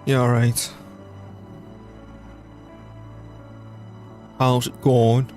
Yeah, alright. How's it going?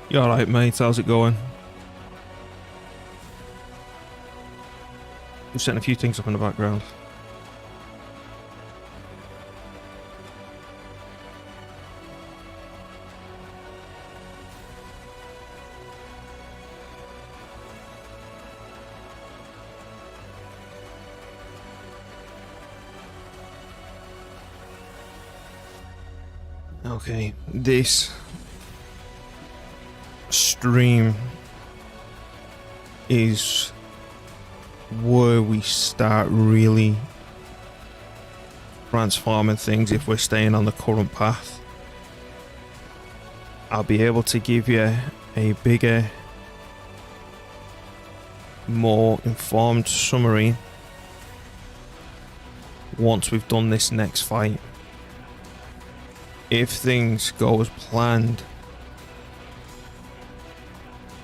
You alright, mate? How's it going? I'm setting a few things up in the background. Okay, this stream is where we start really transforming things if we're staying on the current path. I'll be able to give you a bigger, more informed summary once we've done this next fight. If things go as planned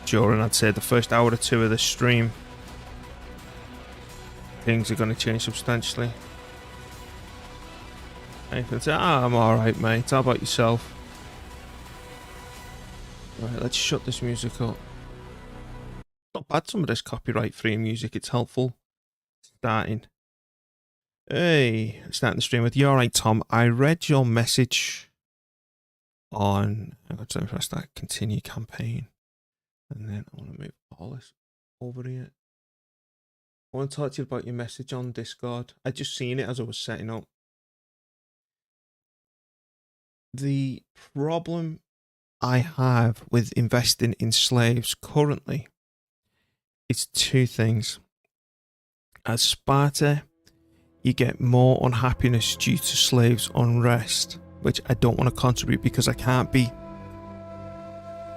during, I'd say, the first hour or two of the stream, things are going to change substantially. And you can say, I'm alright, mate. How about yourself? Right, let's shut this music up. Not bad, some of this copyright-free music. It's helpful. Starting. Hey, starting the stream with you. Alright, Tom. I read your message on... I'm going to press that continue campaign. And then I want to move all this over here. I want to talk to you about your message on Discord. I just seen it as I was setting up. The problem I have with investing in slaves currently is two things. As Sparta, you get more unhappiness due to slaves' unrest, which I don't want to contribute because I can't be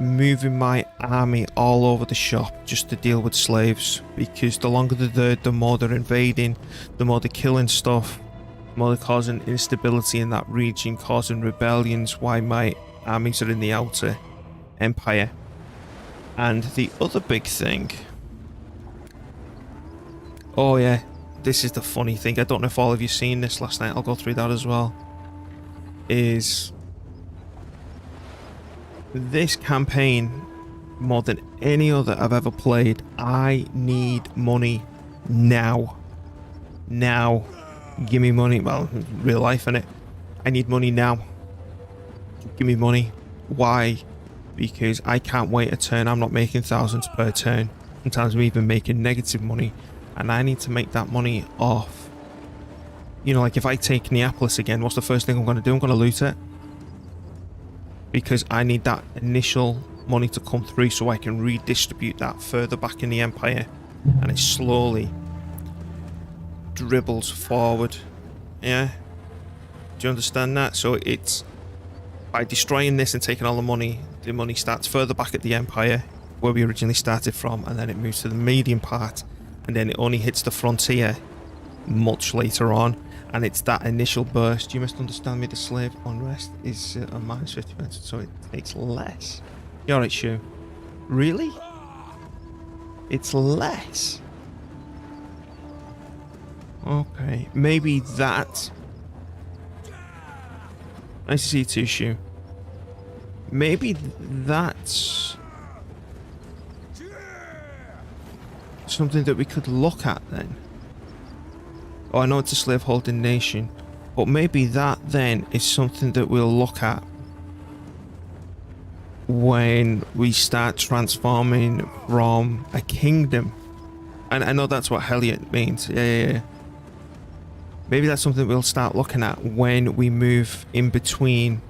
moving my army all over the shop just to deal with slaves, because the longer they're there, the more they're invading, the more they're killing stuff, the more they're causing instability in that region, causing rebellions, why my armies are in the outer empire. And the other big thing, oh yeah, this is the funny thing, I don't know if all of you seen this last night, I'll go through that as well, is this campaign, more than any other I've ever played, I need money now. Now. Give me money. Well, real life, innit? I need money now. Give me money. Why? Because I can't wait a turn. I'm not making thousands per turn. Sometimes I'm even making negative money. And I need to make that money off. You know, like if I take Neapolis again, what's the first thing I'm going to do? I'm going to loot it. Because I need that initial money to come through so I can redistribute that further back in the empire. And it slowly dribbles forward. Yeah? Do you understand that? So it's by destroying this and taking all the money starts further back at the empire where we originally started from, and then it moves to the medium part, and then it only hits the frontier much later on. And it's that initial burst. You must understand me, the slave unrest is a minus 50%, so it takes less. You alright, Shu? Really? It's less? Okay, maybe that... Nice to see you too, Shu. Maybe that's... something that we could look at then. Oh, I know it's a slave-holding nation, but maybe that then is something that we'll look at when we start transforming from a kingdom. And I know that's what Helliot means. Yeah. Maybe that's something we'll start looking at when we move in between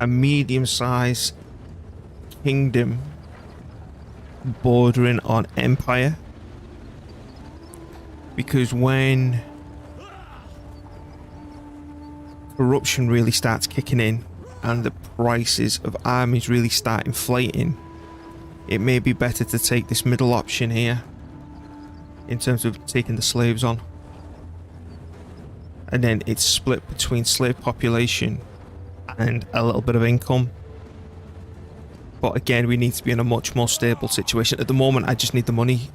a medium-sized kingdom bordering on empire. Because when corruption really starts kicking in and the prices of armies really start inflating, it may be better to take this middle option here in terms of taking the slaves on. And then it's split between slave population and a little bit of income. But again, we need to be in a much more stable situation. At the moment, I just need the money.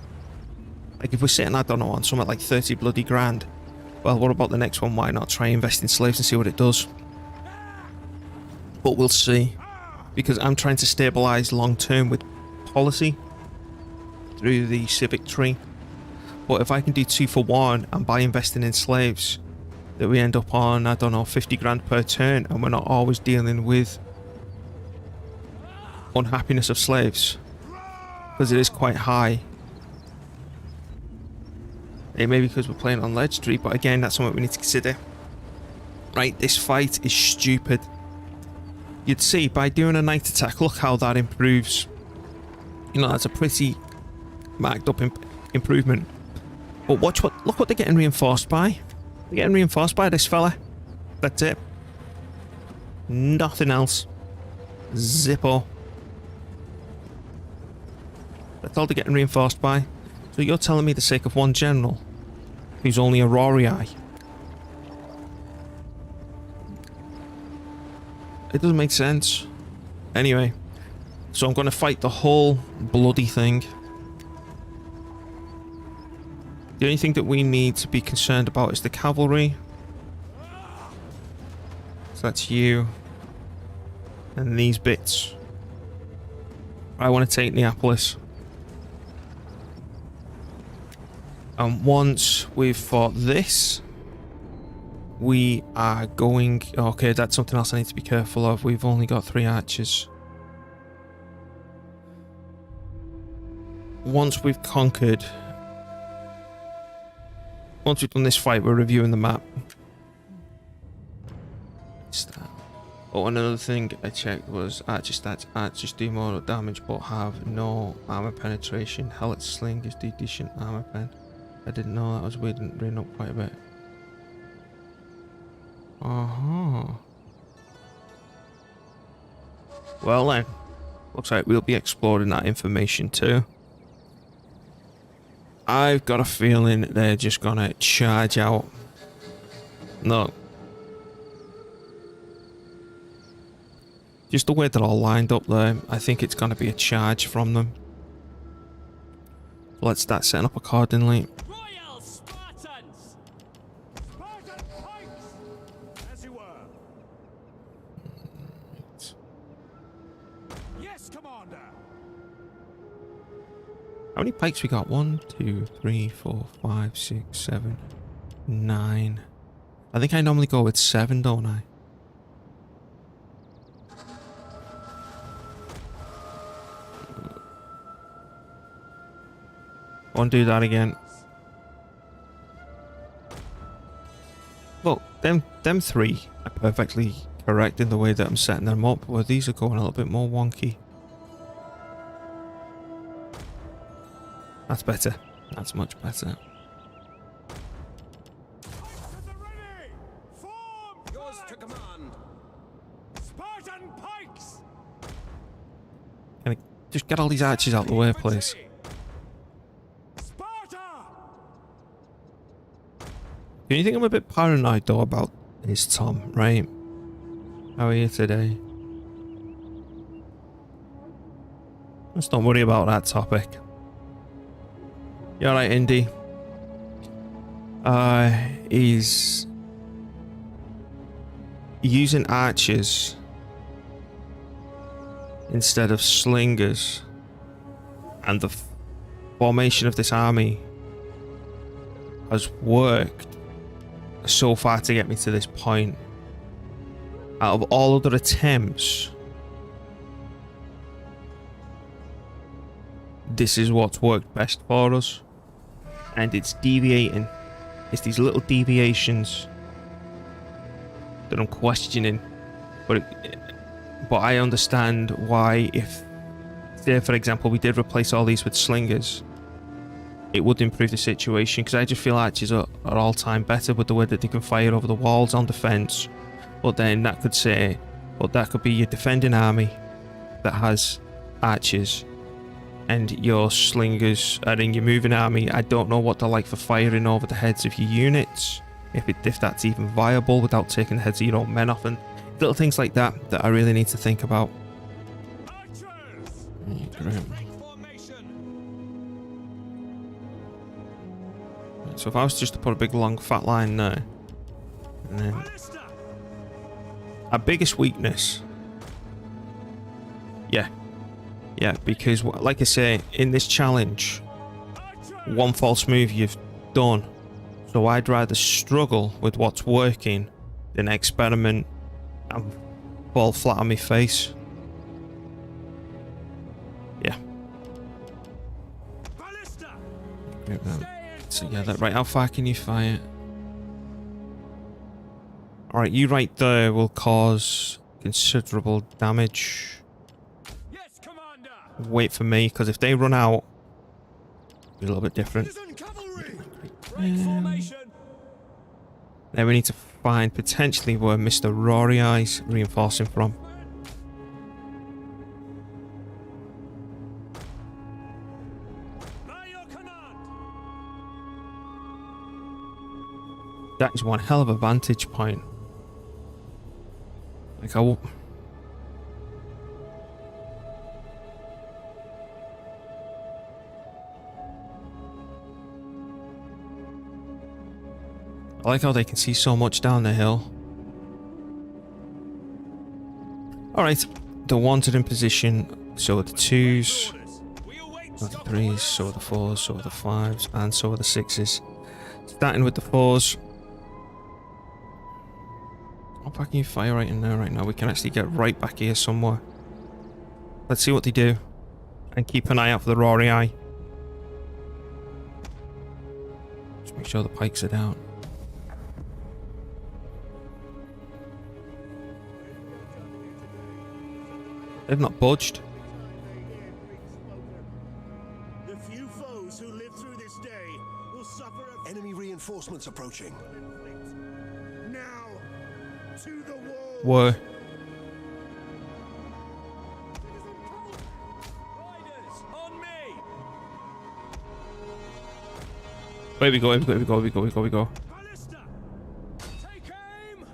Like if we're sitting, I don't know, on something like 30 bloody grand. Well, what about the next one? Why not try invest in slaves and see what it does? But we'll see. Because I'm trying to stabilize long term with policy through the civic tree. But if I can do 2 for 1 and by investing in slaves, that we end up on, I don't know, 50 grand per turn, and we're not always dealing with unhappiness of slaves, because it is quite high. It may be because we're playing on legendary, but again, that's something we need to consider. Right, this fight is stupid. You'd see by doing a night attack, look how that improves. You know, that's a pretty marked up improvement. But look what they're getting reinforced by. They're getting reinforced by this fella. That's it. Nothing else. Zippo. That's all they're getting reinforced by. So you're telling me the sake of one general, who's only a Rorii. It doesn't make sense. Anyway, so I'm going to fight the whole bloody thing. The only thing that we need to be concerned about is the cavalry. So that's you. And these bits. I want to take Neapolis. And once we've fought this, we are going... Okay, that's something else I need to be careful of. We've only got 3 archers. Once we've conquered... Once we've done this fight, we're reviewing the map. Oh, another thing I checked was archer stats. Archers do more damage but have no armor penetration. Hellet's sling is do decent armor pen. I didn't know that was weird and bring up quite a bit. Well then, looks like we'll be exploring that information too. I've got a feeling they're just gonna charge out. No. Just the way they're all lined up there, I think it's gonna be a charge from them. Let's start setting up accordingly. Royal Spartans! Spartan pikes! As you were. Yes, Commander! How many pikes we got? 1, 2, 3, 4, 5, 6, 7, 9. I think I normally go with 7, don't I? Won't do that again. Look, them 3 are perfectly correct in the way that I'm setting them up, where these are going a little bit more wonky. That's better. That's much better. Yours to command. Spartan pikes! Can I just get all these archers out of the way, please? Sparta! Do you think I'm a bit paranoid though about this, Tom, right? How are you today? Let's not worry about that topic. You alright, Indy? He's using archers instead of slingers, and the formation of this army has worked so far to get me to this point. out of all other attempts, this is what's worked best for us. And it's deviating. It's these little deviations that I'm questioning. But I understand why, if, say for example, we did replace all these with slingers, it would improve the situation, because I just feel archers are all time better with the way that they can fire over the walls on defense. But then that could say, but that could be your defending army that has archers, and your slingers are in your moving army. I don't know what they're like for firing over the heads of your units, if that's even viable without taking the heads of your own men off, and little things like that I really need to think about. So if I was just to put a big long fat line there, and then our biggest weakness, yeah, because like I say, in this challenge, one false move you've done. So I'd rather struggle with what's working than experiment and fall flat on my face. Yeah. So yeah, that right. How far can you fire? Alright, you right there will cause considerable damage. Yes, Commander. Wait for me, because if they run out, it'll be a little bit different. Then we need to find potentially where Mr. Rory Eye's reinforcing from. That is one hell of a vantage point. Like I like how they can see so much down the hill. Alright, the ones are in position, so are the 2s, so are the 3s, so are the 4s, so are the 5s, and so are the 6s. Starting with the 4s. How far can you fire right in there right now? We can actually get right back here somewhere. Let's see what they do. And keep an eye out for the Rory Eye. Just make sure the pikes are down. They've not budged. The few foes who live through this day will suffer. Enemy reinforcements approaching. Now, to the wall. Whoa. Riders, on me. Where we go, we go. Ballista. Take aim.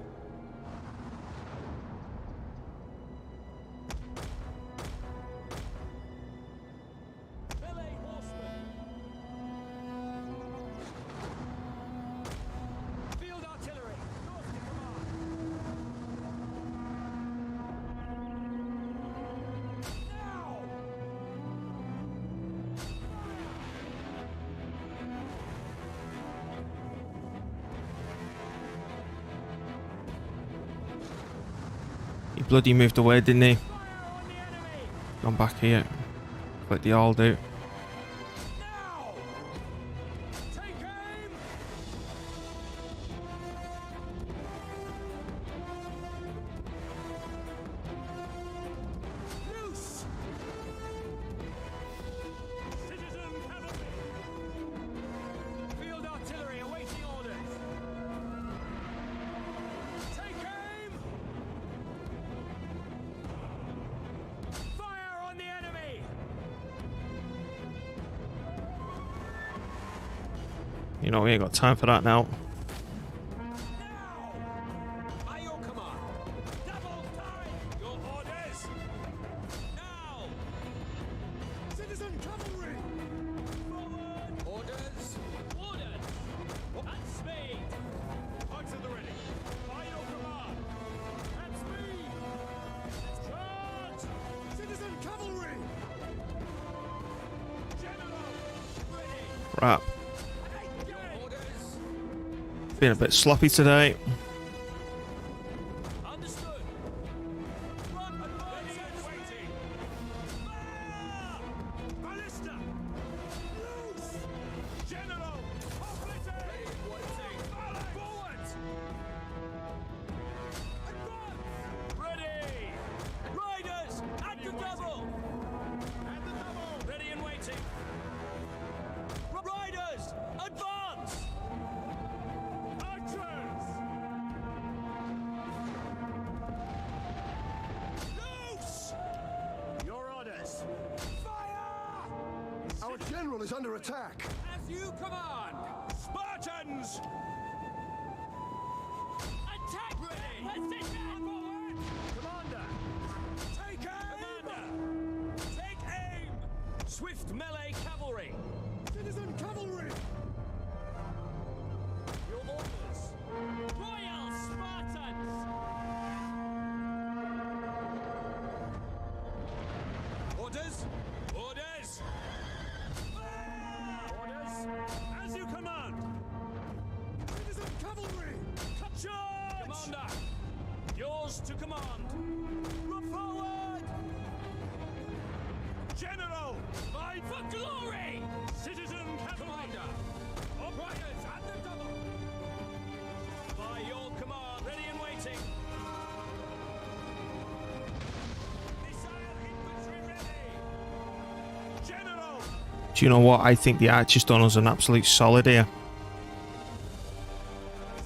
Melee horsemen. Field artillery. North to command. Now. He bloody moved away, didn't he? Fire on the enemy. Gone back here. Like they all do. Now. Take aim. Loose. Citizen cavalry. Field artillery awaiting orders. Take aim. Fire on the enemy. You know, we ain't got time for that now. Now. By your command. Double time. Your orders. Now. Citizen cavalry. Forward. Orders. Orders. At speed. Arts at the ready. By your command. At speed. Charge. Citizen cavalry. General. Ready. Crap. Your orders. Been a bit sloppy today. Understood. general is under attack. As you command! Spartans! Attack! Ready! Position! Forward! Commander! Take aim! Commander! Take aim! Swift melee cavalry! Citizen cavalry! Your orders! Royal Spartans! Orders! Orders! Orders! As you command! Citizen cavalry! Charge! Commander! Yours to command! Run forward! General! Fight for glory! Citizen Commander! Operators at the double! By your command, ready and waiting! Missile infantry ready! General! Do you know what? I think the Archer's done us an absolute solid here.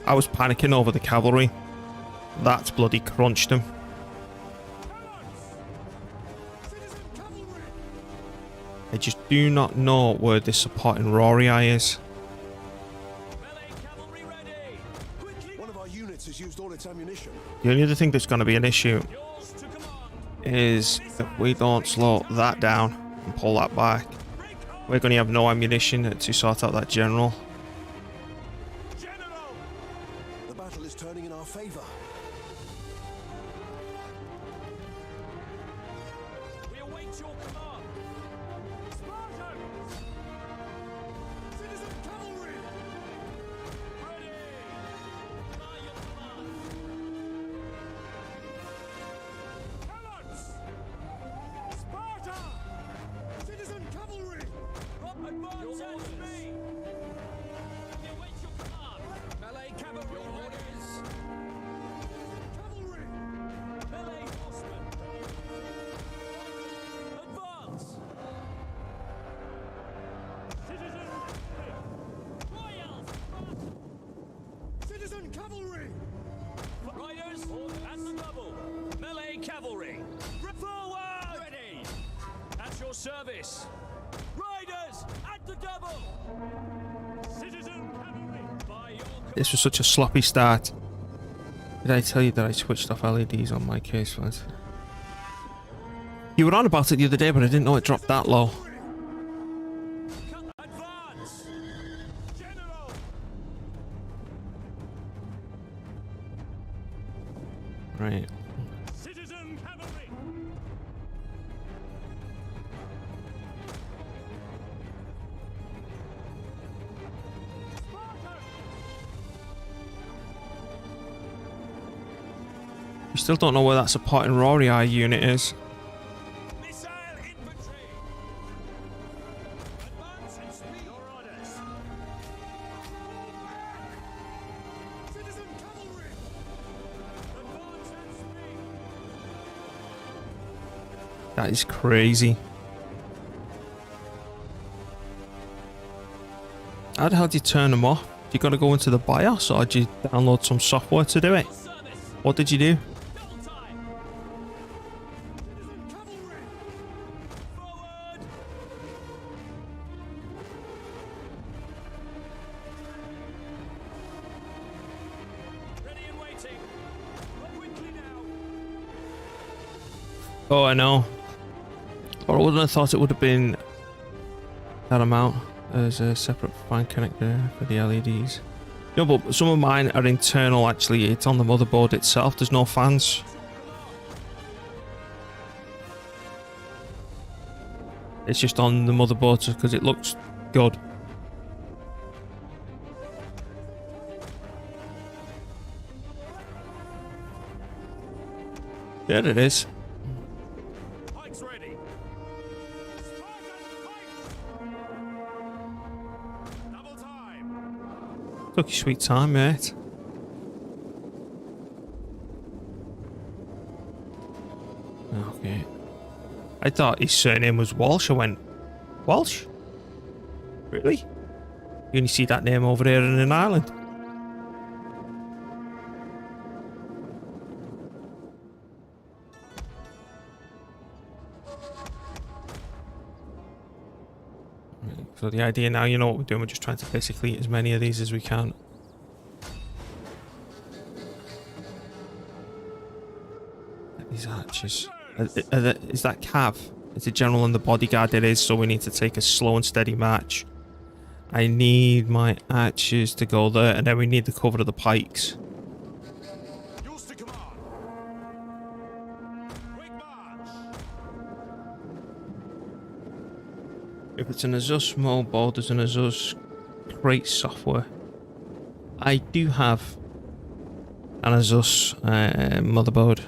I was panicking over the cavalry. That's bloody crunched them. Citizen cavalry! I just do not know where this supporting Rory Eye is. Melee cavalry ready! Quickly! One of our units has used all its ammunition. The only other thing that's going to be an issue Yours to command! is if we don't slow that down and pull that back, Break up! we're going to have no ammunition to sort out that general. General! The battle is turning in our favor. We await your command! Spartans! Citizen cavalry! Ready! By your command! Helots! Sparta! Citizen cavalry! Advance at speed! We await your command! Melee cavalry orders! Cavalry! Melee horsemen! Advance! Citizen! Royal Sparta! Citizen cavalry! Riders at the double! Melee cavalry! Forward! Ready! At your service! Riders at the double! Citizen cavalry! By your This was such a sloppy start. Did I tell you that I switched off LEDs on my case flash? You were on about it the other day, but I didn't know it dropped that low. advance! General! Right. Citizen cavalry! Sparta! We still don't know where that supporting Rory Eye unit is. Missile infantry! Advance and speed! Your orders! Citizen cavalry! Advance and speed! That is crazy. How the hell do you turn them off? Do you got to go into the BIOS, or did you download some software to do it? Your service! What did you do? Double time! Citizen cavalry! Forward! Ready and waiting! Quickly now! Oh, I know. Or I wouldn't have thought it would have been that amount. There's a separate fan connector for the LEDs. No, but some of mine are internal actually. It's on the motherboard itself. There's no fans. It's just on the motherboard because it looks good. There it is. Pikes ready! Spartan pikes! Double time! Took your sweet time, mate. Okay. I thought his surname was Walsh. I went, Walsh? Really? You only see that name over there in an island. So the idea now, you know what we're doing, we're just trying to basically eat as many of these as we can. These archers. Is that Cav? It's a general and the bodyguard it is, so we need to take a slow and steady march. I need my archers to go there, and then we need the cover of the pikes. Yours to command. Quick march. If it's an Azus mobile, there's an Azus crate software. I do have an Azus motherboard.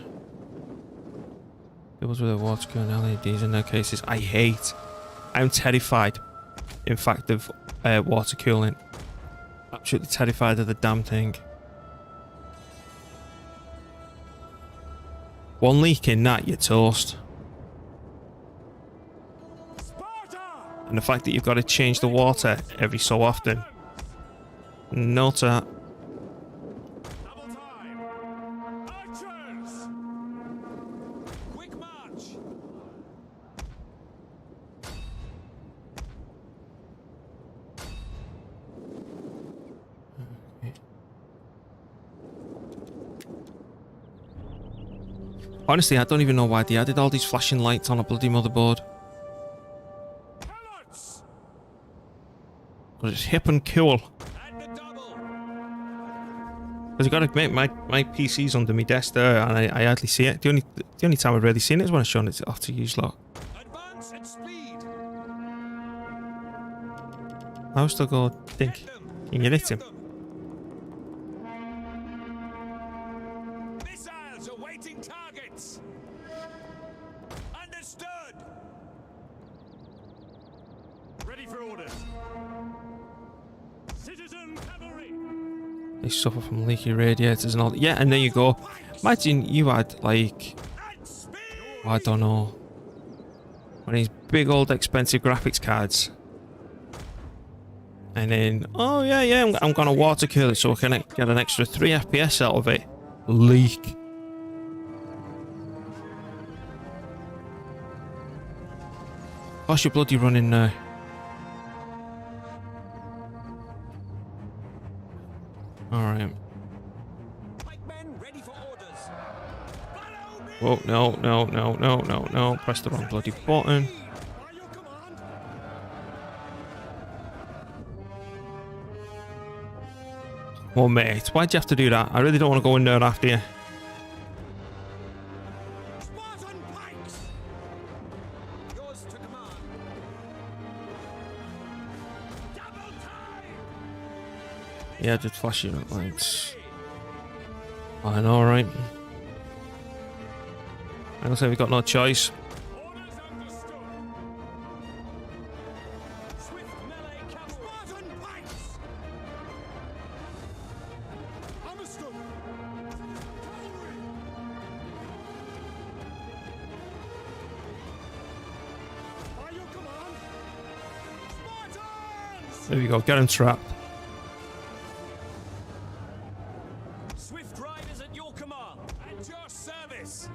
It was with a water cooling LEDs in their cases. I'm terrified, in fact, of water cooling. Absolutely terrified of the damn thing. One leak in that, you're toast. Sparta! And the fact that you've got to change the water every so often. No to that. Double time. Archers! Quick march. Honestly, I don't even know why they added all these flashing lights on a bloody motherboard. Helots! Because it's hip and cool. And the double. Because you got to admit, my PC's under my desk there, and I hardly see it. The only time I've really seen it is when I've shown it off to use lot. Advance at speed. I'll still go think. Hit them. Can you hit him? Missiles awaiting targets. Understood. Ready for orders. Citizen cavalry. They suffer from leaky radiators and all that. Yeah, and there you go. Imagine you had, like, At speed. I don't know, one of these big old expensive graphics cards. And then, oh yeah, I'm gonna water cool it so I can get an extra 3 FPS out of it. Leak. What's your bloody running now? Alright. Pikemen ready for orders. Follow me. Oh, no. Press the wrong bloody button. By your command. Well, mate, why'd you have to do that? I really don't want to go in there after you. Spartan pikes. Yours to command. Double time. Yeah, just flash your lights. I know, right? I don't say we've got no choice. Orders understood. Swift melee cavalry. Spartan pikes. Understood. Cavalry. By your command. Spartans. There we go, get him trapped. Swift riders at your command. At your service.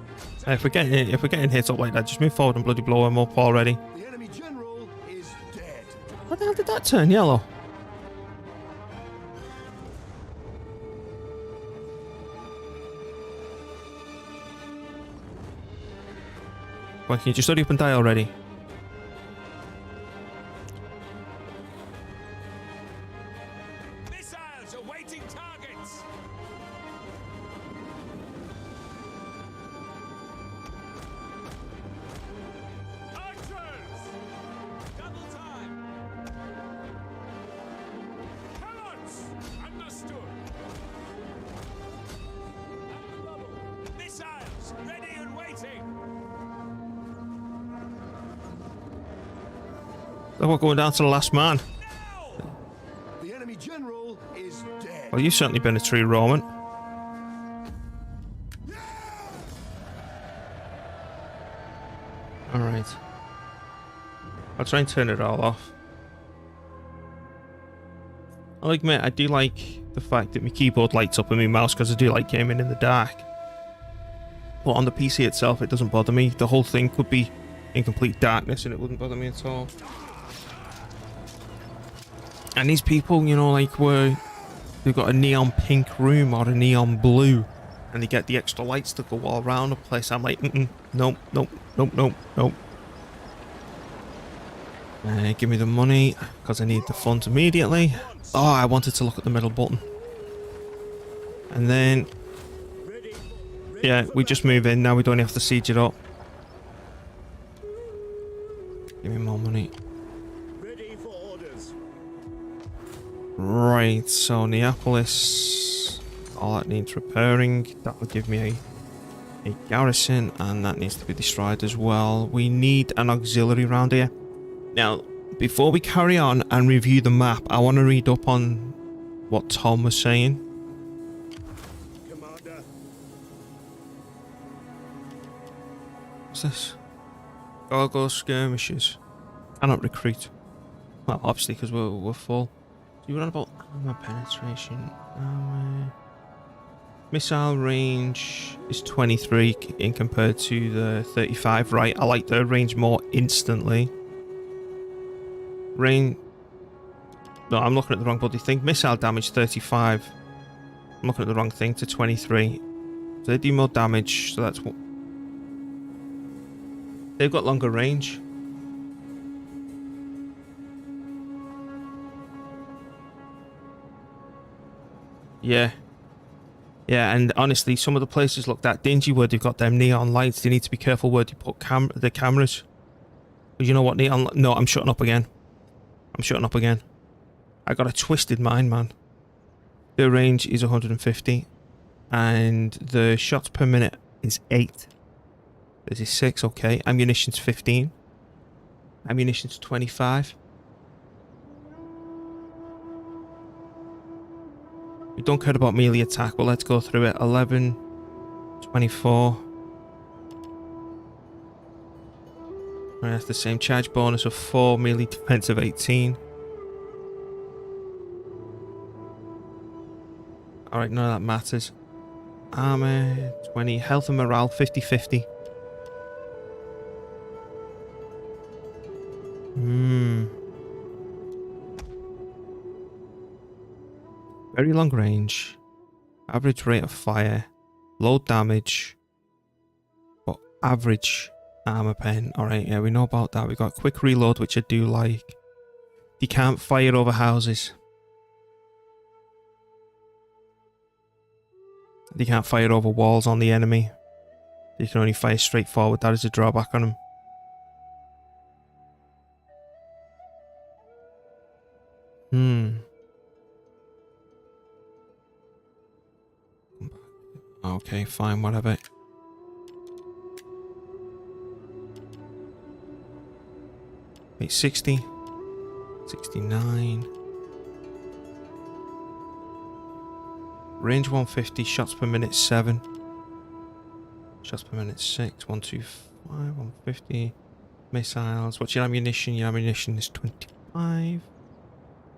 If we're getting hit up like that, just move forward and bloody blow him up already. The enemy general is dead. What the hell did that turn yellow? Why can you just hurry up and die already? Missiles awaiting targets. Archers. Double time. Helots. Understood. At the bubble. Missiles ready and waiting. Oh, we're going down to the last man. Now. The enemy general is dead. Well, you've certainly been a true Roman. Alright. I'll try and turn it all off. I'll admit, I do like the fact that my keyboard lights up and my mouse because I do like gaming in the dark. But on the PC itself, it doesn't bother me. The whole thing could be in complete darkness and it wouldn't bother me at all. And these people, you know, like they've got a neon pink room or a neon blue, and they get the extra lights that go all around the place. I'm like, nope, nope, nope, nope, nope. Give me the money, because I need the funds immediately. Oh, I wanted to look at the middle button. And then, yeah, we just move in. Now we don't have to siege it up. Give me more money. Ready for orders. Right, so Neapolis, all that needs repairing. That will give me a garrison, and that needs to be destroyed as well. We need an auxiliary round here. Now, before we carry on and review the map, I want to read up on what Tom was saying. Commander. What's this? Gargoyle skirmishes. Cannot recruit. Well, obviously, because we're full. So you were on about armor penetration. Missile range is 23 in compared to the 35. Right, I like the range more instantly. Range. No, I'm looking at the wrong bloody thing. Missile damage 35. I'm looking at the wrong thing to 23. So they do more damage. So that's what. They've got longer range. Yeah. Yeah, and honestly, some of the places look that dingy where they've got them neon lights. They need to be careful where they put the cameras. Because you know what, neon... No, I'm shutting up again. I'm shutting up again. I got a twisted mind, man. The range is 150. And the shots per minute is 8. This is 6, okay. Ammunition's 15. Ammunition's 25. We don't care about melee attack, but let's go through it. 11, 24. And that's the same. Charge bonus of 4, melee defense of 18. Alright, none of that matters. Armor, 20. Health and morale, 50-50. Very long range. Average rate of fire. Low damage. But average armor pen. Alright, yeah, we know about that. We got quick reload, which I do like. You can't fire over houses. You can't fire over walls on the enemy. You can only fire straight forward. That is a drawback on them. Okay, fine, whatever. Wait, 60. 69. Range 150, shots per minute 7. Shots per minute 6. 125, 150. Missiles. What's your ammunition? Your ammunition is 25.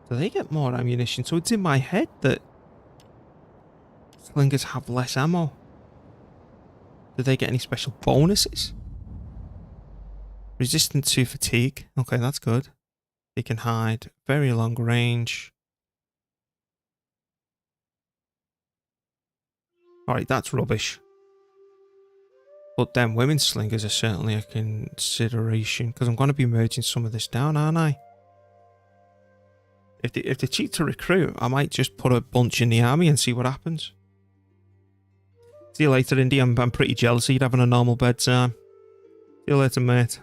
So they get more ammunition. So it's in my head that slingers have less ammo. Do they get any special bonuses? Resistant to fatigue. Okay, that's good. They can hide. Very long range. Alright, that's rubbish. But then women's slingers are certainly a consideration. Because I'm going to be merging some of this down, aren't I? If they cheat to recruit, I might just put a bunch in the army and see what happens. See you later, Indy. I'm pretty jealous of you having a normal bedtime. See you later, mate.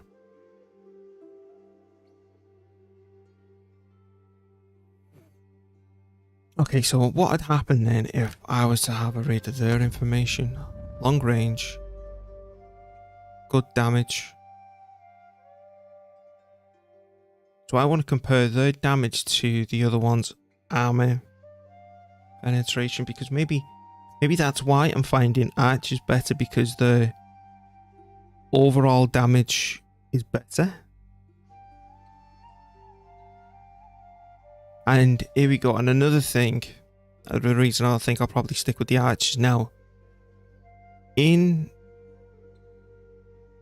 Okay, so what had happened then if I was to have a read of their information? Long range. Good damage. So I want to compare their damage to the other one's armor penetration, because maybe that's why I'm finding archers better, because the overall damage is better. And here we go. And another thing, the reason I think I'll probably stick with the archers now. In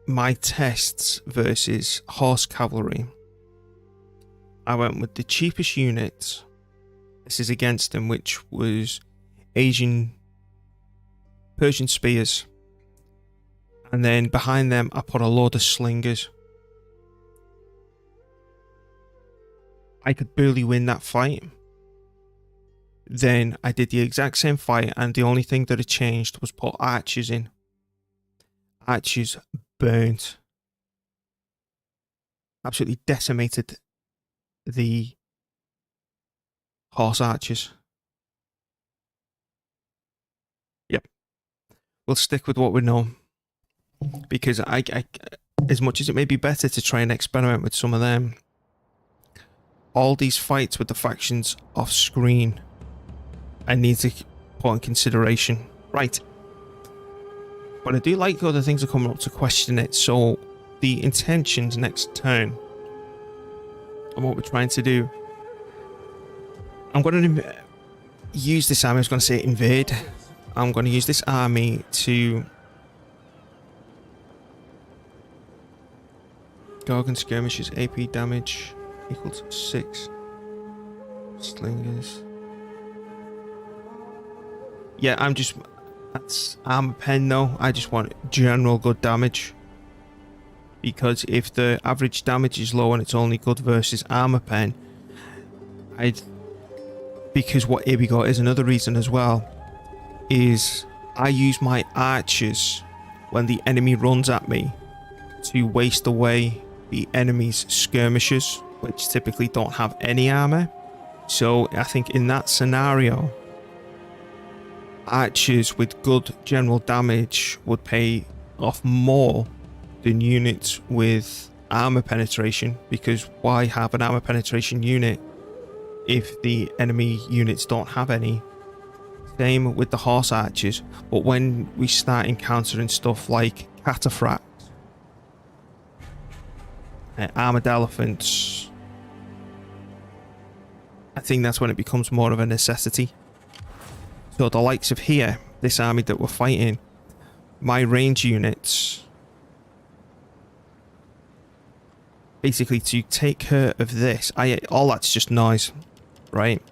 my tests versus horse cavalry, I went with the cheapest units This is against them, which was Persian spears. And then behind them, I put a load of slingers. I could barely win that fight. Then I did the exact same fight, and the only thing that had changed was put archers in. Archers burnt. Absolutely decimated the horse archers. Yep. We'll stick with what we know. Because I as much as it may be better to try and experiment with some of them, all these fights with the factions off screen, I need to put in consideration. Right. But I do like other things are coming up to question it. So the intentions next turn and what we're trying to do. I'm going to use this army. I was going to say invade. I'm going to use this army to Gargan skirmishes, AP damage equal to 6. Slingers. Yeah, that's armor pen though. I just want general good damage. Because if the average damage is low and it's only good versus armor pen, because what here we go is another reason as well, is I use my archers when the enemy runs at me to waste away the enemy's skirmishers, which typically don't have any armor. So I think in that scenario, archers with good general damage would pay off more than units with armor penetration, because why have an armor penetration unit if the enemy units don't have any? Same with the horse archers, but when we start encountering stuff like cataphracts, armored elephants, I think that's when it becomes more of a necessity. So the likes of here, this army that we're fighting, my range units, basically to take care of this, all that's just noise, right?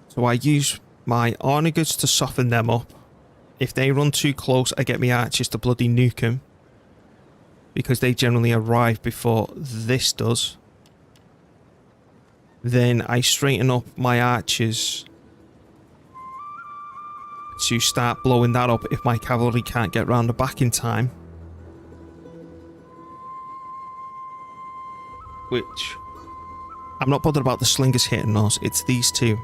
So I use my onagers to soften them up. If they run too close, I get my archers to bloody nuke them, because they generally arrive before this does. Then I straighten up my archers to start blowing that up if my cavalry can't get round the back in time. Which, I'm not bothered about the slingers hitting us, it's these two.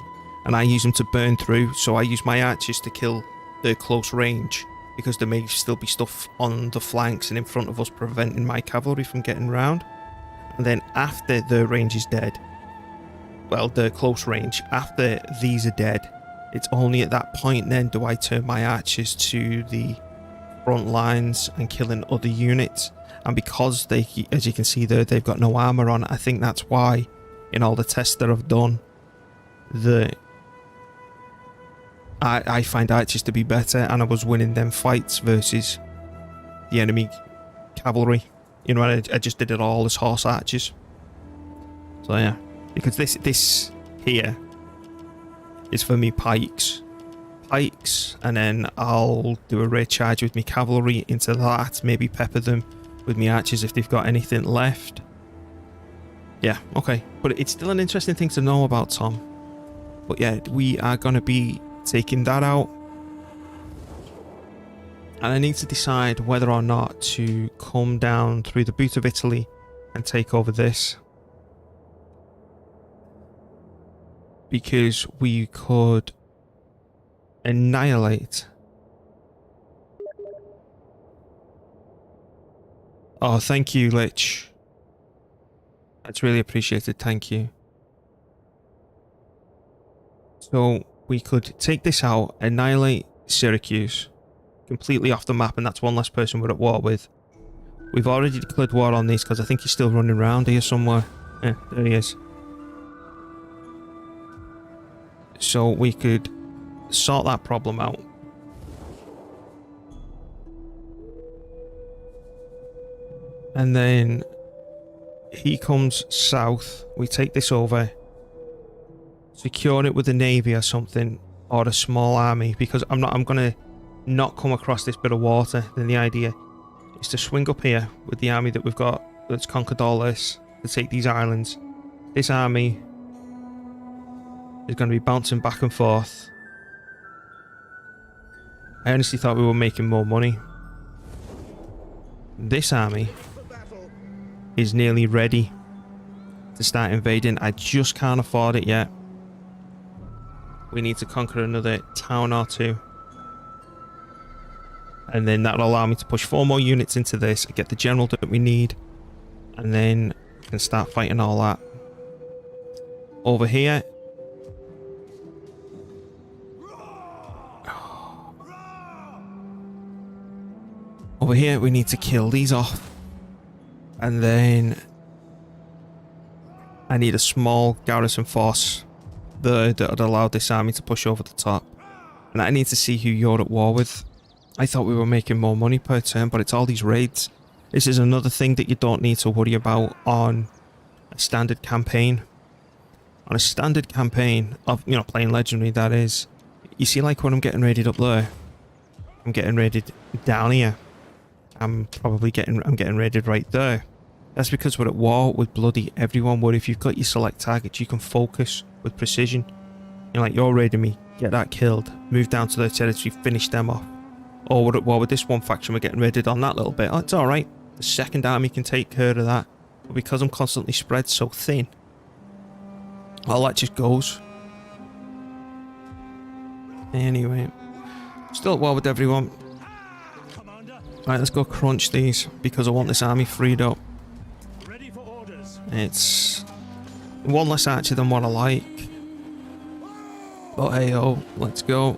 And I use them to burn through, so I use my archers to kill the close range, because there may still be stuff on the flanks and in front of us preventing my cavalry from getting round. And then after the range is dead, well, the close range, after these are dead, it's only at that point then do I turn my archers to the front lines and killing other units. And because they, as you can see there, they've got no armor on, I think that's why in all the tests that I've done, I find archers to be better, and I was winning them fights versus the enemy cavalry. You know, I just did it all as horse archers. So yeah, because this here is for me pikes, and then I'll do a raid charge with me cavalry into that, maybe pepper them with me archers if they've got anything left. Yeah, okay, but it's still an interesting thing to know about, Tom. But yeah, we are going to be taking that out, and I need to decide whether or not to come down through the boot of Italy and take over this, because we could annihilate. Oh, thank you, Lich. That's really appreciated, thank you. So we could take this out, annihilate Syracuse, completely off the map, and that's one less person we're at war with. We've already declared war on these because I think he's still running around here somewhere. Yeah, there he is. So we could sort that problem out. And then he comes south, we take this over, secure it with the navy or something, or a small army, because I'm gonna not come across this bit of water. Then the idea is to swing up here with the army that we've got that's conquered all this, to take these islands. This army is going to be bouncing back and forth. I honestly thought we were making more money. This army is nearly ready to start invading. I just can't afford it yet. We need to conquer another town or two. And then that'll allow me to push 4 more units into this, get the general that we need, and then we can start fighting all that. Over here. Over here, we need to kill these off. And then I need a small garrison force that would allow this army to push over the top. And I need to see who you're at war with. I thought we were making more money per turn, but it's all these raids. This is another thing that you don't need to worry about on a standard campaign. On a standard campaign of, you know, playing Legendary, that is. You see, like when I'm getting raided up there, I'm getting raided down here. I'm getting raided right there. That's because we're at war with bloody everyone, where if you've got your select targets, you can focus with precision. You're like, you're raiding me, get that killed, move down to their territory, finish them off. Or we're at war with this one faction, we're getting raided on that little bit. Oh, it's alright. The second army can take care of that. But because I'm constantly spread so thin, all that just goes. Anyway, still at war with everyone. Right, let's go crunch these, because I want this army freed up. Ready for orders. It's one less archer than what I like. But hey ho, let's go.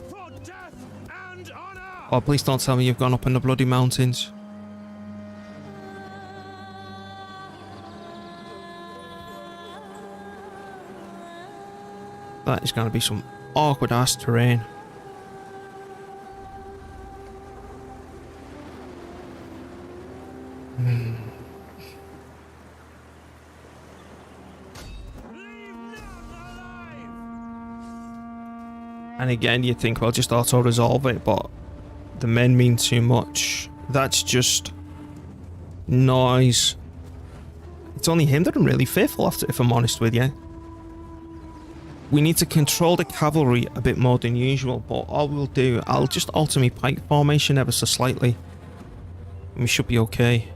For death and honor. Oh, please don't tell me you've gone up in the bloody mountains. That is going to be some awkward ass terrain. And again, you think, well, just auto-resolve it, but the men mean too much. That's just noise. It's only him that I'm really fearful of, if I'm honest with you. We need to control the cavalry a bit more than usual, but all we'll do, I'll just alter my pike formation ever so slightly. And we should be okay.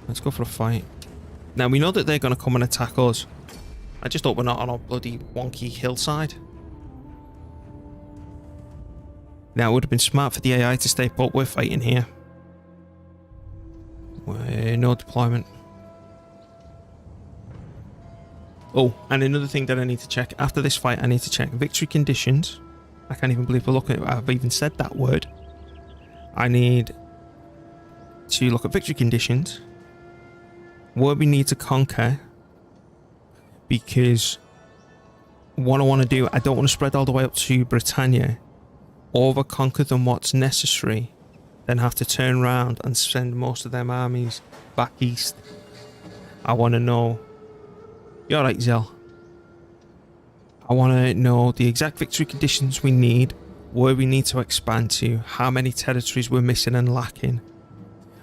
Let's go for a fight. Now, we know that they're going to come and attack us. I just hope we're not on a bloody wonky hillside. Now, it would have been smart for the AI to stay put. We're fighting here. No deployment. Oh, and another thing that I need to check. After this fight, I need to check victory conditions. I can't even believe we're looking at it. I've even said that word. I need to look at victory conditions. Where we need to conquer. Because what I want to do, I don't want to spread all the way up to Britannia, over conquer them what's necessary, then have to turn around and send most of them armies back east. I want to know. You're right, Zell. I want to know the exact victory conditions we need, where we need to expand to, how many territories we're missing and lacking.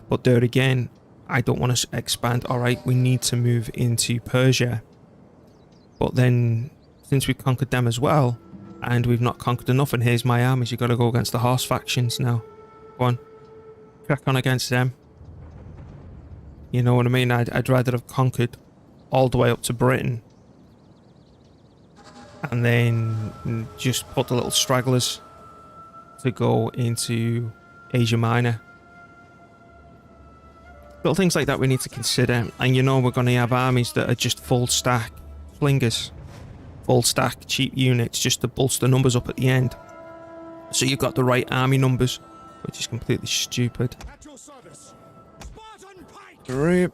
But there again, I don't want to expand. Alright, we need to move into Persia. But then, since we've conquered them as well, and we've not conquered enough, and here's my armies, you've got to go against the horse factions now. Go on. Crack on against them. You know what I mean? I'd rather have conquered all the way up to Britain. And then just put the little stragglers to go into Asia Minor. Little things like that we need to consider. And you know we're going to have armies that are just full stack. Flingers, full stack, cheap units, just to bolster numbers up at the end. So you've got the right army numbers, which is completely stupid. At your service. Spartan pike. Group.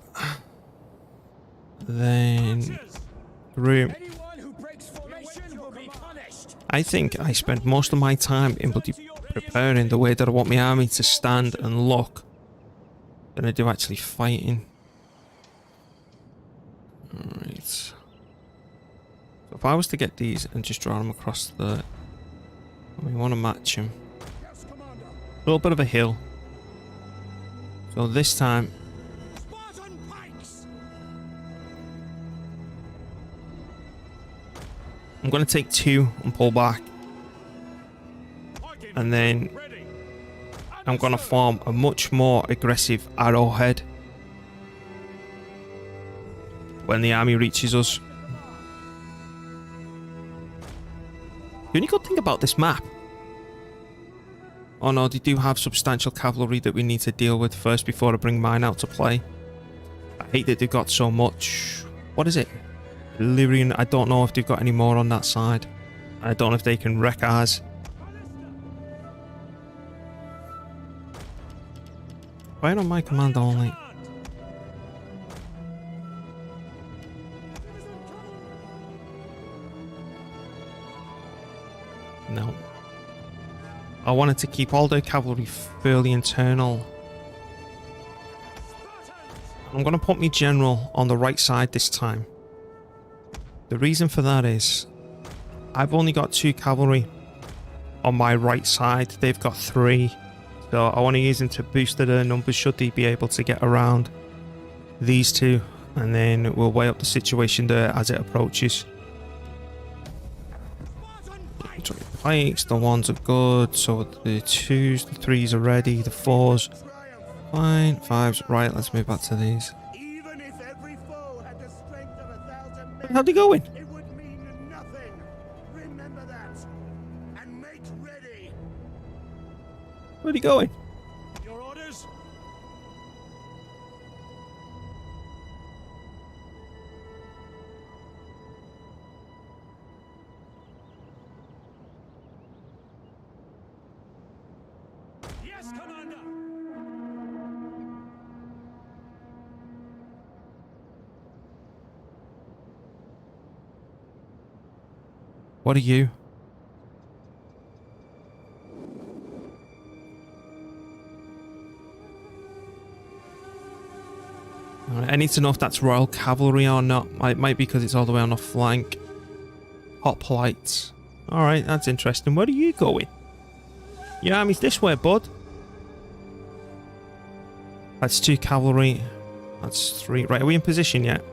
Then group. Anyone who breaks formation will be punished. I think I spent most of my time in bloody preparing the way that I want my army to stand and look than I do actually fighting. Alright. So if I was to get these and just draw them across the... We want to match them. Yes, Commander. A little bit of a hill. So this time... Spartan pikes. I'm going to take 2 and pull back. And then Ready. I'm going to form a much more aggressive arrowhead when the army reaches us. The only good thing about this map... Oh no, they do have substantial cavalry that we need to deal with first before I bring mine out to play. I hate that they've got so much... What is it? Illyrian. I don't know if they've got any more on that side. I don't know if they can wreck ours. Why on my command only? No. I wanted to keep all their cavalry fairly internal. I'm going to put my general on the right side this time. The reason for that is I've only got 2 cavalry on my right side. They've got 3. So I want to use them to boost their numbers should they be able to get around these 2. And then we'll weigh up the situation there as it approaches. Pikes, the 1s are good. So the 2s, the 3s are ready. The 4s, fine. 5s, right. Let's move back to these. Even if every foe had the strength of 1,000 men, How'd they going? it would mean nothing. Remember that. And make ready. Where'd he going? Your orders? Yes, Commander. What are you? I need to know if that's Royal Cavalry or not. It might be because it's all the way on the flank. Hoplites. Alright, that's interesting. Where are you going? Your army's this way, bud. That's 2 cavalry. That's 3. Right, are we in position yet?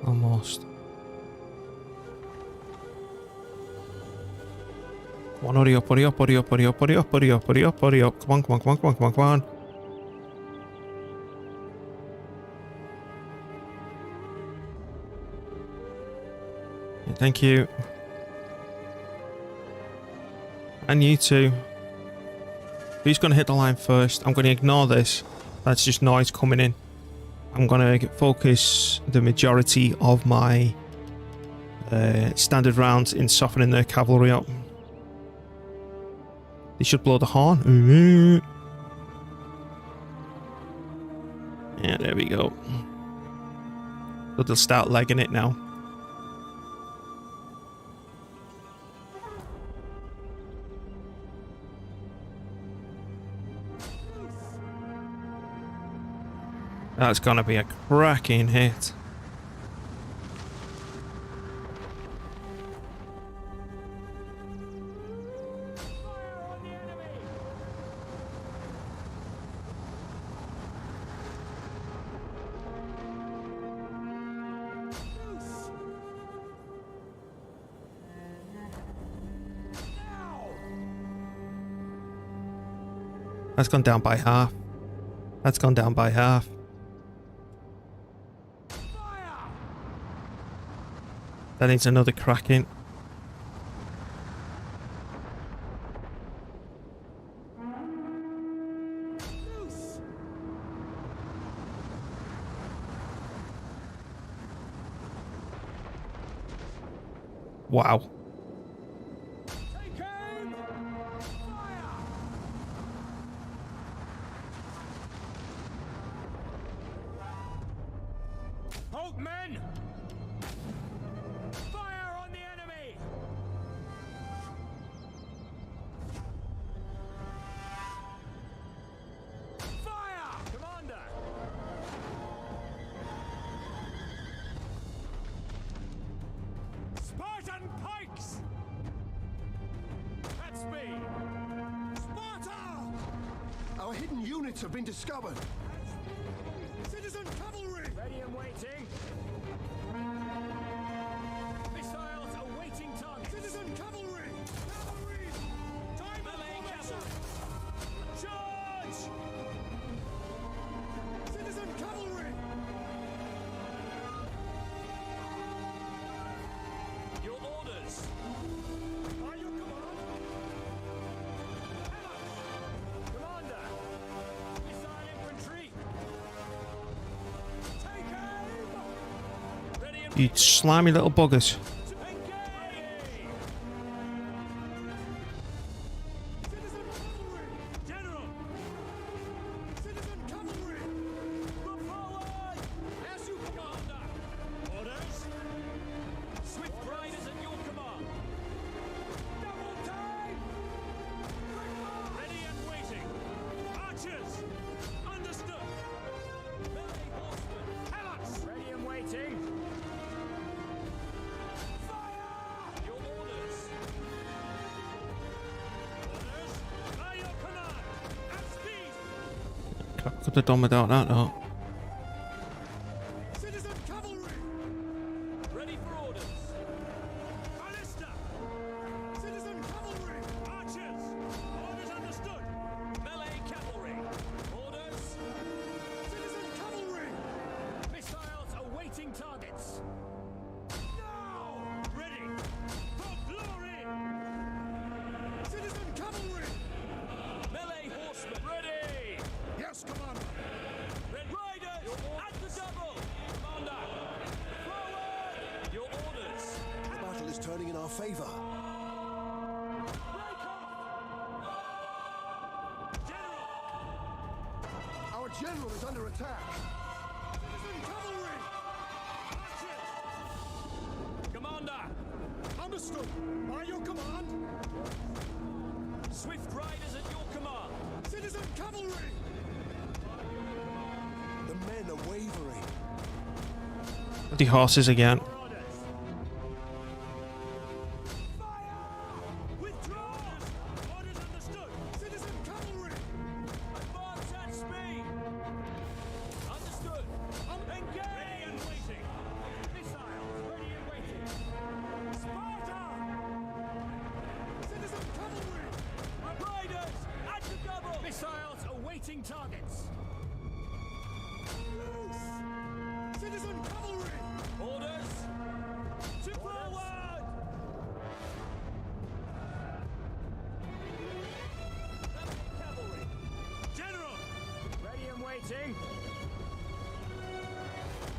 Almost. Come on, hurry up, hurry up, hurry up, hurry up, hurry up, hurry up, hurry up, hurry up. Come on, come on, come on, come on, come on, come on. Thank you. And you too. Who's going to hit the line first? I'm going to ignore this. That's just noise coming in. I'm going to focus the majority of my standard rounds in softening their cavalry up. They should blow the horn. Yeah, there we go. So they'll start legging it now. That's gonna be a cracking hit. That's gone down by half. That's gone down by half. That needs another cracking. Wow. Halt, men! Fire on the enemy! Fire! Commander! units have been discovered. Citizen cavalry! Ready and waiting. Missiles awaiting target. Citizen cavalry! Cavalry! Time Melee formation! cavalry. Charge! Citizen cavalry! Your orders. By your command! Commander. Missile infantry. Take aim! Ready and You slimy little buggers. engage. Citizen cavalry! General. Citizen cavalry! Move forward. As you commander. Orders. Swift riders at your command. Double time! Ready and waiting. Archers. Understood. Melee horsemen. Helots. Ready and waiting. Fire! Your orders. Orders. By your command. At speed. Could have done without that, though. Citizen cavalry! Ready for orders. Ballista. Citizen cavalry! Archers. Orders understood. Melee cavalry. Orders. Citizen cavalry! Missiles awaiting targets. Now! Ready! For glory! Citizen cavalry! Melee horsemen! Ready! Yes, Commander! Red Riders! At the double! Commander! Forward! Your orders! The battle is turning in our favor. Break off! General! Our general is under attack. Citizen cavalry! Archers! Commander! Understood. By your command. Swift Riders at your command! Citizen cavalry! The men are wavering. The horses again. Orders! Fire! Withdraw! Orders understood! Citizen cavalry! Advance at speed! Understood! Engage! Ready and waiting! Missiles ready and waiting! Sparta! Citizen cavalry! Riders at the double! Missiles awaiting targets! Loose! Citizen cavalry! Orders! To forward! Cavalry! General! Ready and waiting!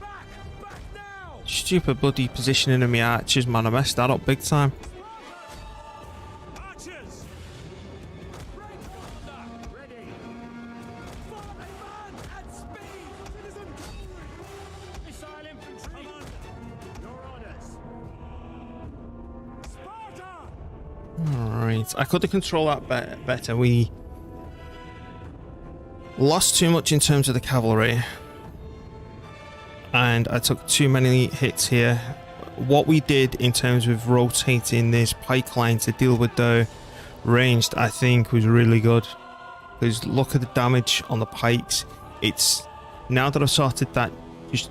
Back! Back now! Stupid bloody positioning of my archers, man. I messed that up big time. Archers! Break order! Ready! For advance at speed! Citizen cavalry! Missile infantry! Commander! Your orders! Sparta! Alright, I could have controlled that better. We lost too much in terms of the cavalry. And I took too many hits here. What we did in terms of rotating this pike line to deal with the ranged, I think was really good. Because look at the damage on the pikes. It's now that I've sorted that, just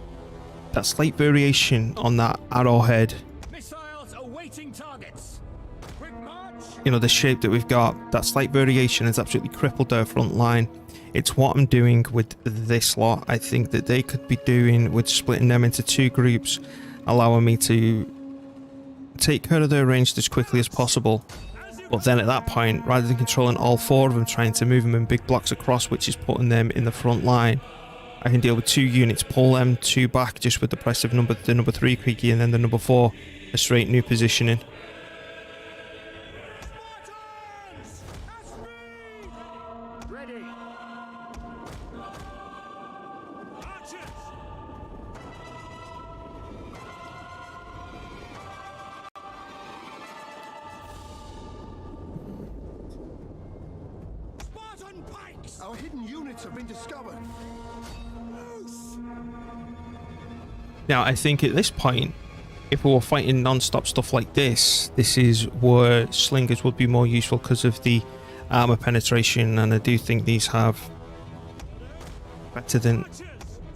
that slight variation on that arrowhead, Missiles awaiting targets! Quick march! you know, the shape that we've got, that slight variation has absolutely crippled their front line. It's what I'm doing with this lot. I think that they could be doing with splitting them into two groups, allowing me to take care of their range as quickly as possible. But then at that point, rather than controlling all four of them, trying to move them in big blocks across, which is putting them in the front line, I can deal with two units, pull them two back just with the press of the number 3 creaky, and then the number 4, a straight new positioning. Spartans! At speed! Ready! Archers! Spartan pikes! Our hidden units have been discovered. Loose! Now, I think at this point, if we were fighting non-stop stuff like this, this is where slingers would be more useful because of the armor penetration, and I do think these have better than...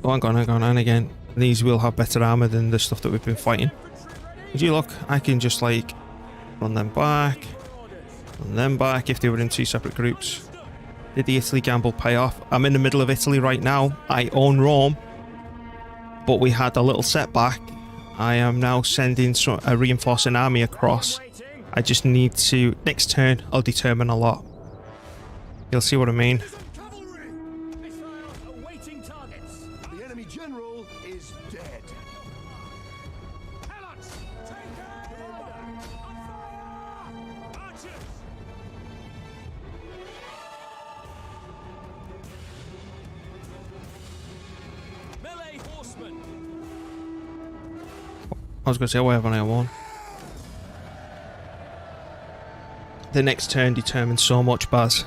Oh, hang on, and again. These will have better armor than the stuff that we've been fighting. Would you look? I can just, like, run them back if they were in 2 separate groups. Did the Italy gamble pay off? I'm in the middle of Italy right now. I own Rome, but we had a little setback. I am now sending a reinforcing army across. I just need to... Next turn, I'll determine a lot. You'll see what I mean. The enemy general is dead. Melee horsemen. I was going to say, why haven't I won? The next turn determines so much, Baz.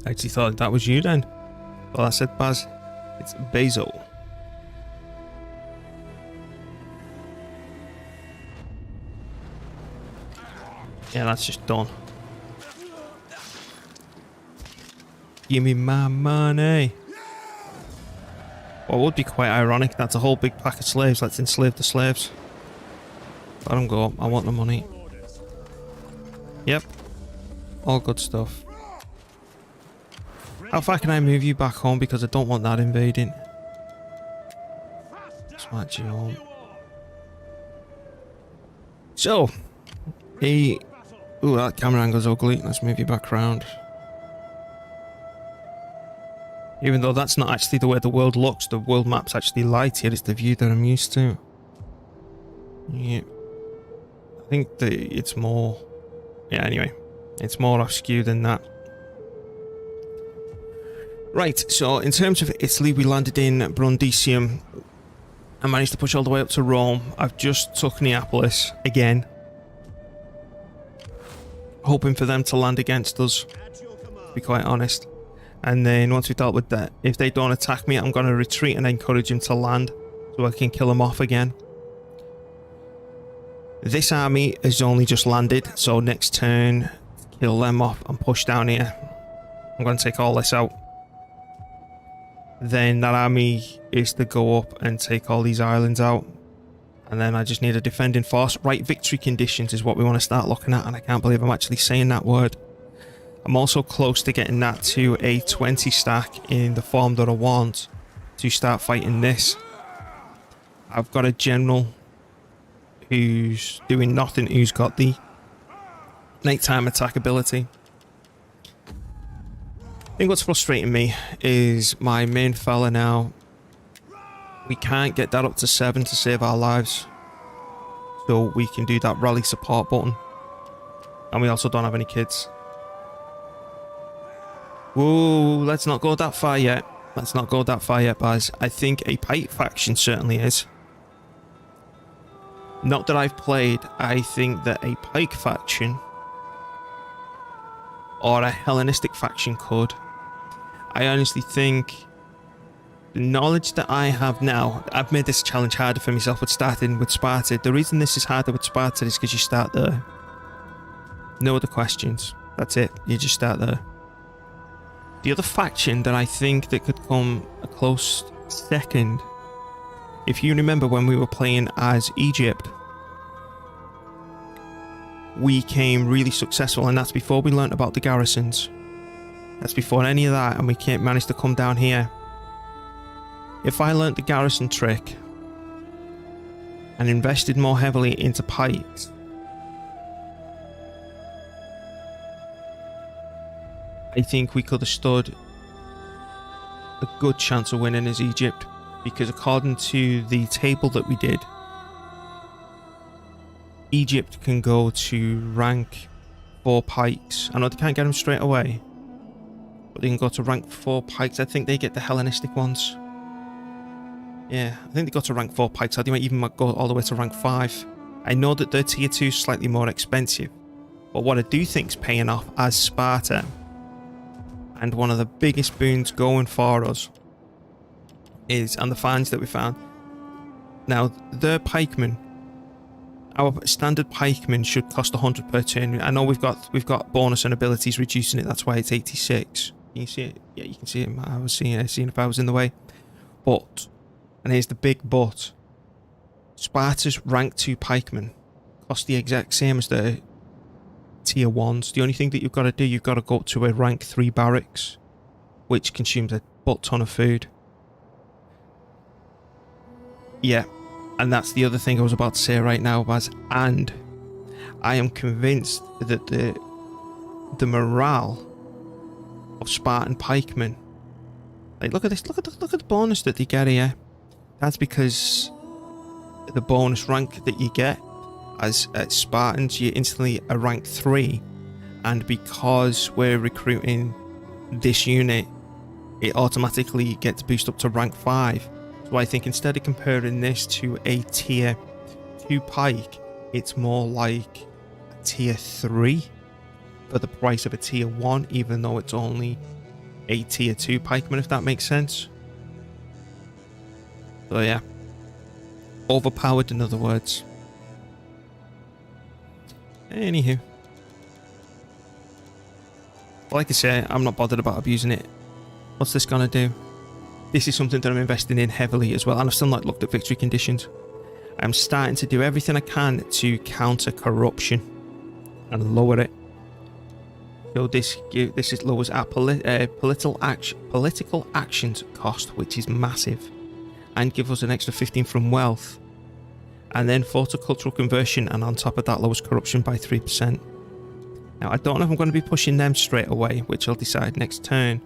I actually thought that was you then. Well, I said Baz. It's Basil. Yeah, that's just done. Give me my money. Well, it would be quite ironic. That's a whole big pack of slaves. Let's enslave the slaves. Let them go. I want the money. Yep. All good stuff. How far can I move you back home? Because I don't want that invading. Smash you home. So, ooh, that camera angle's ugly. Let's move you back round. Even though that's not actually the way the world looks, the world map's actually light here. It's the view that I'm used to. Yeah. I think that it's more... Yeah, anyway. It's more askew than that. Right, so in terms of Italy, we landed in Brundisium. I managed to push all the way up to Rome. I've just took Neapolis again. Hoping for them to land against us, to be quite honest. And then once we've dealt with that, if they don't attack me, I'm going to retreat and encourage them to land so I can kill them off again. This army has only just landed, so next turn, kill them off and push down here. I'm going to take all this out. Then that army is to go up and take all these islands out. And then I just need a defending force. Right, victory conditions is what we want to start looking at, and I can't believe I'm actually saying that word. I'm also close to getting that to a 20 stack in the form that I want to start fighting this. I've got a general who's doing nothing, who's got the nighttime attack ability. I think what's frustrating me is my main fella now. We can't get that up to 7 to save our lives. So we can do that rally support button. And we also don't have any kids. Whoa, let's not go that far yet. Let's not go that far yet, guys. I think a Pike faction certainly is. Not that I've played, I think that a Pike faction or a Hellenistic faction could. I honestly think the knowledge that I have now, I've made this challenge harder for myself with starting with Sparta. The reason this is harder with Sparta is because you start there. No other questions. That's it. You just start there. The other faction that I think that could come a close second, if you remember when we were playing as Egypt, we came really successful, and that's before we learnt about the garrisons. That's before any of that, and we managed to come down here. If I learnt the garrison trick and invested more heavily into pikes, I think we could have stood a good chance of winning as Egypt, because according to the table that we did, Egypt can go to rank 4 pikes. I know they can't get them straight away, but they can go to rank 4 pikes. I think they get the Hellenistic ones. Yeah, I think they go to rank 4 pikes. They might even go all the way to rank 5. I know that their tier 2 is slightly more expensive, but what I do think is paying off as Sparta, and one of the biggest boons going for us is, and the finds that we found. Now, their pikemen Our standard pikeman should cost 100 per turn. I know we've got bonus and abilities reducing it. That's why it's 86. Can you see it? Yeah, you can see it. I was seeing if I was in the way. But, and here's the big but. Sparta's rank 2 pikemen cost the exact same as the tier 1s. The only thing that you've got to do, you've got to go up to a rank 3 barracks, which consumes a butt ton of food. Yeah, and that's the other thing I was about to say right now, Baz. And I am convinced that the morale of Spartan pikemen, like, look at this, look at the bonus that they get here. That's because the bonus rank that you get as Spartans, you're instantly a rank 3, and because we're recruiting this unit, it automatically gets boosted up to rank 5. So I think instead of comparing this to a tier 2 pike, it's more like a tier 3 for the price of a tier 1, even though it's only a tier 2 pikeman, if that makes sense. So yeah, overpowered in other words. Anywho, like I say, I'm not bothered about abusing it. What's this gonna do? This is something that I'm investing in heavily as well, and I've still not looked at victory conditions. I'm starting to do everything I can to counter corruption and lower it. So this lowers our political actions cost, which is massive, and give us an extra 15 from wealth, and then horticultural conversion, and on top of that lowers corruption by 3%. Now I don't know if I'm going to be pushing them straight away, which I'll decide next turn.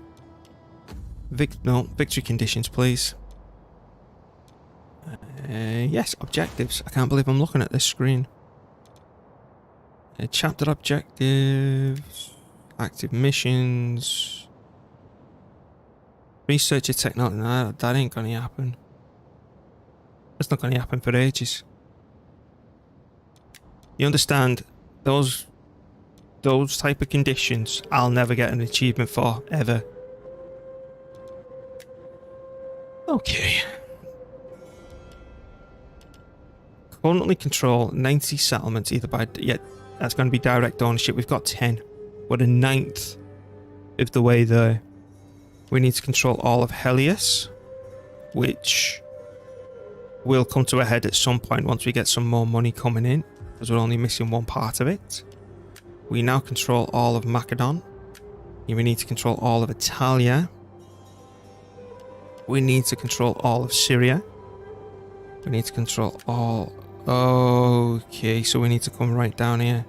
Victory conditions, please. Yes, objectives. I can't believe I'm looking at this screen. Chapter objectives. Active missions. Research a technology. Nah, that ain't gonna happen. That's not gonna happen for ages. You understand? Those type of conditions, I'll never get an achievement for, ever. Okay. Currently control 90 settlements, either by... Yeah, that's going to be direct ownership. We've got 10. We're a 9th of the way there. We need to control all of Helios, which will come to a head at some point once we get some more money coming in, because we're only missing one part of it. We now control all of Macedon. We need to control all of Italia. We need to control all of Syria. We need to control all... Okay, so we need to come right down here.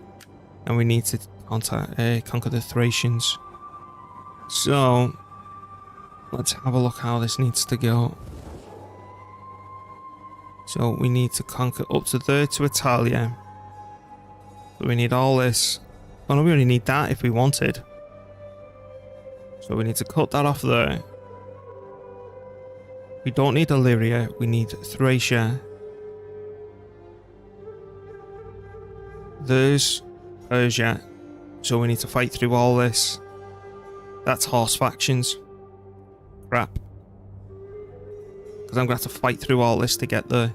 And we need to conquer the Thracians. So, let's have a look how this needs to go. So we need to conquer up to there to Italia. So we need all this. Oh no, we only need that if we wanted. So we need to cut that off there. We don't need Illyria, we need Thracia. There's Persia. So we need to fight through all this. That's horse factions. Crap. Because I'm going to have to fight through all this to get there.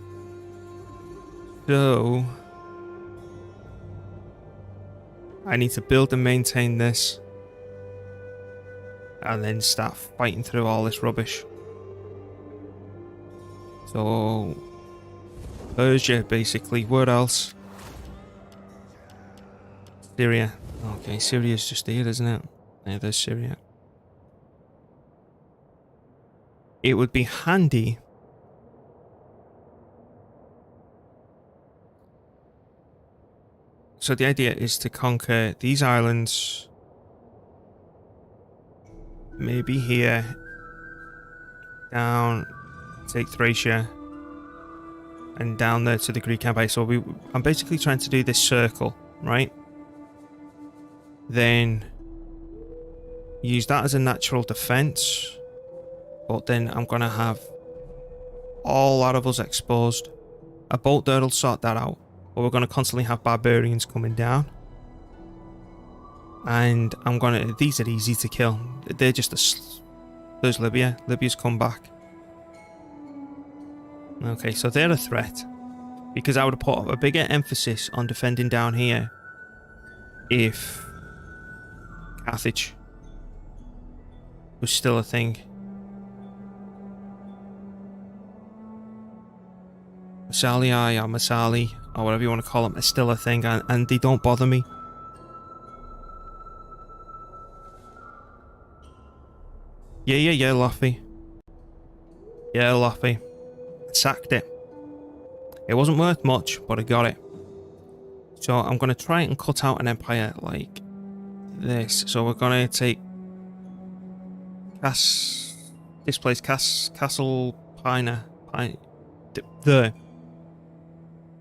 So... I need to build and maintain this. And then start fighting through all this rubbish. So... Persia, basically. Where else? Syria. Okay, Syria's just here, isn't it? Yeah, there's Syria. It would be handy... So the idea is to conquer these islands, maybe here, down, take Thracia, and down there to the Greek Empire. So I'm basically trying to do this circle, right? Then use that as a natural defense, but then I'm going to have all out of us exposed. A boat there will sort that out. But we're going to constantly have barbarians coming down. And I'm going to... These are easy to kill. They're just a... There's Libya. Libya's come back. Okay, so they're a threat. Because I would have put a bigger emphasis on defending down here if Carthage was still a thing. Massalii or Massali, or whatever you want to call them, is still a thing, and they don't bother me. Yeah, Luffy. Yeah, Luffy. Sacked it. It wasn't worth much, but I got it. So I'm going to try and cut out an empire like this. So we're going to take displace Castle Pina there,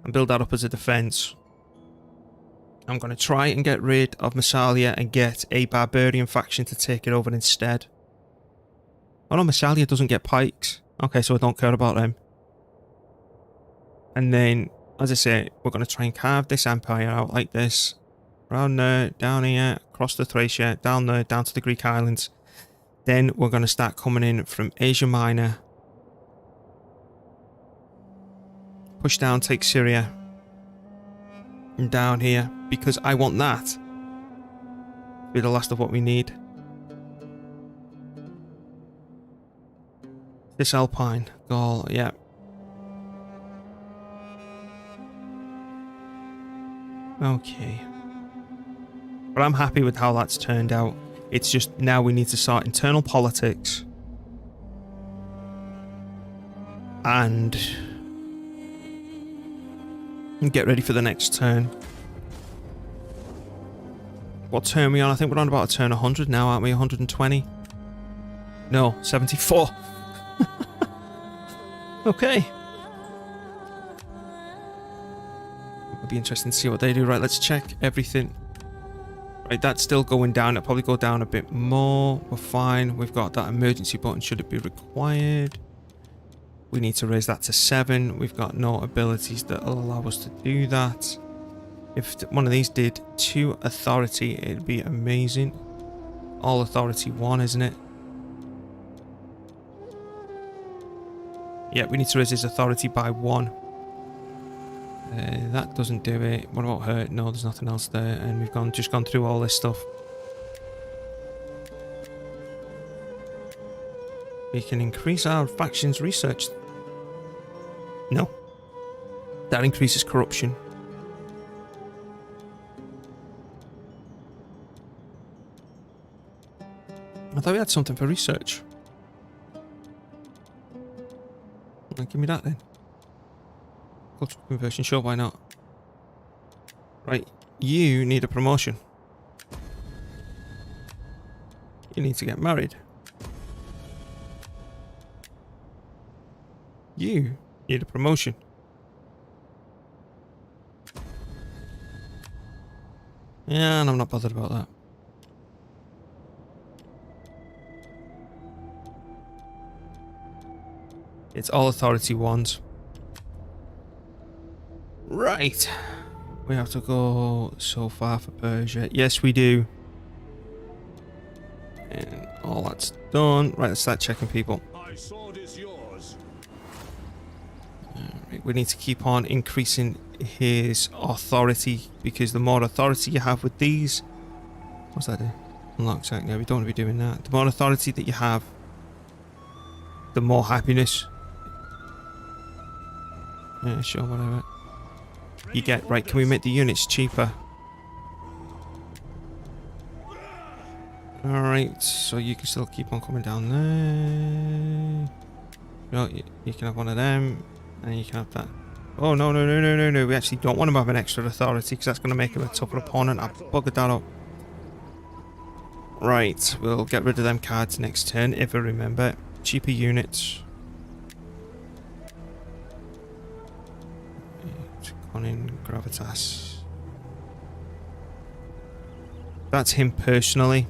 and build that up as a defense. I'm going to try and get rid of Massalia and get a barbarian faction to take it over instead. Oh no, Massalia doesn't get pikes. Okay, so I don't care about them. And then, as I say, we're going to try and carve this empire out like this. Around there, down here, across the Thracia, down there, down to the Greek islands. Then we're going to start coming in from Asia Minor. Push down, take Syria. And down here, because I want that to be the last of what we need. This Alpine, Gaul, yeah. Okay. But I'm happy with how that's turned out. It's just now we need to start internal politics. And get ready for the next turn. What turn are we on? I think we're on about a turn 100 now, aren't we? 120? No, 74. Okay. It'll be interesting to see what they do. Right, let's check everything. Right, that's still going down. It'll probably go down a bit more. We're fine. We've got that emergency button should it be required. We need to raise that to 7. We've got no abilities that will allow us to do that. If one of these did 2 authority, it'd be amazing. All authority 1, isn't it? Yeah, we need to raise his authority by 1. That doesn't do it. What about her? No, there's nothing else there. And we've just gone through all this stuff. We can increase our factions research. No. That increases corruption. I thought we had something for research. Well, give me that then. Cultural conversion, sure, why not? Right, you need a promotion. You need to get married. You need a promotion. Yeah, and I'm not bothered about that. It's all authority 1s. Right. We have to go so far for Persia. Yes, we do. And all that's done. Right, let's start checking people. My sword is yours. Right, we need to keep on increasing his authority, because the more authority you have with these... What's that do? Unlock second. Yeah, we don't want to be doing that. The more authority that you have, the more happiness. Yeah, sure, whatever. You get. Right, can we make the units cheaper? Alright, so you can still keep on coming down there. No, you can have one of them, and you can have that. Oh, no. We actually don't want him to have an extra authority, because that's going to make him a tougher opponent. I've buggered that up. Right, we'll get rid of them cards next turn, if I remember. Cheaper units. In gravitas. That's him personally.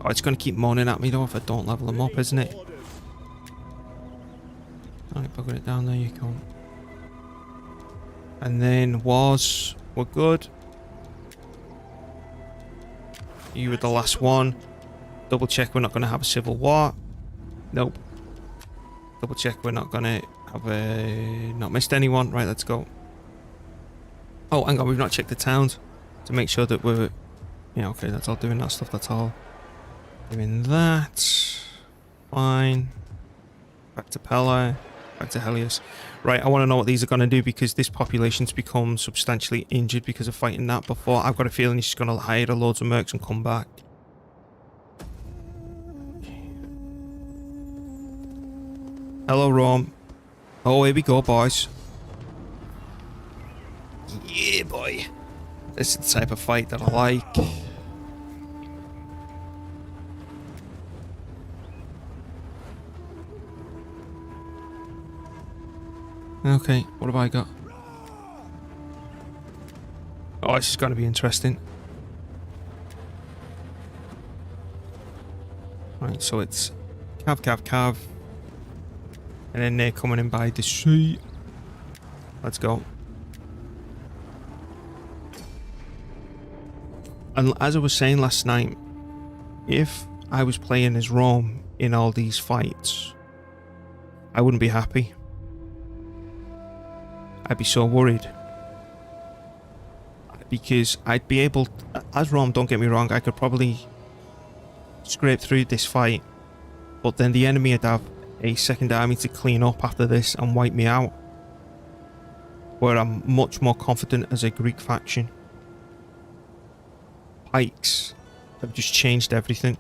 Oh, it's going to keep moaning at me though if I don't level him up, isn't it? Alright, bugger it down there, you can't. And then we're good. You were the last one. Double check we're not going to have a civil war. Nope. Double check we're not going to Have not missed anyone. Right, let's go. Oh, hang on, we've not checked the towns to make sure that we're... Yeah, okay, that's all doing that stuff, that's all. Doing that. Fine. Back to Pella. Back to Helios. Right, I want to know what these are going to do because this population's become substantially injured because of fighting that before. I've got a feeling she's going to hire loads of mercs and come back. Hello, Rome. Oh, here we go, boys. Yeah, boy. This is the type of fight that I like. Okay, what have I got? Oh, this is going to be interesting. Right, so it's cav. And then they're coming in by the sea. Let's go. And as I was saying last night, if I was playing as Rome in all these fights, I wouldn't be happy. I'd be so worried. Because I'd be able... As Rome, don't get me wrong, I could probably scrape through this fight. But then the enemy would have a second army to clean up after this and wipe me out. Where I'm much more confident as a Greek faction. Pikes have just changed everything.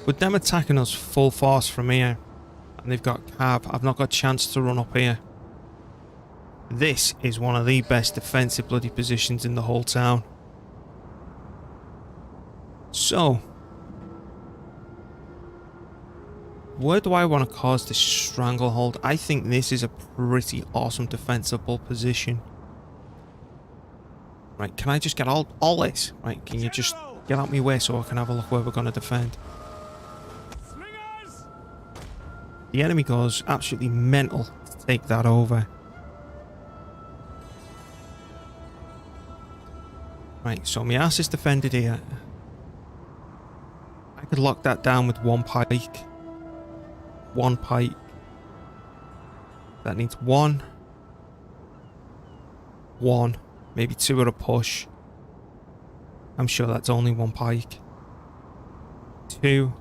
With them attacking us full force from here, and they've got cav, I've not got a chance to run up here. This is one of the best defensive bloody positions in the whole town. So, where do I want to cause this stranglehold? I think this is a pretty awesome defensible position. Right, can I just get all this? Right, can you just get out my way so I can have a look where we're going to defend? The enemy goes absolutely mental to take that over. Right, so my ass is defended here. I could lock that down with one pike. One pike. That needs one. One. Maybe two at a push. I'm sure that's only one pike. Two.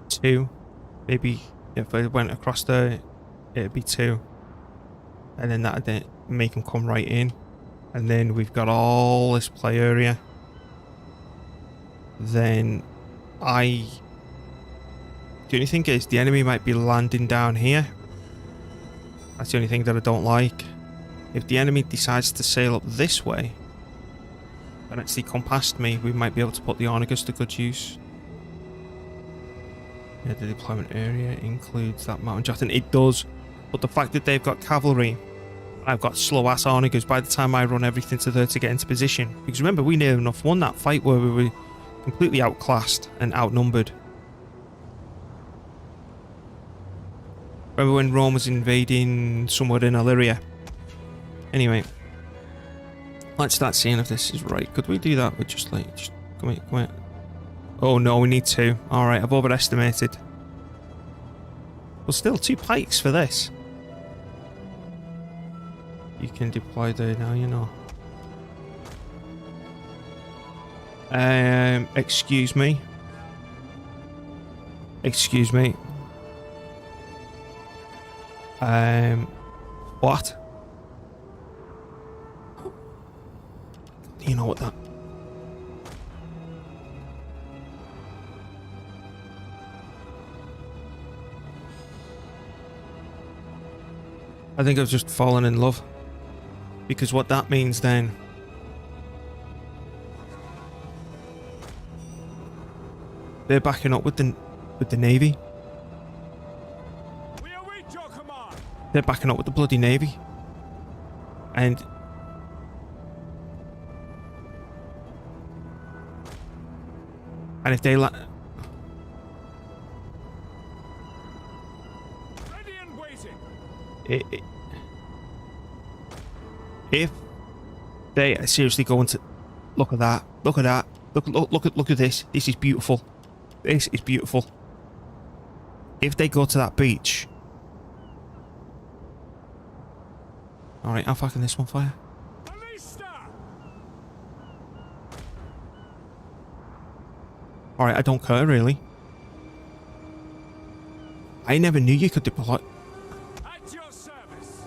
Two. Maybe if I went across there, it'd be two. And then that'd make them come right in. And then we've got all this play area. Then the only thing is the enemy might be landing down here. That's the only thing that I don't like. If the enemy decides to sail up this way and actually come past me, we might be able to put the Ornegas to good use. Yeah, the deployment area includes that mountain jotting. It does, but the fact that they've got cavalry, I've got slow ass Ornegas by the time I run everything to there to get into position. Because remember, we near enough won that fight where we were completely outclassed and outnumbered. Remember when Rome was invading somewhere in Illyria? Anyway, let's start seeing if this is right. Could we do that with just come here. Oh no, we need two. Alright, I've overestimated. Well, still 2 pikes for this. You can deploy there now, you know. Excuse me. Excuse me. What? You know what that... I think I've just fallen in love. Because what that means then... They're backing up with the Navy. We await your command. They're backing up with the bloody Navy. And... if they Waiting. If they are seriously going to look at that, look at that, look at this. This is beautiful. This is beautiful. If they go to that beach, all right, how far can this one fire? All right, I don't care really. I never knew you could deploy. At your service.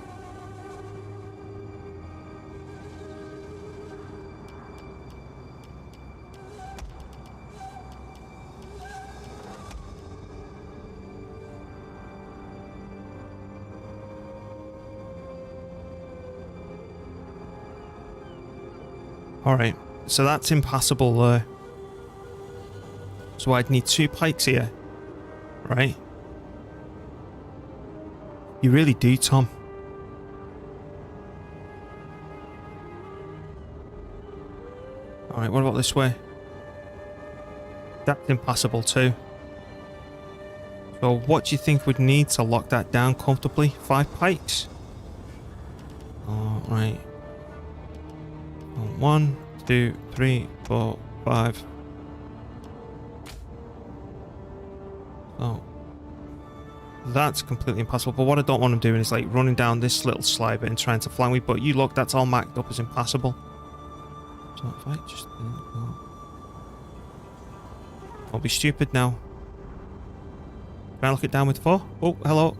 All right, so that's impassable there. So I'd need 2 pikes here, right? You really do, Tom. All right, what about this way? That's impassable too. So what do you think we'd need to lock that down comfortably? 5 pikes? All right. 1, 2, 3, 4, 5. Oh, that's completely impossible. But what I don't want them doing is like running down this little slide bit and trying to flank me. But you look, that's all marked up as impassable. So if I just I'll be stupid now. Can I lock it down with 4? Oh, hello.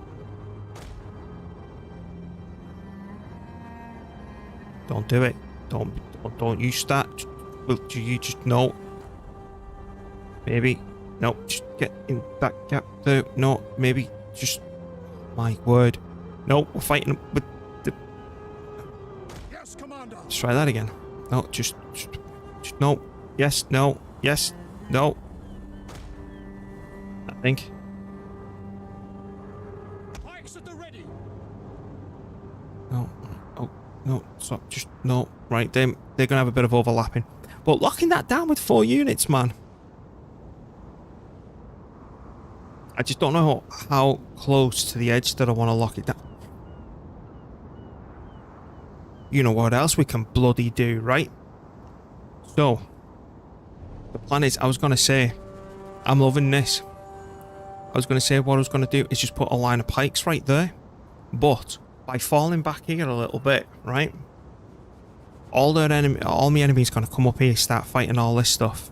Don't do it. Don't you start. Will you just no? Maybe. No, just get in that gap there. No, maybe just... My word. No, we're fighting with the... Yes, Commander. Let's try that again. No, just no. Yes, no. Yes, no. I think. Pikes at the ready. No. Oh, no. Stop. Just no. Right, they're going to have a bit of overlapping. But locking that down with 4 units, man. I just don't know how close to the edge that I want to lock it down. You know what else we can bloody do, right? So, the plan is, I was going to say, I'm loving this. I was going to say what I was going to do is just put a line of pikes right there. But, by falling back here a little bit, right? All my enemies going to come up here, start fighting all this stuff.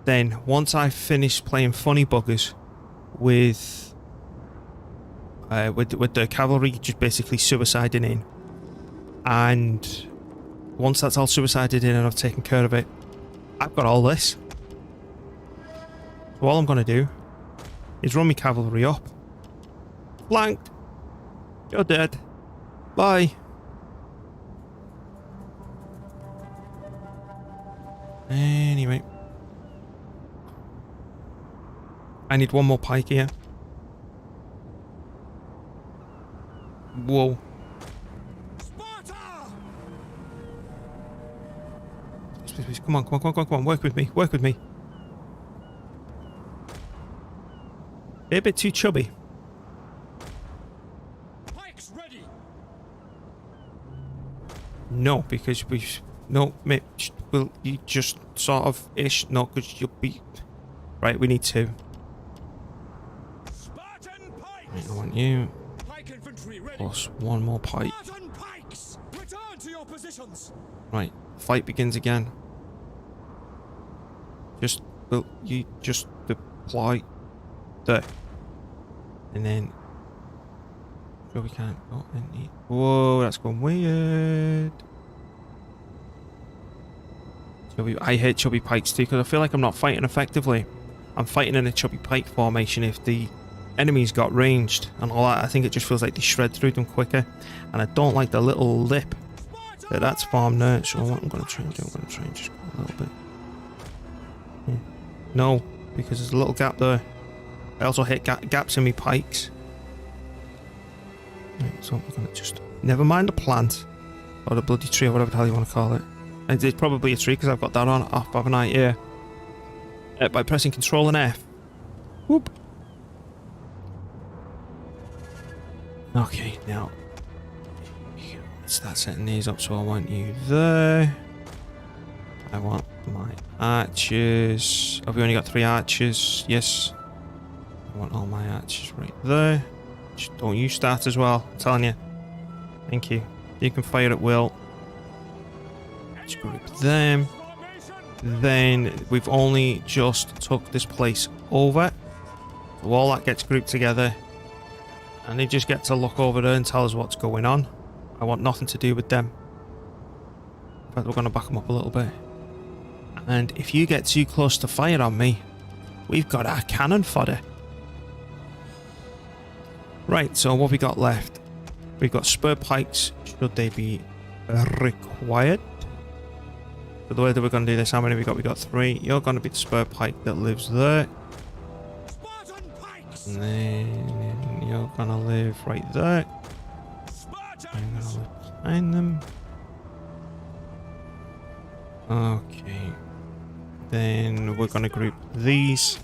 Then, once I finish playing funny buggers with the cavalry just basically suiciding in, and once that's all suicided in and I've taken care of it, I've got all this. So all I'm going to do is run my cavalry up. Flanked. You're dead. Bye. Anyway. I need 1 more pike here. Whoa. Sparta! Please, come on. Work with me. They're a bit too chubby. Pikes ready. No, because no, mate, will you just sort of ish? No, because you'll be... Right, we need 2. Spartan pikes. Right, I want you. Pike infantry ready. Plus 1 more pike. Spartan pikes. Return to your positions. Right, fight begins again. Will you just deploy there? And then... Sure we can't go in. Whoa, that's going weird. I hate chubby pikes too, because I feel like I'm not fighting effectively. I'm fighting in a chubby pike formation. If the enemies got ranged and all that, I think it just feels like they shred through them quicker. And I don't like the little lip that's formed there. So what I'm going to try and do, I'm going to try and just go a little bit. No, because there's a little gap there. I also hit gaps in my pikes. Right, so I'm going to just... Never mind the plant. Or the bloody tree, or whatever the hell you want to call it. It's probably a tree because I've got that on off, haven't I? Yeah. By pressing Control and F. Whoop. Okay, now start setting these up. So I want you there. I want my archers. Have we only got 3 archers? Yes. I want all my archers right there. Just don't you start as well. I'm telling you. Thank you. You can fire at will. Just group them. Then we've only just took this place over. So all that gets grouped together. And they just get to look over there and tell us what's going on. I want nothing to do with them. In fact, we're going to back them up a little bit. And if you get too close to fire on me, we've got our cannon fodder. Right, so what we got left? We've got spur pikes, should they be required. So the way that we're going to do this, how many we got? We got 3. You're going to be the spur pike that lives there. Spartan pikes. And then you're going to live right there. I'm going to live behind them. Okay. Then we're going to group these.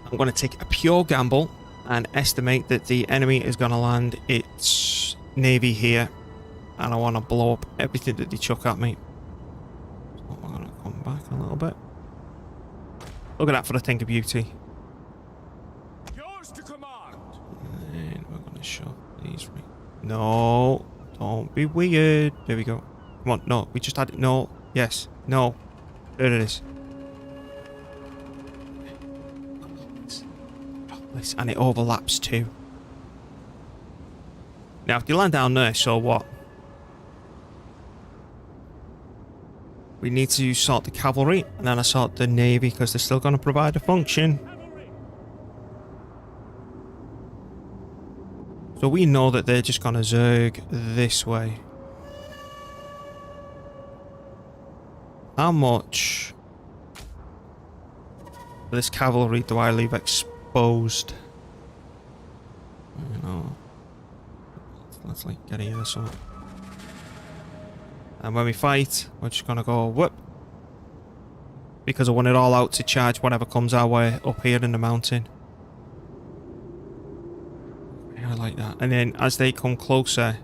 I'm going to take a pure gamble and estimate that the enemy is going to land its navy here. And I want to blow up everything that they chuck at me. So I'm going to come back a little bit. Look at that for a thing of beauty. Yours to command. And we're going to shove these right. No, don't be weird. There we go. Come on, no, we just had it. No, yes, no. There it is. And it overlaps too. Now, if they land down there, so what? We need to sort the cavalry, and then I sort the navy, because they're still going to provide a function. So we know that they're just going to zerg this way. How much of this cavalry do I leave exposed? You know, let's like get here or something. And when we fight, we're just gonna go whoop, because I want it all out to charge whatever comes our way up here in the mountain. Yeah, I like that. And then as they come closer,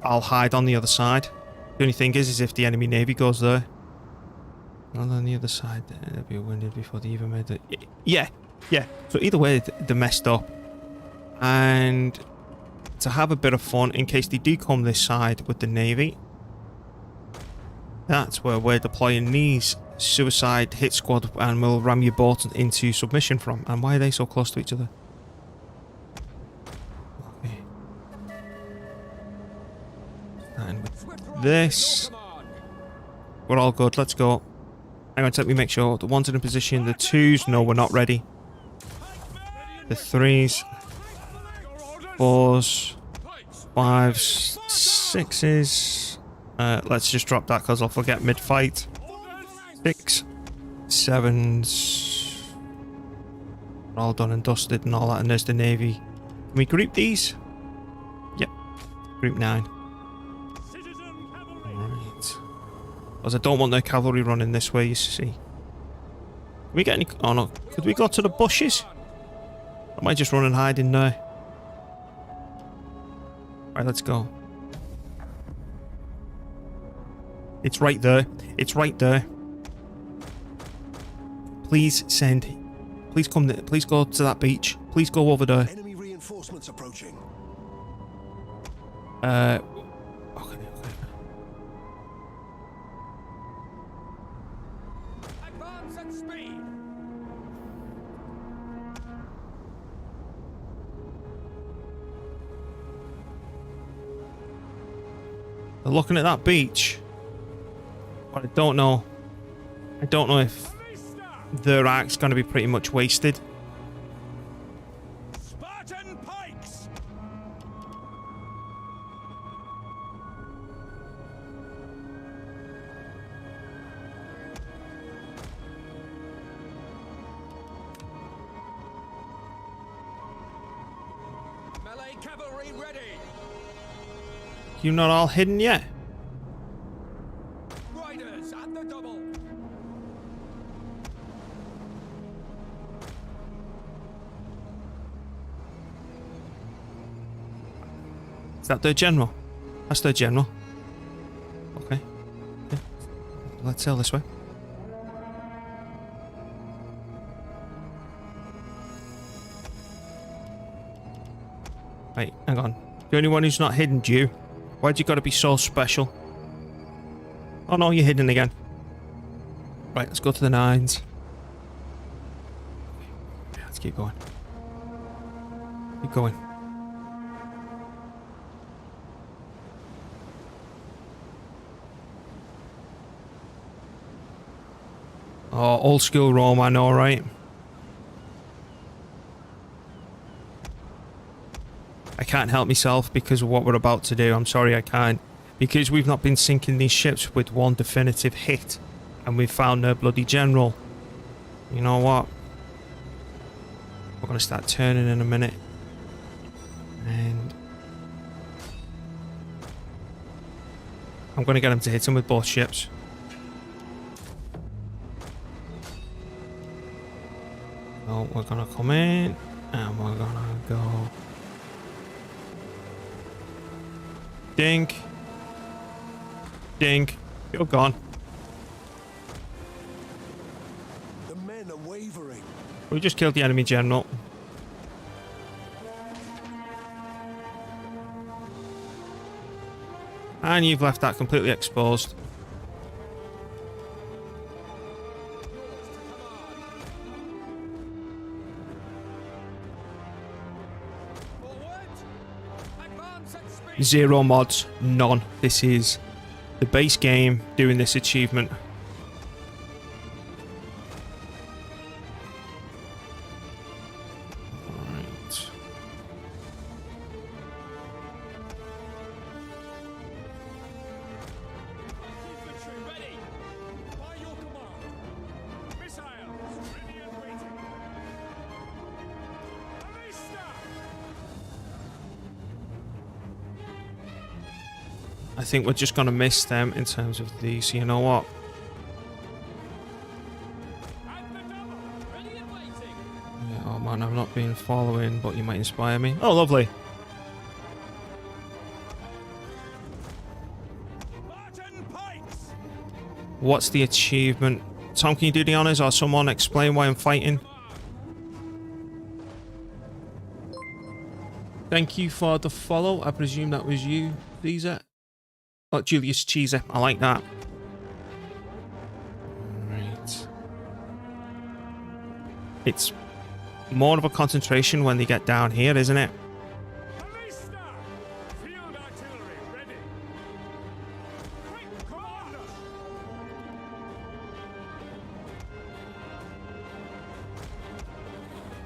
I'll hide on the other side. The only thing is if the enemy navy goes there. And on the other side, they'll be winded before they even made it. Yeah, yeah. So either way, they're messed up. And to have a bit of fun, in case they do come this side with the navy, that's where we're deploying these suicide hit squad, and we'll ram your boat into submission from. And why are they so close to each other? Okay. And with this, we're all good. Let's go. Hang on, let me make sure. The ones in position, the 2s, no, we're not ready. The 3s, 4s, 5s, 6s. Let's just drop that because I'll forget mid-fight. 6, 7s. We're all done and dusted and all that, and there's the navy. Can we group these? Yep. Group 9. Right. Because I don't want the cavalry running this way, you see. Can we get any... Oh no. Could we go to the bushes? I might just run and hide in there. Right, let's go. It's right there. It's right there. Please send... Please come... Please go to that beach. Please go over there. Enemy reinforcements approaching. Okay. Advance at speed. They're looking at that beach. But I don't know. I don't know if their arc's going to be pretty much wasted. Spartan pikes. Melee cavalry ready. You're not all hidden yet. Riders at the double. Is that their general? That's their general. Okay. Yeah. Let's sail this way. Right, hang on. The only one who's not hidden, you. Why'd you gotta be so special? Oh no, you're hidden again. Right, let's go to the 9s. Yeah, let's keep going. Keep going. Oh, old school Rome, I know, right? I can't help myself because of what we're about to do. I'm sorry, I can't. Because we've not been sinking these ships with one definitive hit. And we've found their bloody general. You know what? We're going to start turning in a minute. And I'm going to get him to hit him with both ships. So we're going to come in. And we're going to go... Dink. Dink. You're gone. The men are wavering. We just killed the enemy general. And you've left that completely exposed. Zero mods, none. This is the base game doing this achievement. Alright. I think we're just going to miss them in terms of these. You know what? Yeah, oh man, I've not been following, but you might inspire me. Oh, lovely. What's the achievement? Tom, can you do the honors or someone explain why I'm fighting? Thank you for the follow. I presume that was you, Caesar. Oh, Julius Caesar. I like that. Right. It's more of a concentration when they get down here, isn't it?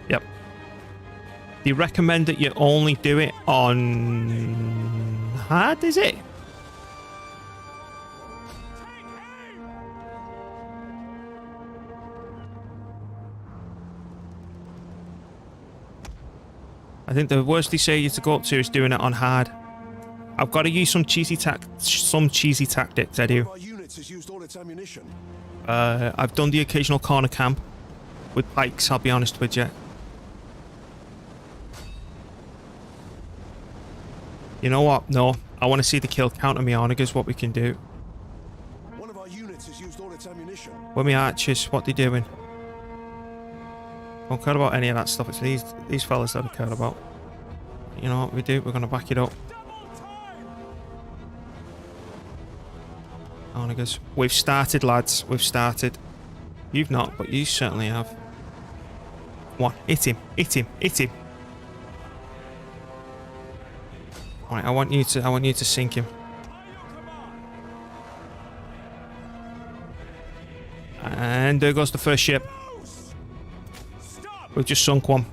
Yep. They recommend that you only do it on hard, is it? I think the worst they say you to go up to is doing it on hard. I've got to use some cheesy tactics, I do. I've done the occasional corner camp with pikes, I'll be honest with you. You know what? No, I want to see the kill count on my onagers, what we can do. One of our units has used all its ammunition. Where my archers, what they doing? Don't care about any of that stuff. It's these fellas that I care about. You know what we do? We're gonna back it up. Onagers. We've started, lads. We've started. You've not, but you certainly have. One. Hit him. Hit him. Hit him. Right, I want you to sink him. And there goes the first ship. We've just sunk one.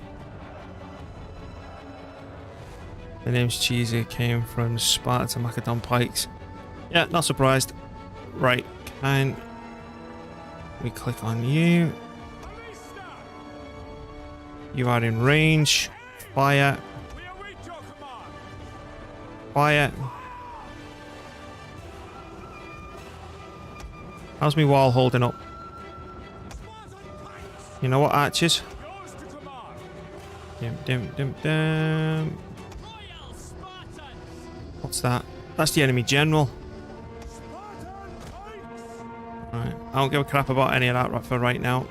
The name's Cheesy, came from Sparta to Macedon Pikes. Yeah, not surprised. Right, can we click on you? You are in range. Fire. Fire. How's me wall holding up? You know what, archers? What's that? That's the enemy general. Right. I don't give a crap about any of that for right now.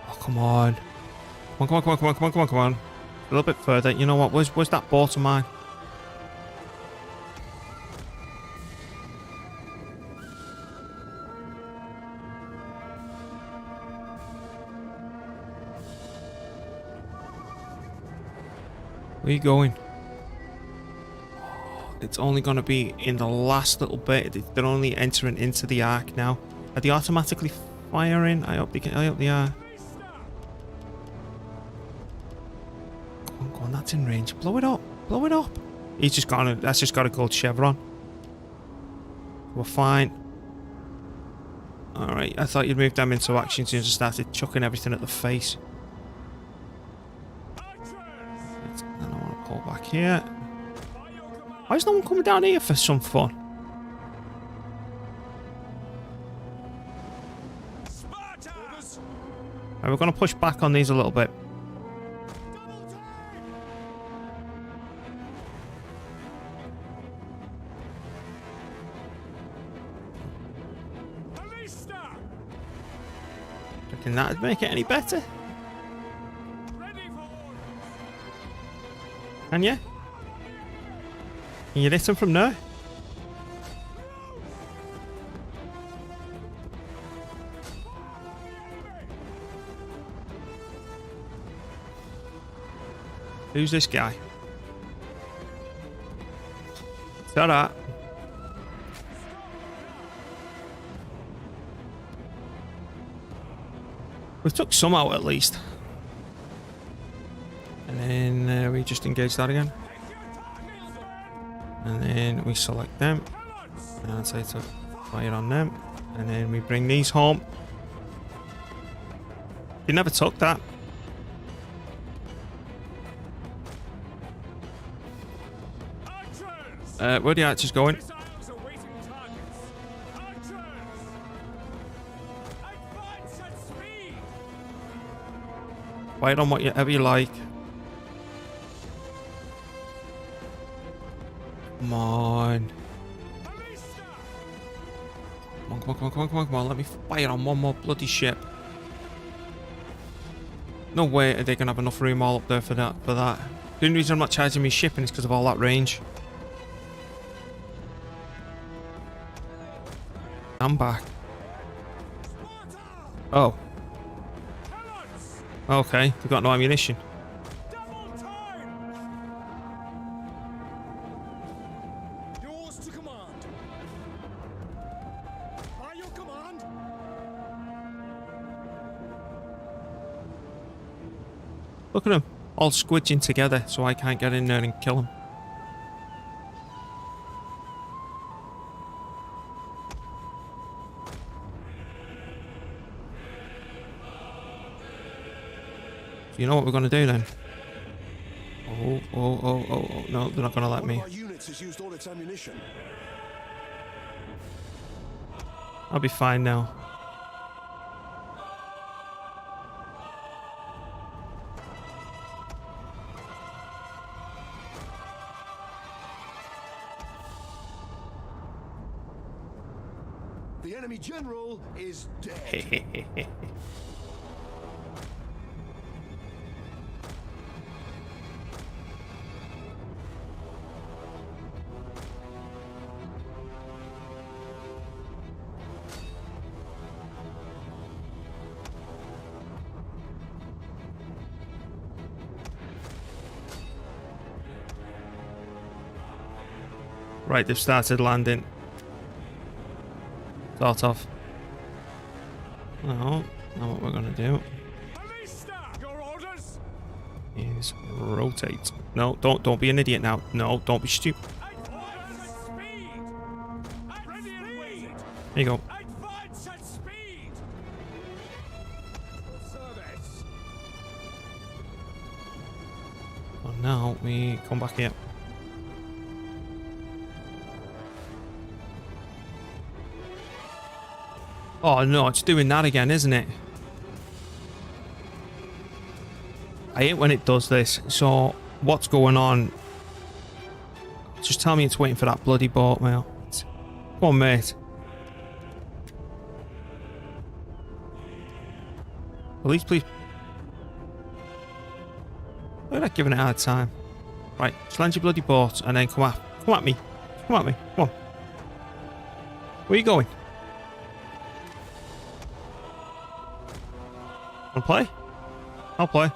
Oh, come on. Come on, come on, come on, come on, come on, come on. A little bit further. You know what? Where's that boat of mine? Where are you going? It's only going to be in the last little bit. They're only entering into the arc now. Are they automatically firing? I hope they are. Go on, that's in range. Blow it up. Blow it up. That's just got a gold chevron. We're fine. Alright, I thought you'd moved them into action as soon as I started chucking everything at the face. Pull back here. Why is no one coming down here for some fun? Sparta! Right, we're going to push back on these a little bit. Reckon that'd make it any better? Can you? Can you hit him from there? Who's this guy? Is that that? We took some out at least. And then we just engage that again. And then we select them. And say to fire on them. And then we bring these home. You never took that. Where are the archers going? Fire on whatever you like. Come on. Come on, come on, come on, come on, come on, come on. Let me fire on one more bloody ship. No way are they going to have enough room all up there for that. The only reason I'm not charging me shipping is because of all that range. I'm back. Oh. Okay, they've got no ammunition. Yours to command. By your command. Look at them, all squidging together so I can't get in there and kill them. You know what we're going to do then? Oh, no, they're not going to let me. Our units has used all its ammunition. I'll be fine now. The enemy general is dead. Right, they've started landing. Sort of. No, now what we're going to do is rotate. No, don't be an idiot now. No, don't be stupid. There you go. Well, now we come back here. Oh no, it's doing that again, isn't it? I hate when it does this. So, what's going on? Just tell me it's waiting for that bloody boat, mate. Come on, mate. Police, please. We're not giving it a hard time. Right, just land your bloody boat and then come at me. Come at me. Come on. Where are you going? Wanna play? I'll play.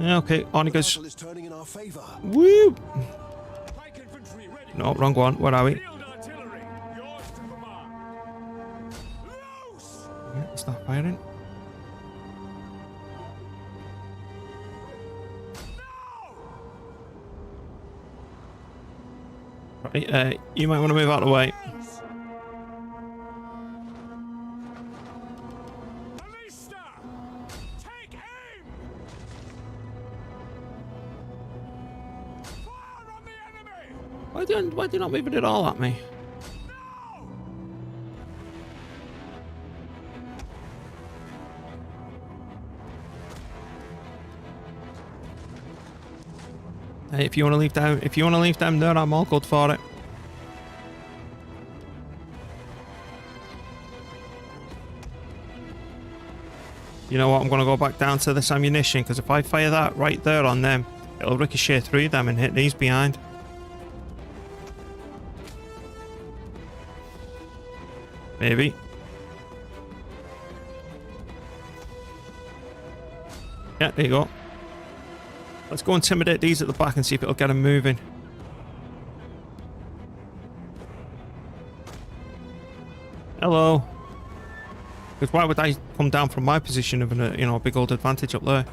Okay, on it goes. Is turning in our favor. Woo! Pike infantry ready. No, wrong one. Where are we? Field artillery. Yours to command. Loose! Yeah, stop firing. Right, you might want to move out of the way. Ballista! Take aim! Fire on the enemy! Why are you not moving it all at me? No! Hey, if you want to leave them there, I'm all good for it. You know what? I'm going to go back down to this ammunition, because if I fire that right there on them, it'll ricochet through them and hit these behind. Maybe. Yeah, there you go. Let's go intimidate these at the back and see if it'll get them moving. Hello. Because why would I come down from my position of a, you know, a big old advantage up there?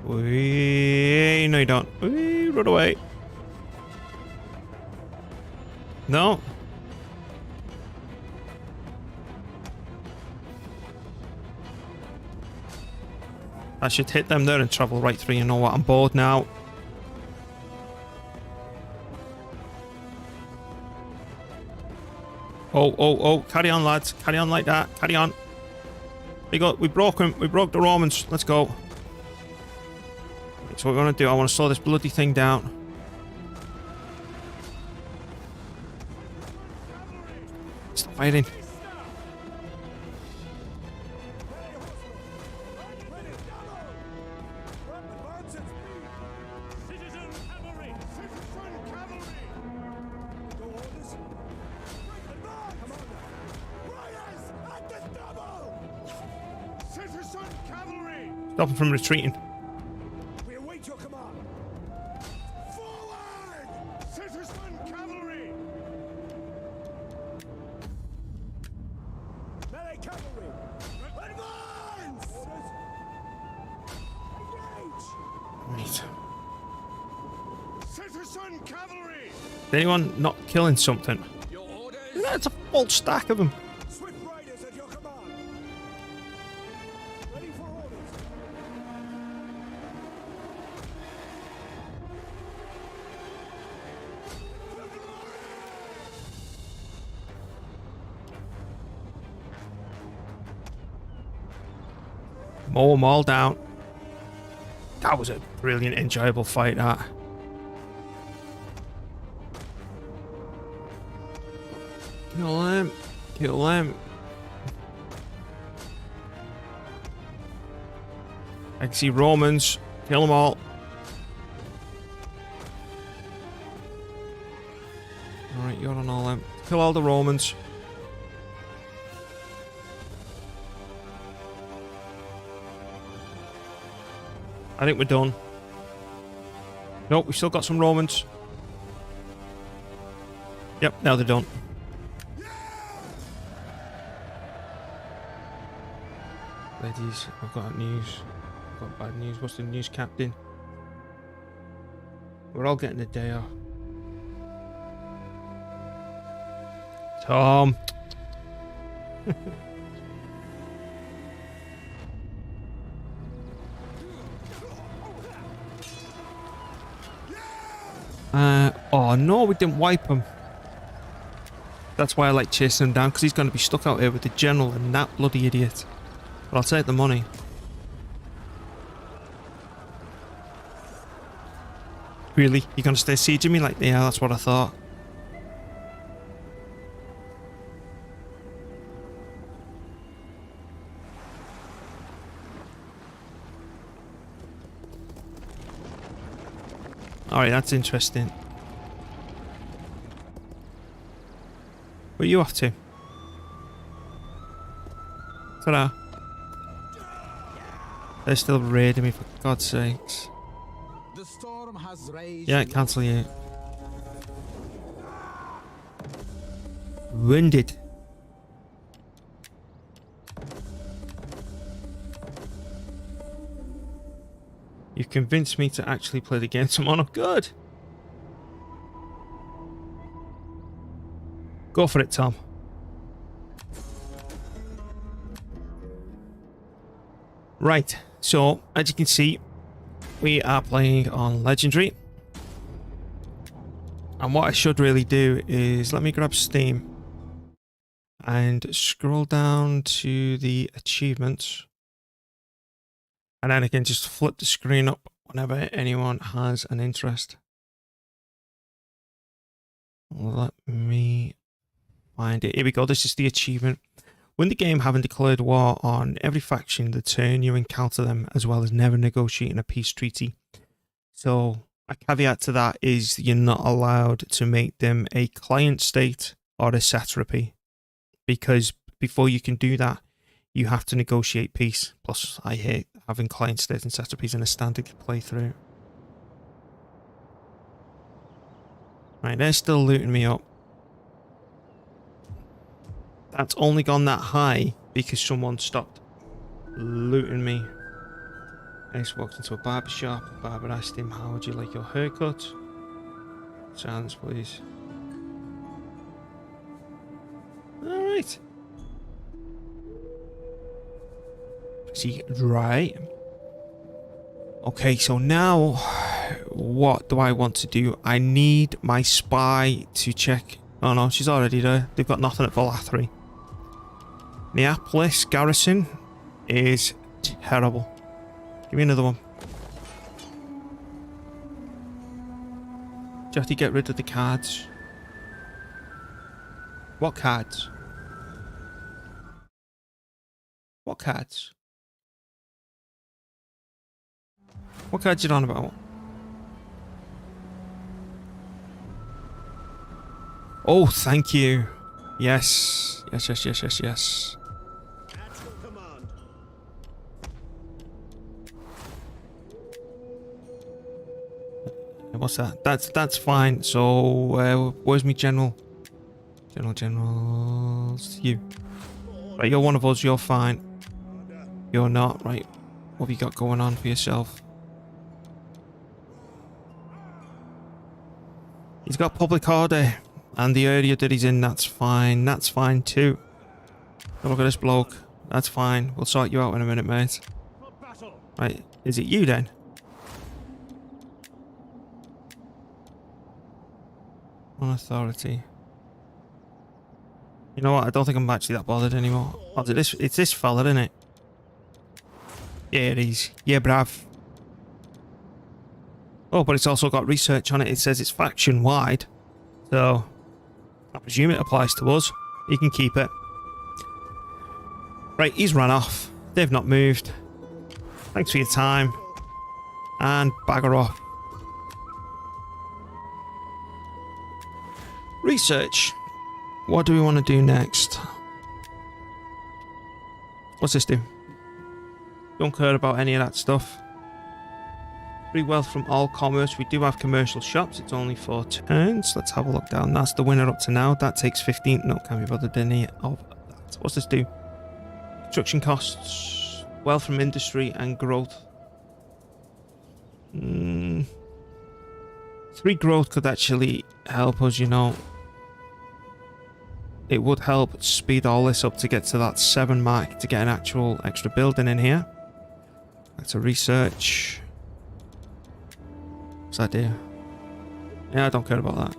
Wee, no you don't. Wee, run away. No. I should hit them there and travel right through. You know what? I'm bored now. Oh. Carry on, lads. Carry on like that. Carry on. We broke him. We broke the Romans. Let's go. So what we're going to do, I want to slow this bloody thing down. Stop fighting. Citizen cavalry! Citizen cavalry! No orders? Riders at the double! Citizen cavalry! Stop him from retreating. We await your command. Forward! Citizen cavalry! Melee cavalry! Advance! Orders? Engage! Right. Citizen cavalry! Is anyone not killing something? Your orders? That's a full stack of them. Swift riders at your command. Ready for orders. Mow them all down. That was a brilliant, enjoyable fight, that. Kill them. Kill them. I can see Romans. Kill them all. Alright, you're on all them. Kill all the Romans. I think we're done. Nope, we still got some Romans. Yep, now they're done. Ladies, I've got news. I've got bad news. What's the news, Captain? We're all getting a day off. Tom. Oh no, we didn't wipe him. That's why I like chasing him down, because he's going to be stuck out here with the general and that bloody idiot. But I'll take the money. Really? You're going to stay sieging me? Like, yeah, that's what I thought. Alright, that's interesting. What are you off to? Ta-da. They're still raiding me, for God's sakes. The storm has raged. Yeah, cancel you. Wounded. You've convinced me to actually play the game tomorrow. Good. Go for it, Tom. Right, so as you can see, we are playing on Legendary. And what I should really do is, let me grab Steam and scroll down to the achievements. And then I can just flip the screen up whenever anyone has an interest. Let me find it. Here we go. This is the achievement. Win the game having declared war on every faction the turn you encounter them, as well as never negotiating a peace treaty. So a caveat to that is you're not allowed to make them a client state or a satrapy, because before you can do that, you have to negotiate peace. Plus, I hate having client states and satrapies in a standard playthrough. Right, they're still looting me up. That's only gone that high because someone stopped looting me. Ace walked into a barber shop. Barber asked him, "How would you like your haircut?" Silence, please. Alright. See, right. Okay, so now what do I want to do? I need my spy to check. Oh no, she's already there. They've got nothing at Valathri. Neapolis garrison is terrible. Give me another one. Do you have to get rid of the cards? What cards? What cards? What cards you on about? Oh, thank you. Yes. Yes. At your command. What's that? That's fine. So, where's me general? General's you. Right, you're one of us. You're fine. You're not. Right. What have you got going on for yourself? He's got public order. And the area that he's in, that's fine. That's fine too. Have a look at this bloke. That's fine. We'll sort you out in a minute, mate. Right. Is it you then? On authority. You know what? I don't think I'm actually that bothered anymore. Oh, it's this fella, isn't it? Yeah, it is. Yeah, brav. Oh, but it's also got research on it. It says it's faction-wide. So, I presume it applies to us. You can keep it. Right, he's run off. They've not moved. Thanks for your time. And bagger off. Research. What do we want to do next? What's this do? Don't care about any of that stuff. Free wealth from all commerce. We do have commercial shops. It's only 4 turns. Let's have a look down. That's the winner up to now. That takes 15. No, can't be bothered any of that. What's this do? Construction costs. Wealth from industry and growth. 3 growth could actually help us, you know. It would help speed all this up to get to that 7 mark to get an actual extra building in here. That's a research. What's that do? Yeah, I don't care about that.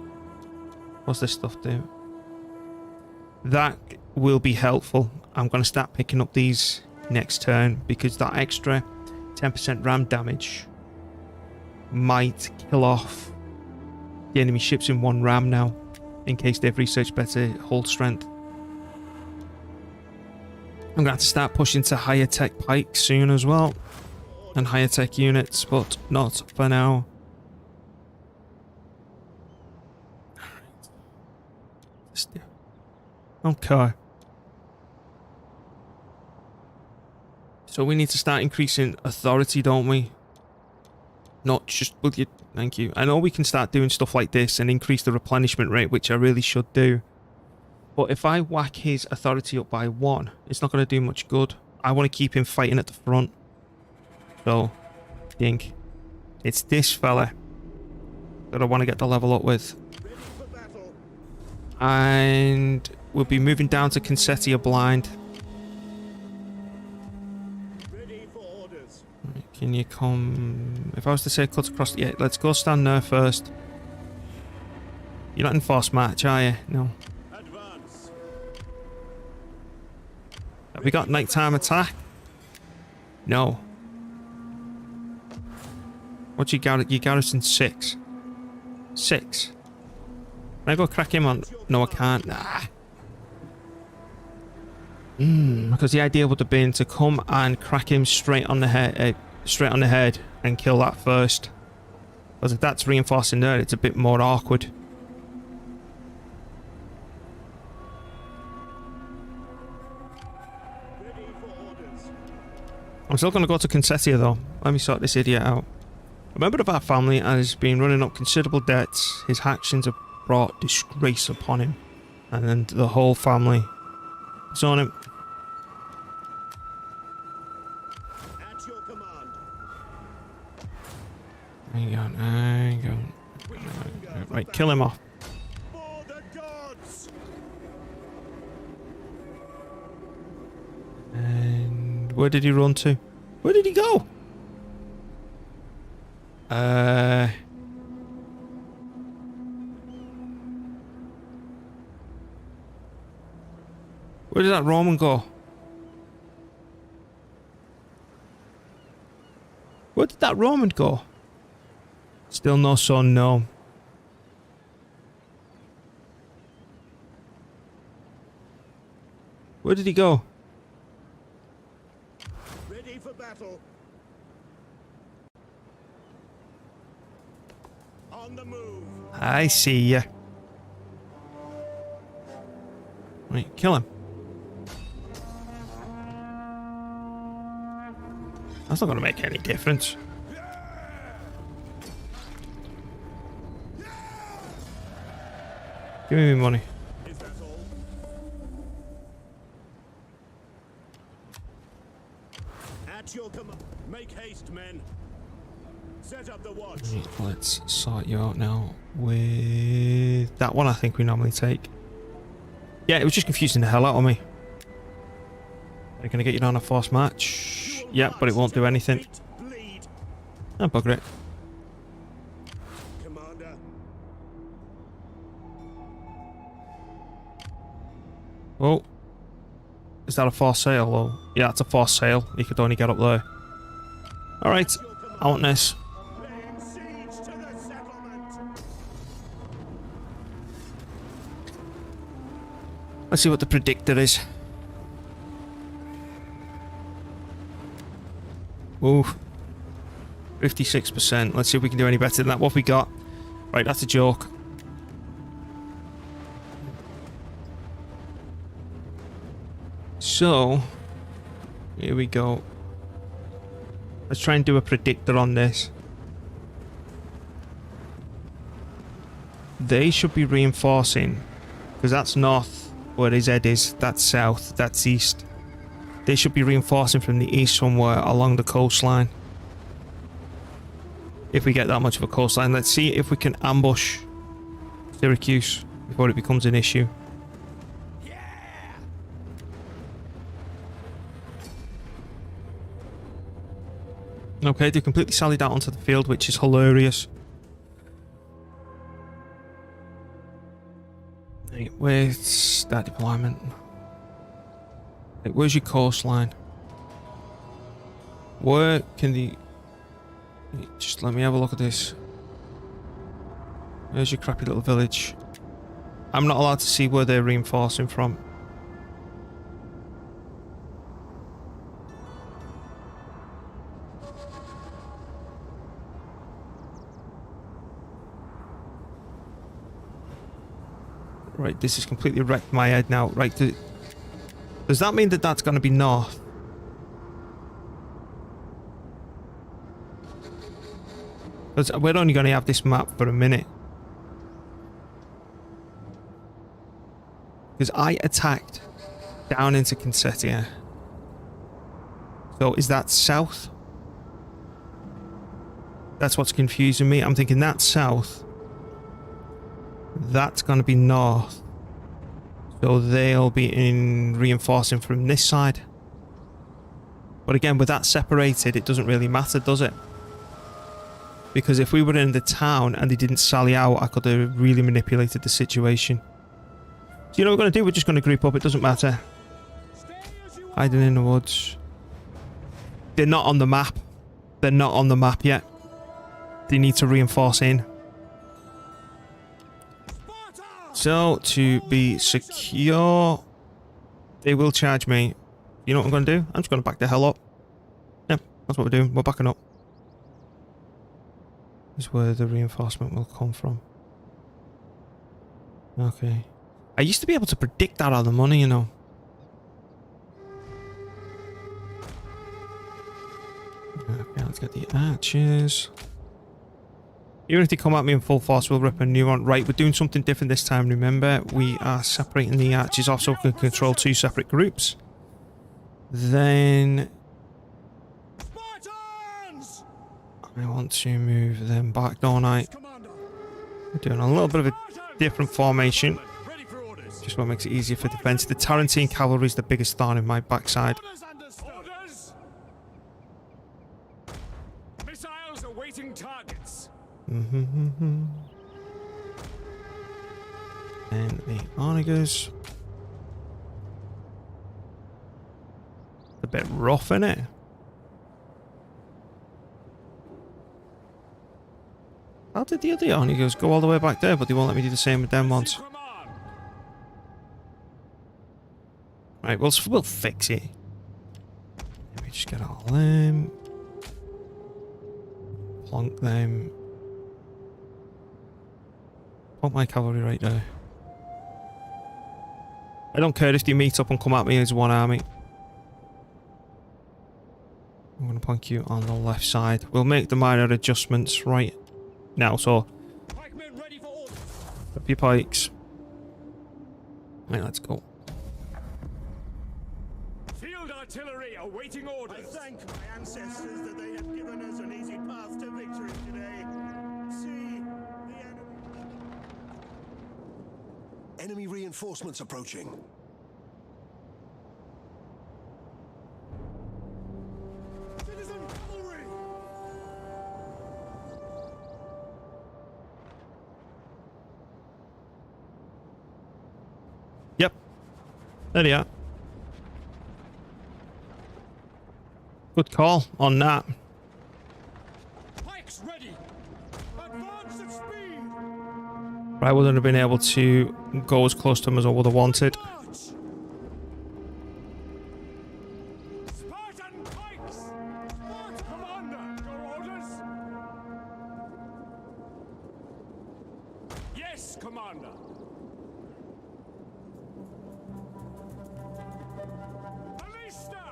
What's this stuff do? That will be helpful. I'm going to start picking up these next turn because that extra 10% ram damage might kill off the enemy ships in 1 ram now, in case they've researched better hull strength. I'm going to have to start pushing to higher tech pikes soon as well, and higher tech units, but not for now. Okay. So we need to start increasing authority, don't we? Not just, will you, thank you. I know we can start doing stuff like this and increase the replenishment rate, which I really should do. But if I whack his authority up by 1, it's not going to do much good. I want to keep him fighting at the front. So, think it's this fella that I want to get the level up with. And we'll be moving down to Consettia blind. Can you come... If I was to say cut across... Yeah, let's go stand there first. You're not in force march, are you? No. Advance. Have we got nighttime attack? No. What's your garrison? 6. 6. Can I go crack him on... No, I can't. Nah. Because the idea would have been to come and crack him straight on the head... straight on the head and kill that first. Because if that's reinforcing there, it's a bit more awkward. I'm still going to go to Consettia though. Let me sort this idiot out. A member of our family has been running up considerable debts. His actions have brought disgrace upon him. And then the whole family is on him. Hang on. Right, kill him off. For the gods. And where did he run to? Where did he go? Where did that Roman go? Where did that Roman go? Still no sun, no. Where did he go? Ready for battle. On the move. I see ya. Right, kill him. That's not going to make any difference. Give me my money. Is that all? At your command. Make haste, men. Set up the watch. Right, let's sort you out now with that one. I think we normally take. Yeah, it was just confusing the hell out of me. Are you going to get you down a force match? Yeah, but it won't do anything. Oh, bugger it. Commander. Oh. Is that a force sail? Oh, yeah, it's a force sail. You could only get up there. Alright, I want this. Laying siege to the settlement. Let's see what the predictor is. Ooh. 56%. Let's see if we can do any better than that. What have we got? Right, that's a joke. So, here we go. Let's try and do a predictor on this. They should be reinforcing, because that's north where his head is. That's south. That's east. They should be reinforcing from the east somewhere along the coastline. if we get that much of a coastline. Let's see if we can ambush Syracuse before it becomes an issue. Okay, they completely sallied out onto the field, which is hilarious. Hey, where's that deployment? Hey, where's your coastline? Where can the... Just let me have a look at this. There's your crappy little village. I'm not allowed to see where they're reinforcing from. Right, this has completely wrecked my head now. Right, does that mean that that's going to be north? Because we're only going to have this map for a minute. Because I attacked down into Consettia. So is that south? That's what's confusing me. I'm thinking that's south. That's going to be north. So they'll be reinforcing from this side. But again, with that separated, it doesn't really matter, does it? Because if we were in the town and they didn't sally out, I could have really manipulated the situation. So you know what we're going to do? We're just going to group up. It doesn't matter. Hiding in the woods. They're not on the map. They're not on the map yet. They need to reinforce in. So, to be secure, they will charge me. You know what I'm going to do? I'm just going to back the hell up. Yeah, that's what we're doing. We're backing up. This is where the reinforcement will come from. Okay. I used to be able to predict that out of the money, you know. Okay, let's get the archers. Even if they come at me in full force, we'll rip a new one. Right, we're doing something different this time, remember. We are separating the archers off so we can control 2 separate groups. Then... I want to move them back, don't I? We're doing a little bit of a different formation. Just what makes it easier for defense. The Tarentine cavalry is the biggest thorn in my backside. Missiles awaiting targets. And the onagers. A bit rough, innit? How did the other onagers go all the way back there, but they won't let me do the same with them ones? Right, we'll fix it. Let me just get all them. Plonk them. Plonk my cavalry right there. I don't care if they meet up and come at me as one army. I'm going to plonk you on the left side. We'll make the minor adjustments right now, so... Up your pikes. Right, let's go. Field artillery awaiting orders. I thank my ancestors that they have given us an easy path to victory today. See the enemy reinforcements approaching. Citizen cavalry. Yep. There they are. Good call on that. Pikes ready. Advance at speed. I wouldn't have been able to go as close to them as I would have wanted. March. Spartan pikes. Sparta commander. Your orders. Yes, commander. Ballista.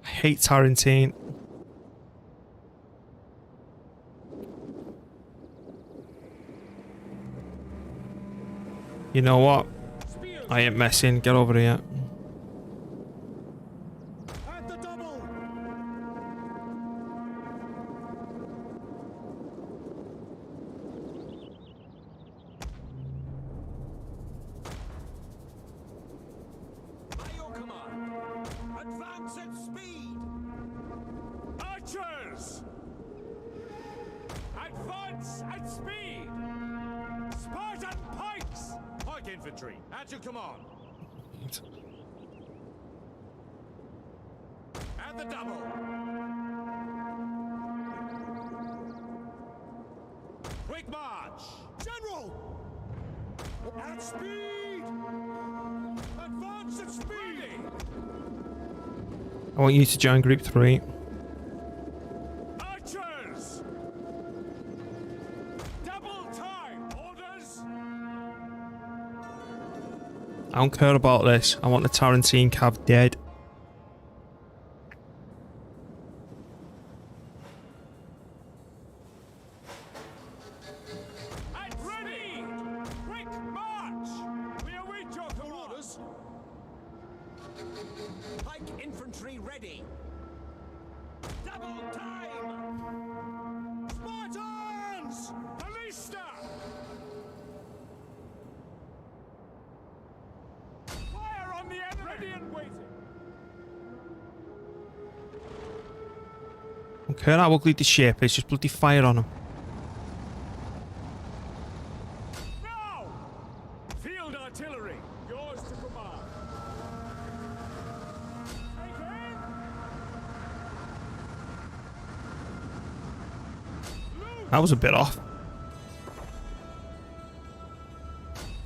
I hate Tarentine. You know what? I ain't messing. Get over here. At the double. Pikes at speed! Spartan pikes! Pike infantry, at your command. At the double. Quick march! General! At speed! Advance at speed! I want you to join Group 3. Archers! Double time! Orders! I don't care about this. I want the Tarantine Cav dead. At ready! Quick march! We await your orders. Pike infantry ready! Double time! Spartans! Ballista! Fire on the enemy! Ready and waiting! I don't care how ugly the shape is, just bloody fire on them. Now! Field artillery, yours to command. Take aim! Loose! That was a bit off.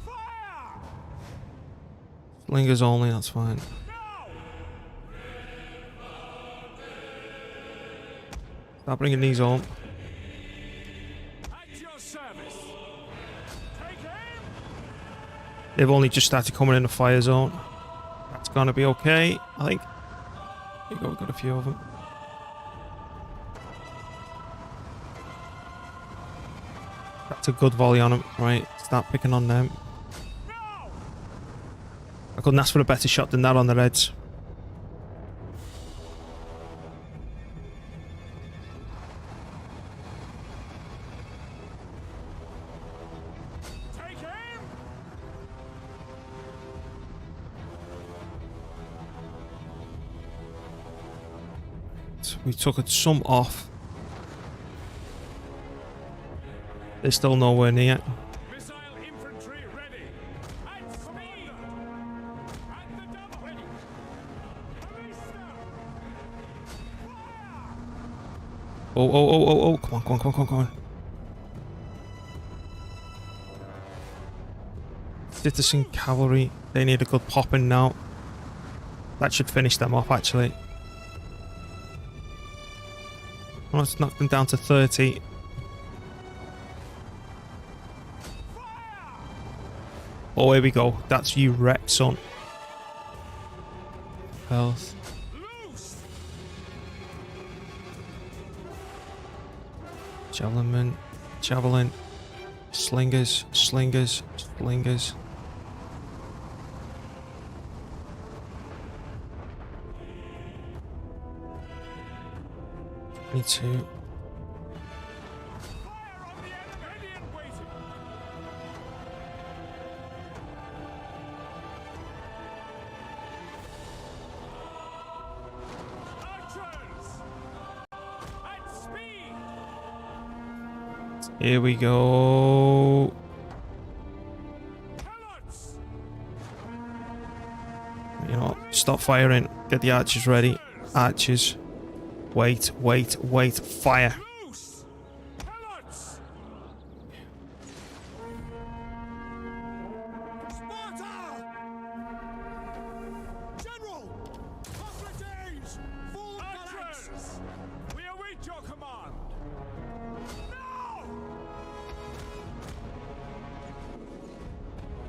Fire! Slingers only, that's fine. Now! Start bringing these on. At your service. Take aim! They've only just started coming in the fire zone. That's gonna be okay, I think. Here you go, we've got a few of them. That's a good volley on them. Right, start picking on them. Now! I couldn't ask for a better shot than that on the Reds. Take aim! So we took some off. They're still nowhere near. Missile infantry ready. At speed! At the double ready. Ballista! Fire! Oh. Come on. Citizen cavalry. They need a good popping now. That should finish them off, actually. Well, let's knock them down to 30. Oh, here we go. That's you wrecked, son. Health. Loose! Javelin. Slingers. Me too. Fire on the enemy! Ready and waiting. Archers! At speed! Here we go. Helots! You know, stop firing. Get the archers ready. Archers. Wait. Fire. Loose! Helots! Sparta! General! Socrates! Full phalanx! Archers! We await your command! Now!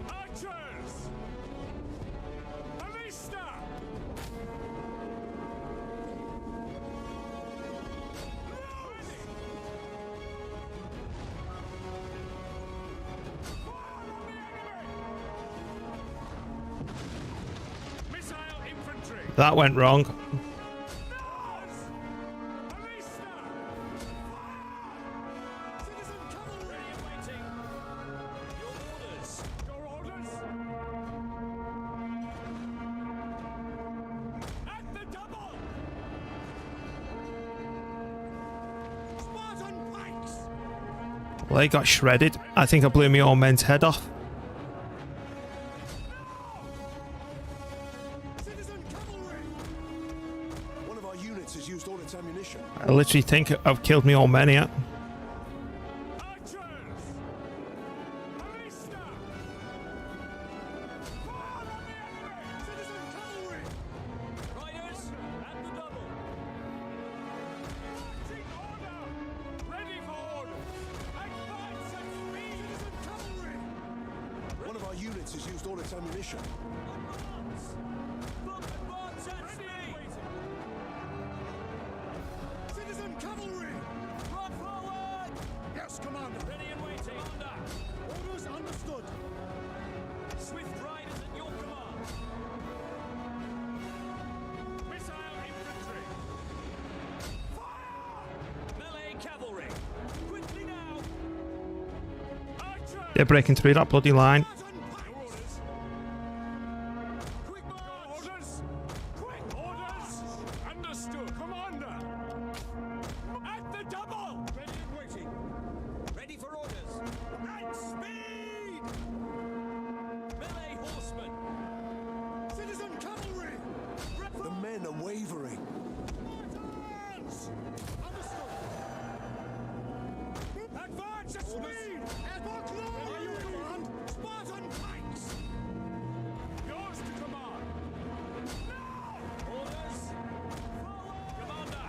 Archers! Ballista! Missile infantry! That went wrong. Ballista! Citizen cavalry! Ready and waiting. Your orders. Your orders? At the double! Spartan pikes! Well, they got shredded. I think I blew my old men's head off. Citizen cavalry! One of our units has used all its ammunition. I literally think I've killed my old men here. Archers! Ballista! Fire on the enemy! Citizen cavalry! Riders, at the double! Marching order! Ready for orders! Advance at speed! Citizen cavalry! One of our units has used all its ammunition. Advance! Advance at speed! Citizen cavalry! Run forward! Yes, Commander. Ready and waiting! Commander! Orders understood. Swift riders at your command! Missile infantry! Fire! Melee cavalry! Quickly now! Archers! They're breaking through that bloody line. Your orders! Quick march! Orders! Quick orders! Understood! Commander! At the double! Ready and waiting! Ready for orders! At speed! Melee horsemen! Citizen cavalry! The men are wavering. Spartans! Understood! Advance at speed! At glory! Are you command? Spartan pikes! Yours to command! Now! Orders! Forward! Commander!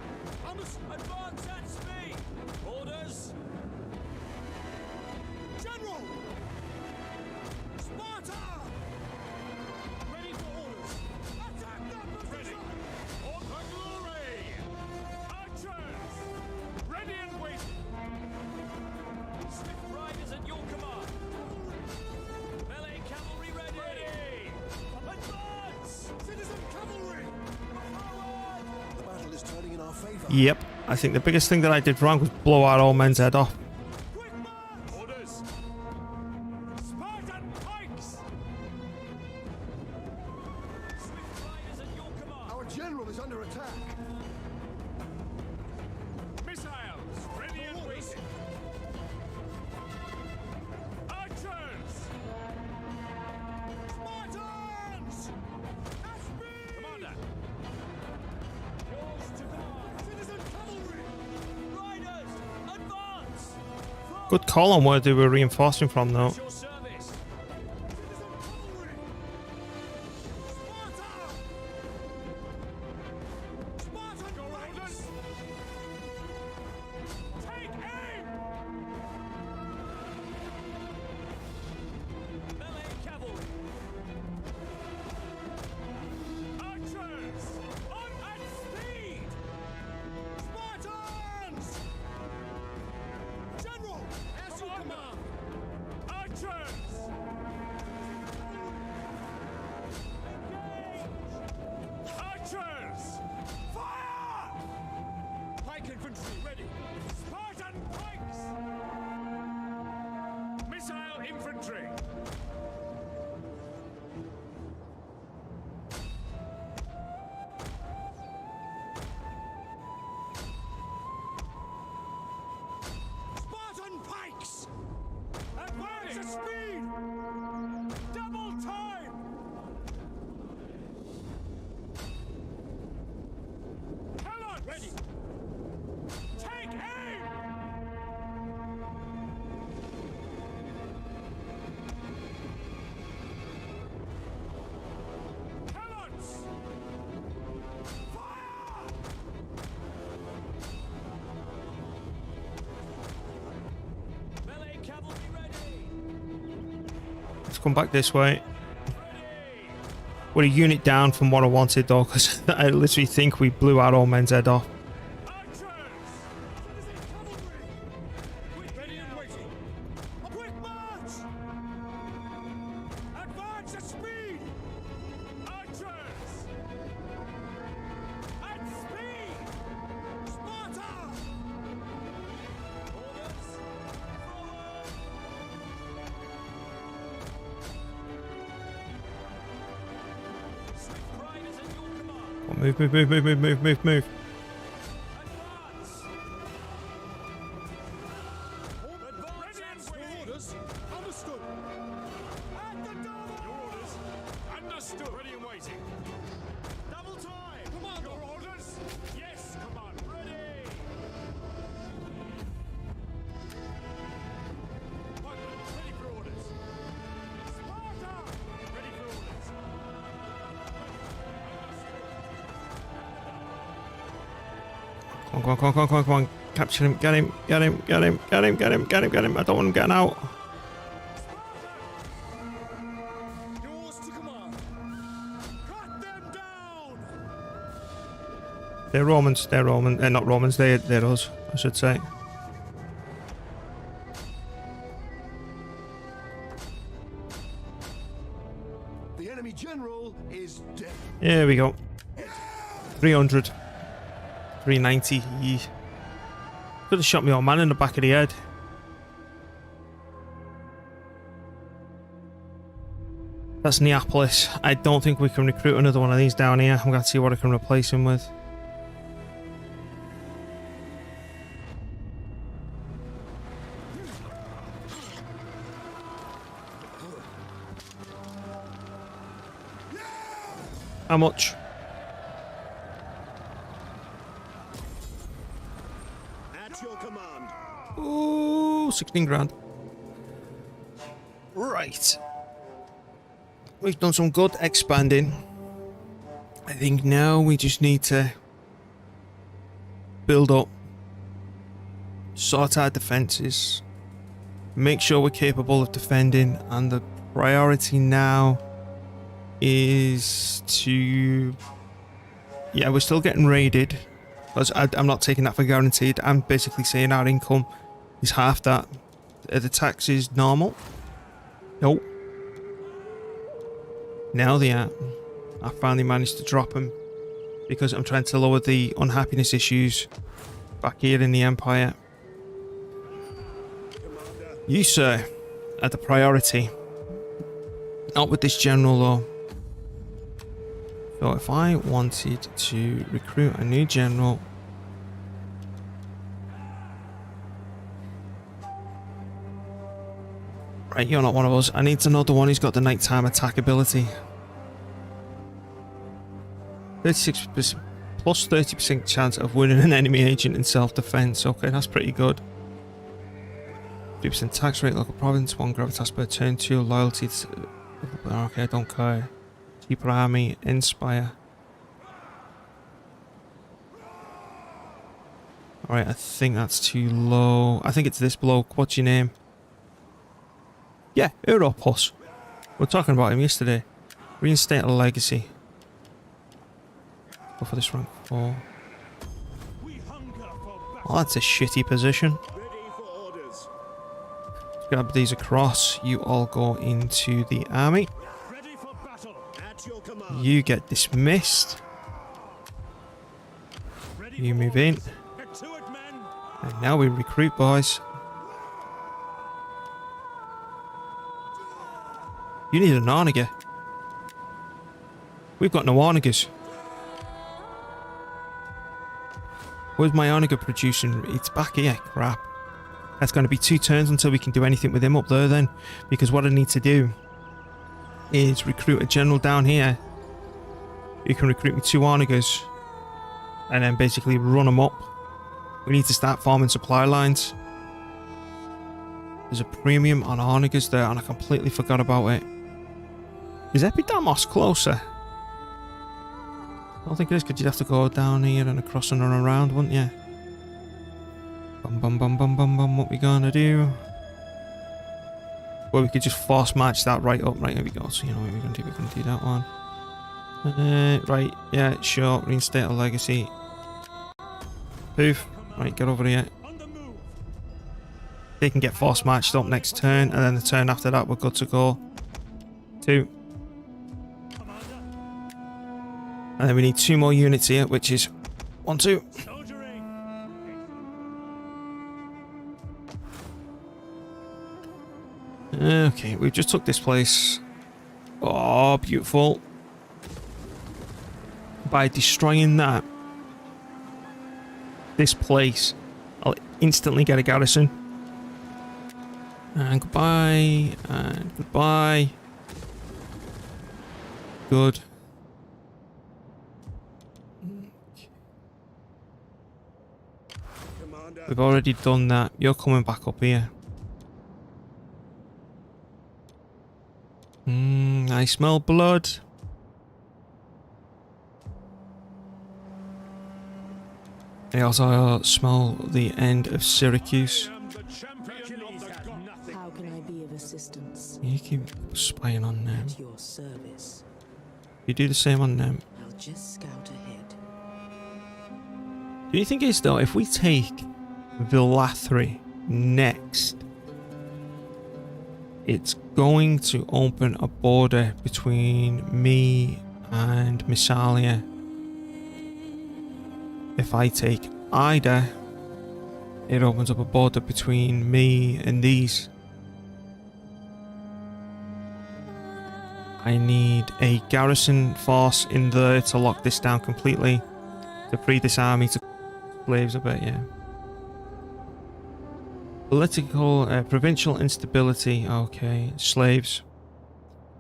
Advance at speed! Orders! General! Sparta! Ready for orders! Attack that position! On for glory! Archers! Ready and waiting! Swift riders at your command! Melee cavalry ready! Advance! Citizen cavalry! Forward! The battle is turning in our favor. Yep. I think the biggest thing that I did wrong was blow our old men's head off. Quick march! Orders! Spartan pikes! Swift riders at your command! Our general is under attack. Missiles ready and waiting! Archers! Spartans! At speed! Commander! Yours to command! Citizen cavalry! Riders! Advance! Good call on where they were reinforcing from, though. Your service! Citizen cavalry! Sparta! Spartan riders! Take aim! Melee cavalry! Archers! On at speed! Spartans! General! As you command! Archers! Engage! Archers! Fire! Pike infantry ready! Spartan pikes! Missile infantry! Spartan pikes! Advance at speed! Double time! Helot! Ready! Take aim! Helots! Fire! Melee cavalry ready! Let's come back this way. We're a unit down from what I wanted, though, because I literally think we blew our old men's head off. Archers! Citizen cavalry! Quick, ready and waiting! A quick march! Advance at speed! Archers! At speed! Sparta! Orders! Forward! Swift riders at your command! Oh, move, move, move, move, move, move, move, move. Advance! Advance Come on, come on, come on, come on, come on, come on. Capture him, get him, get him, get him, get him, get him, get him, get him. I don't want him getting out. Yours to command. Cut them down. They're Romans, they're Roman. They're not Romans, they're us, I should say. The enemy general is dead. Here we go. 300. 390. Yee. Could have shot me old man in the back of the head. That's Neapolis. I don't think we can recruit another one of these down here. I'm going to see what I can replace him with. How much? At your command. Ooh, 16 grand. Right. We've done some good expanding. I think now we just need to build up, sort our defences, make sure we're capable of defending, and the priority now is to... Yeah, we're still getting raided, because I'm not taking that for guaranteed. I'm basically saying our income is half that. Are the taxes normal? Nope. Now they are. I finally managed to drop them because I'm trying to lower the unhappiness issues back here in the Empire. You, sir, are the priority. Not with this general, though. So if I wanted to recruit a new general... Right, you're not one of us. I need another one who's got the nighttime attack ability. 36% plus 30% chance of winning an enemy agent in self-defense. Okay, that's pretty good. 3% tax rate, local province, 1 gravitas per turn, 2 loyalty. Okay, I don't care. Cheaper army, inspire. Alright, I think that's too low. I think it's this bloke. What's your name? Yeah, Europos. We were talking about him yesterday. Reinstate a legacy. Go for this rank 4. Oh, that's a shitty position. Ready for orders. Grab these across. You all go into the army. Ready for battle. At your command. You get dismissed. You move in. Get to it, men. And now we recruit, boys. You need an Arniger. We've got no Arnigers. Where's my Arniger producing? It's back here. Crap. That's going to be 2 turns until we can do anything with him up there then. Because what I need to do is recruit a general down here who can recruit me 2 Arnigers. And then basically run them up. We need to start farming supply lines. There's a premium on Arnigers there and I completely forgot about it. Is Epidamos closer? I don't think it is because you'd have to go down here and across and around, wouldn't you? Bum bum bum bum bum bum, what we gonna do? Well, we could just force march that right up. Right, here we go. So you know what we're gonna do, we're gonna do that one. Right, yeah, sure, reinstate a legacy. Poof. Right, get over here. They can get force marched up next turn, and then the turn after that we're good to go. 2. And then we need 2 more units here, which is 1, 2. Okay, we've just took this place. Oh, beautiful. By destroying that, this place, I'll instantly get a garrison. And goodbye, and goodbye. Good. We've already done that. You're coming back up here. I smell blood. I also smell the end of Syracuse. I am the champion of the gods. How can I be of assistance? You keep spying on them. At your service. You do the same on them. I'll just scout ahead. Do you think it's though, if we take Villathri next, it's going to open a border between me and Missalia? If I take Ida, it opens up a border between me and these. I need a garrison force in there to lock this down completely, to free this army to slaves a bit, yeah. Political, provincial instability, okay. Slaves,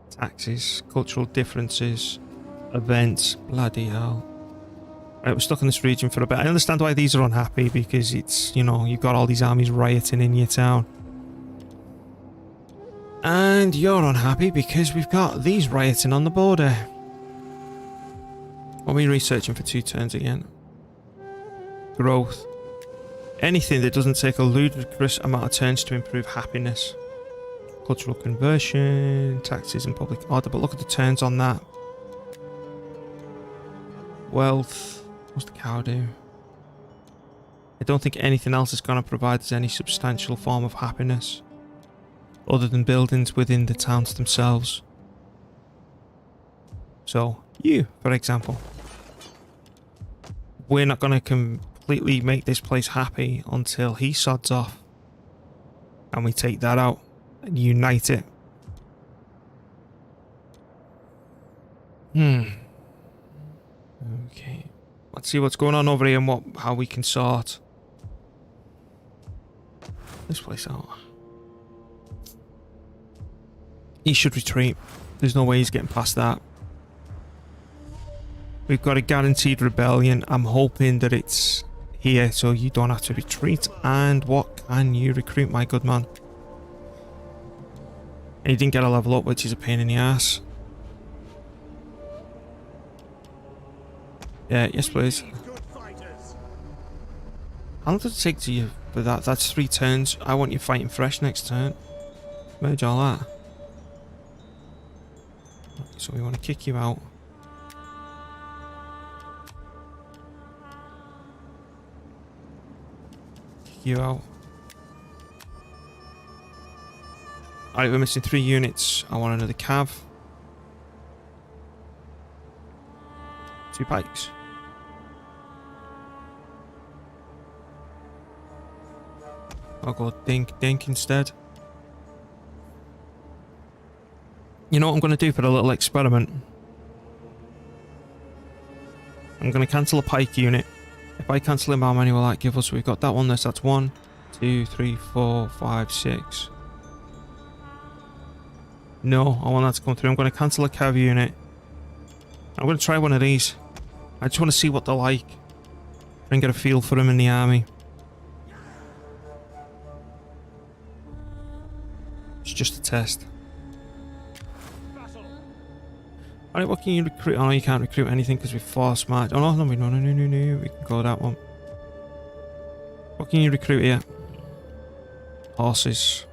taxes, cultural differences, events, bloody hell. Right, we're stuck in this region for a bit. I understand why these are unhappy, because it's, you know, you've got all these armies rioting in your town. And you're unhappy because we've got these rioting on the border. What are we researching for 2 turns again? Growth. Anything that doesn't take a ludicrous amount of turns to improve happiness. Cultural conversion, taxes and public order. But look at the turns on that. Wealth. What's the cow do? I don't think anything else is going to provide us any substantial form of happiness, other than buildings within the towns themselves. So, you, for example. We're not going to completely make this place happy until he sods off. And we take that out and unite it. Okay. Let's see what's going on over here and how we can sort this place out. He should retreat. There's no way he's getting past that. We've got a guaranteed rebellion. I'm hoping that it's here so you don't have to retreat. And what can you recruit, my good man? And he didn't get a level up, which is a pain in the ass. Yeah, yes please. Good fighters. How long does it take to you for that? That's 3 turns. I want you fighting fresh next turn. Merge all that. So we want to kick you out. Kick you out. Alright, we're missing 3 units. I want another cav. 2 pikes. I'll go dink instead. You know what I'm going to do for a little experiment? I'm going to cancel a pike unit. If I cancel him, how many will that give us? We've got that one. That's 1, 2, 3, 4, 5, 6. No, I want that to come through. I'm going to cancel a cav unit. I'm going to try one of these. I just want to see what they're like. Try and get a feel for them in the army. It's just a test. Alright, what can you recruit? Oh no, you can't recruit anything because we force march. Oh no, we can go that one. What can you recruit here? Horses.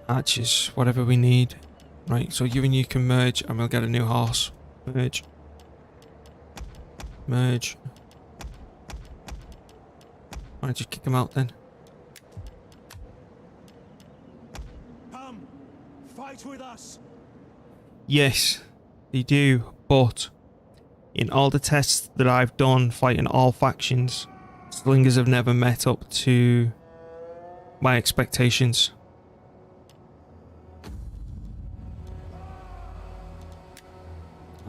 Archers, whatever we need. Right, so you and you can merge and we'll get a new horse. Merge. Merge. Alright, just kick them out then. Come, fight with us. Yes, they do, but in all the tests that I've done fighting all factions, slingers have never met up to my expectations.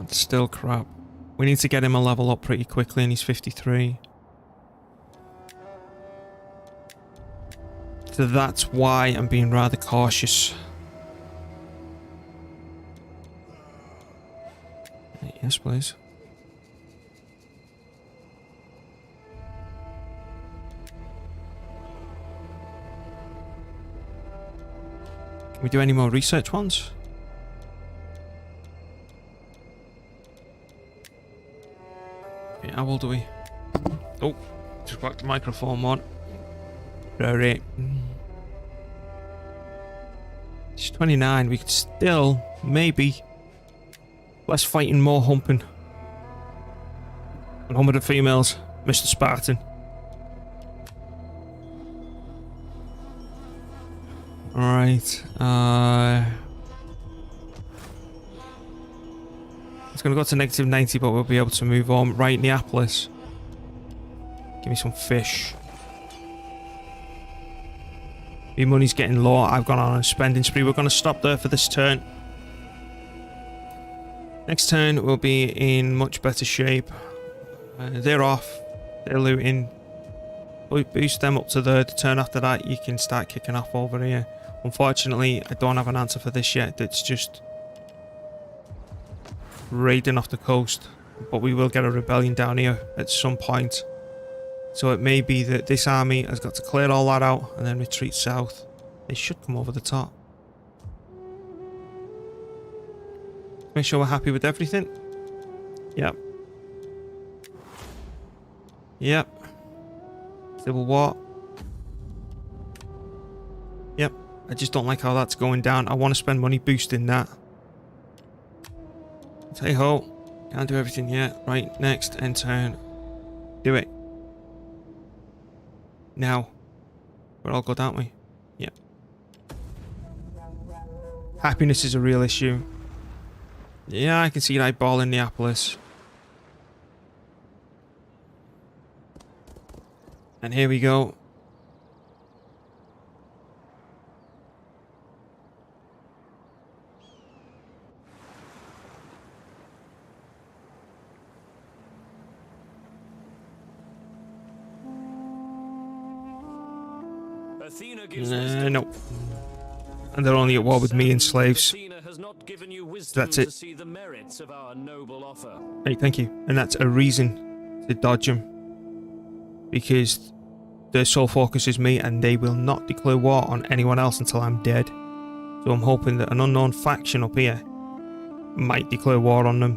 That's still crap. We need to get him a level up pretty quickly and he's 53. So that's why I'm being rather cautious. Yes, please. Can we do any more research ones? Okay, how old are we? Oh, just got the microphone on. Right. She's 29. We could still, maybe, less fighting, more humping. And home with the females, Mr. Spartan. Alright, it's gonna go to negative 90, but we'll be able to move on. Right, Neapolis. Give me some fish. Your money's getting low. I've gone on a spending spree. We're gonna stop there for this turn. Next turn, we'll be in much better shape. They're off. They're looting. Boost them up to the turn after that. You can start kicking off over here. Unfortunately, I don't have an answer for this yet. It's just raiding off the coast. But we will get a rebellion down here at some point. So it may be that this army has got to clear all that out and then retreat south. They should come over the top. Make sure we're happy with everything. Yep. Yep. Civil War. Yep. I just don't like how that's going down. I want to spend money boosting that. Hey ho. Can't do everything yet. Right, next. End turn. Do it. Now. We're all good, aren't we? Yep. Happiness is a real issue. Yeah, I can see that ball in Neapolis. And here we go. Athena gives No. And they're only at war with me and slaves. Athena has not given you wisdom That's it. to see the merits of our noble offer. Hey, thank you. And that's a reason to dodge them. Because their sole focus is me and they will not declare war on anyone else until I'm dead. So I'm hoping that an unknown faction up here might declare war on them.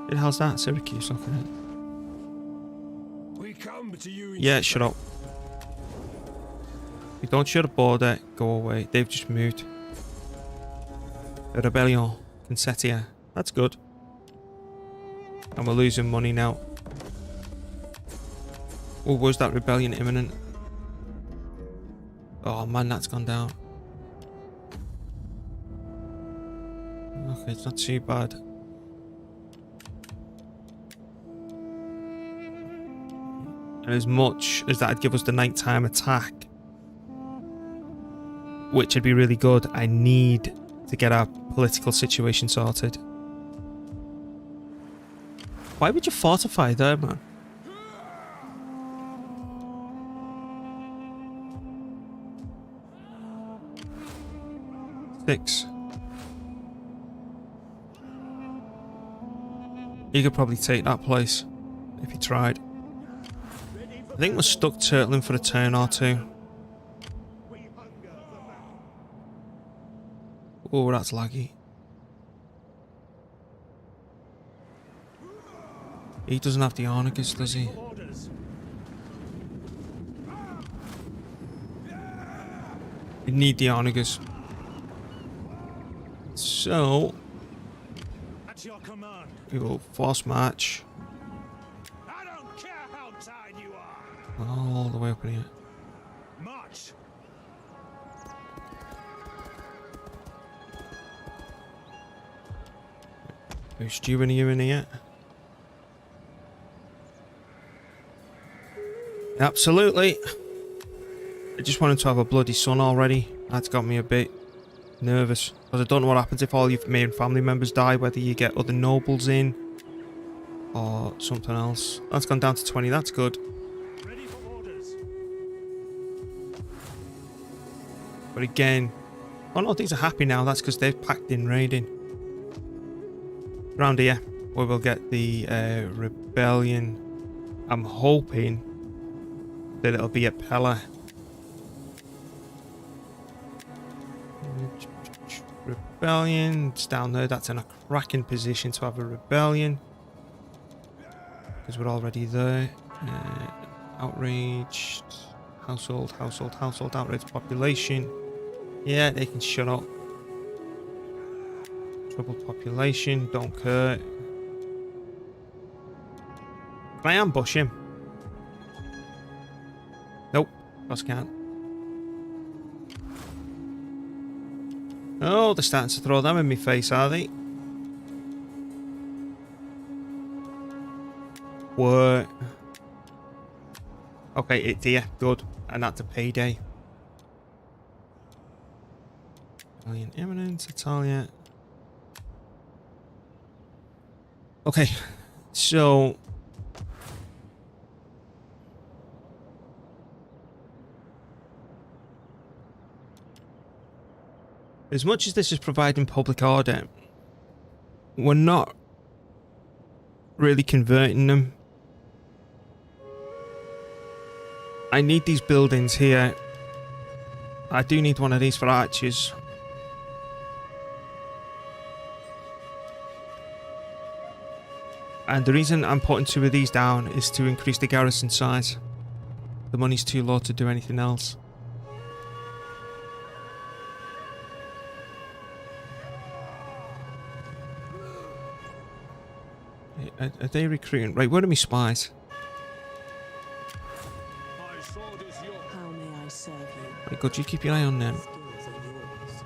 What the hell's that? Syracuse, look at it. We come to you. Yeah, shut up. If you don't shut a border, go away. They've just moved. A rebellion. Consettia. That's good. And we're losing money now. Oh, was that rebellion imminent? Oh man, that's gone down. Okay, it's not too bad. And as much as that'd give us the nighttime attack, which would be really good, I need to get our political situation sorted. Why would you fortify there, man? Six. You could probably take that place if you tried. I think we're stuck turtling for a turn or two. Oh, that's laggy. He doesn't have the Ornigus, does he? We need the Ornigus. So At your command. we will force march I don't care how tired you are. all the way up in here. March. Boost you in here. Absolutely. I just wanted to have a bloody son already. That's got me a bit nervous. Because I don't know what happens if all your main family members die, whether you get other nobles in or something else. That's gone down to 20, that's good. Ready for orders. But again, oh no, these are happy now. That's because they've packed in raiding. Around here, where we'll get the rebellion. I'm hoping that it'll be at Pella. Rebellion, it's down there. That's in a cracking position to have a rebellion. because we're already there. Outraged. Household, outraged population. Yeah, they can shut up. Troubled population, don't care. Can I ambush him? Nope, of course I can't. Oh, they're starting to throw them in my face, are they? What? Okay, it's here. Good. And that's a payday. Italian imminent, Italia. Okay, so... as much as this is providing public order, we're not really converting them. I need these buildings here. I do need one of these for archers. And the reason I'm putting 2 of these down is to increase the garrison size. The money's too low to do anything else. Are they recruiting? Right, where are my spies? How may I serve you? Right, good, you keep your eye on them. Skills are yours.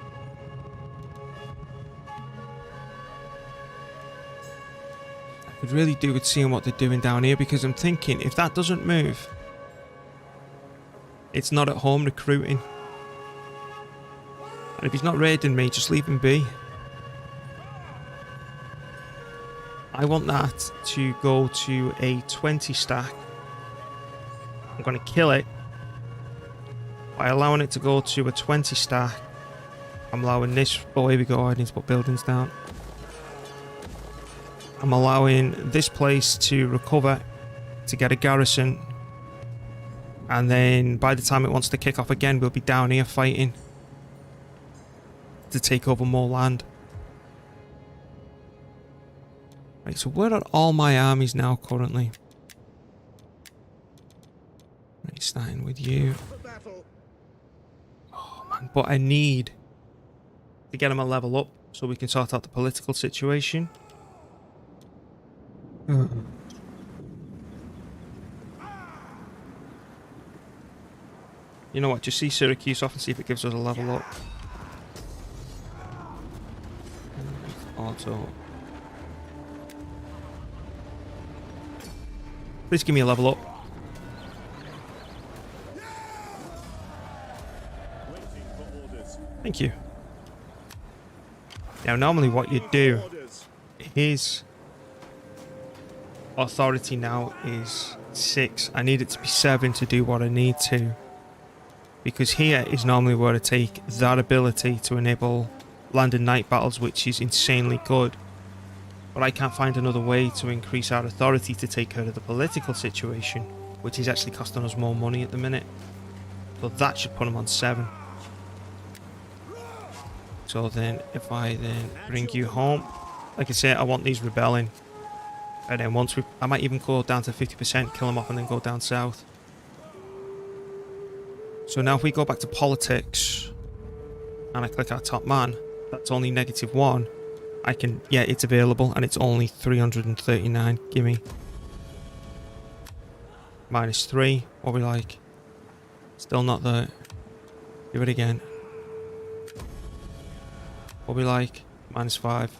I could really do with seeing what they're doing down here, because I'm thinking if that doesn't move, it's not at home recruiting. And if he's not raiding me, just leave him be. I want that to go to a 20 stack. I'm going to kill it. By allowing it to go to a 20 stack, I'm allowing this... oh, here we go. I need to put buildings down. I'm allowing this place to recover, to get a garrison. And then by the time it wants to kick off again, we'll be down here fighting to take over more land. Right, so where are all my armies now currently? Right, starting with you. Oh man, but I need to get them a level up so we can sort out the political situation. You know what, just see Syracuse off and see if it gives us a level up. Auto. Please give me a level up. Thank you. Now, normally what you do is... authority now is 6. I need it to be 7 to do what I need to. Because here is normally where I take that ability to enable land and night battles, which is insanely good. But I can't find another way to increase our authority to take care of the political situation, which is actually costing us more money at the minute. So that should put them on 7. So then, if I then bring you home, like I say, I want these rebelling. And then once I might even go down to 50%, kill them off, and then go down south. So now if we go back to politics, and I click our top man, that's only -1. I can, yeah, it's available, and it's only 339. Gimme. -3. What we like? Still not there. Give it again. What we like? -5.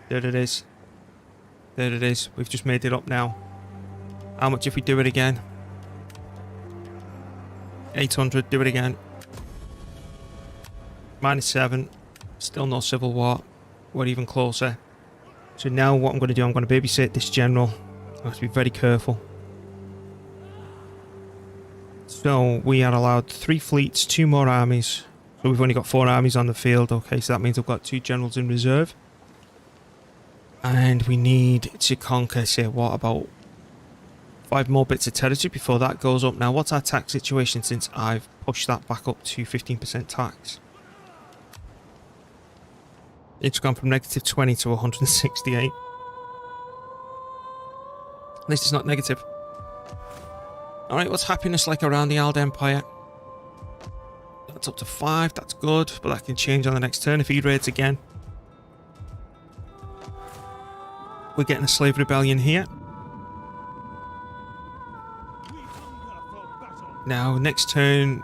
There it is. There it is. We've just made it up now. How much if we do it again? 800. Do it again. -7. Still no civil war. We're even closer. So now what I'm going to do, I'm going to babysit this general. I have to be very careful. So we are allowed 3 fleets, 2 more armies. So we've only got 4 armies on the field. Okay, so that means I've got 2 generals in reserve. And we need to conquer, say, what, about 5 more bits of territory before that goes up. Now, what's our tax situation since I've pushed that back up to 15% tax? It's gone from -20 to 168. At least it's not negative. Alright, what's happiness like around the Ald Empire? That's up to 5, that's good, but that can change on the next turn if he raids again. We're getting a slave rebellion here. Now, next turn,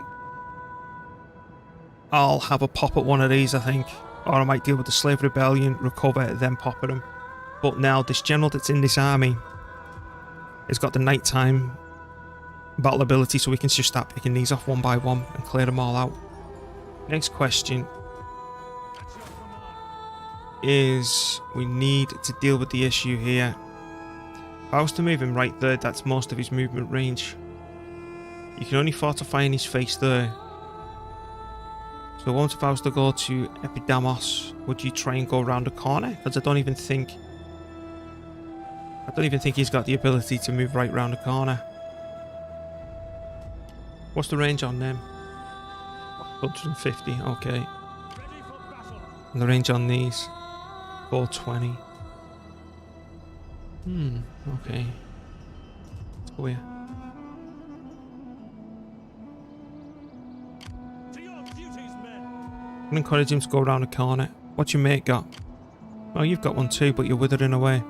I'll have a pop at one of these, I think. Or I might deal with the slave rebellion, recover, then pop at them. But now, this general that's in this army has got the nighttime battle ability, so we can just start picking these off one by one and clear them all out. Next question is, we need to deal with the issue here. If I was to move him right there, that's most of his movement range. You can only fortify in his face there. So what if I was to go to Epidamos, would you try and go around the corner? Because I don't even think he's got the ability to move right round the corner. What's the range on them? 150, okay. And the range on these? 420. Okay. Let's go here. I'm gonna encourage him to go around the corner. What's your mate got? Oh, you've got one too, but you're withering away.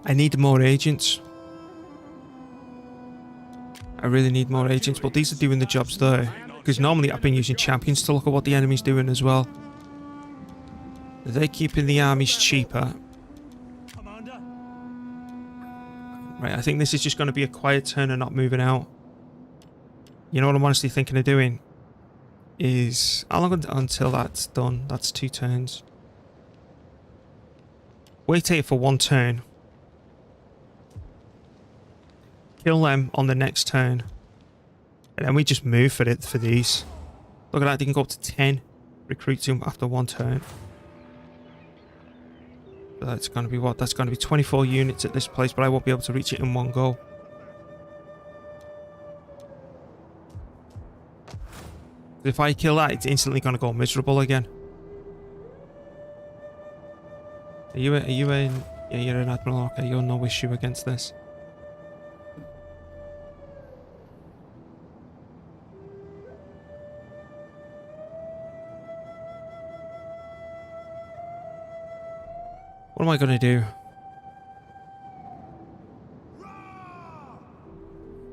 I need more agents. I really need more agents, but these are doing the jobs there. Because normally I've been using champions to look at what the enemy's doing as well. They're keeping the armies cheaper. Right, I think this is just going to be a quiet turn and not moving out. You know what I'm honestly thinking of doing? Is... how long until that's done? That's 2 turns. Wait here for 1 turn. Kill them on the next turn. And then we just move for these. Look at that, they can go up to 10. Recruit them after 1 turn. So that's going to be what? That's going to be 24 units at this place, but I won't be able to reach it in 1 go. If I kill that, it's instantly going to go miserable again. Are you in? Yeah, you're an admiral. Okay, you're no issue against this. What am I going to do?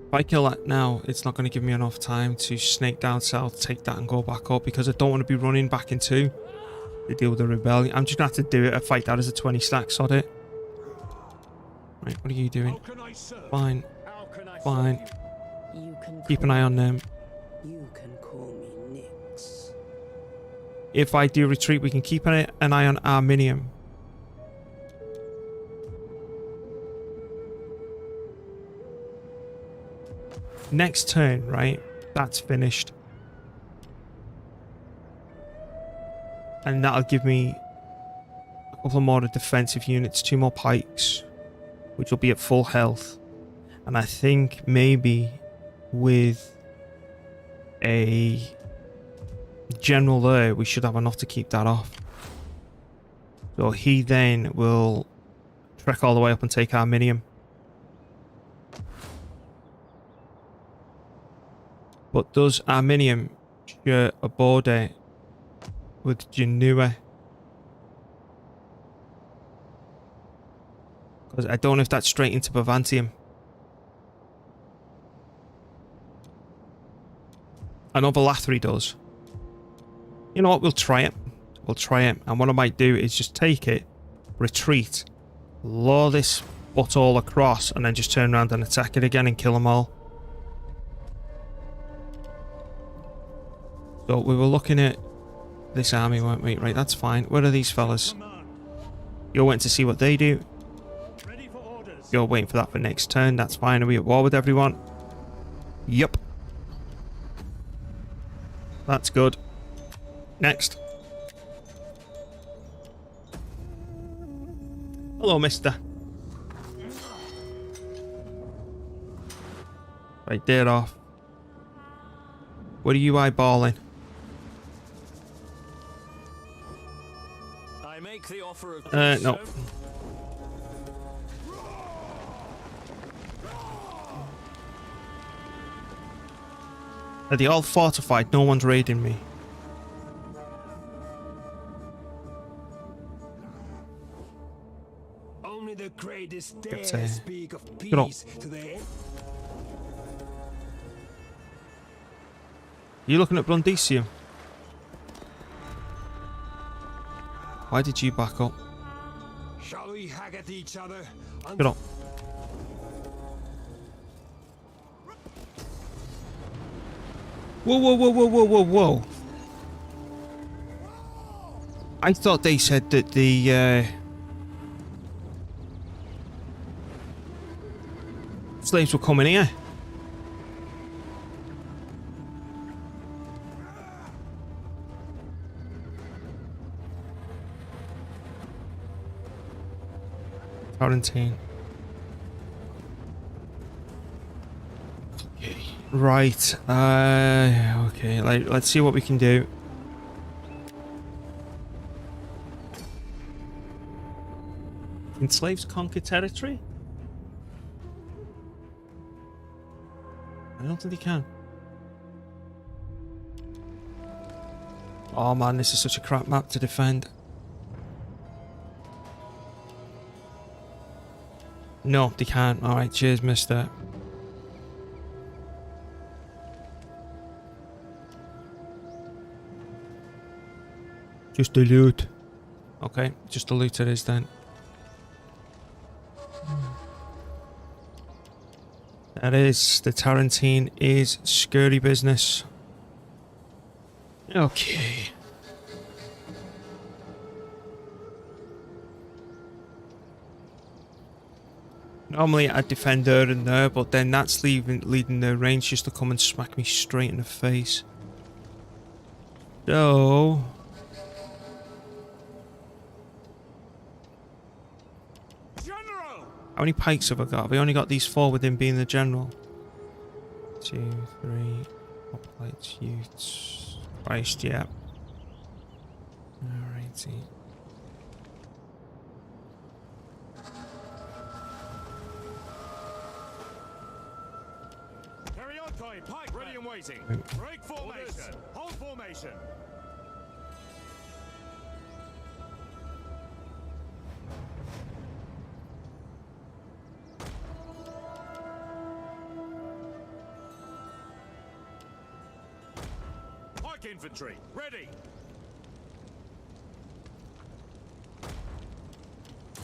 If I kill that now, it's not going to give me enough time to snake down south, take that and go back up, because I don't want to be running back into to deal with the rebellion. I'm just going to have to do it. I fight that as a 20 stack, sod it. Right, what are you doing? Fine. Fine. Keep an eye on them. You can call me Nyx. If I do retreat, we can keep an eye on Arminium. Next turn, right? That's finished. And that'll give me a couple more of defensive units, 2 more pikes, which will be at full health. And I think maybe with a general there, we should have enough to keep that off. So he then will trek all the way up and take Arminium. But does Arminium share a border with Genua? Because I don't know if that's straight into Byzantium. I know Valathri does. You know what? We'll try it. We'll try it. And what I might do is just take it, retreat, lower this butt all across, and then just turn around and attack it again and kill them all. So we were looking at this army, weren't we? Right, that's fine. Where are these fellas? You're waiting to see what they do. You're waiting for that for next turn. That's fine. Are we at war with everyone? Yup. That's good. Next. Hello, mister. Right, they're off. What are you eyeballing? I make the offer of No. Are they all fortified? No one's raiding me. Only the greatest dare Let's, speak of get up. peace to their You looking at Brundisium? Why did you back up? Shall we hack at each other? Get up. Whoa, whoa, whoa, whoa, whoa, whoa, whoa. I thought they said that the slaves were coming here. Quarantine. Okay. Right. Okay. Let's see what we can do. Can slaves conquer territory? I don't think they can. Oh man, this is such a crap map to defend. No, they can't. Alright, cheers, mister. Just a loot. Okay, just a loot it is then. That is, the Tarantine is scurry business. Okay. Normally I'd defend her and there, but then that's leading the range just to come and smack me straight in the face. So... General! how many pikes have I got? Have I only got these 4 with him being the general? 2, 3, hoplites, youths. Christ, yeah. Alrighty. Periodicoi, pike ready and waiting. Break formation. Hold formation. Pike infantry, ready.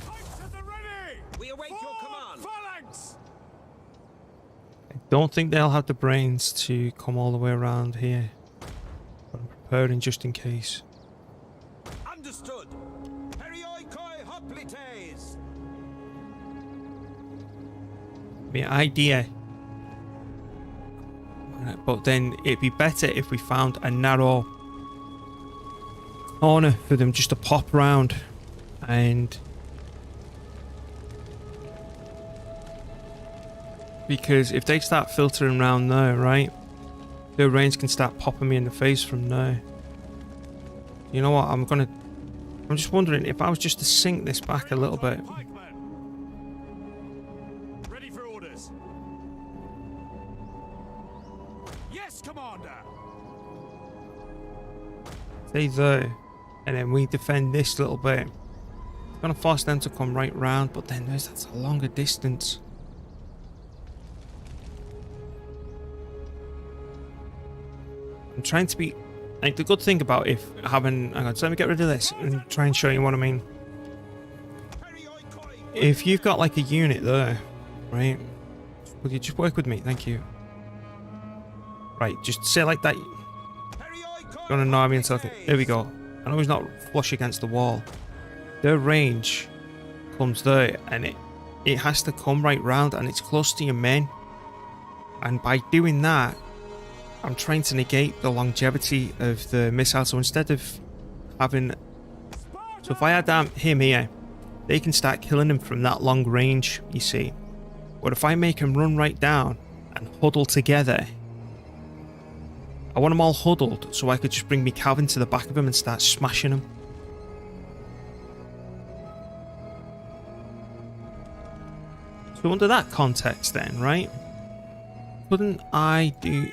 Pikes at the ready. We await your command. Phalanx. I don't think they'll have the brains to come all the way around here. But I'm preparing just in case. Understood. Perioikoi hoplites. I mean, idea. But then it'd be better if we found a narrow corner for them just to pop round and... because if they start filtering around there, right, their range can start popping me in the face from there. You know what, I'm just wondering if I was just to sink this back a little bit. Ready for orders. Yes, Commander. Stay there, and then we defend this little bit. It's gonna force them to come right round, but then that's a longer distance. I'm trying to be like, the good thing about if having, hang on, so let me get rid of this and try and show you what I mean. If you've got like a unit there, right, will you just work with me? Thank you. Right, just say like that. Gonna annoy me until there we go. I know he's not flush against the wall. Their range comes there, and it has to come right round, and it's close to your men. And by doing that, I'm trying to negate the longevity of the missile. So instead of having... so if I had him here, they can start killing him from that long range, you see. But if I make him run right down and huddle together, I want them all huddled so I could just bring me cav to the back of him and start smashing him. So under that context then, right? Couldn't I do...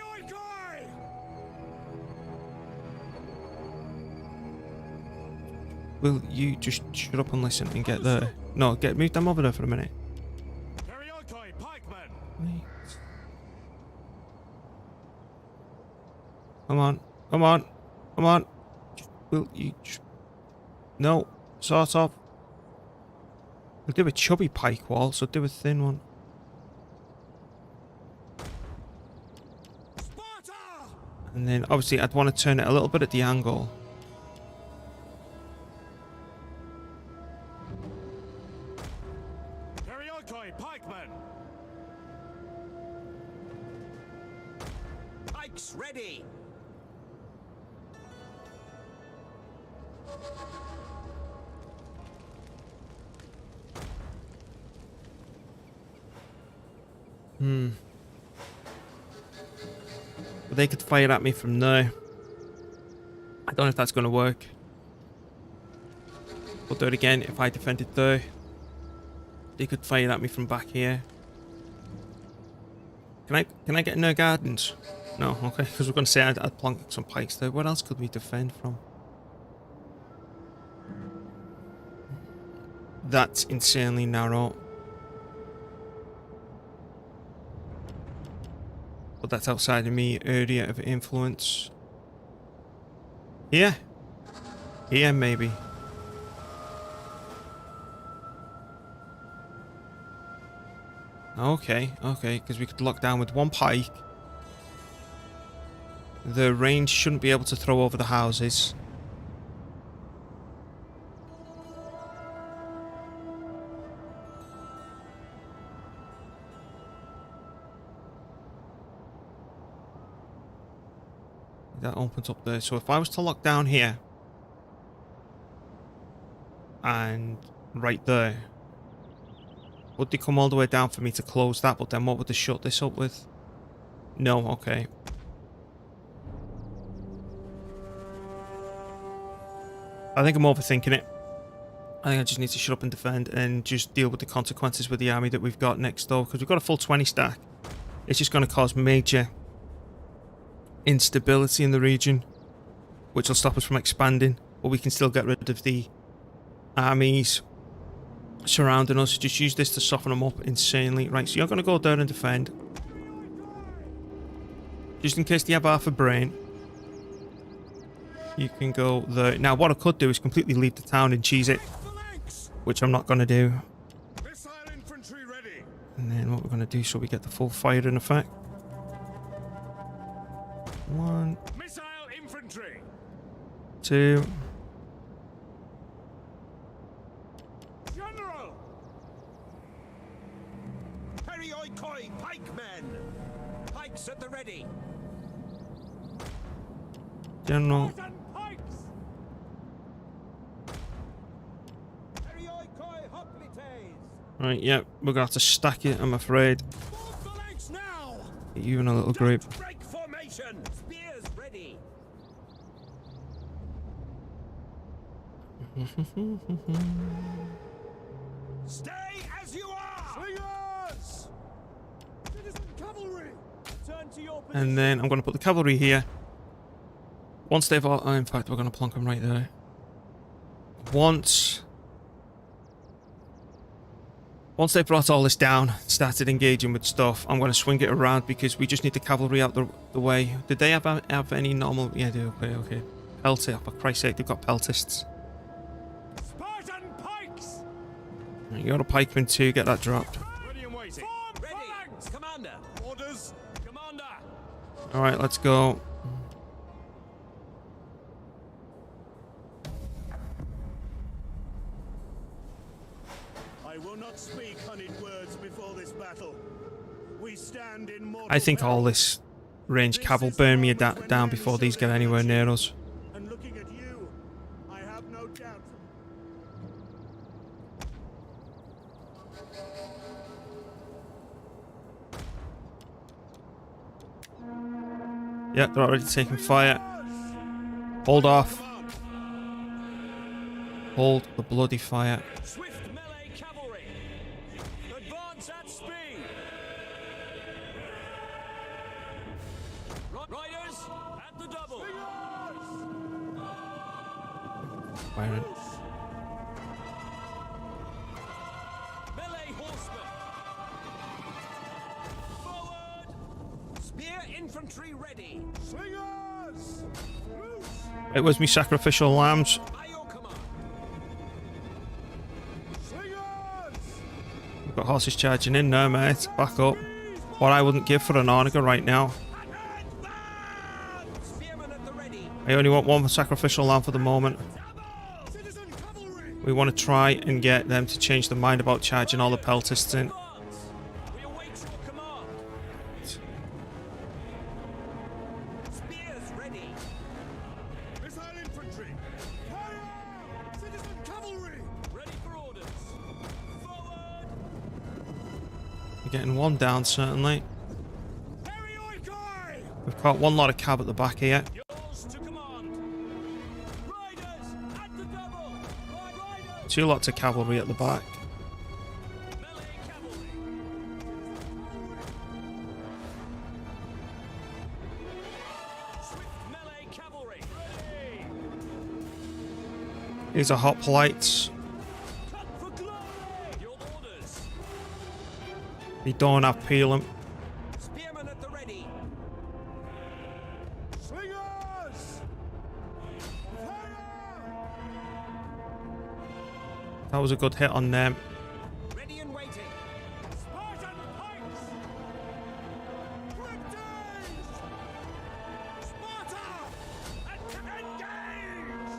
Will you just shut up and listen and get there? No, move them over there for a minute. Periokoi, pikemen! Wait. Come on, come on, come on. Will you just... No, sort of. We'll do a chubby pike wall, so do a thin one. Sparta! And then obviously I'd want to turn it a little bit at the angle. Periokoi, pikemen! Pikes ready. But they could fire at me from there. I don't know if that's going to work. We'll do it again if I defended there. They could fire at me from back here. Can I get no gardens? No, okay, because we're going to say I'd plonk some pikes there. What else could we defend from? That's insanely narrow. But that's outside of me area of influence. Here? Here, maybe. Okay, because we could lock down with one pike. The range shouldn't be able to throw over the houses. That opens up there. So if I was to lock down here and right there, would they come all the way down for me to close that? But then what would they shut this up with? No, okay. I think I'm overthinking it. I think I just need to shut up and defend and just deal with the consequences with the army that we've got next door. Because we've got a full 20 stack. It's just going to cause major instability in the region, which will stop us from expanding. But we can still get rid of the armies surrounding us. Just use this to soften them up insanely. Right, so you're going to go there and defend. Just in case they have half a brain. You can go there. Now, what I could do is completely leave the town and cheese it, which I'm not going to do. Missile infantry ready! And then what we're going to do so we get the full fire in effect. One, Missile infantry! 2. General! Perioikoi, pikemen! Pikes at the ready. General. Spartan pikes! Perioikoi, hoplites! Right, yeah, we're going to have to stack it, I'm afraid. Move the ranks now! You in a little group. Break formation! Spears ready! Stay as you are! Slingers! Citizen cavalry! Turn to your position! And then I'm going to put the cavalry here. Once they've all... in fact, we're going to plonk them right there. Once they've brought all this down, started engaging with stuff, I'm going to swing it around because we just need the cavalry out the way. Did they have any normal... Yeah, they do. Okay. Pelty, for Christ's sake, they've got peltists. Spartan pikes! Right, you're a pikeman too, get that dropped. Ready and waiting. Form Ready! phalanx! Commander! Orders! Commander! Alright, let's go. I will not speak honeyed words before this battle. We stand in mortal I think all peril. this range cav will burn me down before these get anywhere near us. And looking at you, I have no doubt. Yeah, they're already taking fire. Hold off. Hold the bloody fire. Swift melee cavalry! Advance at speed! Riders at the double! Firing. infantry ready. Slingers! Loose! It was me sacrificial lambs. By your command. Slingers! We've got horses charging in now, mate. Back up. What I wouldn't give for an Arniga right now. Spearmen at the ready. I only want one sacrificial lamb for the moment. Citizen cavalry! We want to try and get them to change their mind about charging all the peltists in. We await your command. Spears ready. Missile infantry! Fire! Citizen cavalry! Ready for orders. Forward. We're getting one down, certainly. Harry Oikoi! We've got one lot of cab at the back here. Yours to command. Riders at the double. Riders. Two lots of cavalry at the back. Melee cavalry. Swift melee cavalry. Ready. These are hoplites. Cut for glory. Your orders. They don't have peeling. Spearmen at the ready. Slingers! Fire! That was a good hit on them. Ready and waiting. Spartan pikes! Cryptes! Sparta! Engage!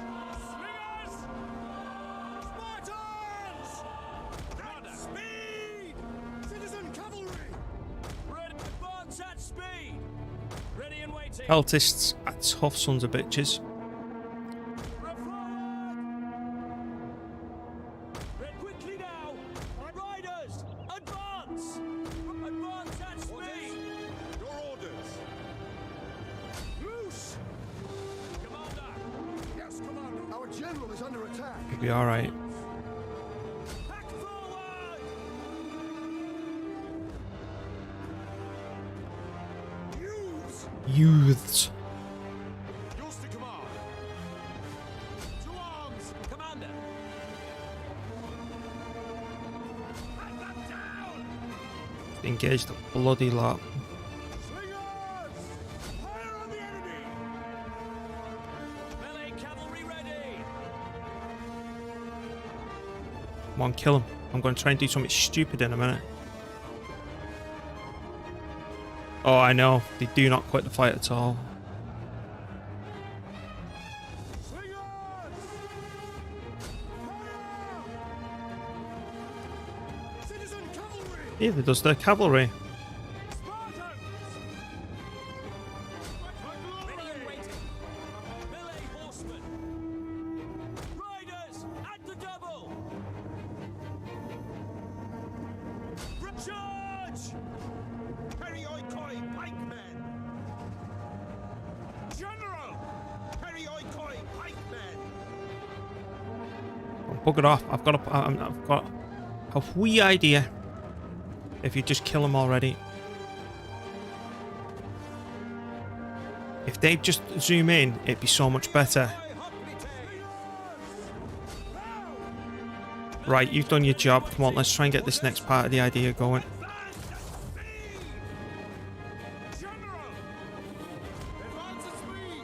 Slingers! Spartans! At speed! Citizen cavalry! Ready. Advance at speed. Ready and waiting. Peltists are tough sons of bitches. Red quickly now. Riders, advance. Advance at speed. Your orders! Loose! Commander, Yes, Commander! Our general is under attack! We'll be alright. back forward. Youths! Youths. Yours to command! To arms! Commander. Hunt them down. Engage the bloody lot. Slingers! Fire on the enemy! Melee cavalry ready. Come on, kill him. I'm going to try and do something stupid in a minute. Oh, I know. They do not quit the fight at all. Slingers! Fire! Citizen cavalry! Neither does the cavalry. Spartans! Ready and waiting. Melee horsemen. Riders at the double. Charge! Harry Oikoi, pikemen! General! Harry Oikoi, pikemen! Oh, bugger off. I've got a wee idea. If you just kill them already. If they just zoom in, it'd be so much better. Right, you've done your job. Come on, let's try and get this next part of the idea going. General! Advance at speed!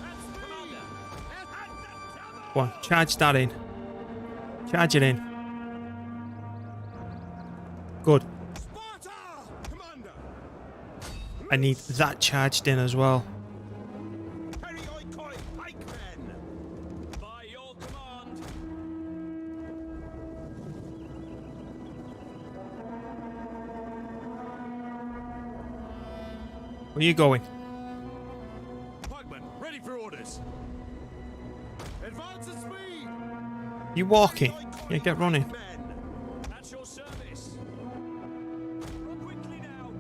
That's Commander! At the double! Go on, charge that in. Charge it in. Good. Sparta! Commander! I need that charged in as well. Harry Oikoi, pikemen! By your command. Where are you going? Pikemen, ready for orders! Advance at speed! You walking? Yeah, get running. At your service. Run quickly now.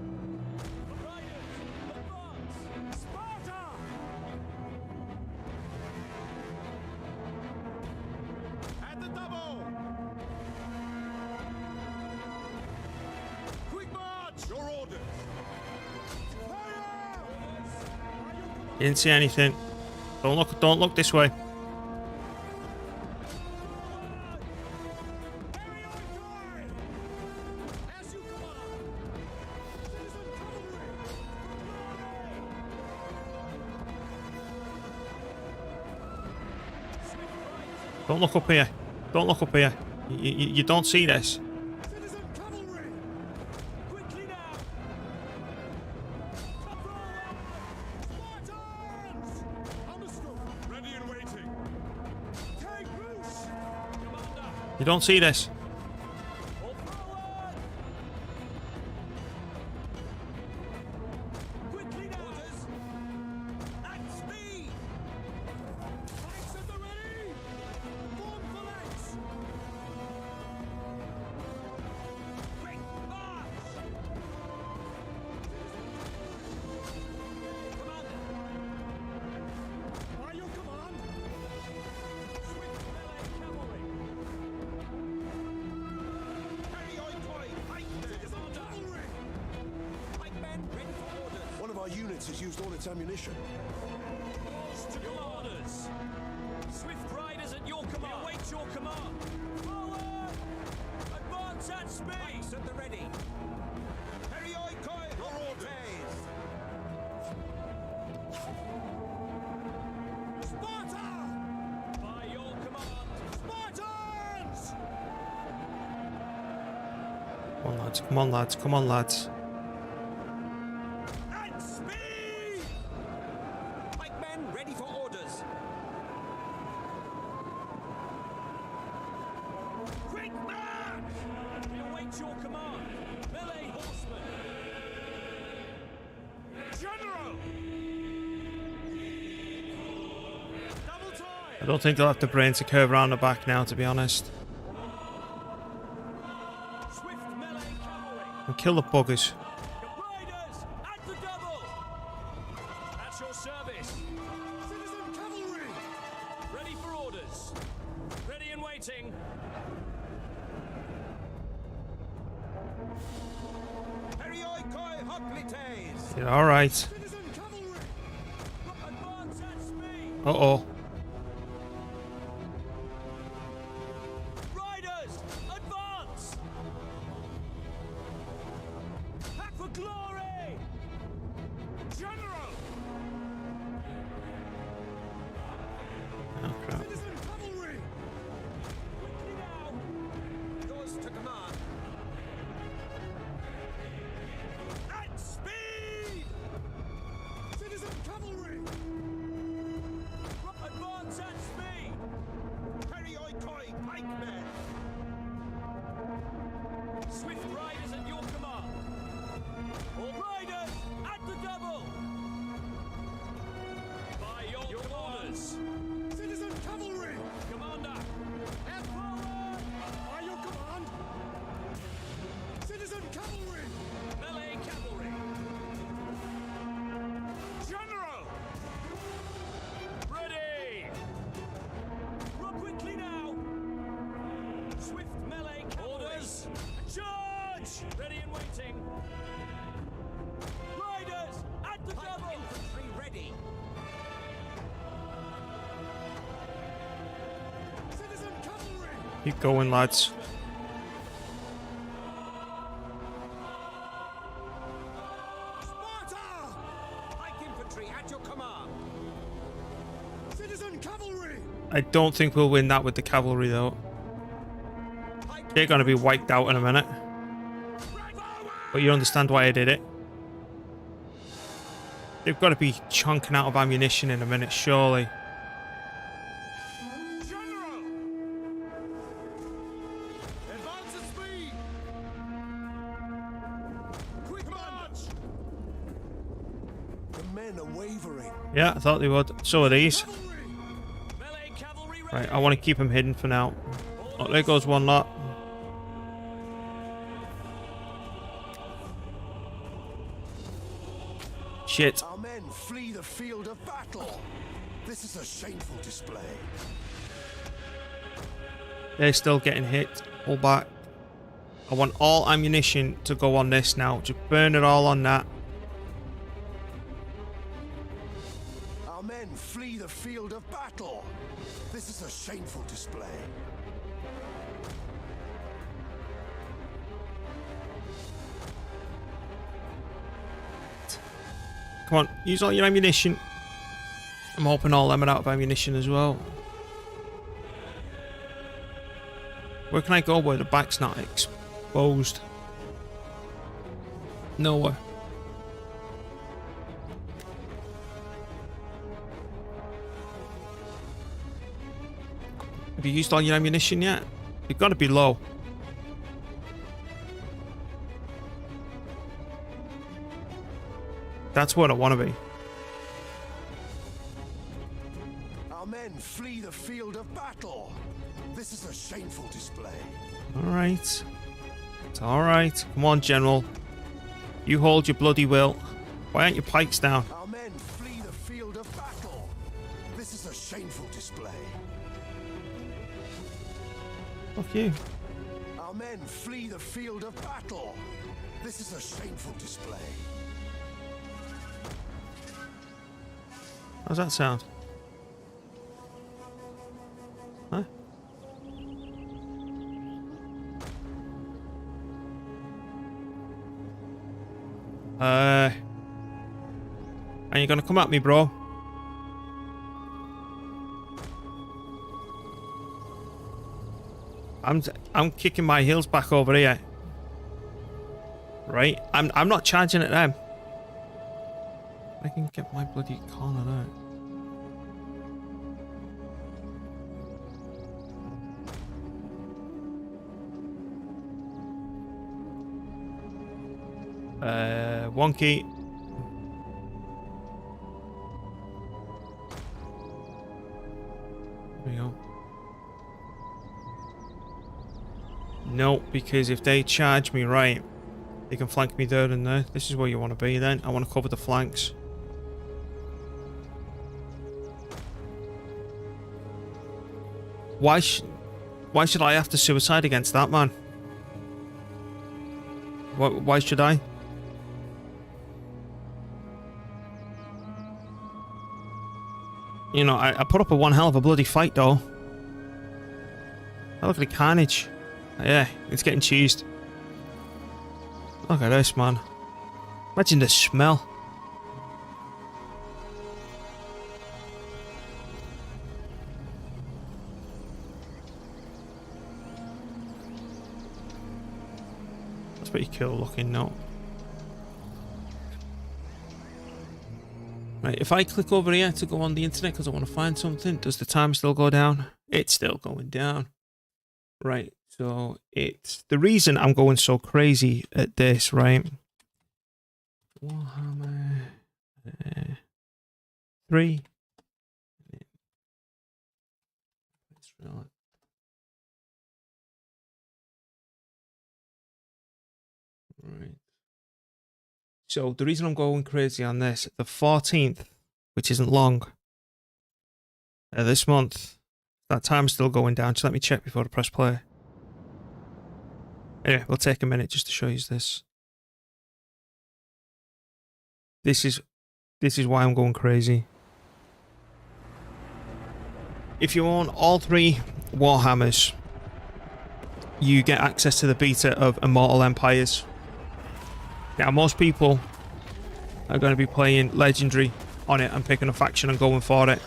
Riders, advance. Sparta! At the double! Quick march! Your orders! Fire! Didn't see anything. Don't look this way. Harry Oikoi! As you command! Citizen cavalry! Don't look up here. Don't look up here. You don't see this. Citizen cavalry! Quickly now! Spartans! Understood. Ready and waiting. Take loose! Commander! You don't see this. All forward! Quickly now! Orders! At speed! Tanks at the ready! Form phalanx! Quick march! Commander! By your command! Swift melee cavalry! Citizen cavalry! Pikemen ready for orders! One of our units has used all its ammunition. To your orders! Swift riders at your command! We await your command! Forward! Advance at speed! Pikes at the ready! Your orders! Sparta! By your command! Spartans! Come on, lads. Come on, lads. Come on, lads. At speed! Pikemen ready for orders! Quick march! We await your command! Melee horsemen! General! Double time! I don't think they'll have the brain to curve around the back now, to be honest. Swift melee cavalry! And kill the buggers. Riders at the double! At your service! Citizen cavalry! Ready for orders! Ready and waiting! Yeah, alright. Citizen cavalry! Advance at speed! Uh-oh. Riders, advance! For glory! General! Oh, crap. Citizen cavalry! Quickly now! Yours to command! At speed! Citizen cavalry! Advance at speed! Pikemen! Swift riders at your command! All riders at the double! By your orders! Citizen cavalry! Commander! Left forward! By your command! Citizen cavalry! Melee cavalry! General! Ready! Run quickly now! Swift melee cavalry! Orders! Charge! Ready and waiting! Riders at the double! Infantry ready! Citizen cavalry! Keep going, lads. Sparta! Pike infantry at your command! Citizen cavalry! I don't think we'll win that with the cavalry, though. Pike They're going to be wiped out in a minute. But you understand why I did it. They've got to be chunking out of ammunition in a minute, surely. General! Advance at speed! Quick march! The men are wavering. Yeah, I thought they would. So are these. Cavalry! melee cavalry ready! Right, I want to keep them hidden for now. Oh, there goes one lot. Shit. Our men flee the field of battle. This is a shameful display. They're still getting hit. Pull back. I want all ammunition to go on this now. Just burn it all on that. Our men flee the field of battle. This is a shameful display. Come on, use all your ammunition. I'm hoping all them are out of ammunition as well. Where can I go where the back's not exposed? Nowhere. Have you used all your ammunition yet? You've got to be low. That's where I want to be. Our men flee the field of battle. This is a shameful display. Alright. It's alright. Come on, General. You hold your bloody will. Why aren't your pikes down? Our men flee the field of battle. This is a shameful display. Fuck you. Our men flee the field of battle. This is a shameful display. How's that sound? Huh? Are you gonna come at me, bro? I'm kicking my heels back over here. Right? I'm not charging at them. I can get my bloody corner out. Wonky. There we go. No, because if they charge me right, they can flank me there and there. This is where you want to be then. I want to cover the flanks. Why should I have to suicide against that man? Why should I? You know, I put up a one hell of a bloody fight though. Oh, look at the carnage. Yeah, it's getting cheesed. Look at this, man. Imagine the smell. That's pretty cool looking, no? Right, if I click over here to go on the internet because I want to find something, does the time still go down? It's still going down. Right, so it's the reason I'm going so crazy at this, right? Warhammer 3. Right. So the reason I'm going crazy on this, the 14th, which isn't long, this month, that time's still going down. Just let me check before I press play. Anyway, we'll take a minute just to show you this. This is why I'm going crazy. If you own all 3 Warhammers, you get access to the beta of Immortal Empires. Now, most people are going to be playing Legendary on it and picking a faction and going for it.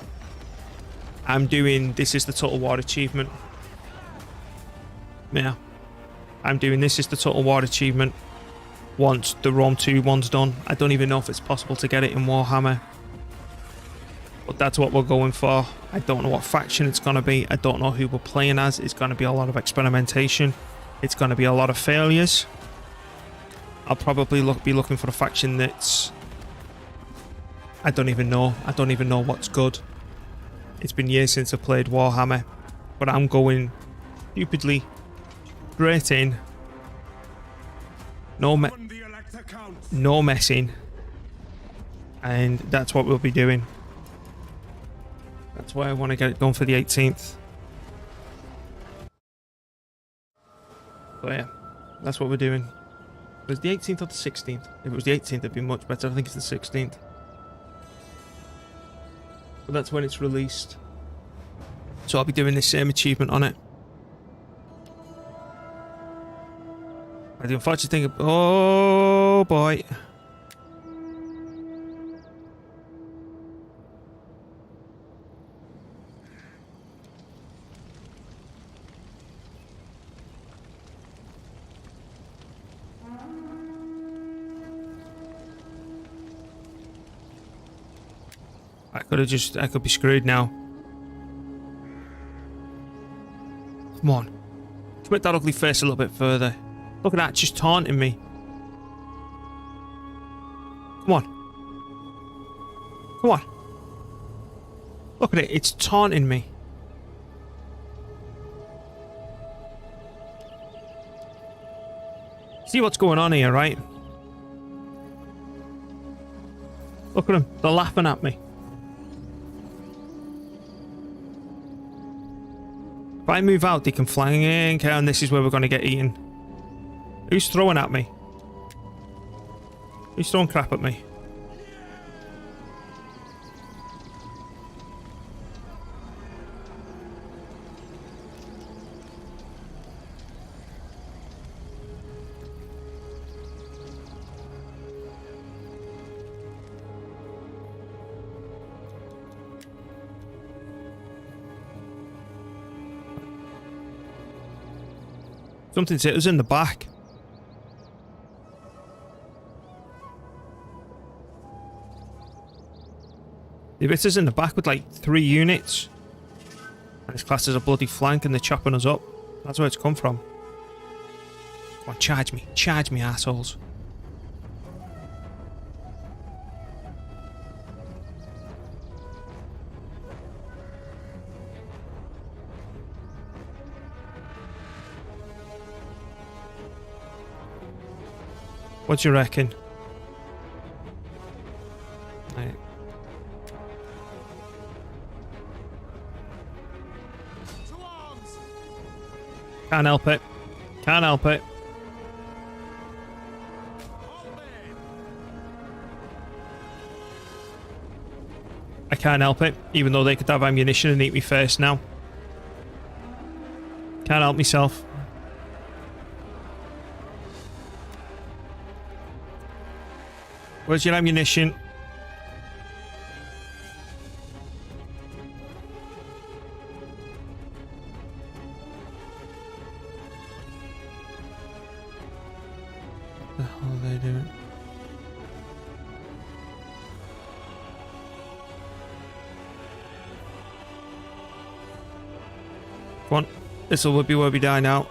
I'm doing, this is the Total War achievement. Yeah. I'm doing, this is the Total War achievement once the Rome 2 one's done. I don't even know if it's possible to get it in Warhammer. But that's what we're going for. I don't know what faction it's going to be. I don't know who we're playing as. It's going to be a lot of experimentation. It's going to be a lot of failures. I'll probably be looking for a faction that's... I don't even know. I don't even know what's good. It's been years since I played Warhammer. But I'm going stupidly straight in. No messing. And that's what we'll be doing. That's why I want to get it done for the 18th. But yeah, that's what we're doing. It was the 18th or the 16th? If it was the 18th, it'd be much better. I think it's the 16th. But that's when it's released. So I'll be doing the same achievement on it. The unfortunate thing... Oh, boy. I could be screwed now. Come on. Commit that ugly face a little bit further. Look at that, just taunting me. Come on. Come on. Look at it, it's taunting me. See what's going on here, right? Look at them, they're laughing at me. If I move out, they can flank, and this is where we're going to get eaten. Who's throwing at me? Who's throwing crap at me? Something's hit us in the back. They hit us in the back with like 3 units. And it's classed as a bloody flank and they're chopping us up. That's where it's come from. Come on, charge me. Charge me, assholes. What do you reckon? Right. Can't help it. Can't help it. I can't help it, even though they could have ammunition and eat me first now. Can't help myself. Where's your ammunition? What the hell are they doing? Come on. This will be where we die now.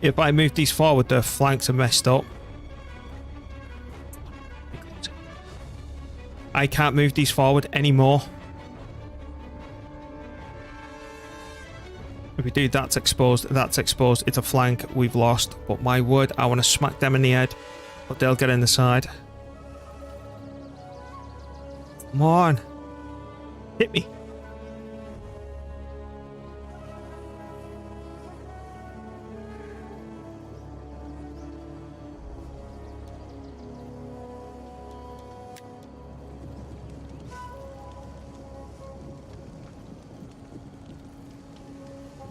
If I move these forward, the flanks are messed up. I can't move these forward anymore. If we do, that's exposed. That's exposed. It's a flank. We've lost. But my word, I want to smack them in the head. But they'll get in the side. Come on. Hit me.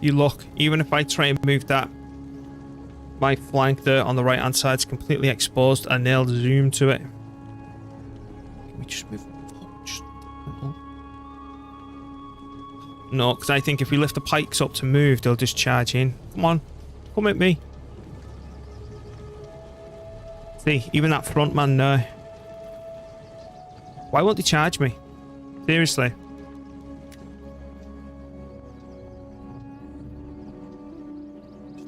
You look, even if I try and move that, my flank there on the right hand side is completely exposed and they'll zoom to it. Can we just move? No, because I think if we lift the pikes up to move, they'll just charge in. Come on, come at me. See, even that front man there. Why won't they charge me? Seriously.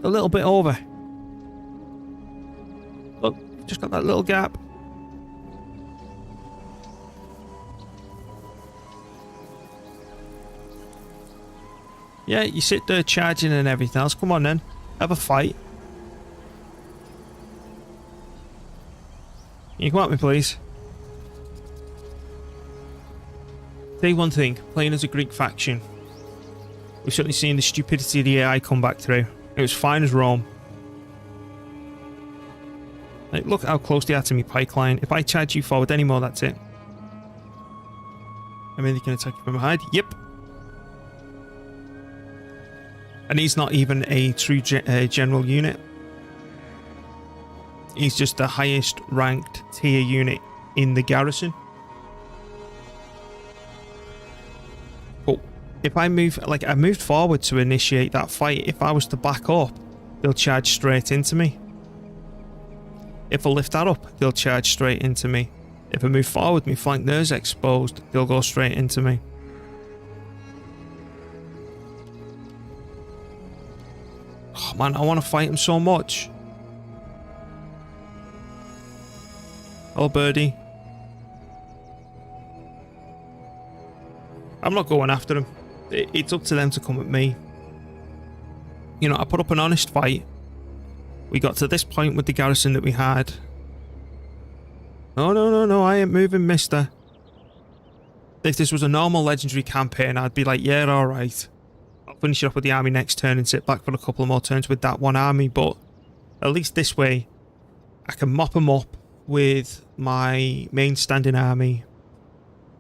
A little bit over. Look, just got that little gap. Yeah, you sit there charging and everything else. Come on then, have a fight. Can you come at me, please? Say one thing, playing as a Greek faction, we've certainly seen the stupidity of the AI come back through. It was fine as Rome. Like, look how close they are to me pike line. If I charge you forward anymore, that's it. I mean, they can attack you from behind. Yep. And he's not even a true general unit. He's just the highest ranked tier unit in the garrison. Oh, if I move, like I moved forward to initiate that fight, if I was to back up, they'll charge straight into me. If I lift that up, they'll charge straight into me. If I move forward, my flank there's exposed, they'll go straight into me. Oh man, I want to fight him so much. Oh birdie. I'm not going after him. It's up to them to come at me. You know, I put up an honest fight. We got to this point with the garrison that we had. Oh, no, I ain't moving, mister. If this was a normal legendary campaign, I'd be like, yeah, alright. I'll finish it up with the army next turn and sit back for a couple of more turns with that one army, but at least this way, I can mop them up with my main standing army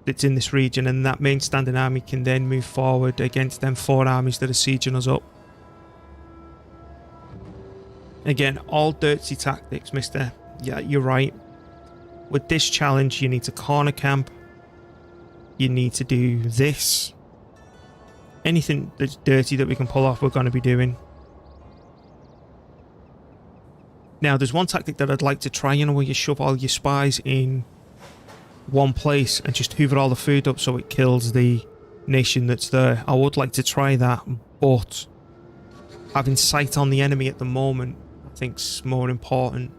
that's in this region, and that main standing army can then move forward against them 4 armies that are sieging us up. Again, all dirty tactics, mister. Yeah, you're right. With this challenge, you need to corner camp. You need to do this. Anything that's dirty that we can pull off, we're going to be doing. Now, there's one tactic that I'd like to try, you know, where you shove all your spies in one place and just hoover all the food up so it kills the nation that's there. I would like to try that, but having sight on the enemy at the moment, I think's more important.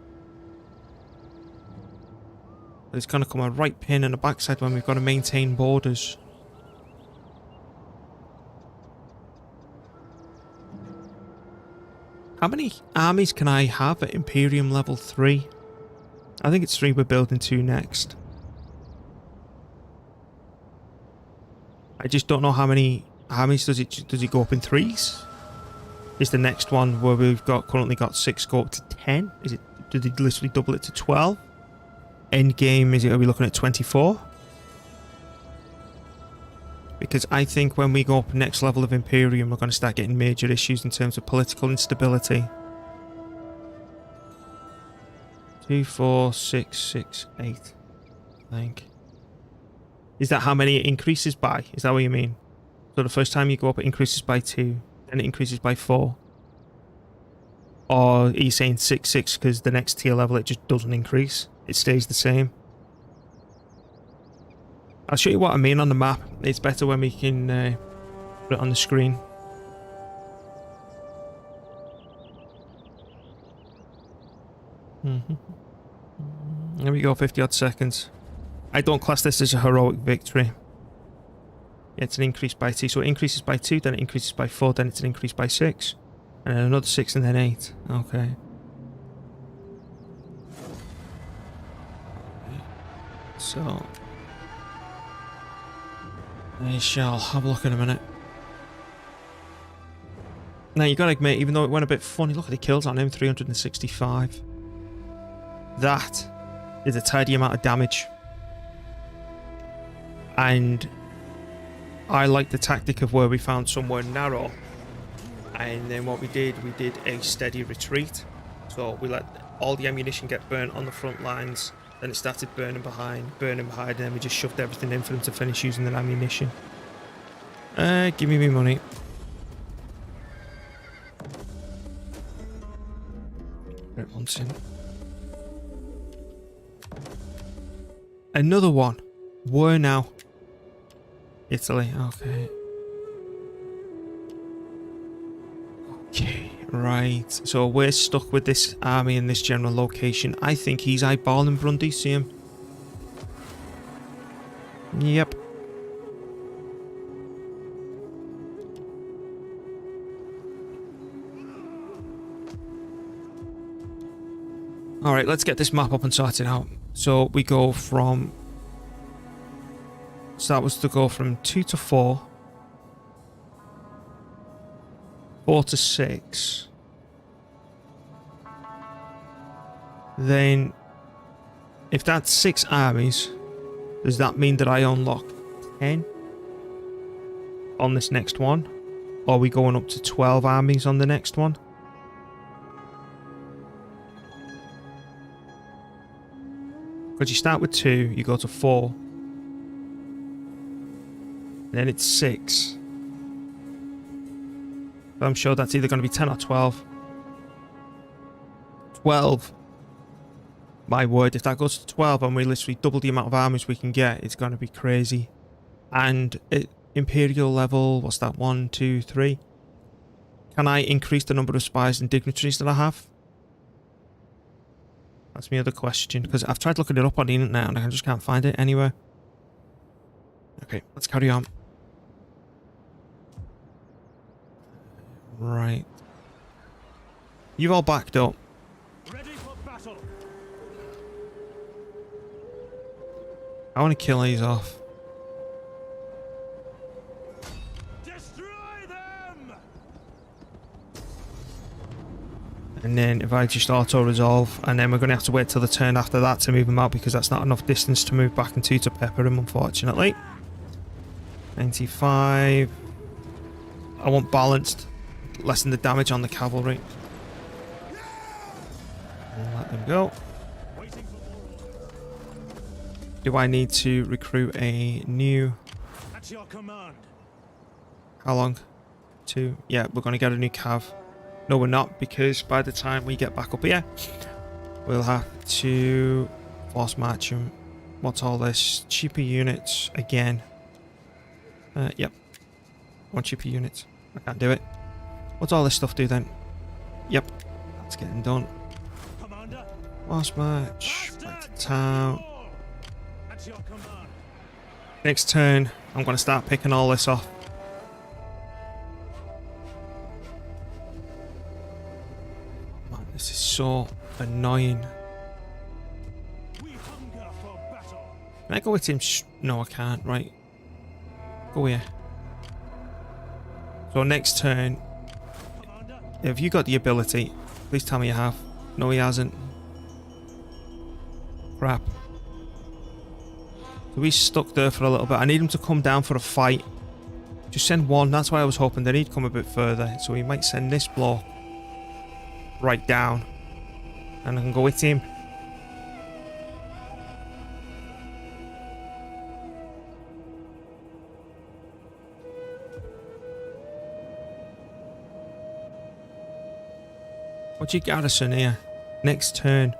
It's going to come a right pin and a backside when we've got to maintain borders. How many armies can I have at Imperium level 3? I think it's 3 we're building 2 next. I just don't know how many armies does it go up in 3s? Is the next one where we've currently got 6 go up to 10? Is it, did they literally double it to 12? End game, are we looking at 24? Because I think when we go up next level of Imperium, we're going to start getting major issues in terms of political instability. 2, 4, 6, 6, 8, I think. Is that how many it increases by? Is that what you mean? So the first time you go up, it increases by 2, then it increases by 4. Or are you saying 6, 6 because the next tier level it just doesn't increase? It stays the same. I'll show you what I mean on the map. It's better when we can put it on the screen. There we go, 50 odd seconds. I don't class this as a heroic victory. Yeah, it's an increase by 2. So it increases by 2, then it increases by 4, then it's an increase by 6. And then another 6 and then 8. Okay. So I shall have a look in a minute. Now you gotta admit, even though it went a bit funny, look at the kills on him, 365. That is a tidy amount of damage. And I like the tactic of where we found somewhere narrow. And then what we did a steady retreat. So we let all the ammunition get burnt on the front lines. Then it started burning behind, and then we just shoved everything in for them to finish using their ammunition. Give me my money. Right, once in. Another one. Where now? Italy, okay. Okay, right. So we're stuck with this army in this general location. I think he's eyeballing Brundy. See him? Yep. Alright, let's get this map up and sorted out. So we go from... So that was to go from 2 to 4. 4 to 6. Then, if that's 6 armies, does that mean that I unlock 10 on this next one? Or are we going up to 12 armies on the next one? Because you start with 2, you go to 4. Then it's 6. But I'm sure that's either going to be 10 or 12. 12. My word, if that goes to 12 and we literally double the amount of armies we can get, it's going to be crazy. And at Imperial level, what's that? 1, 2, 3. Can I increase the number of spies and dignitaries that I have? That's my other question, because I've tried looking it up on the internet and I just can't find it anywhere. Okay, let's carry on. Right. You've all backed up. Ready for battle. I want to kill these off. Destroy them. And then if I just auto-resolve, and then we're going to have to wait till the turn after that to move them out, because that's not enough distance to move back into to pepper him, unfortunately. 95. I want balanced. Lessen the damage on the cavalry. And let them go. Do I need to recruit a new... At your command. How long? 2? Yeah, we're going to get a new cav. No, we're not, because by the time we get back up here, we'll have to force march them. What's all this? Cheaper units again. Yep. 1 cheaper units. I can't do it. What's all this stuff do then? Yep. That's getting done. Commander. Force march. Back to town. At your command. Next turn, I'm going to start picking all this off. Man, this is so annoying. We hunger for battle. Can I go with him? No, I can't. Right. Go here. So next turn, Commander. have you got the ability? Please tell me you have. No, he hasn't. Crap. So he's stuck there for a little bit. I need him to come down for a fight. Just send one. That's why I was hoping that he'd come a bit further. So he might send this block right down. And I can go with him. What's your garrison here? Next turn.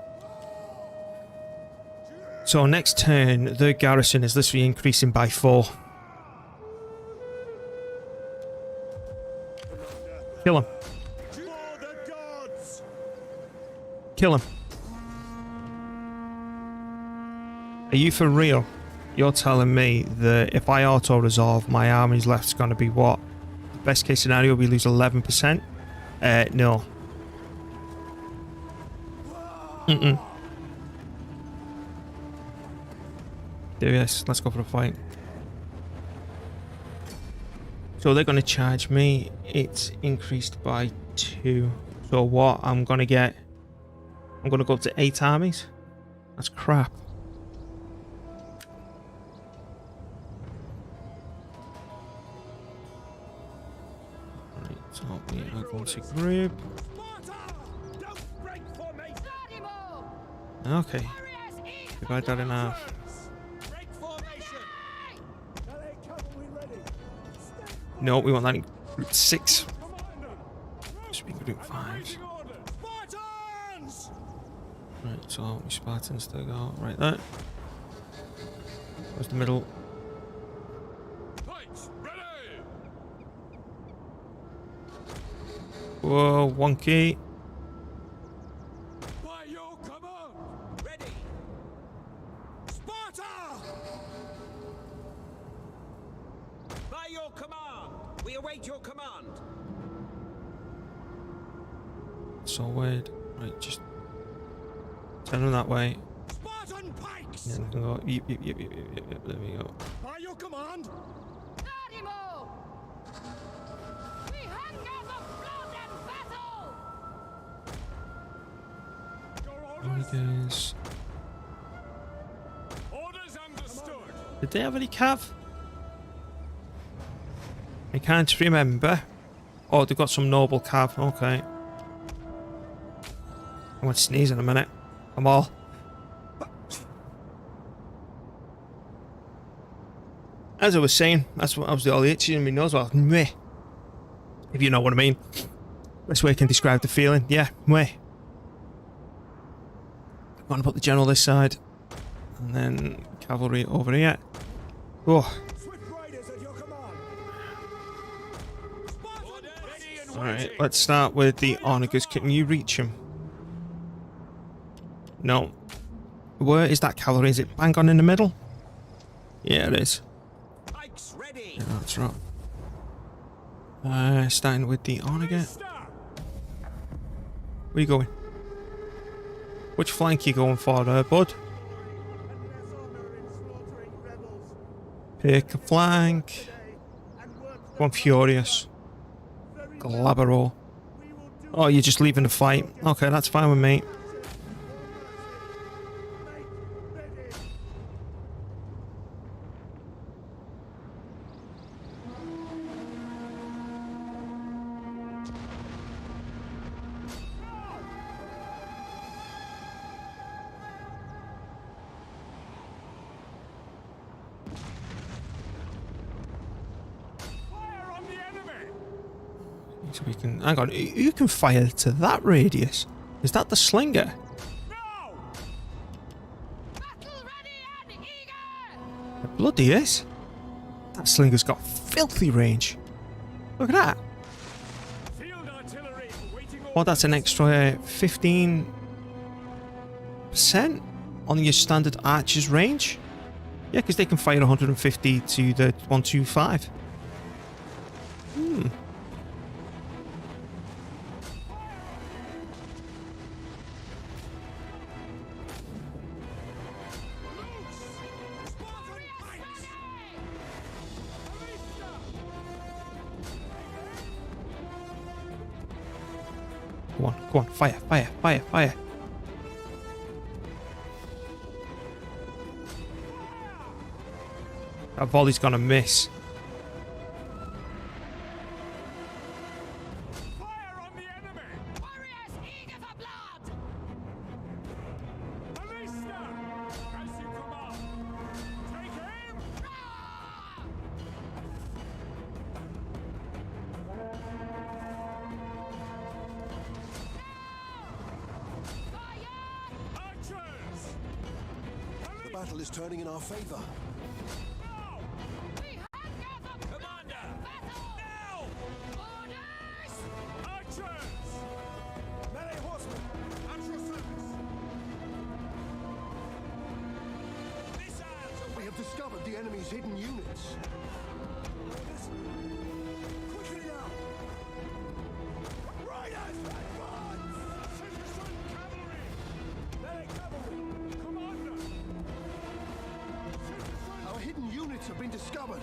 So next turn, the garrison is literally increasing by 4. Kill him. For the gods! Kill him. Are you for real? You're telling me that if I auto-resolve, my army's left's going to be what? Best case scenario, we lose 11%? No. Mm-mm. Do this. Let's go for a fight. So they're going to charge me. It's increased by 2. So what I'm going to get... I'm going to go up to 8 armies. That's crap. Right, so we are going to group. Sparta! Don't break formation. Okay. Divide that in half. Break formation. No, we want that in group 6. Commander. Should be group 5. Order. Spartans! Right, so we Spartans still go right there. Where's the middle? Pikes ready. Whoa, wonky. By your command. Ready. Sparta! By your command. We await your command. So weird. Right, just turn them that way. Spartan pikes. Yeah, we can go. Yep, there we go. By your command. Your There orders. he goes. Orders understood. Did they have any cav? I can't remember. Oh, they've got some noble cav. Okay. I'm going to sneeze in a minute. I'm all. As I was saying, that's what I was the all itchy in my nose. Well, meh. If you know what I mean. Best way I can describe the feeling. Yeah, way. I'm going to put the general this side. And then cavalry over here. Oh. Swift riders at your command. Alright, let's start with the Onagers. Can you reach him? No. Where is that cavalry? Is it bang on in the middle? Yeah, it is. Pikes ready. Yeah, that's right. Starting with the Onager. Where you going? Which flank you going for there, bud? Pick a flank. Go on, Furious. Glabero. Oh, you're just leaving the fight. Okay, that's fine with me. Fire on the enemy. So we can... Hang on, you can fire to that radius. Is that the slinger? No. Battle ready and eager! It bloody is. That slinger's got filthy range. Look at that. Field artillery waiting. Well, that's an extra 15% on your standard archer's range. Yeah, because they can fire 150 to the 125. Go on, fire, fire, fire, fire. That volley's gonna miss. Fire on the enemy. Warriors eager for blood! Ballista. As you command. Take aim. Archers. The battle is turning in our favor. We hunger for Commander. battle! Now. Orders! Archers. Melee horsemen, at your service. Missiles. We have discovered the enemy's hidden units. Quickly now! Riders, advance! Citizen cavalry. Melee cavalry. Commander. Our hidden units have been discovered.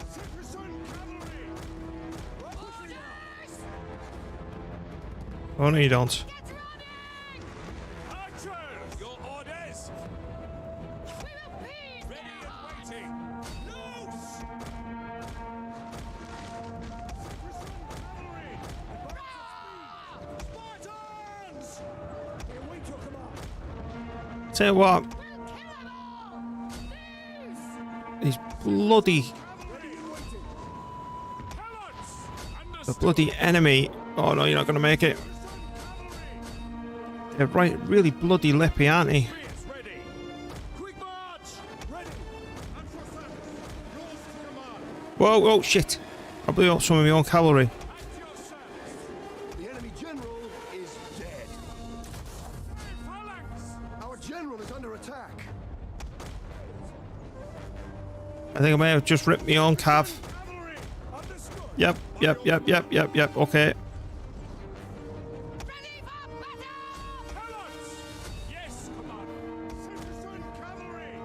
Citizen cavalry. Orders! Oh, no, you don't. Get running! Archers. Your orders. We will beat Ready them! and waiting. Loose. Citizen cavalry. Spartans. We await your command. Tell you what, We'll kill them all! Loose! these bloody, Helots. the bloody enemy. Oh no, you're not gonna make it. They're right, really bloody lippy, aren't they? Ready. Quick march. Ready. And for service. Yours to command. Whoa, whoa, shit. I blew up some of my own cavalry. At your service. The enemy general is dead. Phalanx. Our general is under attack. I think I may have just ripped my own cav. Cavalry. Understood. Yep. Okay. Ready for battle! Helots. Yes, commander. Citizen cavalry.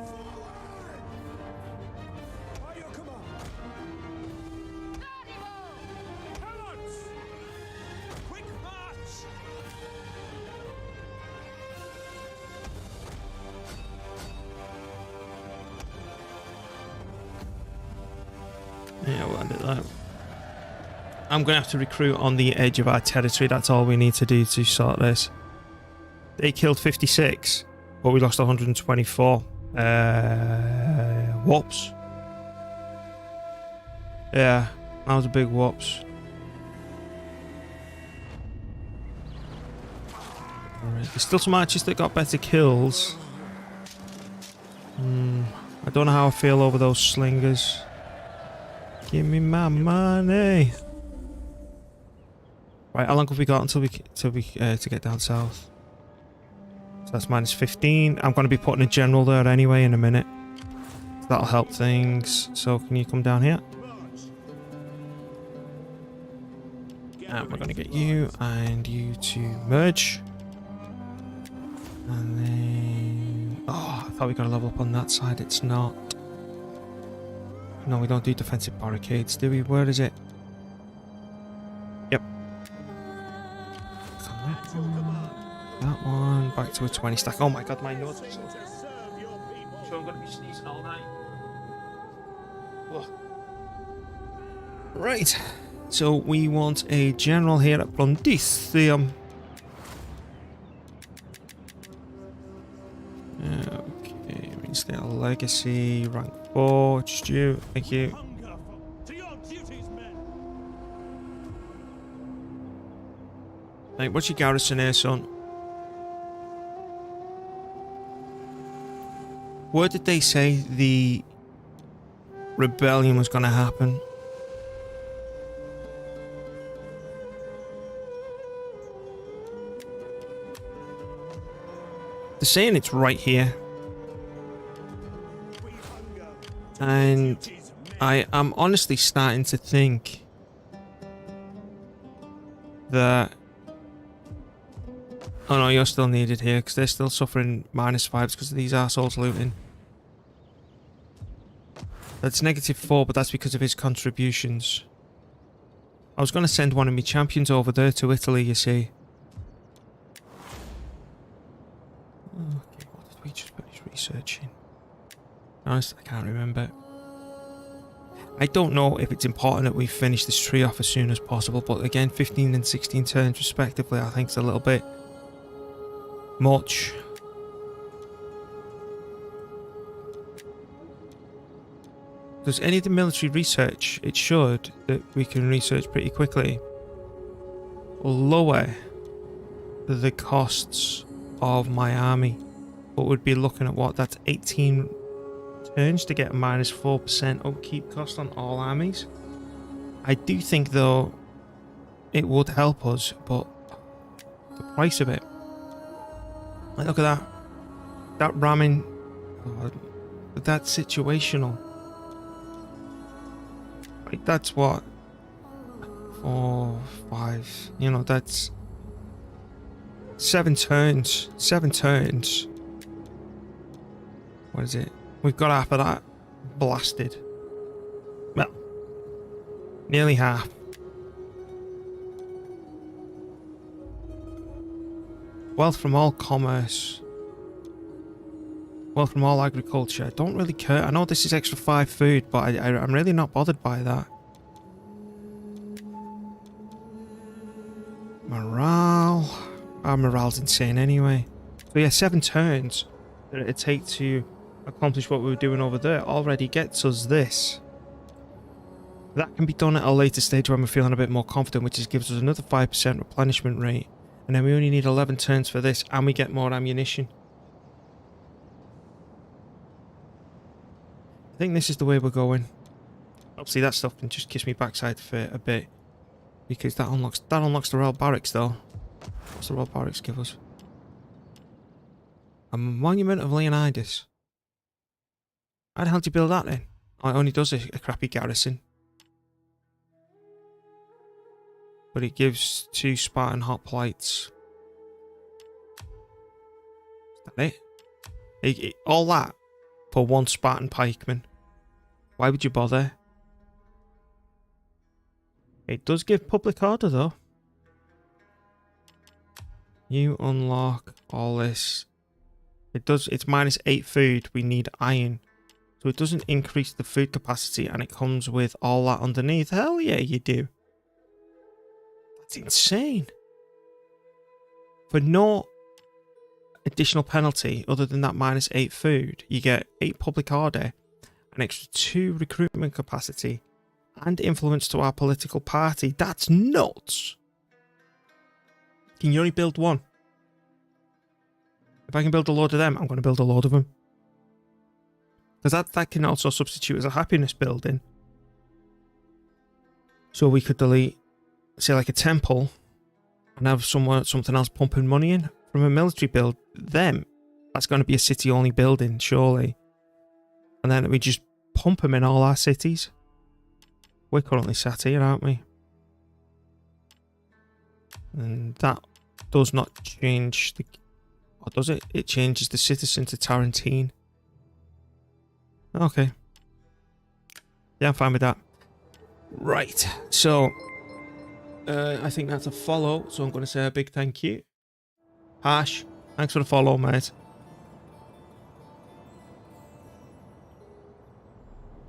Forward! By your command. Bloody wall! Helots. Quick march. Yeah, we'll end it there. I'm going to have to recruit on the edge of our territory. That's all we need to do to sort this. They killed 56, but we lost 124. Whoops. Yeah, that was a big whoops. Alright, there's still some archers that got better kills. I don't know how I feel over those slingers. Give me my money. Right, how long have we got until we to get down south? So that's minus 15. I'm going to be putting a general there anyway in a minute. So that'll help things. So can you come down here? And we're going to get you and you to merge. And then... Oh, I thought we were going to level up on that side. It's not. No, we don't do defensive barricades, do we? Where is it? Yep. That one. Back to a 20 stack. Oh my god, my nose. So I'm going to be sneezing all night. Whoa. Right. So we want a general here at Brundisium. Okay, reinstate a legacy, rank 4, just you, thank you. To your duties, men. Right, what's your garrison here, son? Where did they say the rebellion was going to happen? They're saying it's right here. And I am honestly starting to think that... Oh no, you're still needed here because they're still suffering -5s because of these assholes looting. That's -4, but that's because of his contributions. I was going to send one of my champions over there to Italy, you see. Okay, what did we just finish researching? Honestly, I can't remember. I don't know if it's important that we finish this tree off as soon as possible, but again, 15 and 16 turns respectively, I think it's a little bit much. Does any of the military research, it should, that we can research pretty quickly, lower the costs of my army? But we'd be looking at what, that's 18 turns to get a -4% upkeep cost on all armies. I do think though it would help us, but the price of it. Like, look at that. That ramming, oh, that's situational. Right, that's what? 4, 5, you know, that's 7 turns. 7 turns. What is it? We've got half of that blasted. Well, nearly half. Wealth from all commerce. Wealth from all agriculture. Don't really care. I know this is extra 5 food, but I'm really not bothered by that. Morale. Our morale's insane anyway. So yeah, 7 turns that it'd take to accomplish what we were doing over there already gets us this. That can be done at a later stage when we're feeling a bit more confident, which is gives us another 5% replenishment rate. And then we only need 11 turns for this, and we get more ammunition. I think this is the way we're going. Obviously that stuff can just kiss me backside for a bit. Because that unlocks the Royal Barracks though. What's the Royal Barracks give us? A monument of Leonidas. How the hell do you build that then? Oh, it only does a crappy garrison. But it gives 2 Spartan hoplites. Is that it? All that for 1 Spartan pikeman. Why would you bother? It does give public order though. You unlock all this. It does. It's -8 food. We need iron. So it doesn't increase the food capacity, and it comes with all that underneath. Hell yeah, you do. That's insane. For no additional penalty other than that -8 food, you get 8 public order, an extra 2 recruitment capacity, and influence to our political party. That's nuts. Can you only build one? If I can build a load of them, I'm going to build a load of them. Because that can also substitute as a happiness building. So we could delete, say, like a temple and have something else pumping money in from a military build. Then that's going to be a city-only building, surely. And then we just pump them in all our cities. We're currently sat here, aren't we? And that does not change the... Or does it? It changes the citizen to Tarantine. Okay. Yeah, I'm fine with that. Right. So, I think that's a follow. So I'm going to say a big thank you. Hash, thanks for the follow, mate.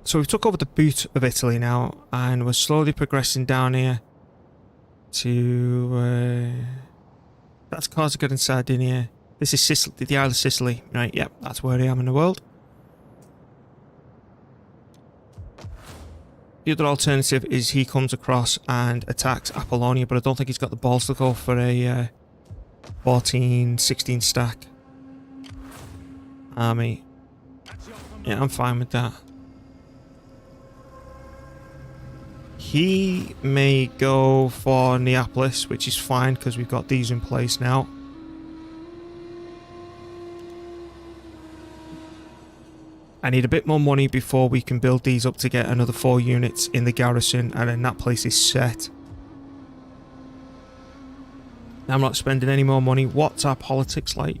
So we took over the boot of Italy now, and we're slowly progressing down here to... that's Corsica and Sardinia. This is Sicily, the Isle of Sicily. Right, yep, that's where I am in the world. The other alternative is he comes across and attacks Apollonia, but I don't think he's got the balls to go for a 14, 16 stack army. Yeah, I'm fine with that. He may go for Neapolis, which is fine because we've got these in place now. I need a bit more money before we can build these up to get another 4 units in the garrison, and then that place is set. I'm not spending any more money. What's our politics like?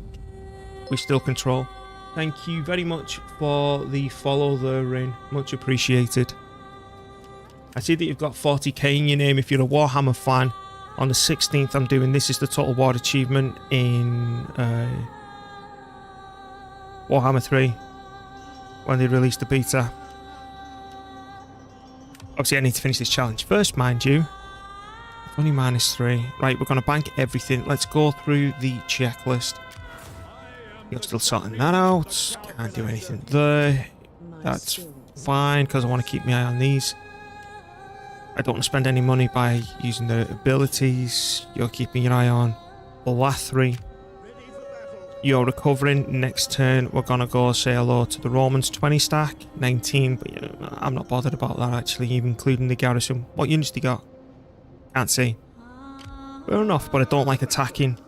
We still control. Thank you very much for the follow there, Rain. Much appreciated. I see that you've got 40k in your name if you're a Warhammer fan. On the 16th I'm doing This is the Total War achievement in Warhammer 3. When they released the beta. Obviously I need to finish this challenge first, mind you. Only -3. Right, we're going to bank everything. Let's go through the checklist. You're still sorting that out. Can't do anything there. That's fine, because I want to keep my eye on these. I don't want to spend any money by using the abilities. You're keeping your eye on Balathri. You're recovering. Next turn, we're going to go say hello to the Romans. 20 stack, 19, but you know, I'm not bothered about that actually, even including the garrison. What units do you got? Can't see. Fair enough, but I don't like attacking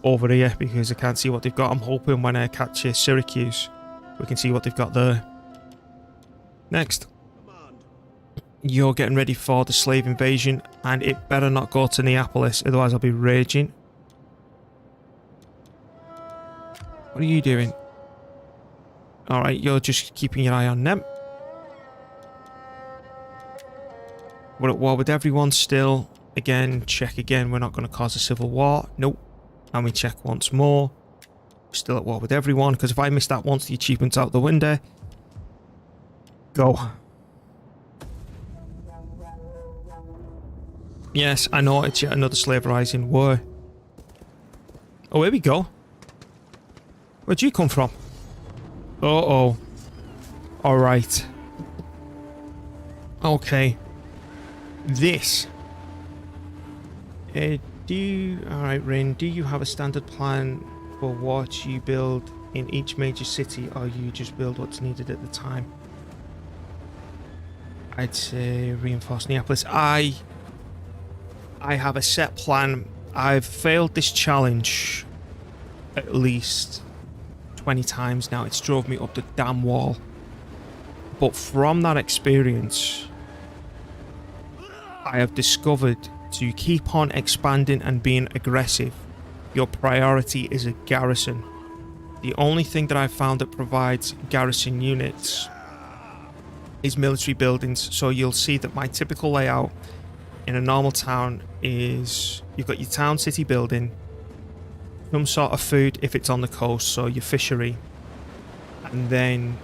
over here because I can't see what they've got. I'm hoping when I catch Syracuse, we can see what they've got there. Next. You're getting ready for the slave invasion, and it better not go to Neapolis, otherwise I'll be raging. What are you doing? Alright, you're just keeping your eye on them. We're at war with everyone still. Again, check again. We're not going to cause a civil war. Nope. And we check once more. Still at war with everyone, because if I miss that once, the achievement's out the window. Go. Yes, I know, it's yet another slave rising war. Oh, here we go. Where'd you come from? Uh-oh. Alright. Okay. This. Alright, Rin, do you have a standard plan for what you build in each major city, or you just build what's needed at the time? I'd say reinforce Neapolis. I have a set plan. I've failed this challenge at least 20 times now. It's drove me up the damn wall. But from that experience, I have discovered to keep on expanding and being aggressive, your priority is a garrison. The only thing that I've found that provides garrison units is military buildings. So you'll see that my typical layout in a normal town is you've got your town city building, some sort of food if it's on the coast, so your fishery, and then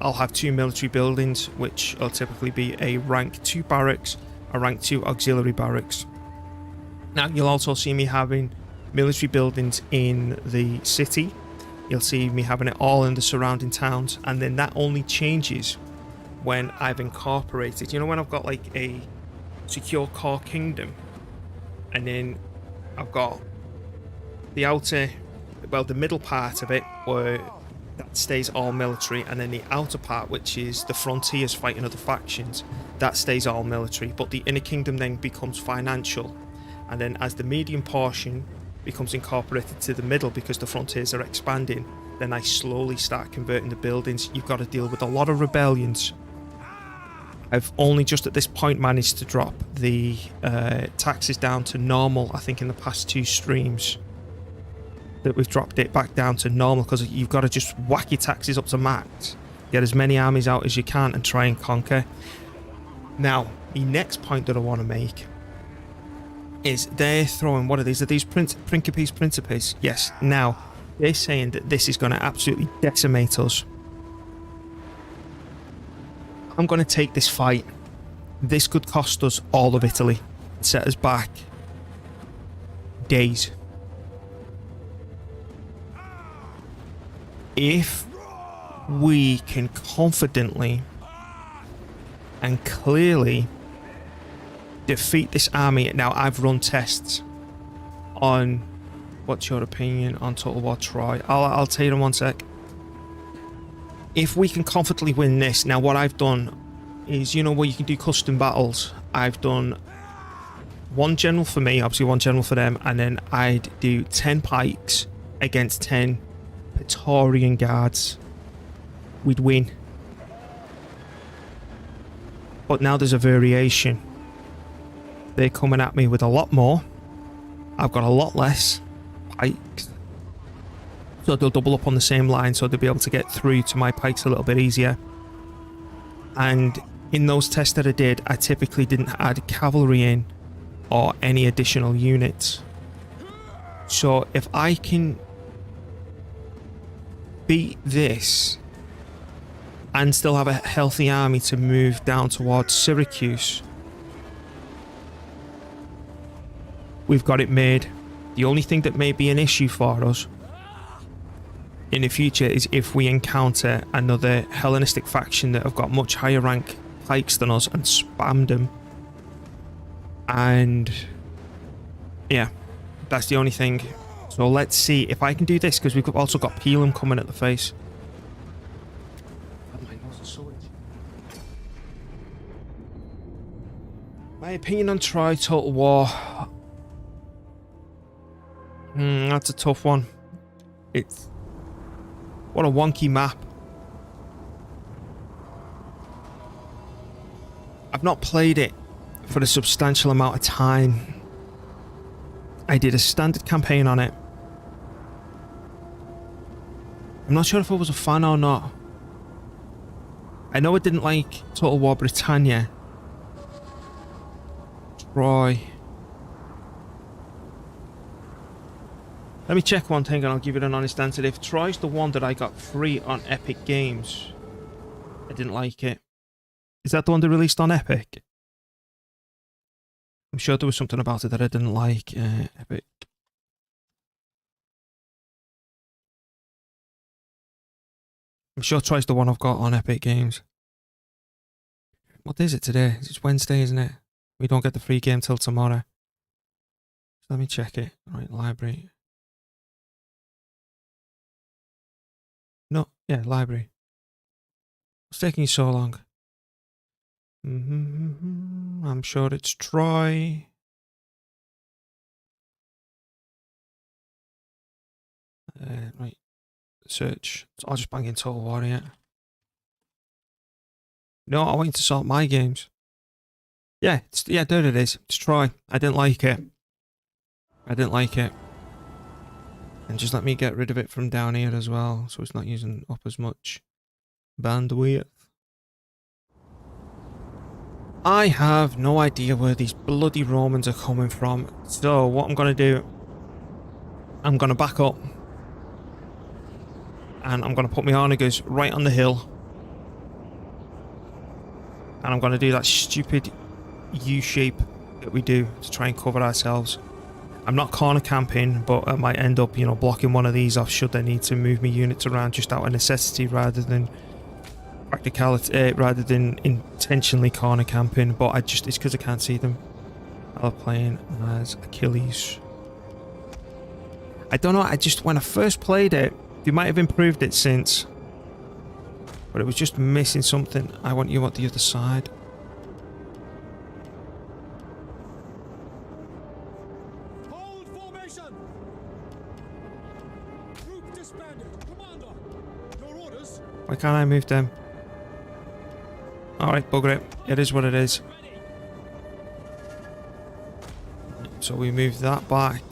I'll have 2 military buildings, which will typically be a rank 2 barracks, a rank 2 auxiliary barracks. Now you'll also see me having military buildings in the city. You'll see me having it all in the surrounding towns, and then that only changes when I've incorporated, you know, when I've got like a secure core kingdom, and then I've got the outer, well, the middle part of it where that stays all military, and then the outer part, which is the frontiers fighting other factions, that stays all military, but the inner kingdom then becomes financial. And then as the medium portion becomes incorporated to the middle because the frontiers are expanding, then I slowly start converting the buildings. You've got to deal with a lot of rebellions. I've only just at this point managed to drop the taxes down to normal, I think in the past 2 streams that we've dropped it back down to normal, because you've got to just whack your taxes up to max, get as many armies out as you can and try and conquer. Now, the next point that I want to make is they're throwing, what are these? Are these Principes? Yes. Now, they're saying that this is going to absolutely decimate us. I'm going to take this fight. This could cost us all of Italy. Set us back days. If we can confidently and clearly defeat this army. Now, I've run tests on, what's your opinion on Total War Troy? I'll tell you in 1 sec. If we can confidently win this, now what I've done is, you know, where you can do custom battles. I've done 1 general for me, obviously 1 general for them, and then I'd do 10 pikes against 10 Praetorian guards. We'd win. But now there's a variation. They're coming at me with a lot more. I've got a lot less pikes. So they'll double up on the same line, so they'll be able to get through to my pikes a little bit easier. And in those tests that I did, I typically didn't add cavalry in or any additional units. So if I can beat this and still have a healthy army to move down towards Syracuse, we've got it made. The only thing that may be an issue for us in the future is if we encounter another Hellenistic faction that have got much higher rank pikes than us and spam them. And yeah, that's the only thing. So let's see if I can do this, because we've also got Pelham coming at the face. My opinion on Troy Total War. That's a tough one. It's... what a wonky map. I've not played it for a substantial amount of time. I did a standard campaign on it. I'm not sure if I was a fan or not. I know I didn't like Total War Britannia. Troy. Let me check one thing and I'll give it an honest answer. If Troy's the one that I got free on Epic Games, I didn't like it. Is that the one they released on Epic? I'm sure there was something about it that I didn't like. Epic. I'm sure Troy's the one I've got on Epic Games. What is it today? It's Wednesday, isn't it? We don't get the free game till tomorrow. So let me check it. Right, library. No, yeah, library. What's taking you so long? I'm sure it's Troy. Right, search. So I'll just bang in Total War here. No, I want you to sort my games. Yeah, yeah, there it is. It's Troy. I didn't like it. I didn't like it. And just let me get rid of it from down here as well, so it's not using up as much bandwidth. I have no idea where these bloody Romans are coming from. So what I'm going to do, I'm going to back up. And I'm going to put my onagers right on the hill. And I'm going to do that stupid U-shape that we do to try and cover ourselves. I'm not corner camping, but I might end up, you know, blocking one of these off should they need to move me units around just out of necessity rather than practicality rather than intentionally corner camping, but it's because I can't see them. I love playing as Achilles. I don't know, when I first played it, they might have improved it since, but it was just missing something. I want you on the other side. Hold formation. Group disbanded. Commander, your orders. Why can't I move them? Alright, bugger it. It is what it is. Ready. So we move that back.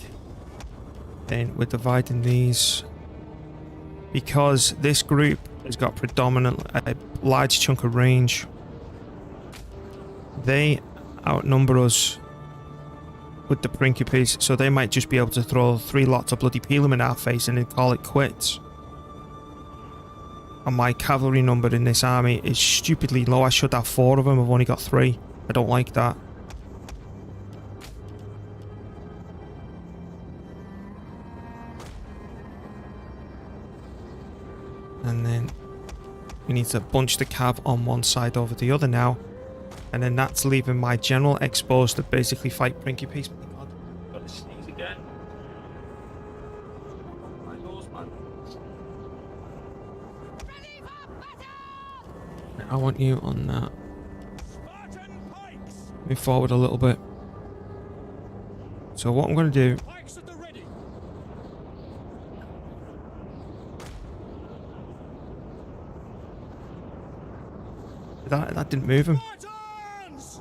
Then we're dividing these. Because this group has got a large chunk of range. They outnumber us with the Principes, so they might just be able to throw 3 lots of bloody Pelham in our face and then call it quits. And my cavalry number in this army is stupidly low. I should have 4 of them. I've only got 3. I don't like that. And then we need to bunch the cav on one side over the other now. And then that's leaving my general exposed to basically fight Principes. Oh my god, I've got to sneeze again. My nose, man. I want you on that. Spartan pikes. Move forward a little bit. So what I'm going to do... Pikes at the ready. That didn't move him. Spartans!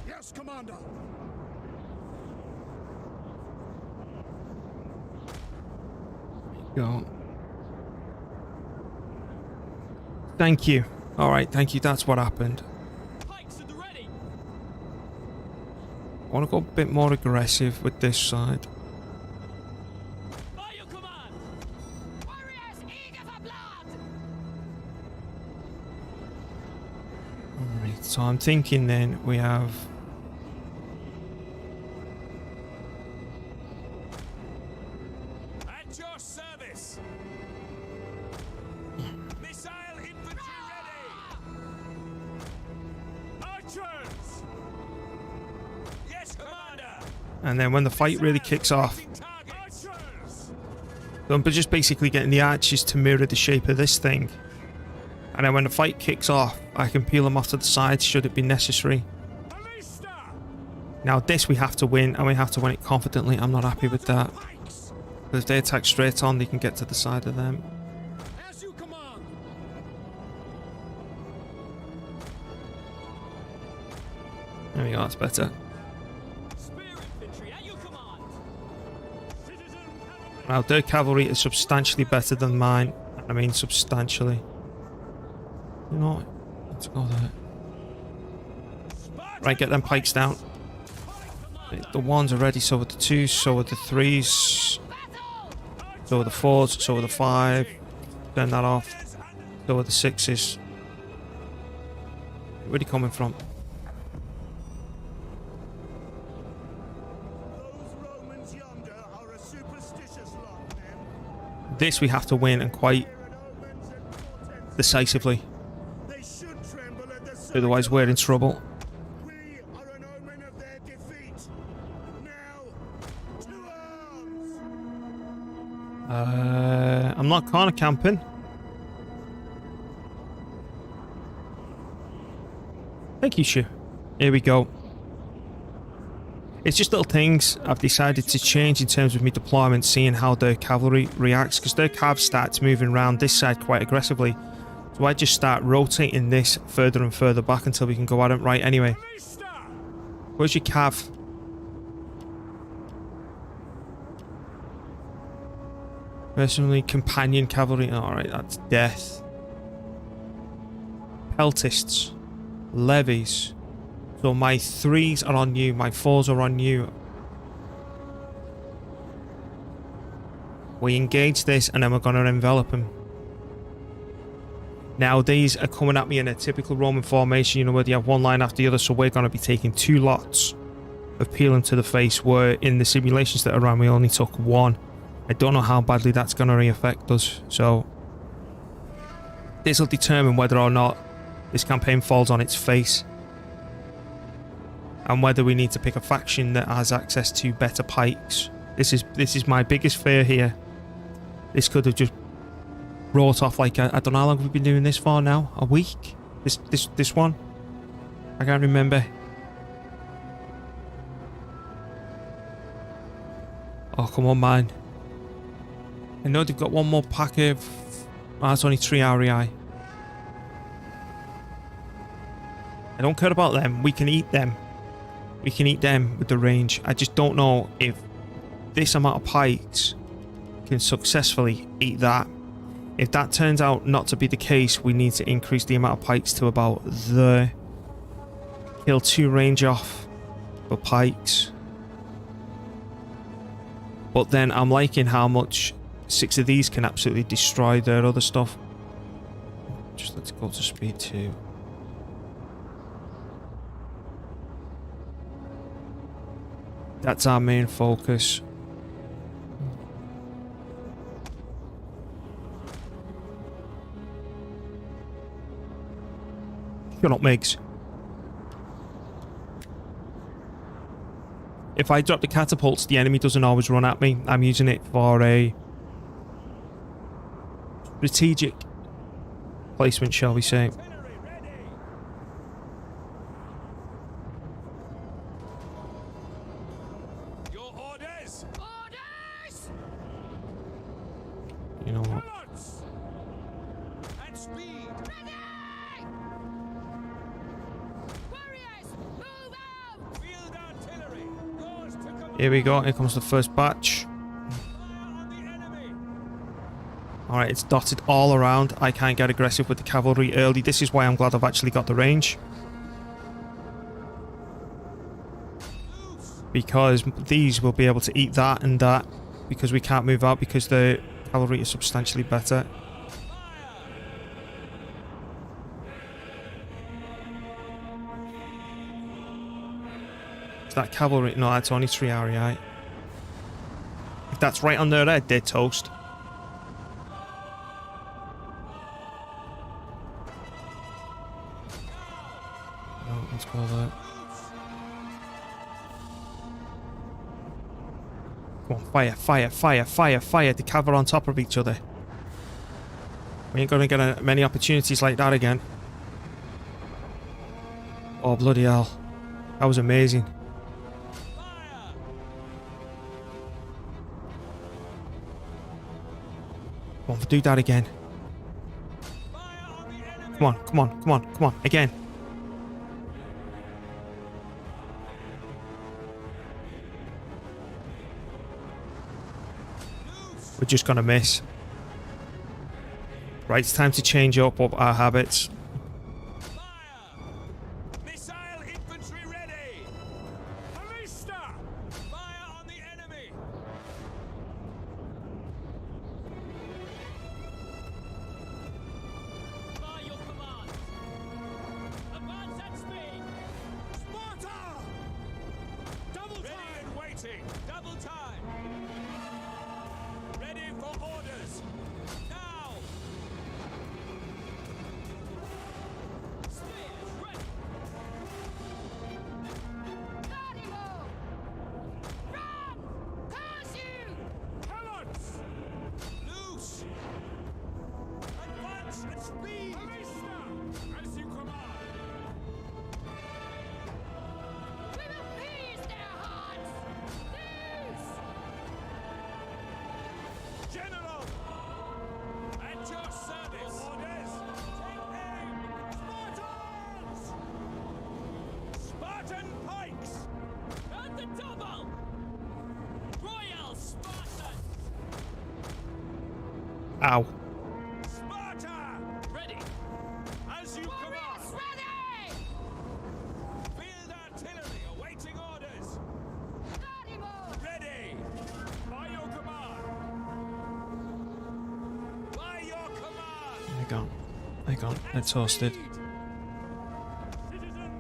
Yes, Commander. Go. Thank you. Alright, thank you. That's what happened. Pikes at the ready. I want to go a bit more aggressive with this side. By your command. Warriors eager for blood. Alright, so I'm thinking then we have... At your service. Missile infantry ready. Archers. Yes, Commander. And then when the fight really kicks off, Target. Archers. I'm just basically getting the archers to mirror the shape of this thing. And then when the fight kicks off, I can peel them off to the side should it be necessary. Ballista. Now this we have to win, and we have to win it confidently. I'm not happy with that. Pikes. Because if they attack straight on, they can get to the side of them. As you command. There we go, that's better. Spear infantry at your command. Citizen cavalry. Now their cavalry is substantially better than mine. I mean substantially. You know what? Let's go there. Spartan Right, get them pikes down. The 1s are ready, so are the 2s, so are the 3s. So are the 4s, so are the 5. Turn that off. So are the 6s. Where are they coming from? Those Romans yonder are a superstitious lot, men. This we have to win, and quite Fear and omens and portents. decisively. They should tremble at the sight Otherwise of we're in us. trouble. We are an omen of their defeat. Now, to arms! I'm not corner camping. Thank you, Shu. Here we go. It's just little things I've decided to change in terms of my deployment, seeing how their cavalry reacts, because their cav starts moving around this side quite aggressively. So I just start rotating this further and further back until we can go at it. Right, anyway. Ballista. Where's your cav? Personally, companion cavalry. Alright, that's death. Peltists. Levies. So my 3s are on you, my 4s are on you. We engage this and then we're going to envelop him. Now these are coming at me in a typical Roman formation, you know, where you have one line after the other, so we're going to be taking 2 lots of peeling to the face, where in the simulations that are around we only took 1. I don't know how badly that's going to affect us, so This will determine whether or not this campaign falls on its face, and whether we need to pick a faction that has access to better pikes. This is my biggest fear here. This could have just brought off like I don't know how long we've been doing this for now. A week? This one? I can't remember. Oh, come on, man. I know they've got one more pack of... Oh, that's only 3 REI. I don't care about them. We can eat them. We can eat them with the range. I just don't know if this amount of pikes can successfully eat that. If that turns out not to be the case, we need to increase the amount of pikes to about there. Kill 2 range off for pikes. But then I'm liking how much 6 of these can absolutely destroy their other stuff. Just let's go to speed 2. That's our main focus. Shut up, Migs. If I drop the catapults, the enemy doesn't always run at me. I'm using it for a strategic placement, shall we say. Artillery ready. Your orders. Orders. You know what? Balance. And speed. Ready. Warriors, move out. Field artillery. Yours to command. Here we go. Here comes the first batch. Fire on the enemy. Alright, it's dotted all around. I can't get aggressive with the cavalry early. This is why I'm glad I've actually got the range. Because these will be able to eat that and that. Because we can't move out because the cavalry is substantially better. Is that cavalry? No, that's only 3 REI. If that's right on their head, they're toast. No, let's go there. Come on, fire, fire, fire, fire, fire. The cav are on top of each other. We ain't gonna get many opportunities like that again. Oh, bloody hell. That was amazing. Come on, do that again. Come on, come on, come on, come on, again. We're just gonna miss. Right, it's time to change up our habits. Missile infantry ready. Ballista. Fire on the enemy. By your command. Advance at speed. Sparta. Double time. Ready and waiting. Double time. Ready for orders. Now. Spears ready. Animo. Run. Pursue. Pellets. Loose. Advance at speed. Ballista. As you command. We will pierce their hearts. Loose. General. At your service. Orders. Take aim. Spartans. Spartan pikes. At the double. Royal Spartans. Ow. Sparta! Ready! As you command! Ready! Field artillery awaiting orders! Ready! By your command! By your command! Hang on. Hang on. They're toasted. Citizen!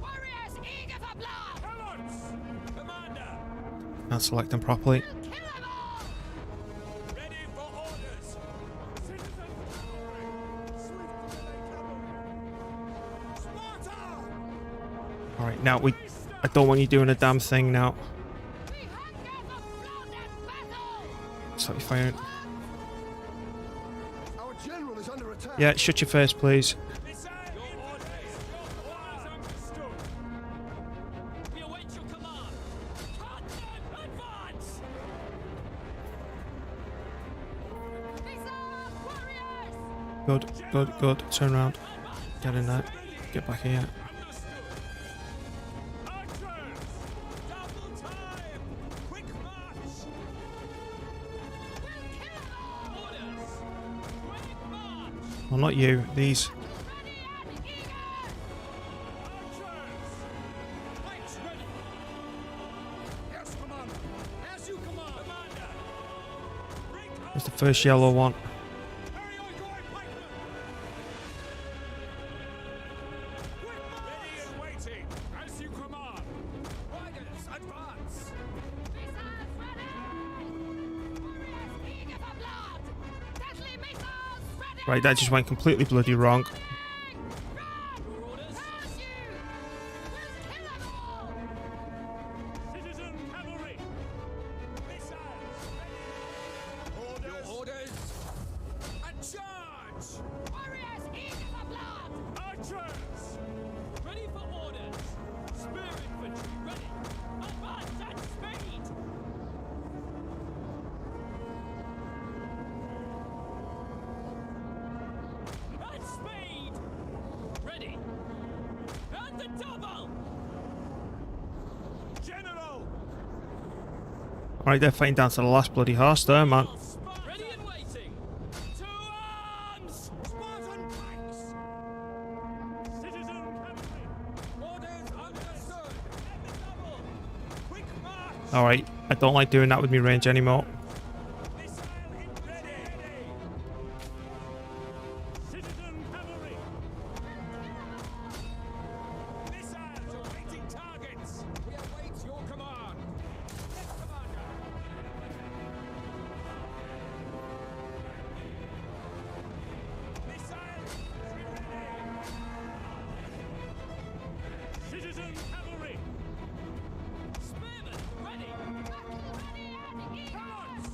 Warriors eager for blood! Helots! Commander! Can't select them properly. Kill them all! Ready for orders! Alright, now I don't want you doing a damn thing now. Stop your firing. Our general is under attack. Yeah, shut your face, please. Missile your orders. Orders understood. We await your command. Captain, advance. Good, good, good. Turn around. Get in there. Get back here. Understood. Archers, double time. Quick march. Orders. Quick march. Well, not you. These. Archers. Pikes ready. Yes, commander. As you command, commander. Bring There's the first yellow one. Hurry, Oigoi pikemen. Quick march. Ready and waiting. As you command. Riders, advance. Right, that just went completely bloody wrong. Your orders. Citizen cavalry. Missiles ready. Your orders. And charge. Archers. Ready for orders. Spear infantry ready. Advance at speed. At speed. Ready. At the double. General. Alright, they're fighting down to the last bloody horse there, man. Ready and waiting. To arms. Spartan pikes. Citizen cavalry. Orders understood. At the double. Quick march. Alright, I don't like doing that with me range anymore. Missile in ready. Citizen cavalry. Missiles awaiting targets. We await your command. Yes, commander. Missiles ready. Citizen cavalry. Spearmen ready. Guards.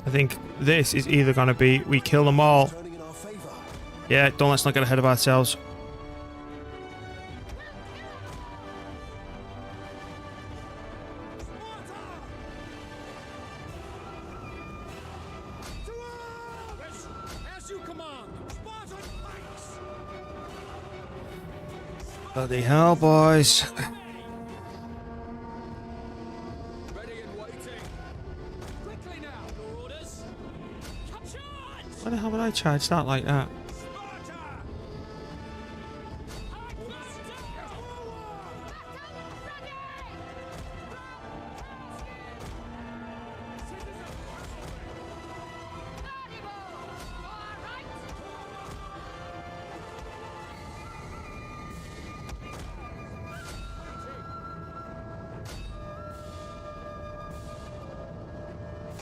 I think this is either going to be we kill them all. Turning in our favor. Yeah, let's not get ahead of ourselves. Sparta! To arms! As you command, Spartan pikes! Bloody hell, boys. Ready and waiting. Quickly now, your orders. Charge! Why the hell would I charge that like that? Sparta!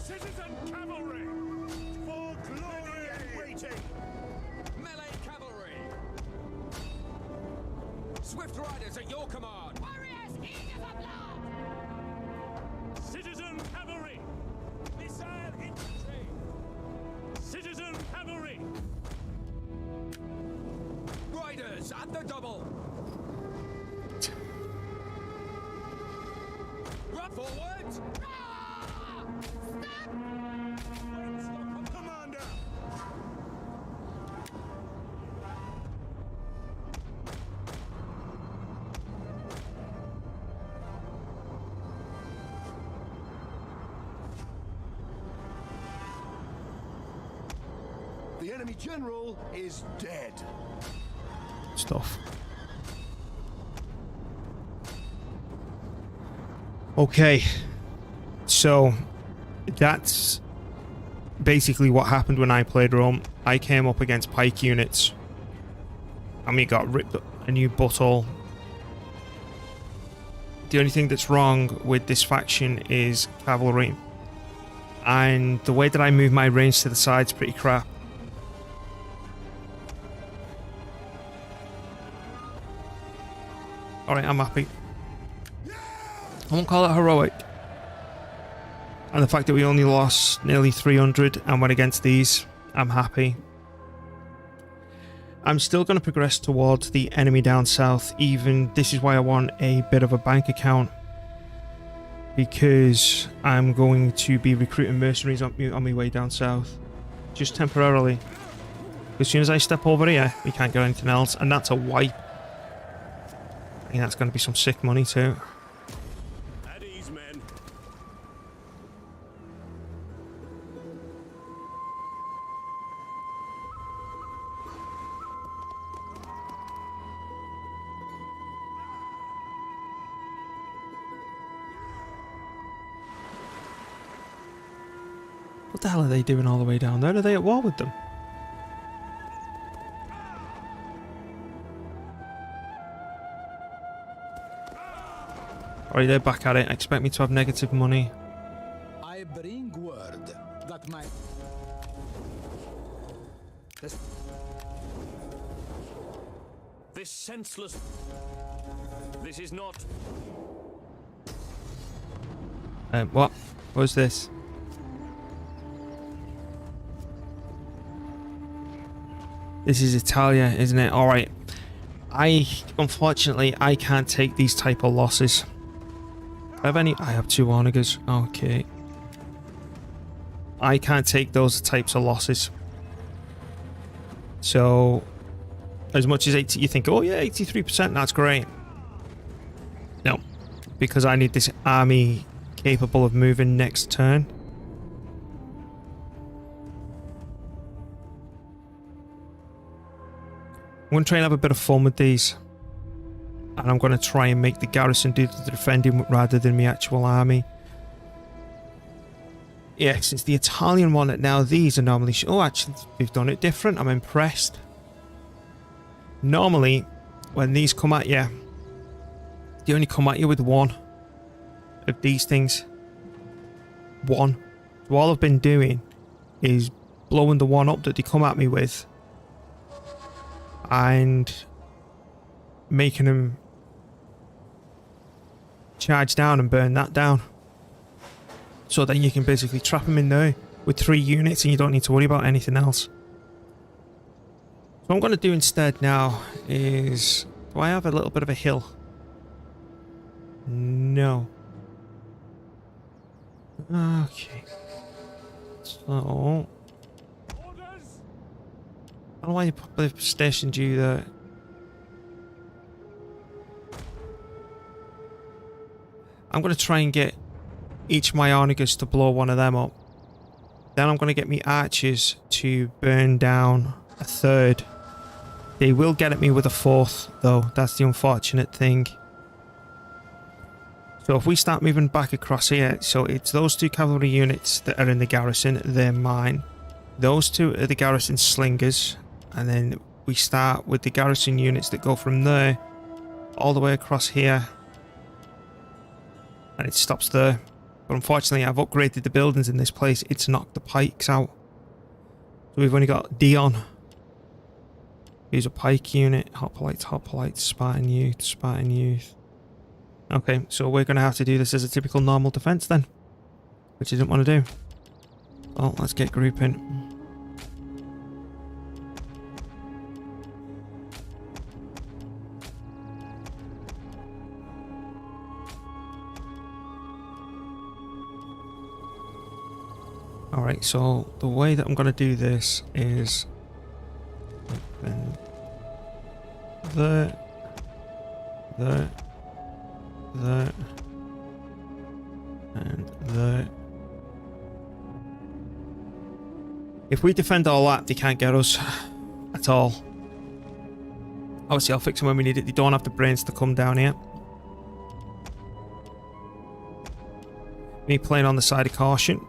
Citizen cavalry! For glory and waiting. Melee cavalry! Swift riders at your command! Citizen cavalry! Missile infantry! Citizen cavalry! Riders at the double! Run forward! Commander. The enemy general is dead. Stuff. Okay. So that's basically what happened when I played Rome. I came up against pike units and we got ripped a new butthole. The only thing that's wrong with this faction is cavalry, and the way that I move my range to the side's pretty crap. Alright, I'm happy. I won't call it heroic. And the fact that we only lost nearly 300 and went against these, I'm happy. I'm still going to progress towards the enemy down south. Even this is why I want a bit of a bank account, because I'm going to be recruiting mercenaries on my way down south, just temporarily. As soon as I step over here, we can't get anything else, and that's a wipe. I think that's going to be some sick money too. At ease, men. What the hell are they doing all the way down there? Are they at war with them? Alright, they're back at it. Expect me to have negative money. I bring word that my... This senseless... This is not... What? What was this? This is Italia, isn't it? Alright. Unfortunately, I can't take these type of losses. I have any? I have 2 onagers. Okay. I can't take those types of losses. So, as much as 80, you think, oh yeah, 83%, that's great. No, because I need this army capable of moving next turn. I'm going to try and have a bit of fun with these. And I'm going to try and make the garrison do the defending rather than my actual army. Yeah, since the Italian one that now these are normally... Oh, actually, we've done it different. I'm impressed. Normally, when these come at you, they only come at you with 1 of these things. 1. So all I've been doing is blowing the 1 up that they come at me with. And making them charge down and burn that down. So then you can basically trap them in there with 3 units and you don't need to worry about anything else. So what I'm going to do instead now is... Do I have a little bit of a hill? No. Okay. So... I don't know why they've stationed you there. I'm going to try and get each of my onagers to blow 1 of them up. Then I'm going to get me archers to burn down a 3rd. They will get at me with a 4th, though. That's the unfortunate thing. So if we start moving back across here, so it's those 2 cavalry units that are in the garrison, they're mine. Those 2 are the garrison slingers. And then we start with the garrison units that go from there all the way across here. And it stops there. But unfortunately, I've upgraded the buildings in this place. It's knocked the pikes out. So we've only got Dion. Here's a pike unit. Hoplites, Spartan youth. Okay, so we're going to have to do this as a typical normal defense then. Which I didn't want to do. Well, let's get grouping. Alright, so the way that I'm going to do this is there, and there. If we defend all that, they can't get us at all. Obviously, I'll fix them when we need it. They don't have the brains to come down here. Me playing on the side of caution.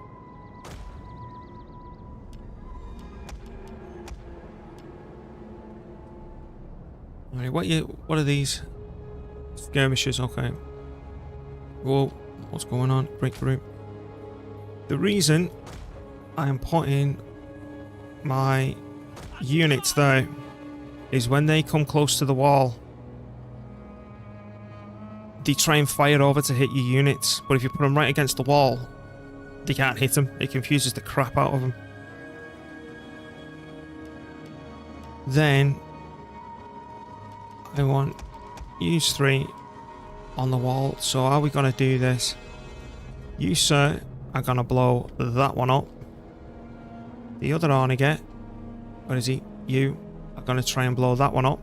Alright, what are these? Skirmishers, okay. Whoa, what's going on? Breakthrough. The reason I am putting my units there is when they come close to the wall, they try and fire over to hit your units, but if you put them right against the wall, they can't hit them. It confuses the crap out of them. Then I want use 3 on the wall. So how are we gonna do this? You, sir, are gonna blow that one up. The other Arniget, where is he? You are gonna try and blow that one up.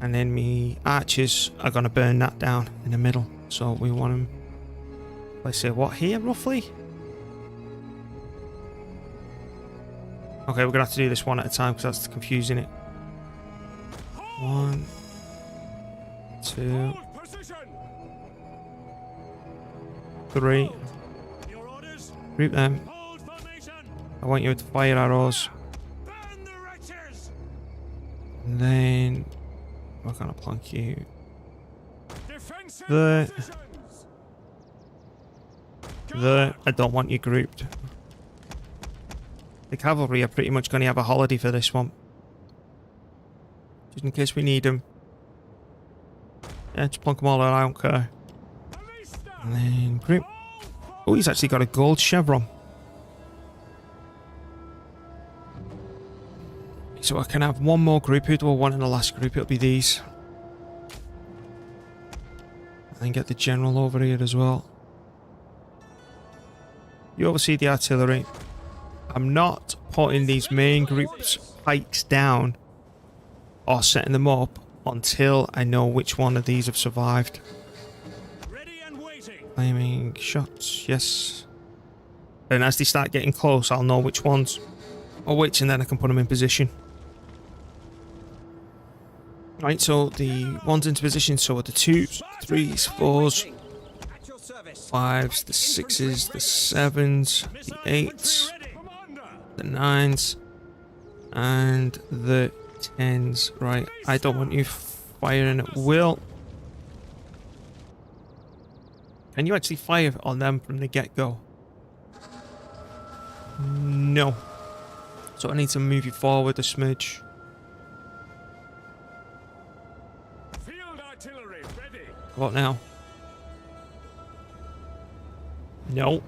And then me archers are gonna burn that down in the middle. So we want them, let's say, what, here roughly? Okay, we're gonna have to do this one at a time because that's confusing it. 1, 2, Hold position. 3. Your orders. Group them. Hold formation. I want you to fire arrows. Burn the wretches. And then we're gonna plonk you Defensive there. positions. There. I don't want you grouped. The cavalry are pretty much going to have a holiday for this one. Just in case we need them. Yeah, just plonk them all out, I don't care. And then group. Oh, he's actually got a gold chevron. So I can have one more group. Who do I want in the last group? It'll be these. And then get the general over here as well. You oversee the artillery. I'm not putting these main groups' pikes down or setting them up until I know which one of these have survived. Ready and waiting. Flaming shots, yes. Then as they start getting close, I'll know which ones are which, and then I can put them in position. Right, so the ones into position, so are the 2s, 3s, 4s, 5s, the 6s, the 7s, the 8s, the 9s, and the 10s. Right, I don't want you firing at will. Can you actually fire on them from the get-go? No. So I need to move you forward a smidge. Field artillery ready. What now? No.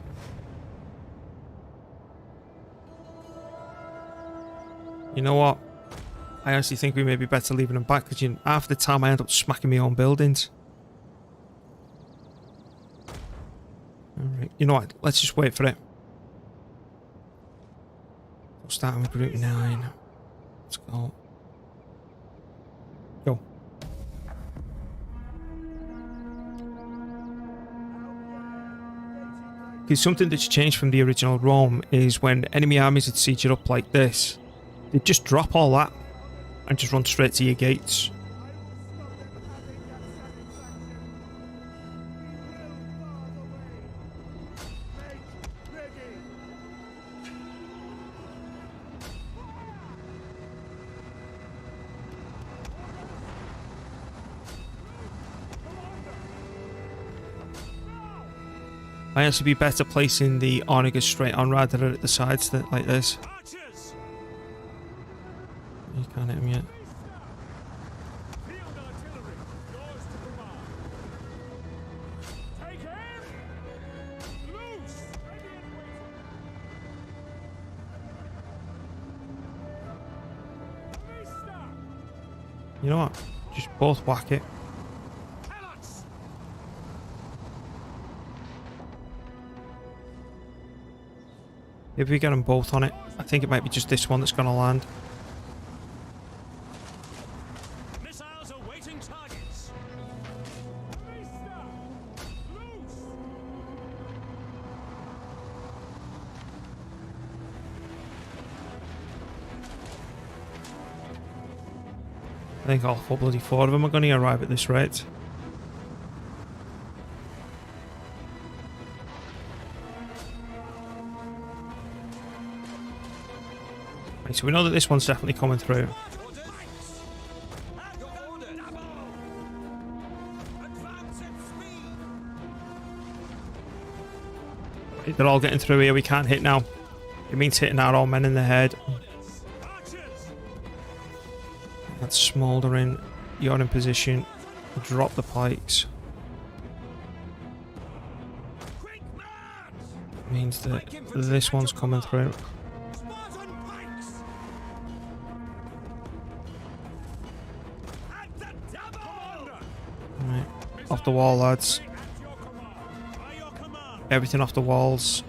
You know what? I actually think we may be better leaving them back because half the time I end up smacking my own buildings. Alright, you know what? Let's just wait for it. We'll start with group 9. Let's go. Go. Because something that's changed from the original Rome is when enemy armies had sieged it up like this, they'd just drop all that and just run straight to your gates. Might actually be better placing the Ornigas straight on rather than at the sides like this. Archers. You can't hit him yet. Field artillery. Yours to command. Take aim. Loose. Ready and waiting. Vista. You know what? Just both whack it. Helots. If we get them both on it, I think it might be just this one that's going to land. Missiles awaiting targets. Vista. Loose. I think all bloody 4 of them are going to arrive at this rate. Right, so we know that this one's definitely coming through. Right, they're all getting through here. We can't hit now. It means hitting our own men in the head. That's smouldering. You're in position. Drop the pikes. Means that this one's coming through. Spartan pikes! At the double! Right. Off the wall, lads. At your command. By your command. Everything off the walls.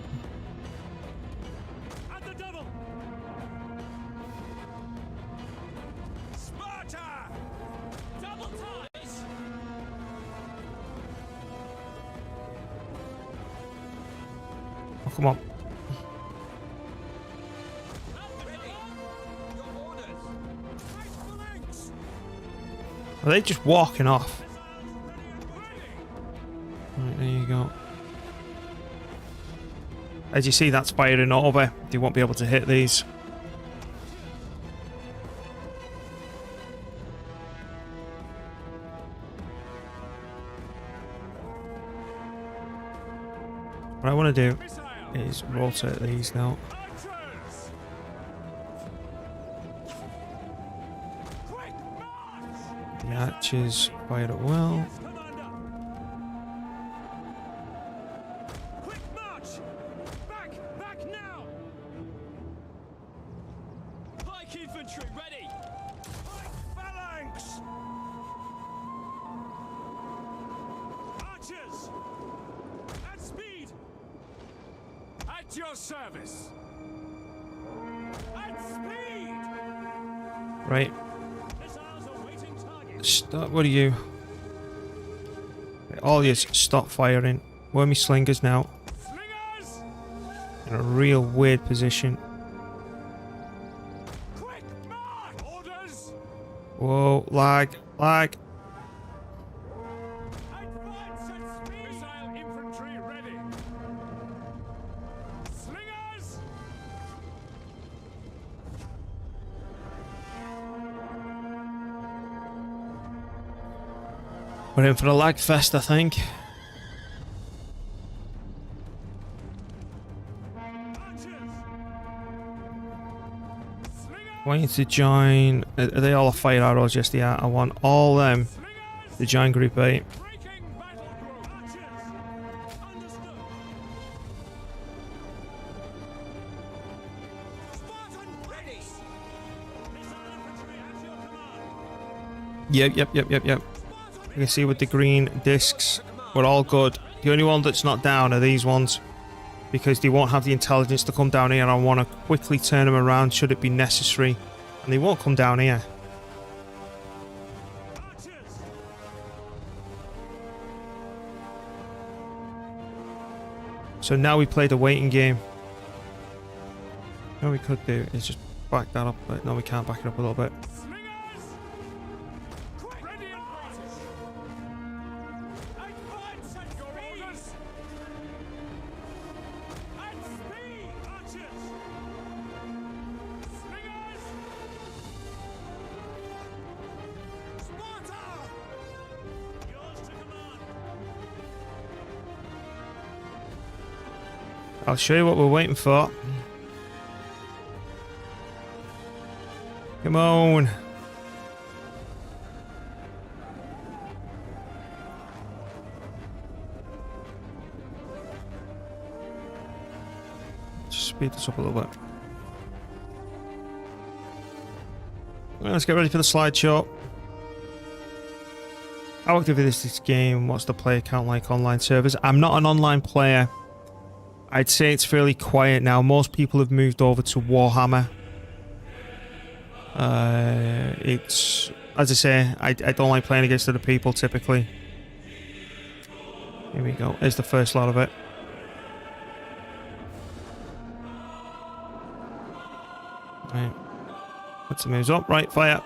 At the double! Sparta! Double ties. Oh, come on. Ready. Your orders. Fight flanks! Are they just walking off? Ready! Right, there you go. As you see, that's firing over. They won't be able to hit these. What I want to do Missile! is rotate these now. Archers! Quick march! The archers fire it well. Commander! Quick march! Back! Back now! Pike infantry ready. Pike phalanx! Archers! At speed! At your service! At speed! Right. Missiles awaiting target. Stop. What are you? Right, all yous, stop firing. Where are my slingers now? Slingers! In a real weird position. Quick march! Orders! Whoa, lag, lag. Advance at speed! Missile infantry ready! Slingers! We're in for a lag fest, I think. Archers! Slingers! Waiting to join. Are they all fire arrows? Yes, they are. I want all them Slingers! to join Group 8. Breaking battle group! Archers! Understood! Spartan ready! Missile infantry at your command! Yep. You can see with the green discs, we're all good. The only one that's not down are these ones, because they won't have the intelligence to come down here. I want to quickly turn them around should it be necessary, and they won't come down here. Archers! So now we play the waiting game. What we could do is just back that up, but no, we can't back it up a little bit. Slingers! Quick! Ready and march! Advance at your orders! At speed! Archers! Slingers! Sparta! Yours to command! I'll show you what we're waiting for. Come on. Just speed this up a little bit. Well, let's get ready for the slideshow. How active is this game? What's the player count like online servers? I'm not an online player. I'd say it's fairly quiet now. Most people have moved over to Warhammer. It's, as I say, I don't like playing against other people typically. Here we go. Here's the first lot of it. Right. Let's move up. Right, fire.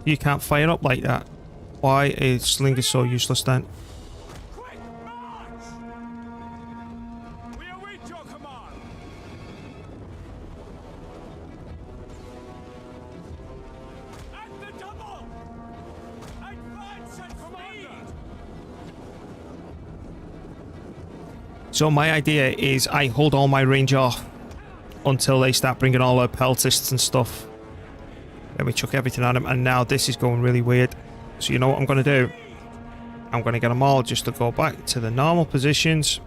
You can't fire up like that. Why is Slinger so useless then? Quick march! We await your command! At the double! Advance at speed! So my idea is I hold all my range off until they start bringing all their peltists and stuff. Then we chuck everything at him, and now this is going really weird. So you know what I'm going to do? I'm going to get them all just to go back to the normal positions.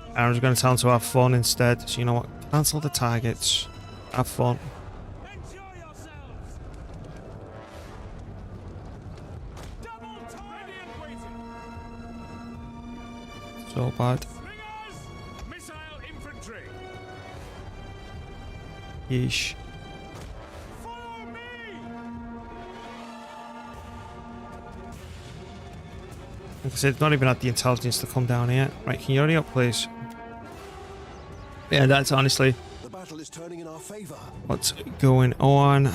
And I'm just going to tell them to have fun instead. So you know what? Cancel the targets. Have fun. Enjoy yourselves. Double time and waiting. So bad. Slingers, missile infantry. Yeesh. Follow me. Like I said, not even had the intelligence to come down here. Right, can you hurry up, please? Yeah, that's honestly The battle is turning in our favor. what's going on.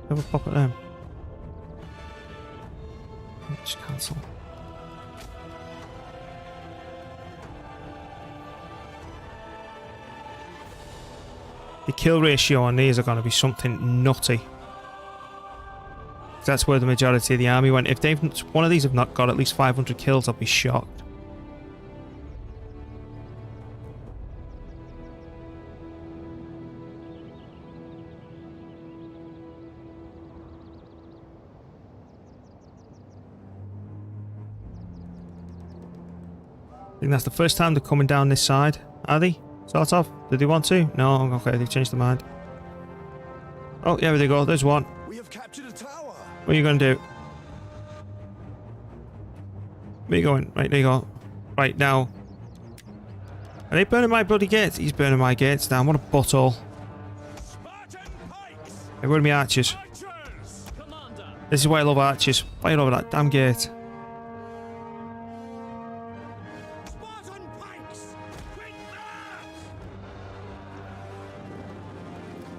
Have a pop at them. Just cancel. The kill ratio on these are going to be something nutty. That's where the majority of the army went. If they've one of these have not got at least 500 kills, I'll be shocked. I think that's the first time they're coming down this side. Are they? Sort of. Did they want to? No. Okay, they've changed their mind. Oh, yeah, there they go. There's one. We have captured a tower. What are you going to do? Where are you going? Right, there you go. Right, now. Are they burning my bloody gates? He's burning my gates down. What a butthole. Spartan pikes. Hey, where are my archers? Archers. Commander. This is why I love archers. Fire over that damn gate. Spartan pikes. Quick march.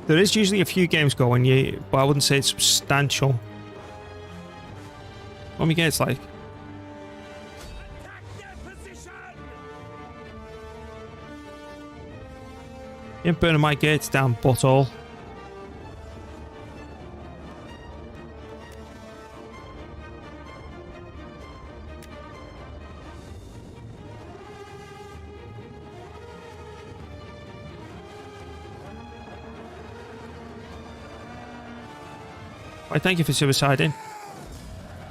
There is usually a few games going, yeah, but I wouldn't say it's substantial. What are my gates like? Attack their position. You ain't burning my gates down, butthole. Why, thank you for suiciding.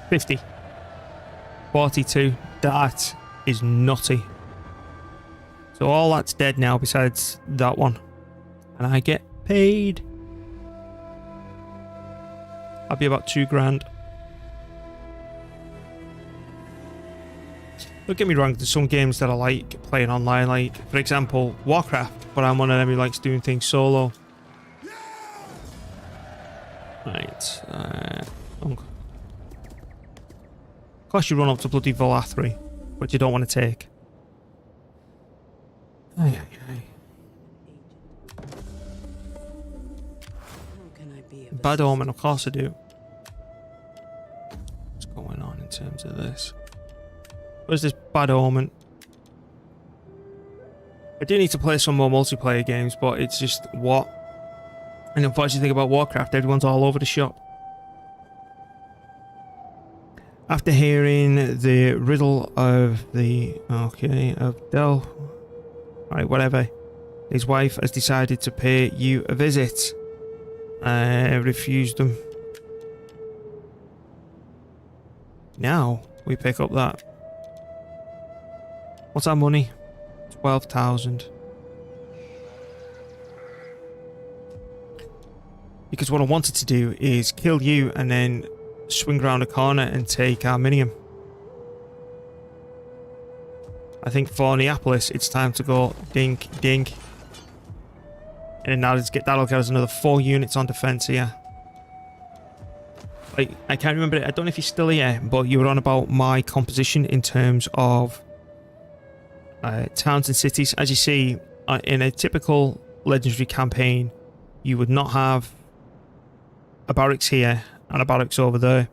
50. 42. That is nutty. So all that's dead now besides that one. And I get paid. I'll be about 2 grand. Don't get me wrong, there's some games that I like playing online, like, for example, Warcraft, but I'm one of them who likes doing things solo. Right, of course you run up to bloody Valathri, but you don't want to take. Aye, aye, aye. How can I be of Bad Omen, of course I do. What's going on in terms of this? Where's this Bad Omen? I do need to play some more multiplayer games, but it's just what? And the unfortunate thing about Warcraft, everyone's all over the shop. After hearing the riddle of the... Okay, of Del... Right, whatever. His wife has decided to pay you a visit. I refused them. Now, we pick up that. What's our money? 12,000. Because what I wanted to do is kill you and then swing around a corner and take Arminium. I think for Neapolis, it's time to go dink, dink. And then that'll get us another 4 units on defense here. I can't remember, I don't know if you're still here, but you were on about my composition in terms of towns and cities. As you see, in a typical legendary campaign, you would not have a barracks here and a barracks over there.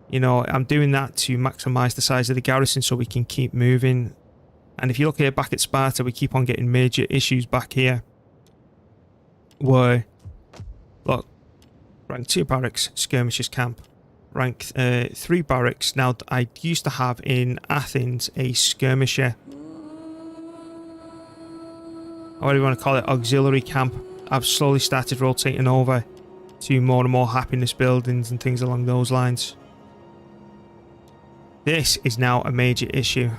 You know, I'm doing that to maximize the size of the garrison so we can keep moving. And if you look here back at Sparta, we keep on getting major issues back here. Where, look, rank 2 barracks, skirmishers camp. rank 3 barracks. Now, I used to have in Athens a skirmisher. What do you want to call it? Auxiliary camp. I've slowly started rotating over to more and more happiness buildings and things along those lines. This is now a major issue.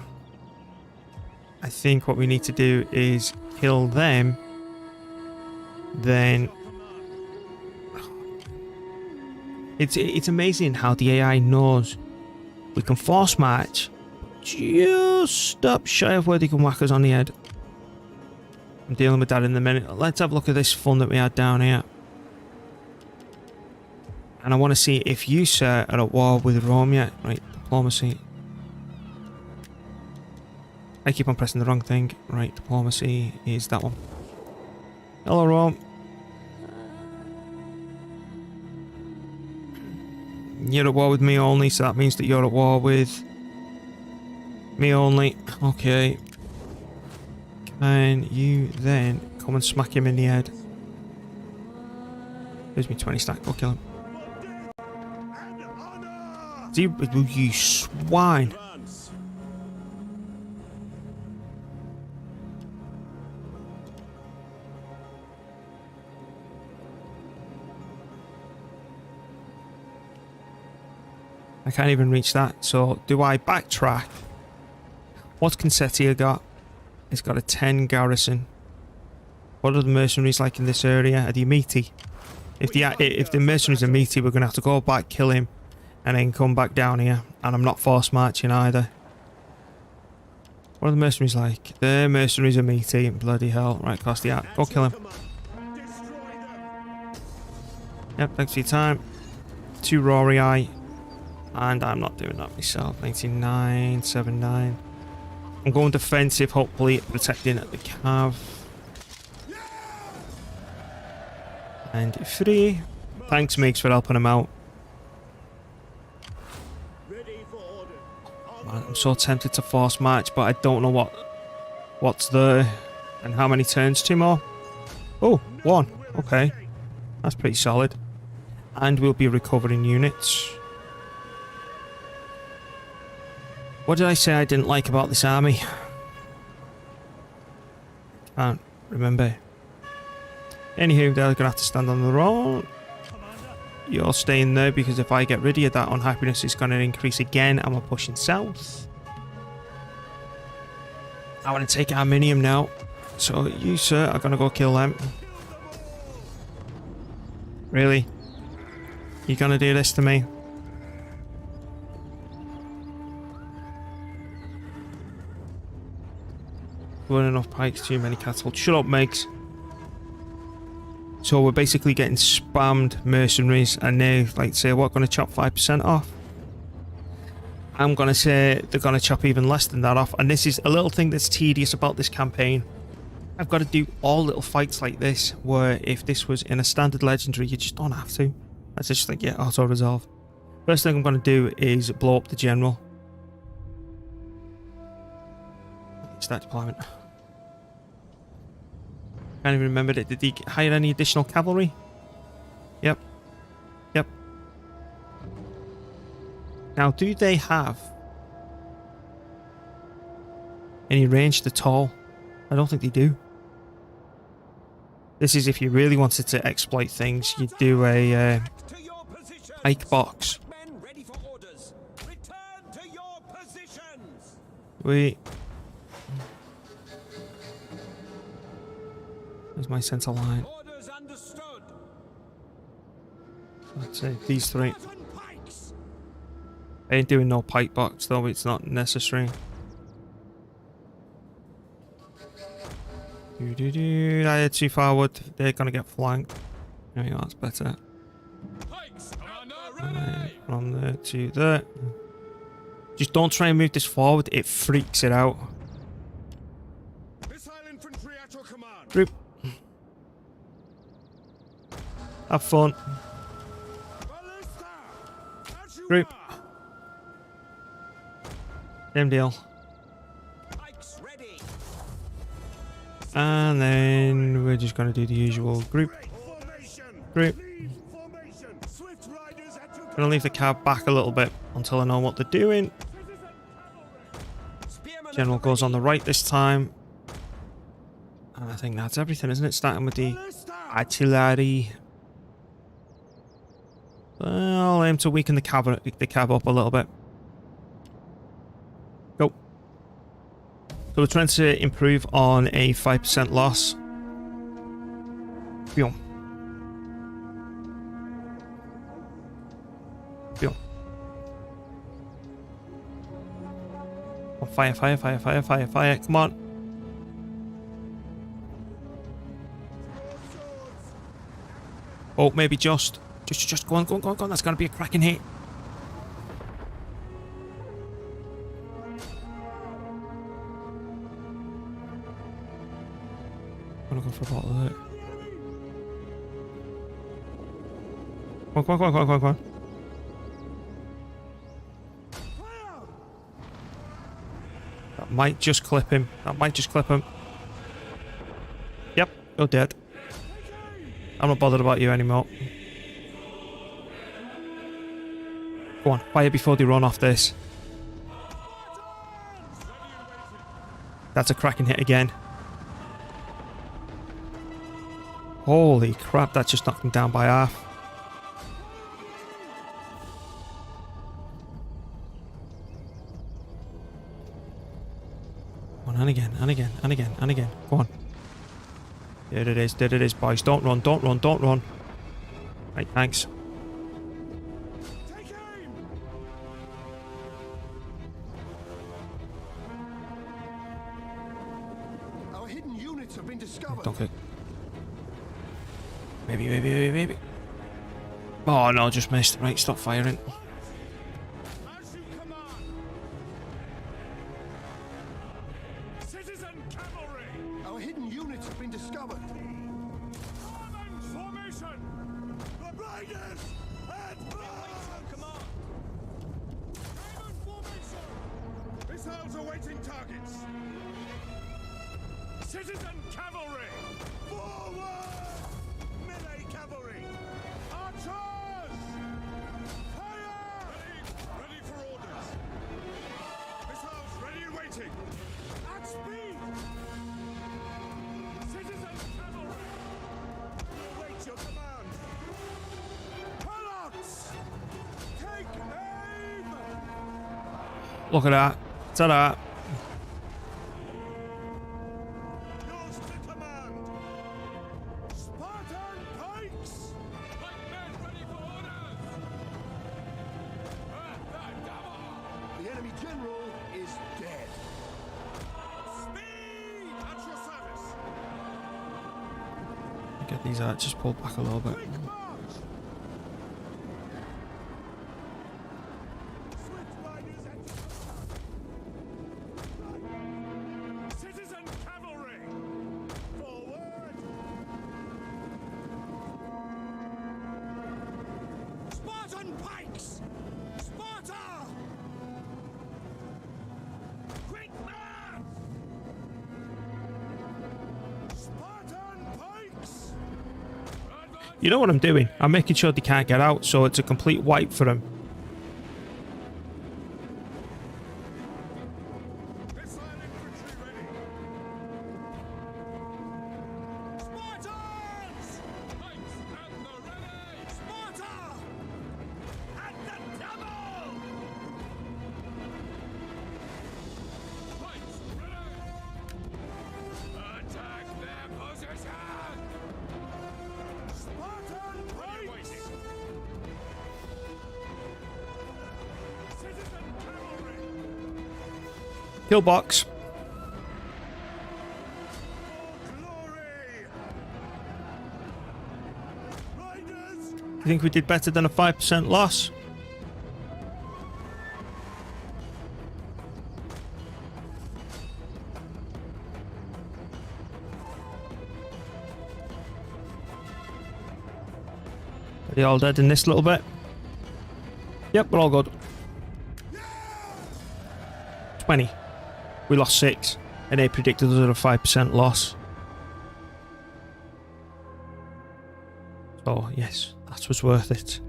I think what we need to do is kill them. Then it's amazing how the AI knows we can force march just up shy of where they can whack us on the head. I'm dealing with that in a minute. Let's have a look at this fun that we had down here. And I want to see if you, sir, are at war with Rome yet. Right, diplomacy. I keep on pressing the wrong thing. Right, diplomacy is that one. Hello, Rome. You're at war with me only, so that means that you're at war with me only. Okay. Can you then come and smack him in the head? There's me 20 stack. Go kill him. You swine. I can't even reach that. So do I backtrack? What's Consettia got? It's got a 10 garrison. What are the mercenaries like in this area? Are they meaty? If the mercenaries are meaty, we're going to have to go back, kill him, and then come back down here. And I'm not force marching either. What are the mercenaries like? The mercenaries are meaty. Bloody hell. Right, cost the go kill him. Yep, thanks for your time. 2 Rorii. And I'm not doing that myself. 99, 79. I'm going defensive, hopefully protecting the cav. And 3. Thanks, Migs, for helping him out. Man, I'm so tempted to force march, but I don't know what's there and how many turns. 2 more. Oh, 1. Okay, that's pretty solid. And we'll be recovering units. What did I say I didn't like about this army? Can't remember. Anywho, they're going to have to stand on their own. You're staying there because if I get rid of you, that unhappiness is going to increase again and we're pushing south. I want to take Arminium now. So you, sir, are going to go kill them. Really? You're going to do this to me? Weren't enough pikes, too many catapults. Shut up, Megs. So we're basically getting spammed mercenaries, and they're like, say, what, going to chop 5% off? I'm going to say they're going to chop even less than that off. And this is a little thing that's tedious about this campaign. I've got to do all little fights like this, where if this was in a standard legendary, you just don't have to. That's just like, yeah, auto-resolve. First thing I'm going to do is blow up the general. Start deployment. Can't even remember it. Did he hire any additional cavalry? Yep. Yep. Now, do they have any range at all? I don't think they do. This is if you really wanted to exploit things, you'd do a pike box. There's my center line. Let's say these 3. I ain't doing no pike box though, it's not necessary. I had too forward, they're gonna get flanked. There we go, that's better. From there to there. Just don't try and move this forward, it freaks it out. Group. Have fun. Group. Same deal. And then we're just going to do the usual group. Group. Gonna leave the cab back a little bit until I know what they're doing. Spearmen General goes on the right this time. And I think that's everything, isn't it? Starting with the artillery. I'll aim to weaken the cab up a little bit. Go. So we're trying to improve on a 5% loss. Boom. Boom. Oh, fire, fire, fire, fire, fire, fire. Come on. Oh, maybe just go on, go on, go on, go on. That's going to be a cracking hit. I'm going to go for a bottle of it. Come on, come on, come on, come on, come on. That might just clip him. That might just clip him. Yep, you're dead. I'm not bothered about you anymore. Go on, fire before they run off this. That's a cracking hit again. Holy crap, that just knocked him down by half. Go on, and again, and again, and again, and again. Go on. There it is, boys. Don't run, don't run, don't run. Right, thanks. Our hidden units have been discovered. Don't click. Maybe. Oh no, just missed. Right, stop firing. As you command. Citizen cavalry. Our hidden units have been discovered. Arm formation. The Raiders advance. Command. Diamond formation. Missiles awaiting targets. Citizen cavalry. Forward. Melee cavalry. Archers. Fire. Ready for orders. Missiles ready and waiting. At speed. Citizen cavalry. Await your command. Pull-outs. Take aim. Look at that. Ta-da. Yours to command. Spartan pikes. Pikemen ready for orders. The enemy general is dead. Speed at your service. Get these out. Just pull back a little bit. Quick march. Swift riders at your command. Citizen cavalry. Forward. Spartan pikes. Sparta. Quick march. Spartan pikes. You know what I'm doing? I'm making sure they can't get out, so it's a complete wipe for them. Missile infantry ready. Spartans! Pikes at the ready! Sparta! At the double! Pikes ready! Attack their position! Spartan pikes! Citizen cavalry! Kill box. Glory! Riders! You think we did better than a 5% loss? Are they all dead in this little bit? Yep, we're all good. 20. We lost 6. And they predicted us at a 5% loss. So, yes, that was worth it.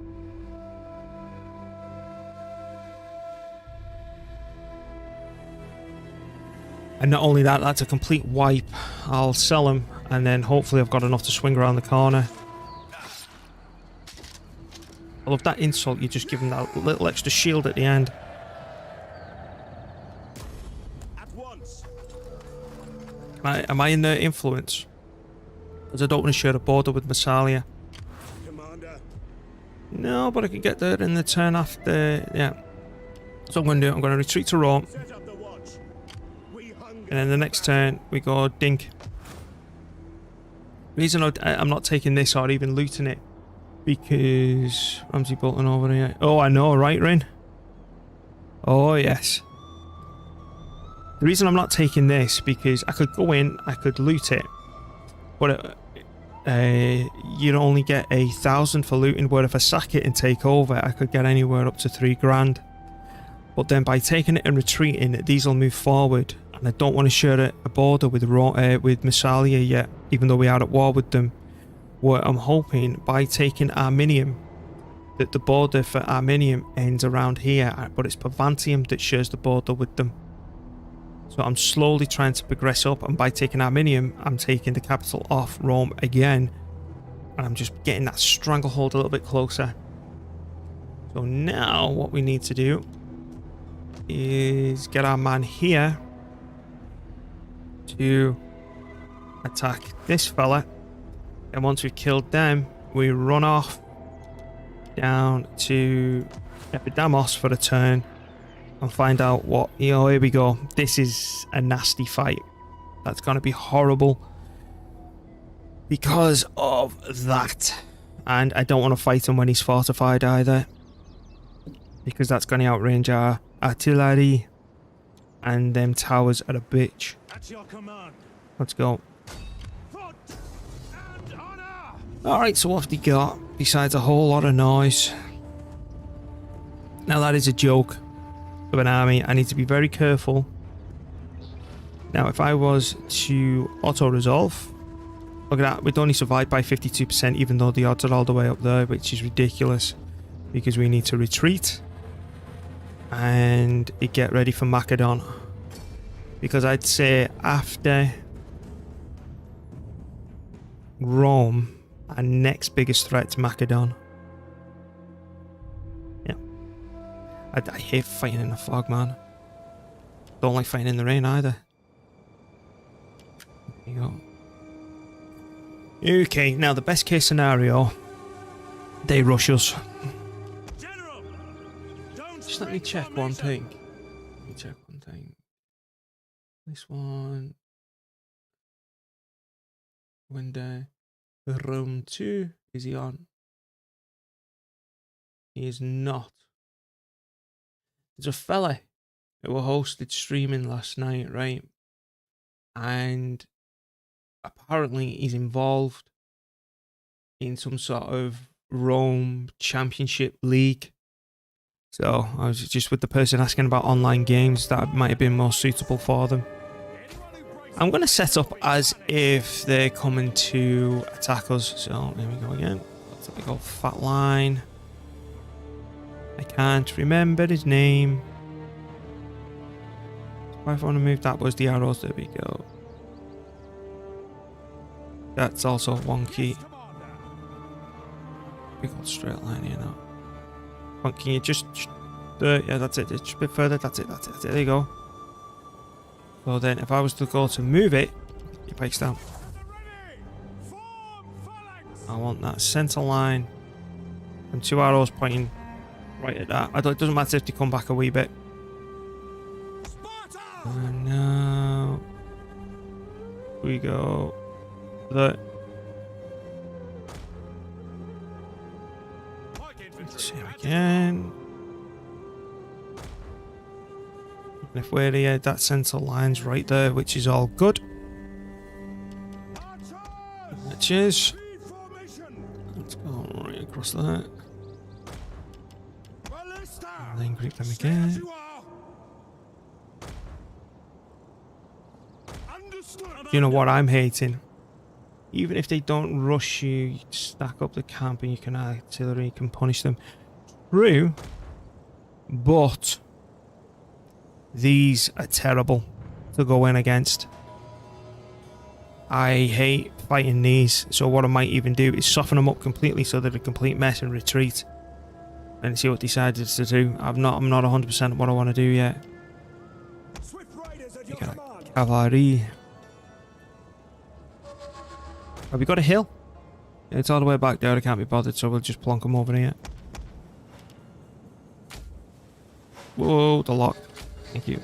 And not only that, that's a complete wipe. I'll sell them, and then hopefully I've got enough to swing around the corner. I love that insult, you just give them that little extra shield at the end. At once. Am I in their influence? Because I don't want to share a border with Massalia. Commander. No, but I can get there in the turn after, yeah. So I'm going to do, I'm going to retreat to Rome. Set up the watch. We hunger. And then the next turn, we go dink. Reason I'm not taking this or even looting it, because Ramsey Bolton over here. Oh, I know, right, Rin? Oh, yes. The reason I'm not taking this, because I could go in, I could loot it, but you'd only get 1,000 for looting, where if I sack it and take over, I could get anywhere up to 3 grand. But then by taking it and retreating, these will move forward. And I don't want to share a border with Massalia yet, even though we are at war with them. Where I'm hoping by taking Arminium, that the border for Arminium ends around here, but it's Pavantium that shares the border with them. So I'm slowly trying to progress up, and by taking Arminium, I'm taking the capital off Rome again. And I'm just getting that stranglehold a little bit closer. So now what we need to do is get our man here to attack this fella, and once we've killed them, we run off down to Epidamos for a turn and find out what, here we go. This is a nasty fight. That's going to be horrible because of that, and I don't want to fight him when he's fortified either, because that's going to outrange our artillery, and them towers are a bitch. At your command. Let's go. Foot and honor. Alright, so what have they got besides a whole lot of noise? Now that is a joke of an army. I need to be very careful. Now if I was to auto-resolve, look at that, we'd only survived by 52%, even though the odds are all the way up there, which is ridiculous, because we need to retreat and get ready for Macedon. Because I'd say after Rome, our next biggest threat's Macedon. Yeah. I hate fighting in the fog, man. Don't like fighting in the rain either. There you go. Okay, now the best case scenario, they rush us. General. Don't Just let me check one thing. Let me check one thing. This one. Window. Room 2. Is he on? He is not. There's a fella who hosted streaming last night, right? And apparently he's involved in some sort of Rome Championship League. So I was just with the person asking about online games that might have been more suitable for them. I'm going to set up as if they're coming to attack us. So there we go again. That's a big old fat line. I can't remember his name. If I want to move that was the arrows. There we go. That's also wonky. Big old straight line here now. Can you just yeah, that's it. Just a bit further. That's it. That's it. There you go. So then, if I was to go to move it, it breaks down. I want that center line and 2 arrows pointing right at that. It doesn't matter if they come back a wee bit. Sparta. And now we go there. Let's see again. And if we're here, that center line's right there, which is all good. Cheers. Let's go right across that. And then group them again. You know what I'm hating? Even if they don't rush you, you stack up the camp and you can artillery, you can punish them. True, but these are terrible. to go in against. I hate fighting these, so what I might even do is soften them up completely so they're a complete mess and retreat. And see what decided to do. I'm not 100% what I want to do yet. Swift riders at You your got command. cavalry. Have we got a hill? It's all the way back there. I can't be bothered, so we'll just plonk them over here. Whoa, the lock. Thank you.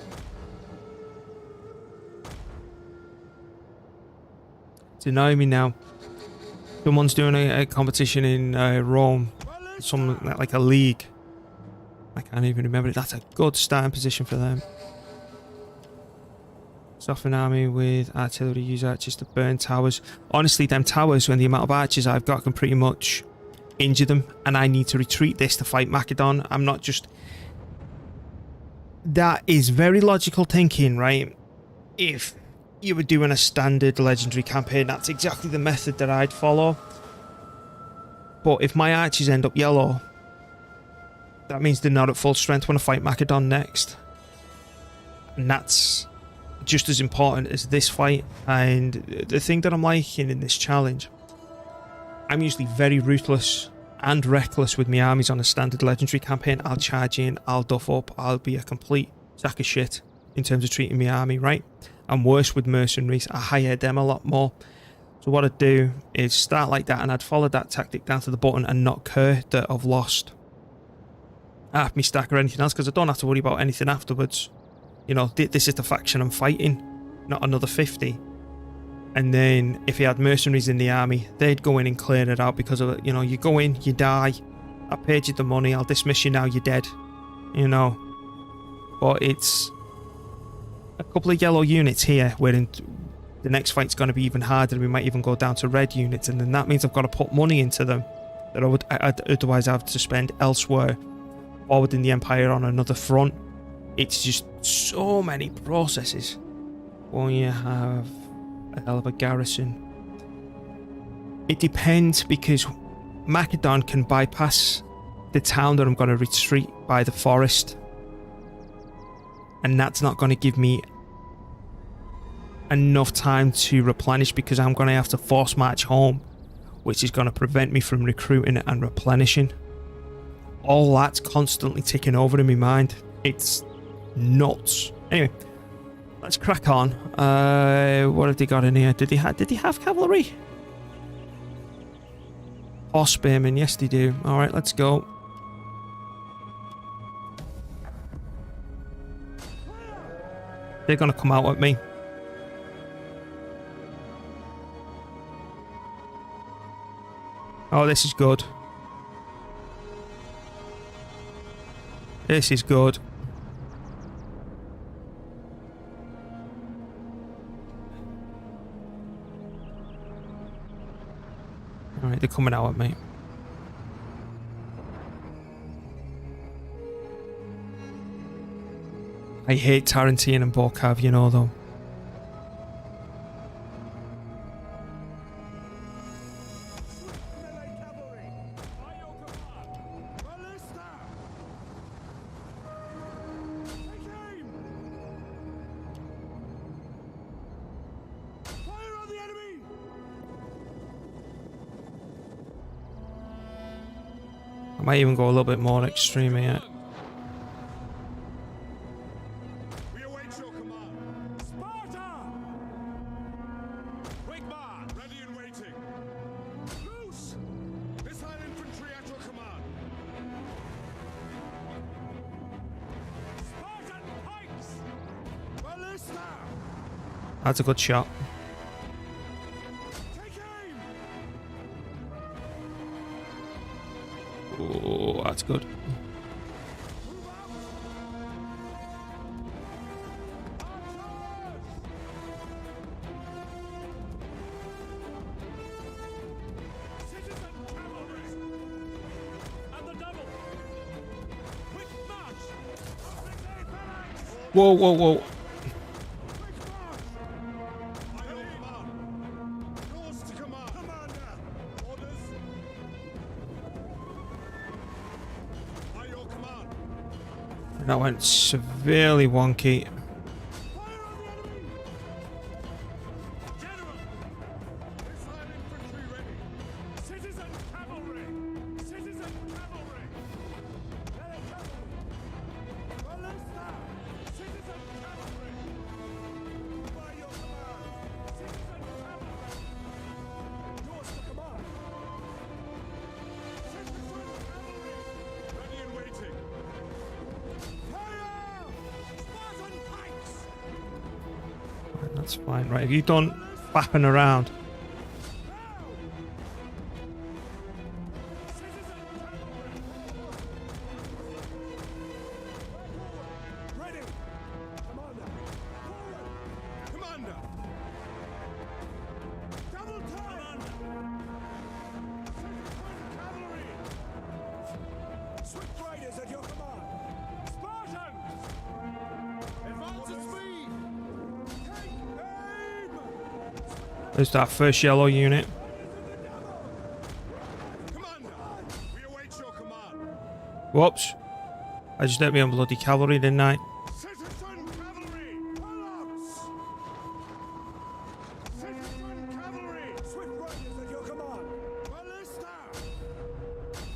It's annoying me now. Someone's doing a competition in Rome. Some like a league. I can't even remember it. That's a good starting position for them. Soften army with artillery. Use archers to burn towers. Honestly, them towers, when the amount of archers I've got, can pretty much injure them, and I need to retreat this to fight Macedon. I'm not just... That is very logical thinking, right? If you were doing a standard legendary campaign, that's exactly the method that I'd follow. But if my archers end up yellow, that means they're not at full strength when I fight Macedon next. And that's just as important as this fight. And the thing that I'm liking in this challenge, I'm usually very ruthless and reckless with my armies on a standard legendary campaign. I'll charge in, I'll duff up, I'll be a complete sack of shit in terms of treating my army, right? I'm worse with mercenaries. I hire them a lot more. So what I'd do is start like that, and I'd follow that tactic down to the button and not care that I've lost half my stack or anything else, because I don't have to worry about anything afterwards. You know, this is the faction I'm fighting, not another 50. And then if he had mercenaries in the army, they'd go in and clear it out because of it. You know, you go in, you die. I paid you the money. I'll dismiss you now. You're dead. You know. But it's a couple of yellow units here where the next fight's going to be even harder. We might even go down to red units, and then that means I've got to put money into them that I'd otherwise have to spend elsewhere, forwarding the Empire on another front. It's just so many processes when you have a hell of a garrison. It depends, because Macedon can bypass the town that I'm going to retreat by the forest, and that's not going to give me enough time to replenish, because I'm going to have to force march home, which is going to prevent me from recruiting and replenishing. All that's constantly ticking over in my mind. It's nuts. Anyway, let's crack on. What have they got in here? Did he have cavalry? Horse spearmen, yes they do. Alright, let's go. They're gonna come out at me. Oh, this is good. This is good. Alright, they're coming out at me. I hate Tarantine and Borkav, you know, though. I might even go a little bit more extreme here. We await your command. Sparta! Quick man! Ready and waiting. Loose! Missile infantry at your command. Spartan pikes! Ballista! That's a good shot. Take aim! Oh, that's good. Move out! Citizen cavalry! And the double! Quick march! Whoa, whoa, whoa. By your command. Yours to command. Commander! Orders? By your command. That went severely wonky. Fire on the enemy! That's fine. Right, have you done fapping around? Ready! Commander! Forward! Commander! Double time! Cavalry! Swift riders at your command! Spartans! Advance at speed! Take aim! There's that first yellow unit. Commander! We await your command! Whoops. I just hit me on bloody cavalry, didn't I? Citizen cavalry! Pull-ups! Citizen cavalry! Swift riders at your command! Ballista!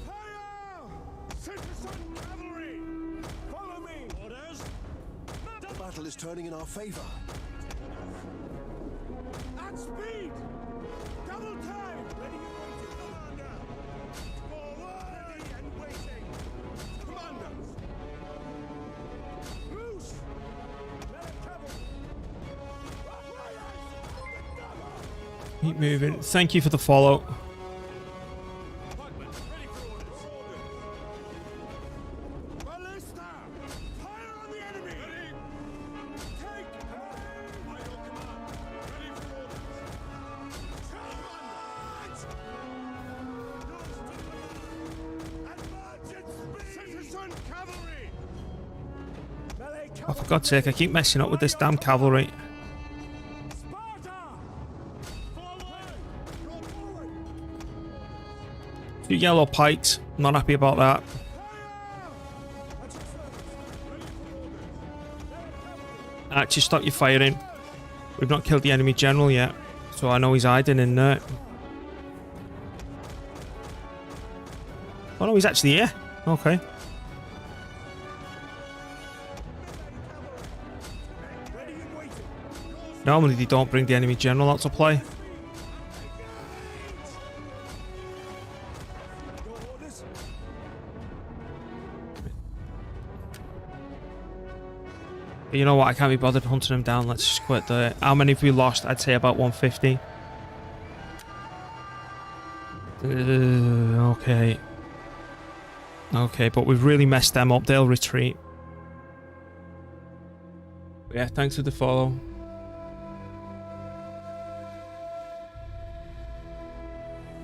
Fire! Citizen cavalry! Follow me! Orders! The battle is turning in our favor. At speed! Double time! Ready and waiting, Commander! Forward! Ready and waiting! Commander! Loose! Let it travel! Keep moving. Thank you for the follow. Pugman, ready for orders! Ballista! Fire on the enemy! Ready! Take aim! By your command! Ready for orders! Charge! Advance at speed! Citizen cavalry! Melee Oh, for cavalry! God's sake, I keep messing up with this damn cavalry. Sparta! Forward! Go forward! Two yellow pikes. Not happy about that. Fire! At your service! Ready for orders! Actually, stop your firing. We've not killed the enemy general yet, so I know he's hiding in there. Oh no, he's actually here. Okay. Ready and waiting! Normally they don't bring the enemy general out to play. Your orders? But you know what? I can't be bothered hunting them down. Let's just quit there. How many have we lost? I'd say about 150. Okay. Okay, but we've really messed them up. They'll retreat. But yeah, thanks for the follow.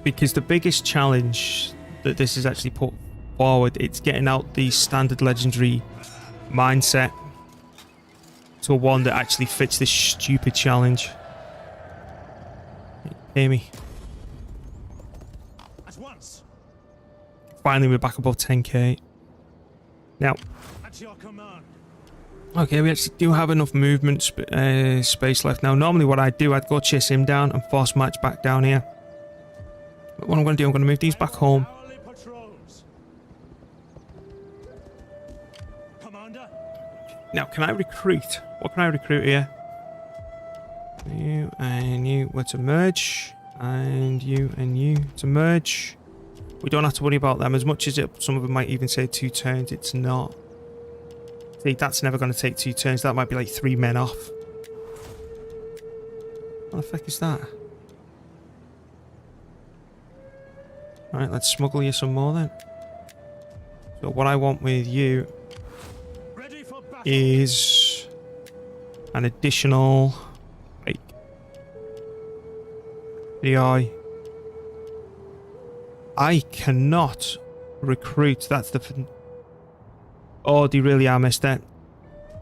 Because the biggest challenge that this is actually put forward, it's getting out the standard legendary mindset to one that actually fits this stupid challenge. Hear me? At once! Finally, we're back above 10k. Now, At your command! okay, we actually do have enough movement space left now. Normally what I'd do, I'd go chase him down and force match back down here. But what I'm going to do, I'm going to move these back home. Hourly patrols! Commander! Now, can I recruit? What can I recruit here? You and you were to merge. And you to merge. We don't have to worry about them as much as some of them might even say 2 turns. It's not. See, that's never going to take 2 turns. That might be like 3 men off. What the fuck is that? Alright, let's smuggle you some more then. So what I want with you Ready for battle! is an additional... Wait. I cannot recruit. That's the... Oh, they really are missed it.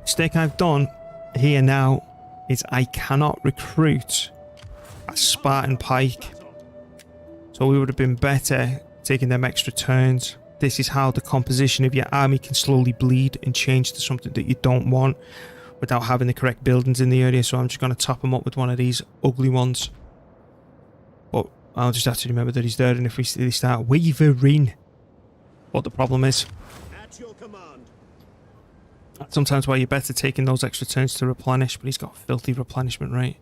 Mistake I've done here now is I cannot recruit a Spartan pike. So we would have been better taking them extra turns. This is how the composition of your army can slowly bleed and change to something that you don't want without having the correct buildings in the area. So I'm just going to top them up with one of these ugly ones. But I'll just have to remember that he's there, and if we start wavering, what the problem is. At your command! That's sometimes why you're better taking those extra turns to replenish, but he's got filthy replenishment rate.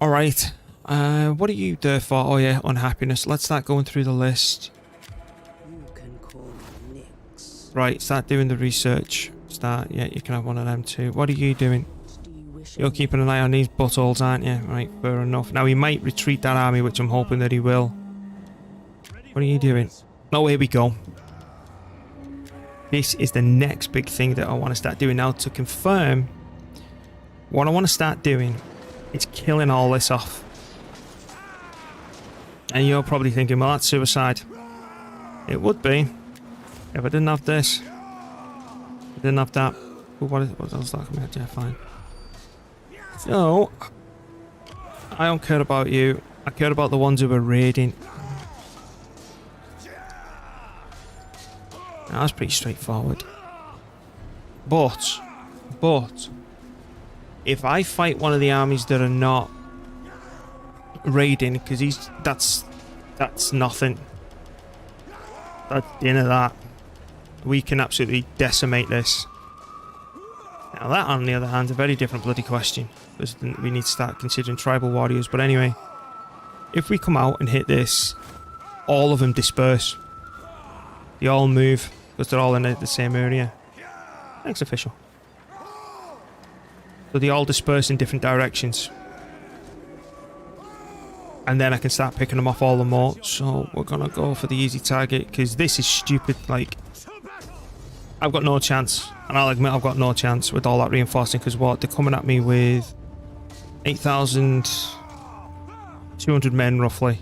Alright, what are you there for? Oh yeah, unhappiness. Let's start going through the list. You can call me Nix. Right, start doing the research. Yeah, you can have one of them too. What are you doing? Do you wish mission. You're keeping an eye on these buttholes, aren't you? Right, fair enough. Now he might retreat that army, which I'm hoping that he will. What are you doing? Oh, here we go. This is the next big thing that I want to start doing now. To confirm, what I want to start doing is killing all this off. And you're probably thinking, well, that's suicide. It would be if I didn't have this. If I didn't have that. Ooh, what else that coming at? Yeah, fine. So, I don't care about you. I care about the ones who are raiding. Now, that's pretty straightforward. But, if I fight one of the armies that are not raiding, because that's nothing. That's the end of that. We can absolutely decimate this. Now that, on the other hand, is a very different bloody question. Because we need to start considering tribal warriors. But anyway, if we come out and hit this, all of them disperse. They all move, because they're all in the same area. Thanks, official. So they all disperse in different directions. And then I can start picking them off all the more. So we're going to go for the easy target, because this is stupid. Like, I've got no chance. And I'll admit I've got no chance with all that reinforcing, because what? They're coming at me with 8,200 men, roughly.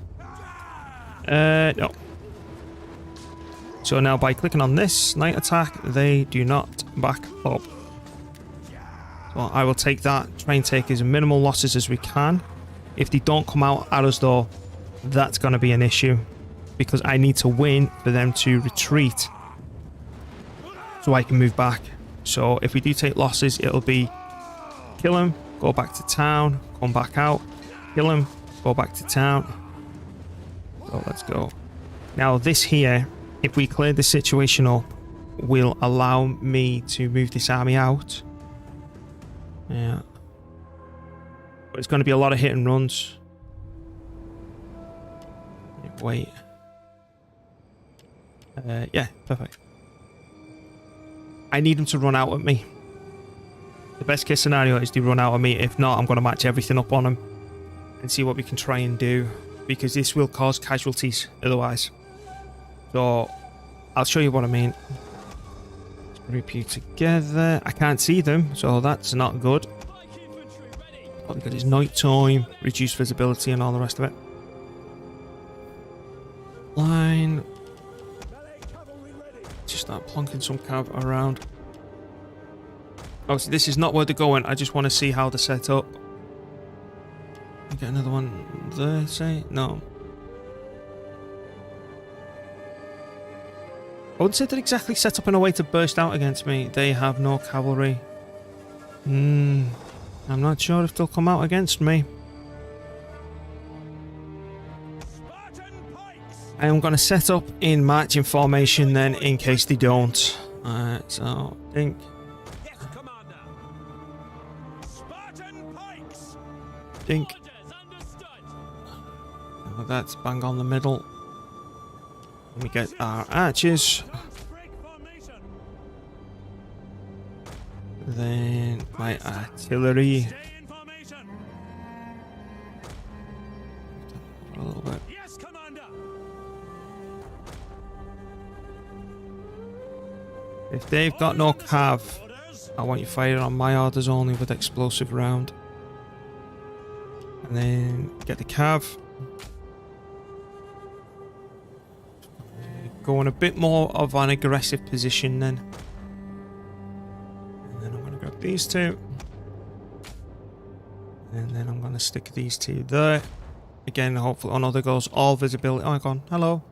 No. So now by clicking on this night attack, they do not back up. So I will take that, try and take as minimal losses as we can. If they don't come out at us though, that's going to be an issue. Because I need to win for them to retreat. So I can move back. So if we do take losses, it'll be kill them, go back to town, come back out, kill them, go back to town. So let's go. Now this here, if we clear the situation up, will allow me to move this army out. Yeah. But it's going to be a lot of hit and runs. Wait. Yeah, perfect. I need them to run out at me. The best case scenario is they run out at me. If not, I'm going to match everything up on them and see what we can try and do, because this will cause casualties otherwise. So I'll show you what I mean. Let's group you together. I can't see them, so that's not good. Probably because it's night time, reduced visibility and all the rest of it. Line. Just start plonking some cav around. Obviously, this is not where they're going. I just want to see how they're set up. Get another one there, say? No. I wouldn't say they're exactly set up in a way to burst out against me. They have no cavalry. I'm not sure if they'll come out against me. I am going to set up in marching formation then, in case they don't. Alright, so I think... Yes, Commander. Spartan pikes. Think. Orders understood. Oh, that's bang on the middle. Let me get our archers. Break formation. Then my artillery. Stay in formation. A little bit. Yes, Commander. If they've got no cav, Orders. I want you firing on my orders only with explosive round. And then get the cav. Go in a bit more of an aggressive position then. And then I'm going to grab these two. And then I'm going to stick these two there. Again, hopefully, oh no, there goes all visibility. Oh my god, hello.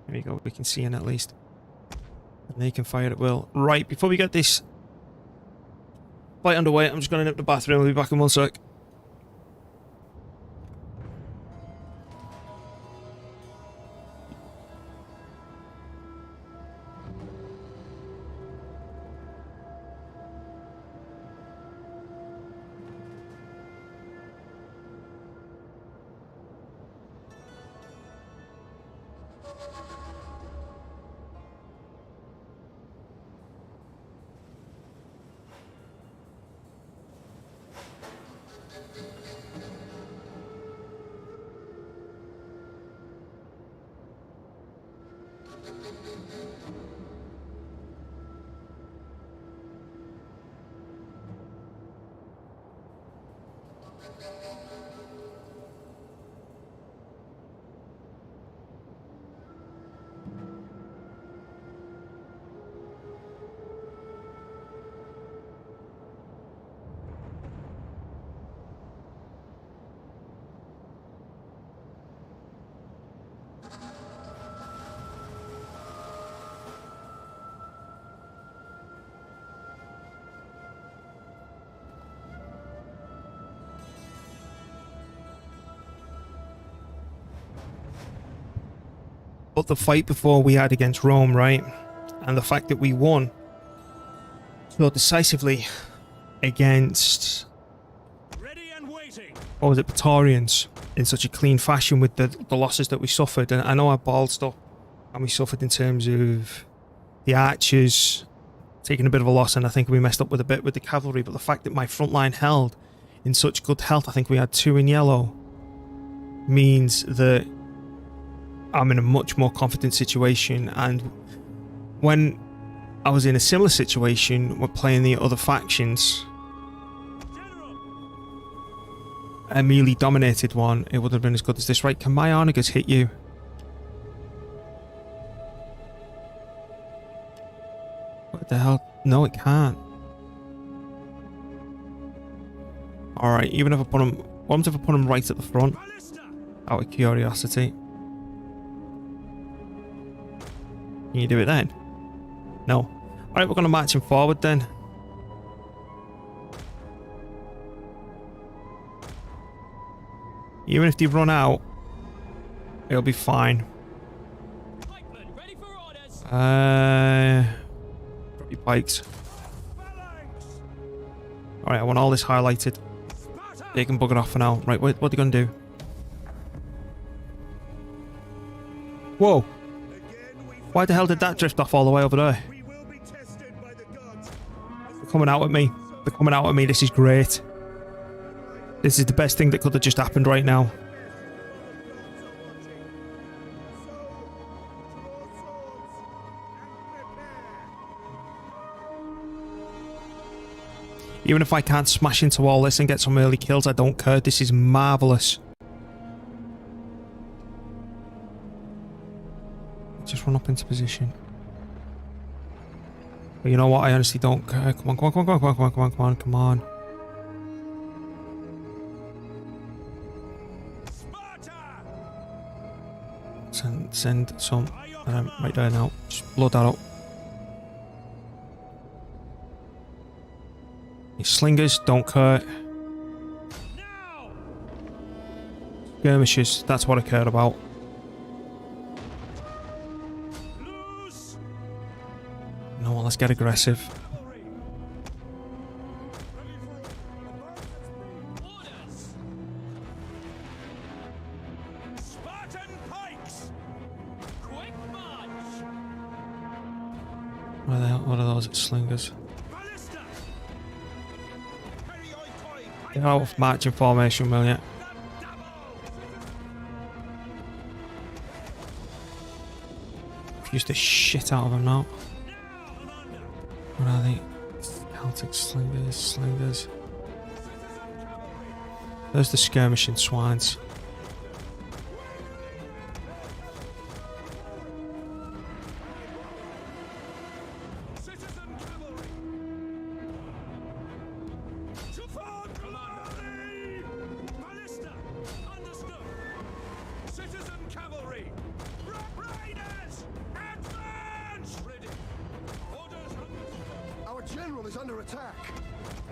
There we go, we can see in at least. And they can fire at will. Right, before we get this fight underway, I'm just going to nip the bathroom. I'll be back in 1 sec. But the fight before we had against Rome, right? And the fact that we won so decisively against, Ready and waiting. what was it, Praetorians, in such a clean fashion with the losses that we suffered. And I know I ballsed up and we suffered in terms of the archers taking a bit of a loss, and I think we messed up with a bit with the cavalry, but the fact that my front line held in such good health, I think we had 2 in yellow, means that I'm in a much more confident situation. And when I was in a similar situation, we're playing the other factions, a melee dominated one, it would have been as good as this. Right, can my Arnigas hit you? What the hell? No, it can't. Alright, even if I put him, what if I put him right at the front? Out of curiosity. Can you do it then? No. Alright, we're going to march him forward then. Even if they run out, it'll be fine. Pikemen, ready for orders. Drop your pikes. Alright, I want all this highlighted. They can bugger off for now. Right, what are they going to do? Whoa! Why the hell did that drift off all the way over there? We will be tested by the gods. They're coming out at me. They're coming out at me. This is great. This is the best thing that could have just happened right now. Even if I can't smash into all this and get some early kills, I don't care. This is marvellous. Just run up into position. But you know what? I honestly don't care. Come on, come on, come on, come on, come on, come on, come on, come on. Send some right there now. Just blow that up. These slingers, don't care. Skirmishes, that's what I care about. No, let's get aggressive. Spartan pikes. Quick march. What the hell? What are those? It's slingers. Ballista. Get out of marching formation, will you? Use the shit out of them now. What are they? Celtic slingers, slingers. There's the skirmishing swines.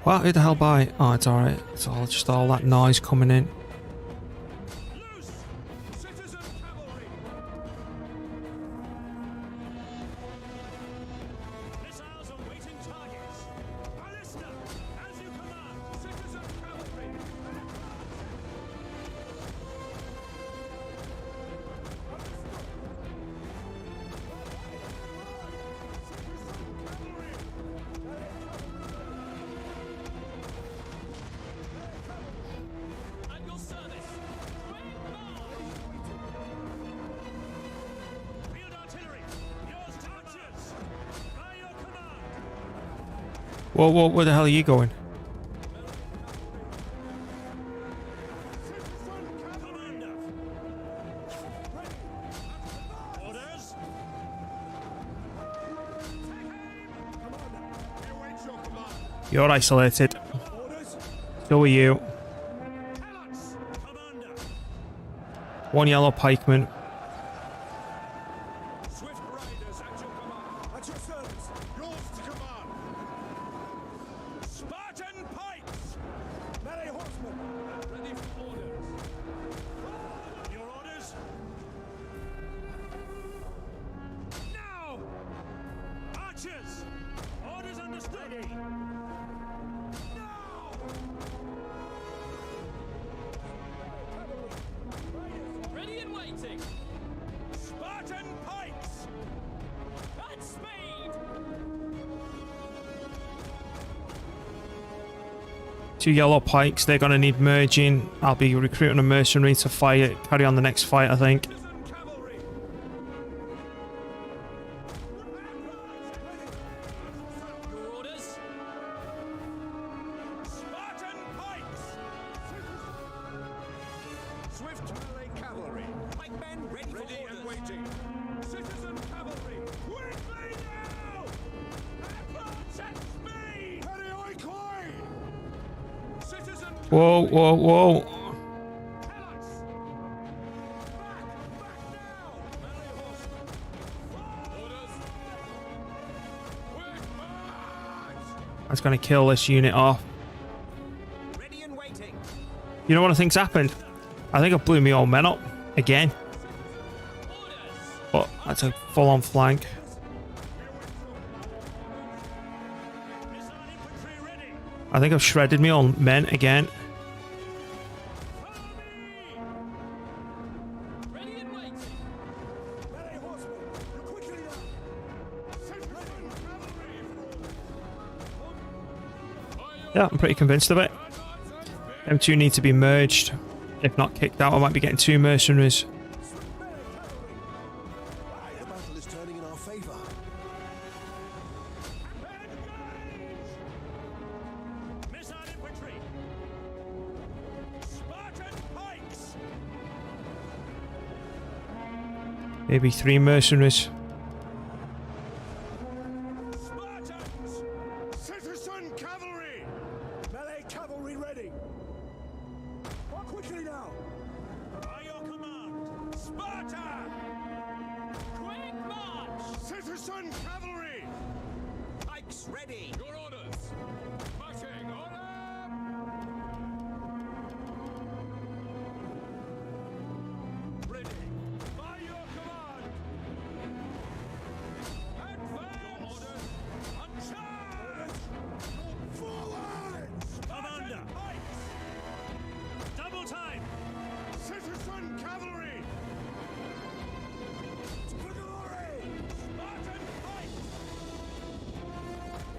What? Who the hell by? Oh, it's alright. It's all just all that noise coming in. Whoa, whoa, where the hell are you going? Commander! Orders? Commander, we await your command. You're isolated. Orders? So are you. Helots! Commander! One yellow pikeman. Swift riders at your command. At your service. Yours to command. Spartan pikes! Melee horsemen! Ready for orders. Your orders? Now! Archers! Orders understood! Now! Ready and waiting. Spartan pikes! At speed. Two yellow pikes. They're going to need merging. I'll be recruiting a mercenary to fight. Carry on the next fight, I think. Citizen cavalry! Your orders. Spartan pikes! Swift melee cavalry! Pikemen ready for Ready orders. and waiting! Citizen cavalry! Quickly now! Advance at speed! Ready, oi, Clay! Citizen Whoa, whoa, whoa. Helots! Back now! Melee horsemen! Orders! Quick march! That's going to kill this unit off. Ready and waiting. You know what I think's happened? I think I blew my old men up. Again. Orders. But that's a full-on flank. Missile infantry ready! I think I've shredded my own men again. Follow me! Ready and waiting. Melee horsemen! Quickly now! Citizen cavalry! Yeah, I'm pretty convinced of it. Them two need to be merged. If not kicked out, I might be getting two mercenaries. The battle is turning in our favor. Missile infantry! Spartan pikes! Maybe three mercenaries. Spartans! Citizen cavalry! Melee cavalry ready! Quickly now! By your command! Sparta! Quick march. Citizen cavalry! Pikes ready. Your orders! Marching order! Ready! By your command! Advance! Orders! Charge! Forward! Commander! Pikes! Double time! Citizen cavalry! For glory! Spartan pikes!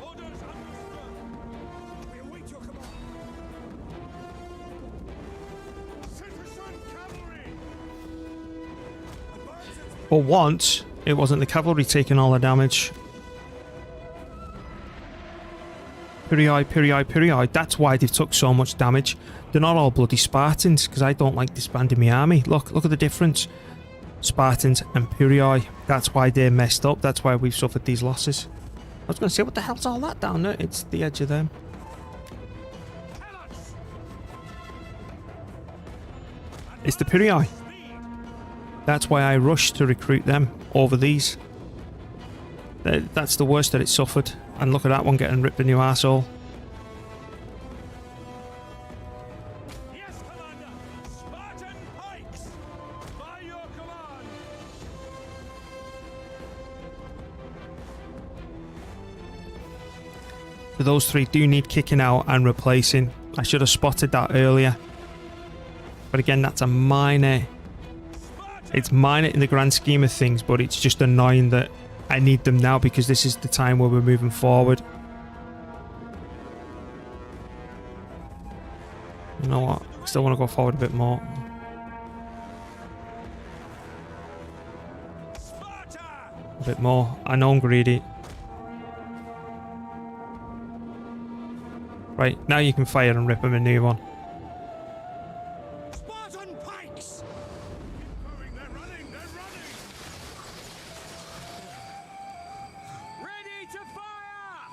Orders understood! We await your command! Citizen cavalry! For once, it wasn't the cavalry taking all the damage. Period. That's why they've took so much damage. They're not all bloody Spartans, because I don't like disbanding my army. Look at the difference. Spartans and Purii. That's why they're messed up. That's why we've suffered these losses. I was going to say, what the hell's all that down there? It's the edge of them. Helots! It's the Purii. That's why I rushed to recruit them over these. That's the worst that it suffered. And look at that one getting ripped a new arsehole. Yes, Commander! Spartan pikes! By your command! So those three do need kicking out and replacing. I should have spotted that earlier. But again, that's a minor. It's minor in the grand scheme of things, but it's just annoying that I need them now because this is the time where we're moving forward. You know what? Still want to go forward a bit more. Sparta! A bit more. I know I'm greedy. Right, now you can fire and rip him a new one. Spartan pikes! They're running! They're running! Ready to fire!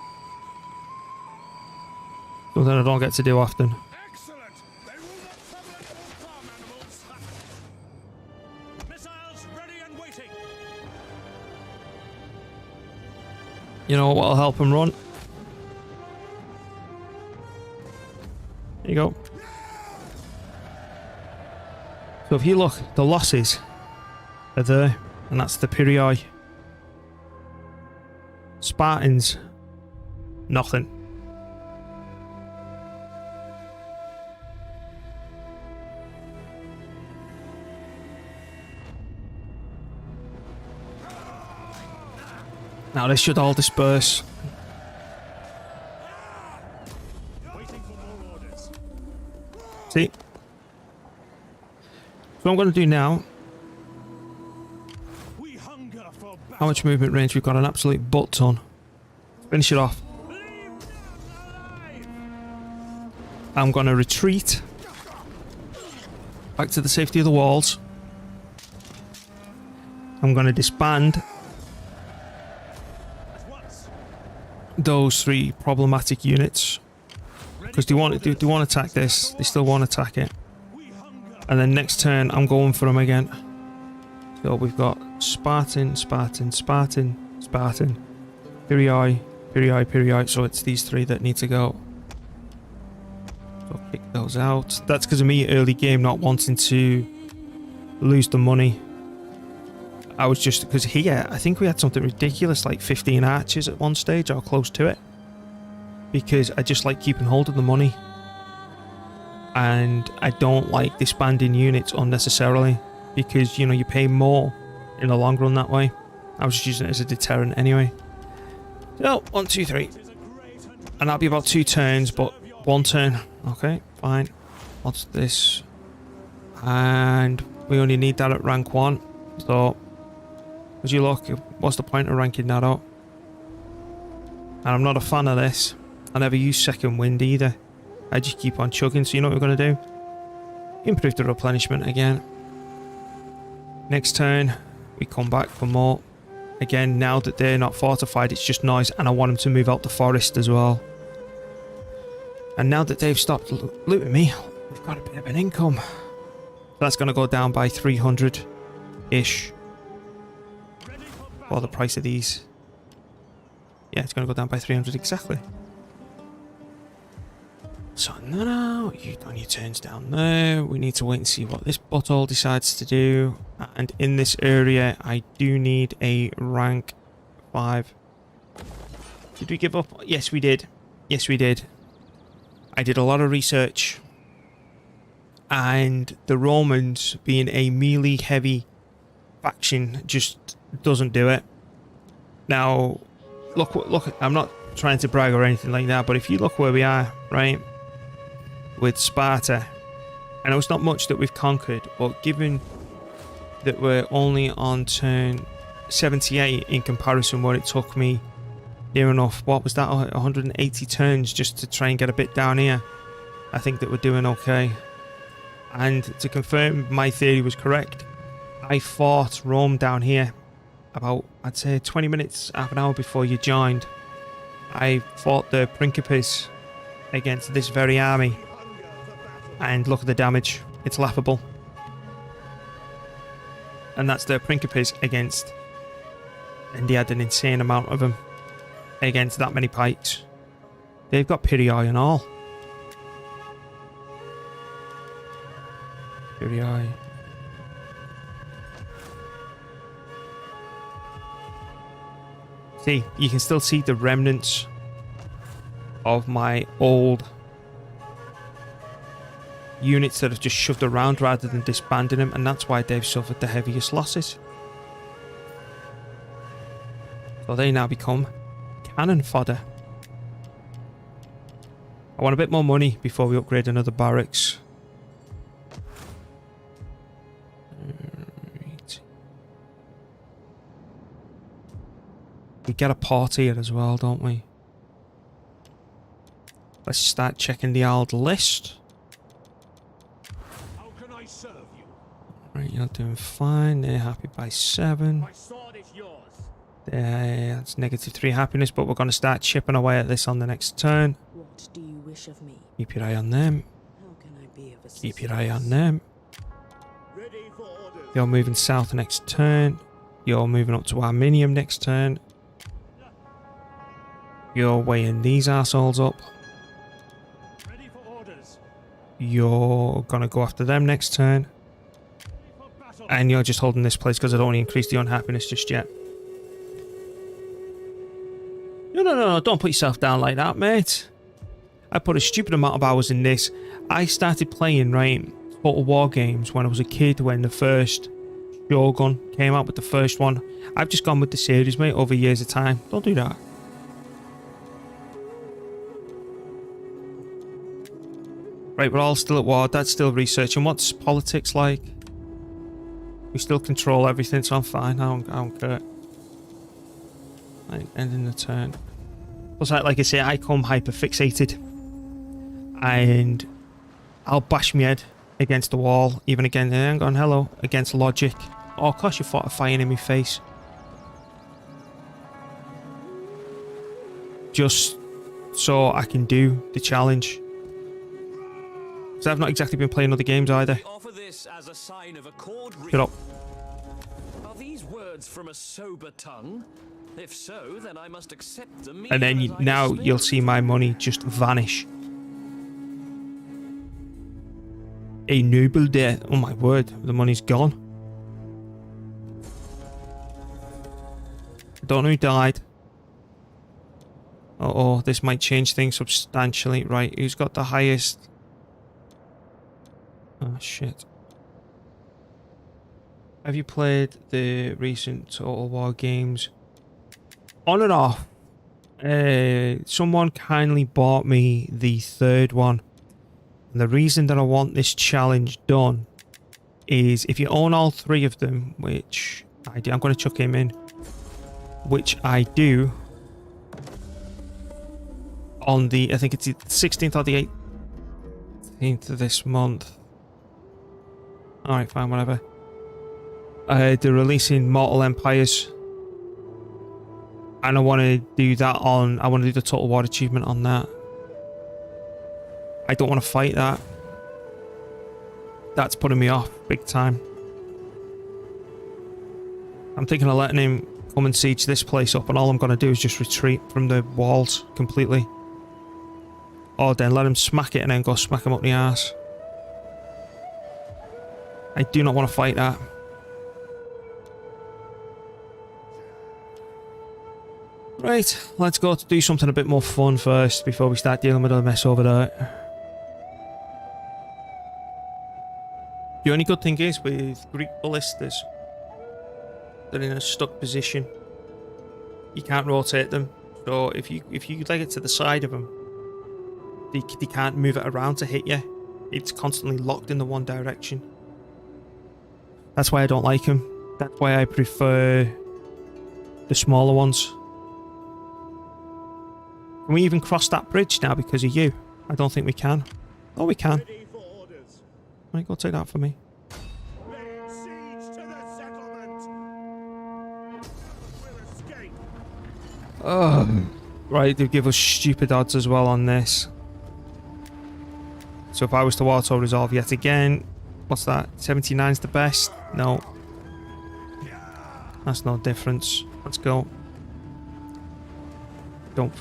Something I don't get to do often. Excellent! They will not trouble any more farm animals! Missiles ready and waiting. You know what'll help him run? There you go. So if you look, the losses are there, and that's the Piri. Spartans, nothing. Now this should all disperse. Waiting for more orders. See? So what I'm going to do now, We hunger for battle. how much movement range? We've got an absolute butt ton. Finish it off. Leave them alive! I'm going to retreat back to the safety of the walls. I'm going to disband At once. those 3 problematic units because they want to attack this. They still want to attack it. We hunger. And then next turn, I'm going for them again. So we've got Spartan, Spartan, Spartan, Spartan, Piri, Piri, Piri. So it's these 3 that need to go. So I'll kick those out. That's because of me early game not wanting to lose the money. I was just, because here, I think we had something ridiculous like 15 archers at one stage or close to it. Because I just like keeping hold of the money. And I don't like disbanding units unnecessarily. Because, you know, you pay more in the long run that way. I was just using it as a deterrent anyway. So, 1, 2, 3. And that'll be about 2 turns, but 1 turn. Okay, fine. What's this? And we only need that at rank 1. So, as you look, what's the point of ranking that up? And I'm not a fan of this. I never use second wind either. I just keep on chugging. So you know what we're going to do? Improve the replenishment again. Next turn, we come back for more. Again, now that they're not fortified, it's just noise. And I want them to move out the forest as well. And now that they've stopped looting me, we've got a bit of an income. That's going to go down by 300-ish. For the price of these. Yeah, it's going to go down by 300 exactly. So no, you on your turns down there. We need to wait and see what this bottle decides to do. And in this area, I do need a rank 5. Did we give up? Yes, we did. Yes, we did. I did a lot of research. And the Romans, being a melee heavy faction, just doesn't do it. Now, look, I'm not trying to brag or anything like that, but if you look where we are, right, with Sparta, I know it's not much that we've conquered, but given that we're only on turn 78 in comparison where it took me near enough, what was that, 180 turns just to try and get a bit down here, I think that we're doing okay. And to confirm my theory was correct, I fought Rome down here about, I'd say, 20 minutes, half an hour before you joined. I fought the Principes against this very army. And look at the damage. It's laughable. And that's the Principes against... And they had an insane amount of them against that many pikes. They've got Piri and all. Piri. See, you can still see the remnants of my old units that have just shoved around rather than disbanding them, and that's why they've suffered the heaviest losses. So they now become cannon fodder. I want a bit more money before we upgrade another barracks. Right. We get a port here as well, don't we? Let's start checking the old list. How can I serve you? Right, you're doing fine. They're happy by 7. My sword is yours. That's -3 happiness, but we're going to start chipping away at this on the next turn. What do you wish of me? Keep your eye on them. How can I be of assistance? Keep your eye on them. Ready for orders. You're moving south next turn. You're moving up to Arminium next turn. You're weighing these assholes up. Ready for orders. You're going to go after them next turn. Ready for battle. And you're just holding this place because I don't want to increase the unhappiness just yet. No, don't put yourself down like that, mate. I put a stupid amount of hours in this. I started playing, right, Total War games when I was a kid, when the first Shogun came out with the first one. I've just gone with the series, mate, over years of time. Don't do that. Right, we're all still at war. Dad's still researching. What's politics like? We still control everything, so I'm fine. I don't care. Right, ending the turn. Plus, like I say, I come hyper fixated, and I'll bash my head against the wall, even again. Hang on, hello, against logic. Oh, of course, you're fortifying in my face. Just so I can do the challenge. Because I've not exactly been playing other games either. Offer this as a sign of accord. Shut up. Are these words from a sober tongue? If so, then I must accept them. And then now you'll see my money just vanish. A noble death. Oh my word, the money's gone. I don't know who died. Uh-oh, this might change things substantially. Right, who's got the highest? Oh, shit. Have you played the recent Total War games? On and off. Someone kindly bought me the 3rd one. And the reason that I want this challenge done is if you own all 3 of them, which I do, I'm going to chuck him in, which I do, on the, I think it's the 16th or the 18th of this month. Alright, fine, whatever. They're releasing Mortal Empires. And I want to do that on, I want to do the Total War achievement on that. I don't want to fight that. That's putting me off big time. I'm thinking of letting him come and siege this place up, and all I'm going to do is just retreat from the walls completely. Or then let him smack it and then go smack him up the arse. I do not want to fight that. Right, let's go to do something a bit more fun first before we start dealing with the mess over there. The only good thing is with Greek ballistas, they're in a stuck position. You can't rotate them, so if you leg it to the side of them, they can't move it around to hit you. It's constantly locked in the one direction. That's why I don't like them. That's why I prefer the smaller ones. Can we even cross that bridge now because of you? I don't think we can. Oh, we can. Ready for orders. Right, go take that for me. Lay siege to the settlement. We'll escape. Oh. Right, they give us stupid odds as well on this. So if I was to auto resolve yet again, what's that? 79's the best? No. That's no difference. Let's go. Don't.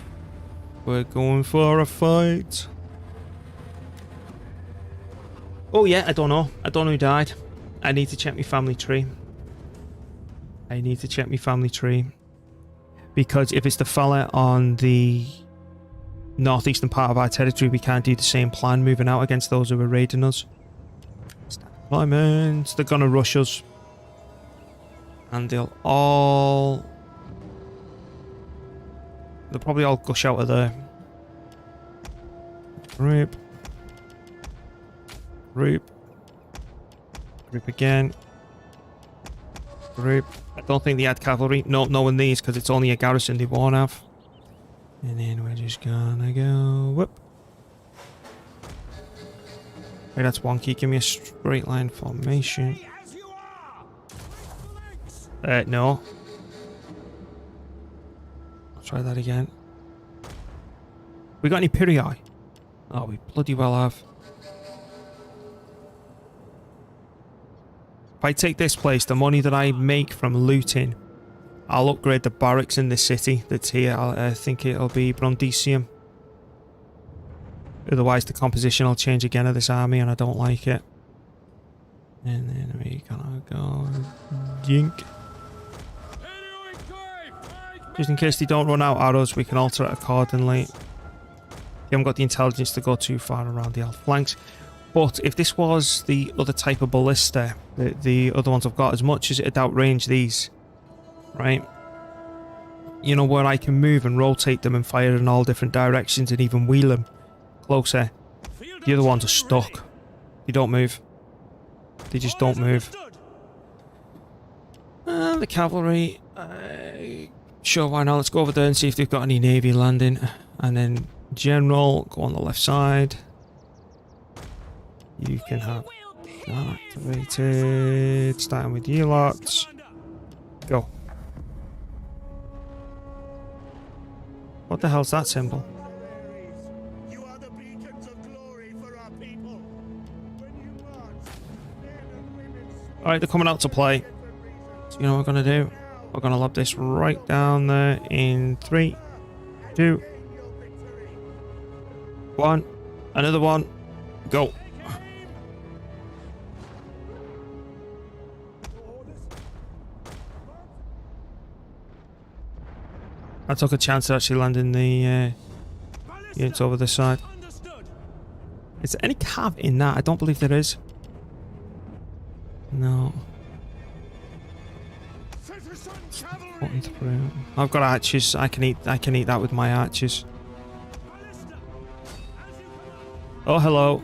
We're going for a fight. Oh yeah, I don't know. I don't know who died. I need to check my family tree. Because if it's the fella on the northeastern part of our territory, we can't do the same plan moving out against those who are raiding us. Deployment. They're gonna rush us. And they'll probably all gush out of there. Group. Group again. Group. I don't think they had cavalry. No, knowing these, because it's only a garrison they won't have. And then we're just gonna go. Whoop. Hey, that's wonky. Give me a straight line formation. As you are. No. I'll try that again. We got any Piri? Oh, we bloody well have. If I take this place, the money that I make from looting, I'll upgrade the barracks in the city that's here. I think it'll be Brundisium. Otherwise, the composition will change again of this army, and I don't like it. And then we gonna go Jink. Just in case they don't run out arrows, we can alter it accordingly. We haven't got the intelligence to go too far around the elf flanks. But if this was the other type of ballista, the other ones I've got, as much as it'd outrange these, right? You know, where I can move and rotate them and fire in all different directions and even wheel them closer. The other ones are stuck. They don't move. They just don't move. The cavalry. Sure, why not? Let's go over there and see if they've got any navy landing. And then general, go on the left side. You can have that activated. Starting with you lots. Go. What the hell's that symbol? You are the beacons of glory for our people. When you march, men and women Alright, they're coming out to play. So you know what we're going to do? We're going to lob this right down there in 3, 2, gain your victory. 1. Another one. Go. I took a chance of actually landing the units over this side. Understood. Is there any cav in that? I don't believe there is. No. Citizen cavalry. Button through. I've got archers. I can eat that with my archers. Ballista. As you command. Oh, hello.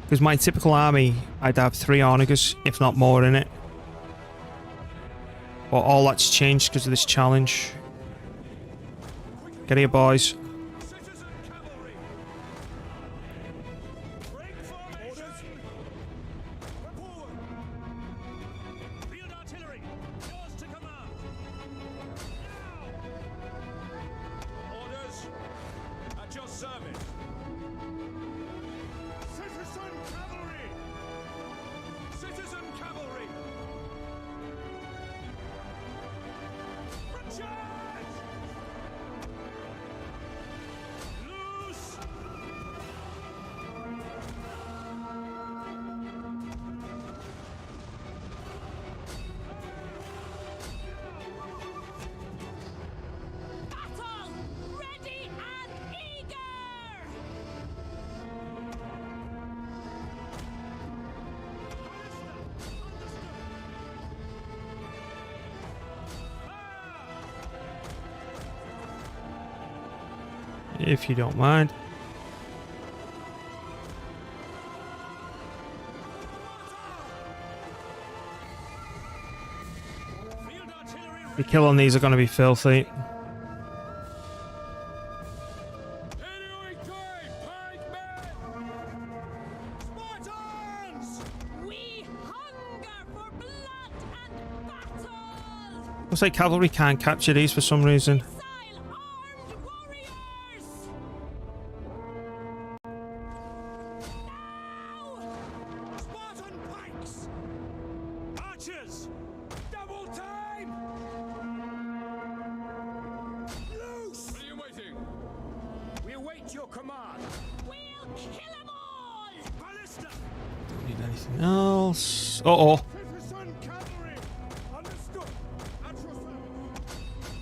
Because my typical army, I'd have 3 onagers, if not more, in it. But all that's changed because of this challenge. Get here, boys. Citizen cavalry. Break formation. Forward. Field artillery. Yours to command. Now. Orders. At your service. Citizen cavalry. Citizen cavalry. Charge! Loose! Battle! Ready and eager! If you don't mind. Field artillery The kill on these are going to be filthy. Enemy time! Pikemen! Spartans! We hunger for blood and battle! Looks like cavalry can't capture these for some reason. Missile armed warriors! Now! Spartan pikes! Archers! Double time! Loose! What are you waiting? We await your command. We'll kill 'em all! Ballista! Don't need anything else. Uh-oh. Citizen cavalry! Understood! At your service!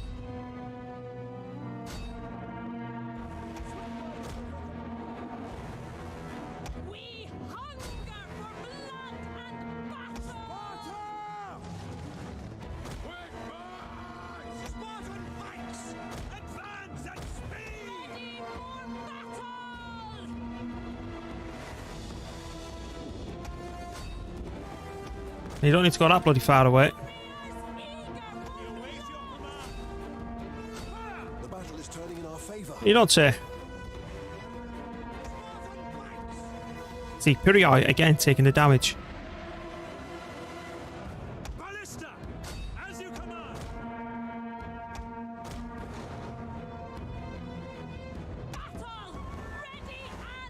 We hunger for blood and battle! Quick march! Spartan pikes! Advance at speed! Ready for battle! You don't need to go that bloody far away. The battle is turning in our favor. You don't say. See, Piri again taking the damage. Ballista, as you command. Battle! Ready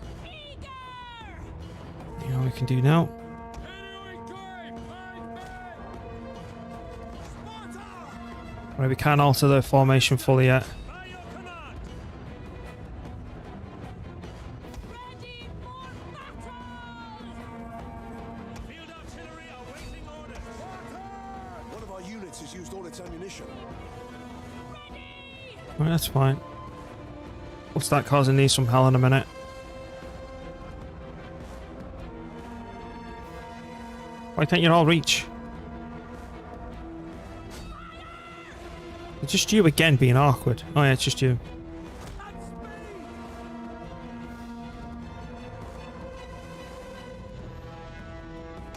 and eager! You know what we can do now? Sparta! Right, we can't alter the formation fully yet. By your command. Ready for battle! Field artillery awaiting orders. One of our units has used all its ammunition. Right, that's fine. We'll start causing these some hell in a minute. Why can't you all reach? It's just you again being awkward. Oh yeah, it's just you.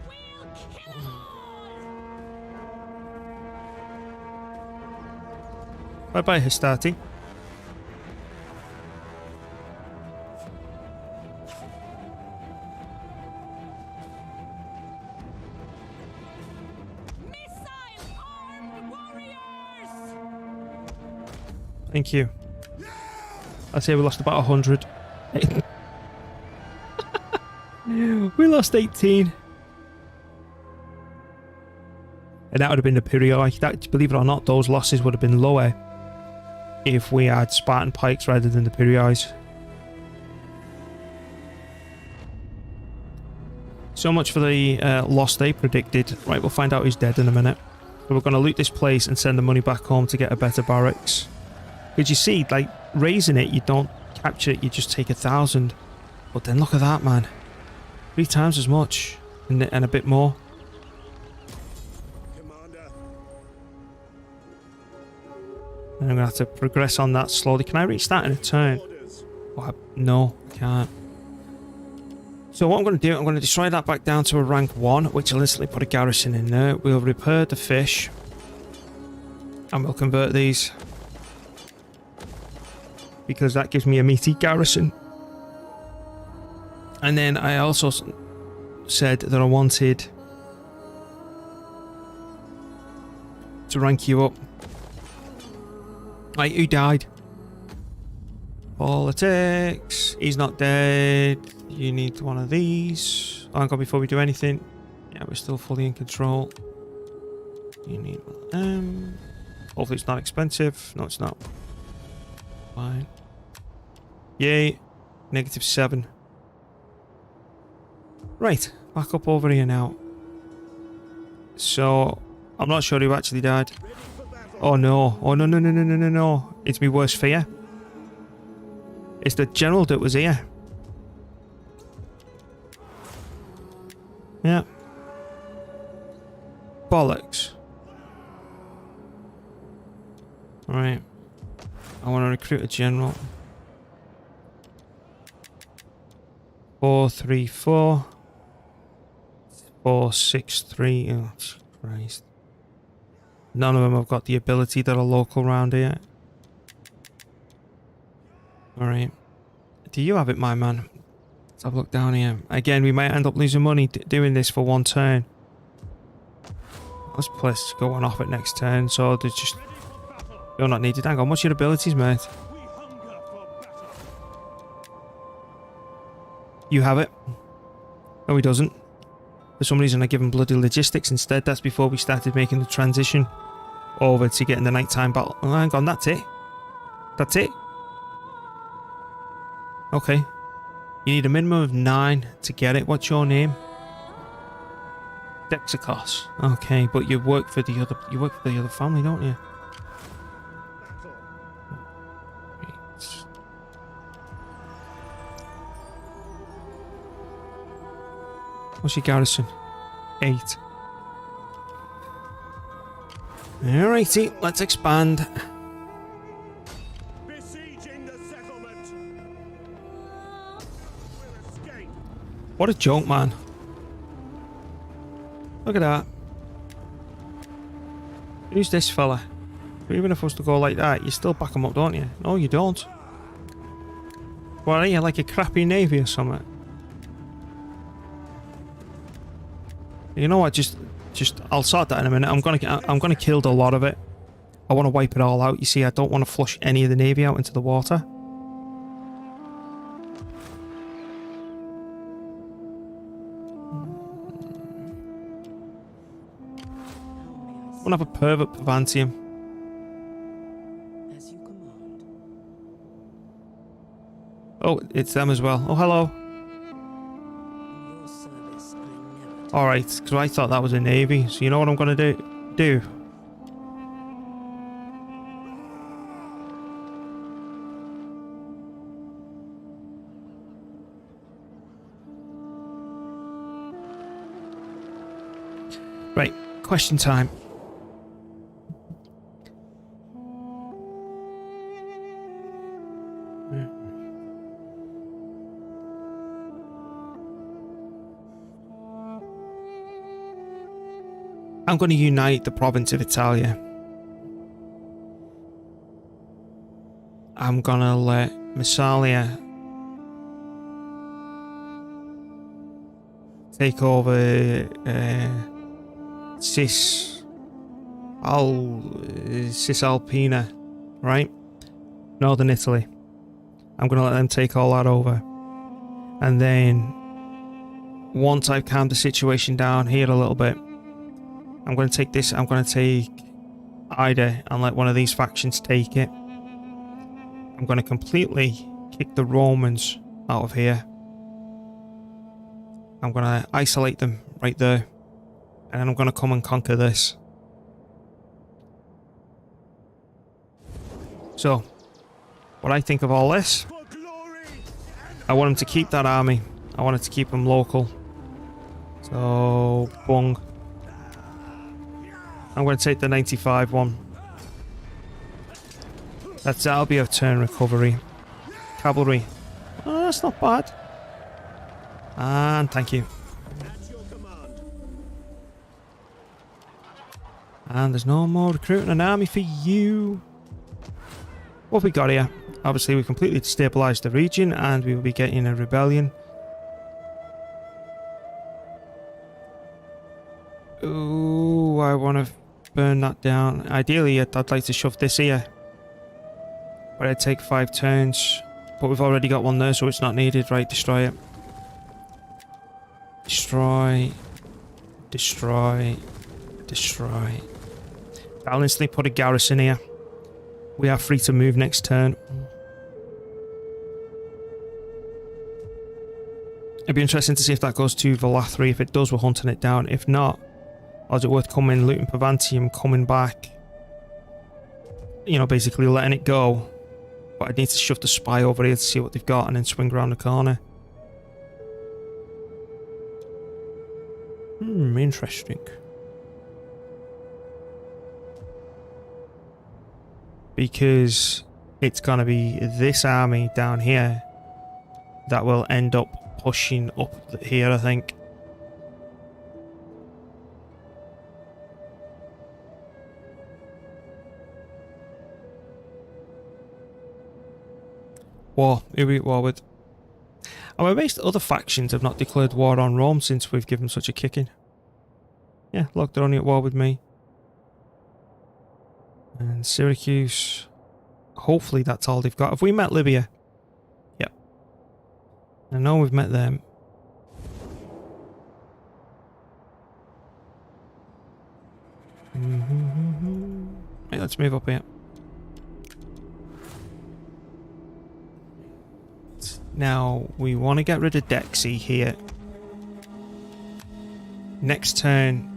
We'll kill all! Bye bye, Hastati. Missile-armed warriors! Thank you. I'd say we lost about 100. We lost 18. And that would have been the period. That, believe it or not, those losses would have been lower if we had Spartan pikes rather than the Piriais. So much for the loss they predicted. Right, we'll find out who's dead in a minute. So we're going to loot this place and send the money back home to get a better barracks. Because you see, like, raising it, you don't capture it, you just take 1,000. But then look at that, man. 3 times as much. And a bit more. Commander. And I'm going to have to progress on that slowly. Can I reach that in a turn? Orders. Oh, no, I can't. So what I'm going to do, I'm going to destroy that back down to a rank 1, which will instantly put a garrison in there. We'll repair the fish. And we'll convert these. Because that gives me a meaty garrison. And then I also said that I wanted to rank you up. Right, who died? Politics. He's not dead. You need one of these. Oh, hang on, before we do anything. Yeah, we're still fully in control. You need one of them. Hopefully it's not expensive. No, it's not. Fine. Yay. -7. Right, back up over here now. So, I'm not sure who actually died. Oh no. Oh no, no, no, no, no, no, no. It's my worst fear. It's the general that was here. Yeah. Bollocks. Right. I want to recruit a general. 434. 463. Oh, Christ. None of them have got the ability that are local round here. Alright. Do you have it, my man? Let's have a look down here. Again, we might end up losing money doing this for one turn. Let's place go on off it next turn, so there's just... You're not needed. Hang on, what's your abilities, mate? We hunger for battle. You have it. No, he doesn't. For some reason I give him bloody logistics instead. That's before we started making the transition over to getting the nighttime battle. Oh, hang on, that's it. That's it. Okay. You need a minimum of 9 to get it. What's your name? Dexicos. Okay, but you work for the other family, don't you? Right. What's your garrison? 8. Alrighty, let's expand. Besieging the settlement. We'll escape. What a joke, man. Look at that. Who's this fella? Even if I was to go like that, you still back him up, don't you? No, you don't. What are you, like a crappy navy or something? You know what? Just I'll sort that in a minute. I'm gonna kill a lot of it. I want to wipe it all out. You see, I don't want to flush any of the navy out into the water. I want to have a pervert Pavantium. As you command. Oh, it's them as well. Oh, hello. In your service, I never. Alright, because I thought that was a navy. So you know what I'm going to do? Right, question time. I'm going to unite the province of Italia. I'm going to let Massalia take over Cisalpina, right? Northern Italy. I'm going to let them take all that over. And then, once I've calmed the situation down here a little bit, I'm going to take this, I'm going to take Ida and let one of these factions take it. I'm going to completely kick the Romans out of here. I'm going to isolate them right there. And then I'm going to come and conquer this. So, what I think of all this, I want them to keep that army. I want it to keep them local. So, bung. I'm going to take the 95 one. That'll be a turn recovery. Cavalry. Oh, that's not bad. And thank you. And there's no more recruiting an army for you. What have we got here? Obviously, we completely destabilised the region and we will be getting a rebellion. Ooh, I want to burn that down. Ideally, I'd like to shove this here. But I'd take 5 turns. But we've already got one there, so it's not needed. Right, destroy it. Destroy. Destroy. Destroy. I'll instantly put a garrison here. We are free to move next turn. It'd be interesting to see if that goes to Valathri. If it does, we're hunting it down. If not, or is it worth coming, looting Pavantium, coming back? You know, basically letting it go. But I need to shove the spy over here to see what they've got and then swing around the corner. Interesting. Because it's going to be this army down here that will end up pushing up here, I think. War. Who are we at war with? I'm amazed other factions have not declared war on Rome since we've given such a kicking. Yeah, look, they're only at war with me. And Syracuse. Hopefully that's all they've got. Have we met Libya? Yep. I know we've met them. Right, let's move up here. Now, we want to get rid of Dexy here. Next turn,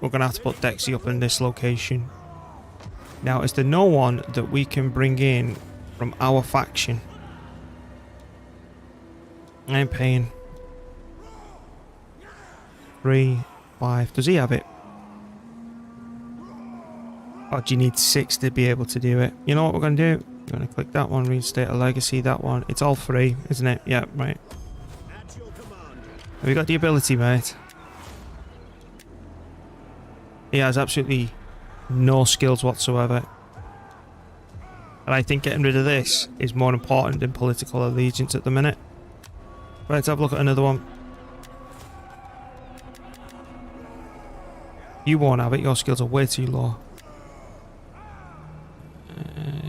we're going to have to put Dexy up in this location. Now, is there no one that we can bring in from our faction? I'm paying 3, 5. Does he have it? Oh, do you need 6 to be able to do it? You know what we're going to do? We're going to click that one, reinstate a legacy, that one. It's all free, isn't it? Yeah, right. Have you got the ability, mate? He has absolutely no skills whatsoever. And I think getting rid of this is more important than political allegiance at the minute. Right, let's have a look at another one. You won't have it. Your skills are way too low.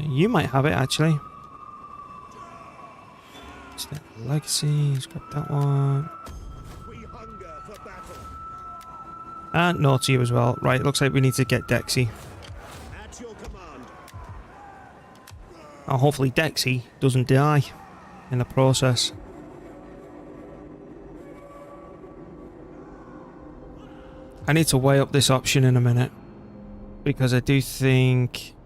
You might have it, actually. Legacy. Let's grab that one. We hunger for battle. And no to you as well. Right, looks like we need to get Dexy. At your command. Oh, hopefully Dexy doesn't die in the process. I need to weigh up this option in a minute, because I do think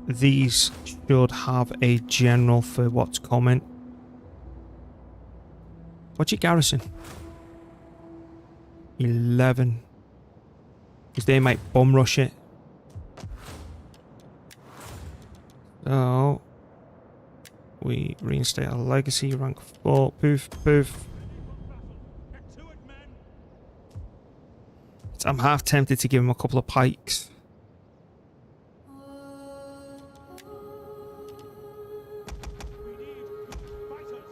these should have a general for what's coming. What's your garrison? 11. Because they might bum rush it. So we reinstate our legacy, rank 4, poof, poof. Get to it, men. I'm half tempted to give him a couple of pikes. We need fighters.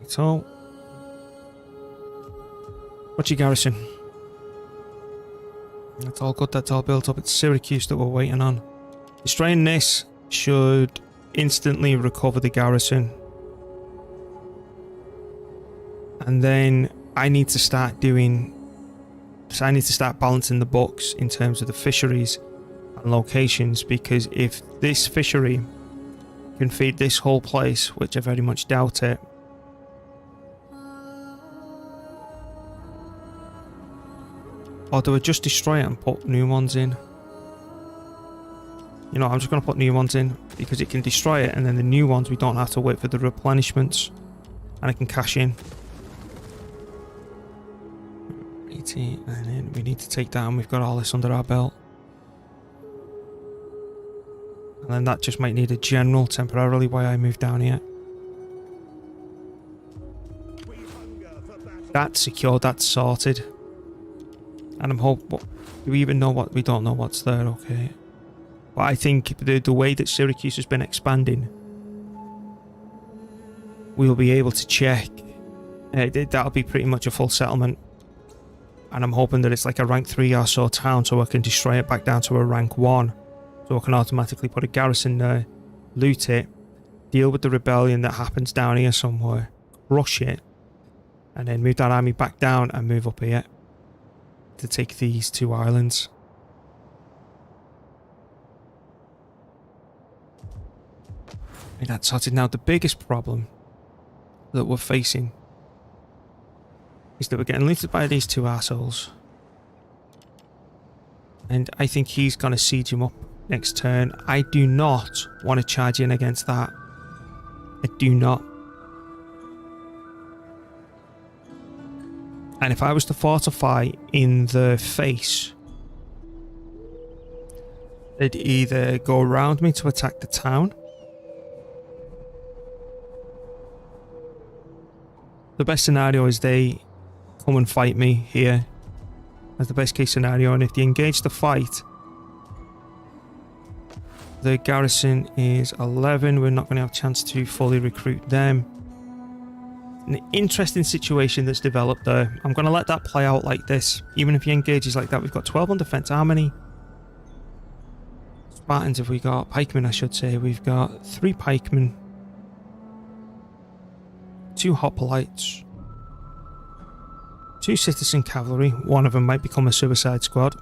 So, what's your garrison? That's all good, that's all built up. It's Syracuse that we're waiting on. Destroying this should instantly recover the garrison. And then I need to start doing... So I need to start balancing the books in terms of the fisheries and locations, because if this fishery can feed this whole place, which I very much doubt it, or do I just destroy it and put new ones in? You know, I'm just going to put new ones in because it can destroy it, and then the new ones we don't have to wait for the replenishments and I can cash in. 80, and then we need to take that, and we've got all this under our belt. And then that just might need a general temporarily while I move down here. We hunger for battle. That's secured, that's sorted. And I'm hoping... Do we even know what... We don't know what's there, okay. But I think the way that Syracuse has been expanding, we'll be able to check. That'll be pretty much a full settlement. And I'm hoping that it's like a rank 3 or so town, so I can destroy it back down to a rank 1. So I can automatically put a garrison there, loot it, deal with the rebellion that happens down here somewhere, crush it, and then move that army back down and move up here to take these 2 islands. And that's sorted. Now the biggest problem that we're facing is that we're getting looted by these 2 assholes. And I think he's going to siege him up next turn. I do not want to charge in against that. I do not. And if I was to fortify in the face, they'd either go around me to attack the town. The best scenario is they come and fight me here. That's the best case scenario. And if they engage the fight, the garrison is 11. We're not going to have a chance to fully recruit them. An interesting situation that's developed there. I'm going to let that play out like this. Even if he engages like that, we've got 12 on defense. How many Spartans have we got? Pikemen, I should say. We've got 3 pikemen, 2 hoplites, 2 citizen cavalry. One of them might become a suicide squad.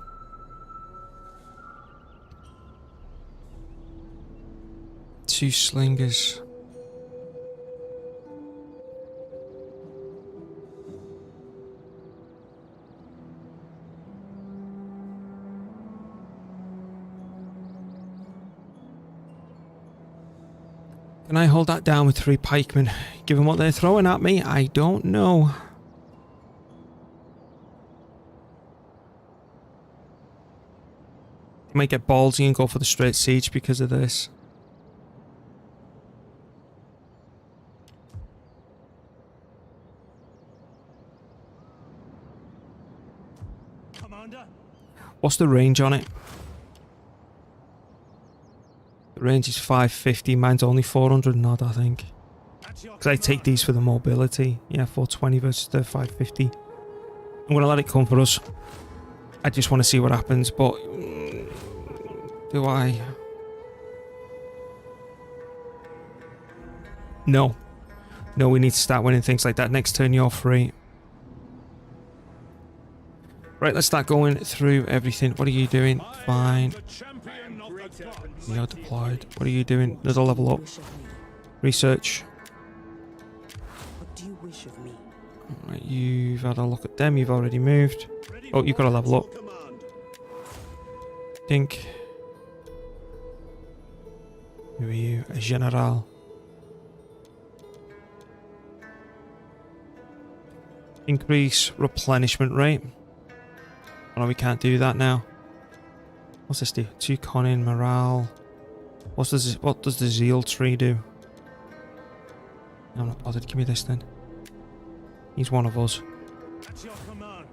Two slingers. Can I hold that down with 3 pikemen? Given what they're throwing at me, I don't know. I might get ballsy and go for the straight siege because of this. Commander, What's the range on it? The range is 550, mine's only 400 and odd, I think. at your Because I take these for the mobility. Yeah, 420 versus the 550. I'm going to let it come for us. I just want to see what happens, but do I? No. No, we need to start winning things like that. Next turn, you're free. Right, let's start going through everything. What are you doing? Fine. The champion of the gods. You're deployed. What are you doing? Another level up. Wish of me. Research. What do you wish of me? Right, you've had a look at them. You've already moved. Oh, you've got to level up. Command. Dink. Who are you? A general. Increase replenishment rate. Oh no, we can't do that now. What's this do? 2 conning, morale. What does the zeal tree do? No, I'm not bothered. Give me this then. He's one of us. That's your command.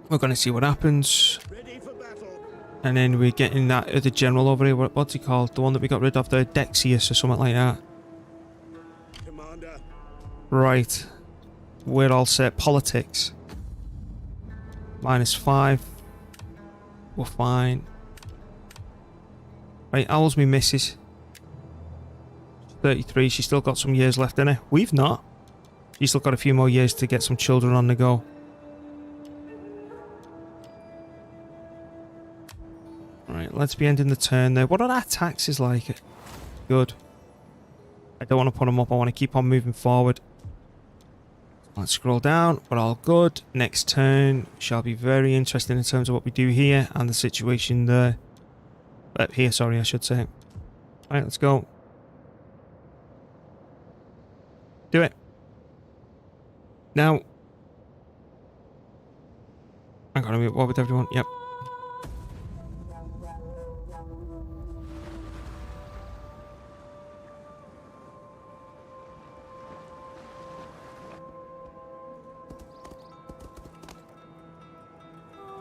We're going to see what happens. Ready for battle. And then we're getting that other general over here. What's he called? The one that we got rid of, the Dexius or something like that. Commander. Right. We're all set. Politics. -5. We're fine. Right, how's me missus? 33. She's still got some years left in her. We've not. She's still got a few more years to get some children on the go. Right, let's be ending the turn there. What are our taxes like? Good. I don't want to put them up. I want to keep on moving forward. Let's scroll down. We're all good. Next turn shall be very interesting in terms of what we do here and the situation there. Here, sorry, I should say. Alright, let's go. Do it. Now. Hang on a minute. What with everyone? Yep.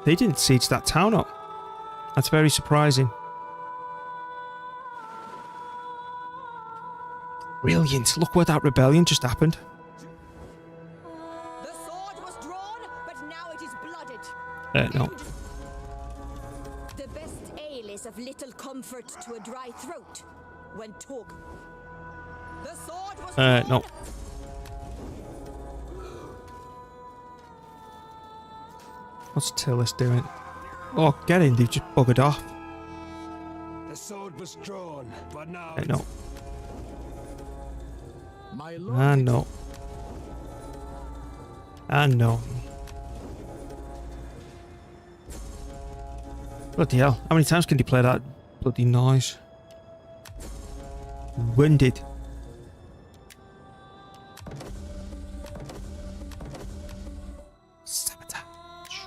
They didn't siege that town up. That's very surprising. Brilliant. Look where that rebellion just happened. The sword was drawn, but now it is blooded. No. The best ale is of little comfort to a dry throat when talk. The sword was drawn. No. What's Tillis doing? Oh, get in, they've just buggered off. The sword was drawn, but now. No. My lord. And no. And no. Bloody hell. How many times can you play that bloody noise? Wounded. Sabotage.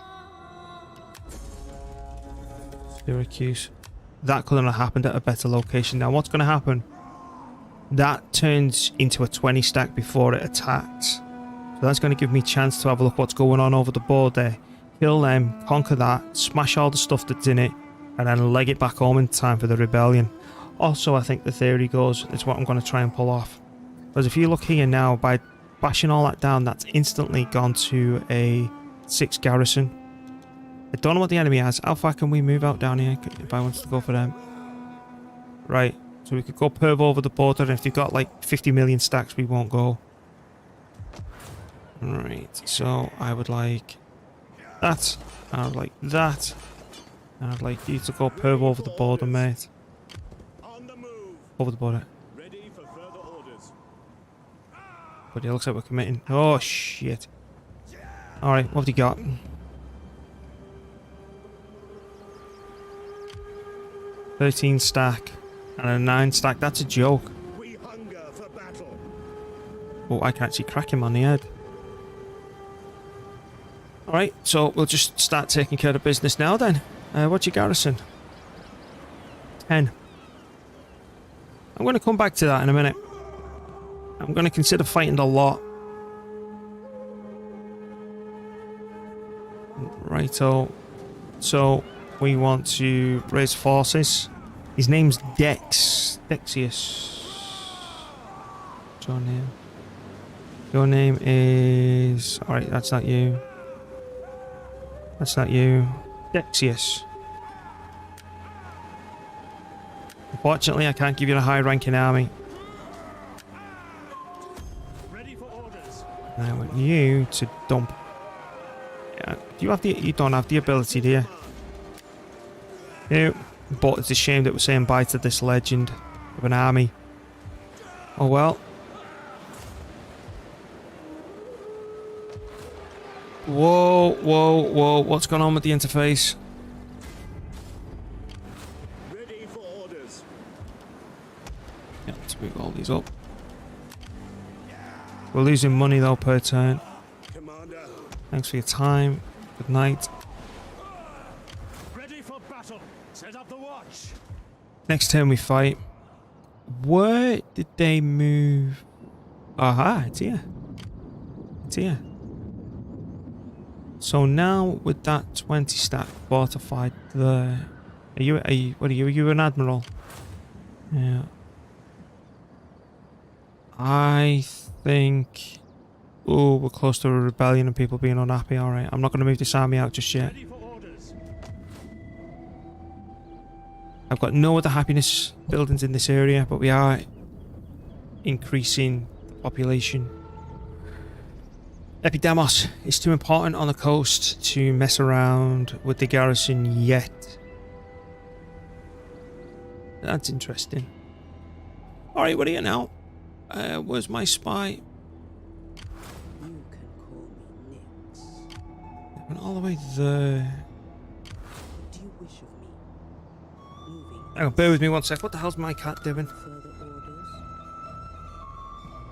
Syracuse. That couldn't have happened at a better location. Now what's going to happen? That turns into a 20 stack before it attacks. So that's going to give me a chance to have a look what's going on over the board there. Kill them, conquer that, smash all the stuff that's in it, and then leg it back home in time for the rebellion. Also, I think the theory goes, it's what I'm going to try and pull off. Because if you look here now, by bashing all that down, that's instantly gone to a 6 garrison. I don't know what the enemy has. How far can we move out down here if I wanted to go for them? Right. So we could go perv over the border, and if they've got like 50 million stacks, we won't go. Right, so I would like that, I would like that, and I'd like you to go perv over the border, mate. On the move. Over the border. Ready for further orders. But it looks like we're committing. Oh, shit. Alright, what have you got? $13 stack. And a 9 stack, that's a joke. We hunger for battle. Oh, I can actually crack him on the head. Alright, so we'll just start taking care of business now then. What's your garrison? 10. I'm going to come back to that in a minute. I'm going to consider fighting a lot. Righto. So, we want to raise forces. His name's Dexius. What's your name? Your name is... Alright, that's not you. That's not you. Dexius. Unfortunately, I can't give you a high-ranking army. Ready for orders. I want you to dump. Yeah, do you have the? You don't have the ability, do you? No. But it's a shame that we're saying bye to this legend of an army. Oh well. Whoa, whoa, whoa! What's going on with the interface? Ready for orders. Yeah, let's move all these up. We're losing money though per turn. Commander. Thanks for your time. Good night. Ready for battle. Set up the watch. Next turn we fight. Where did they move? Aha, it's here. It's here. So now with that 20 stack fortified there. What are you? Are you an admiral? Yeah. I think... Oh, we're close to a rebellion and people being unhappy. Alright, I'm not going to move this army out just yet. Ready for orders. I've got no other happiness buildings in this area, but we are increasing the population. Epidemos is too important on the coast to mess around with the garrison yet. That's interesting. Alright, what are you now? Where's my spy? You can call me Nix. It went all the way there. What do you wish of me? Moving Hang on, bear with me one sec. What the hell's my cat doing? further orders?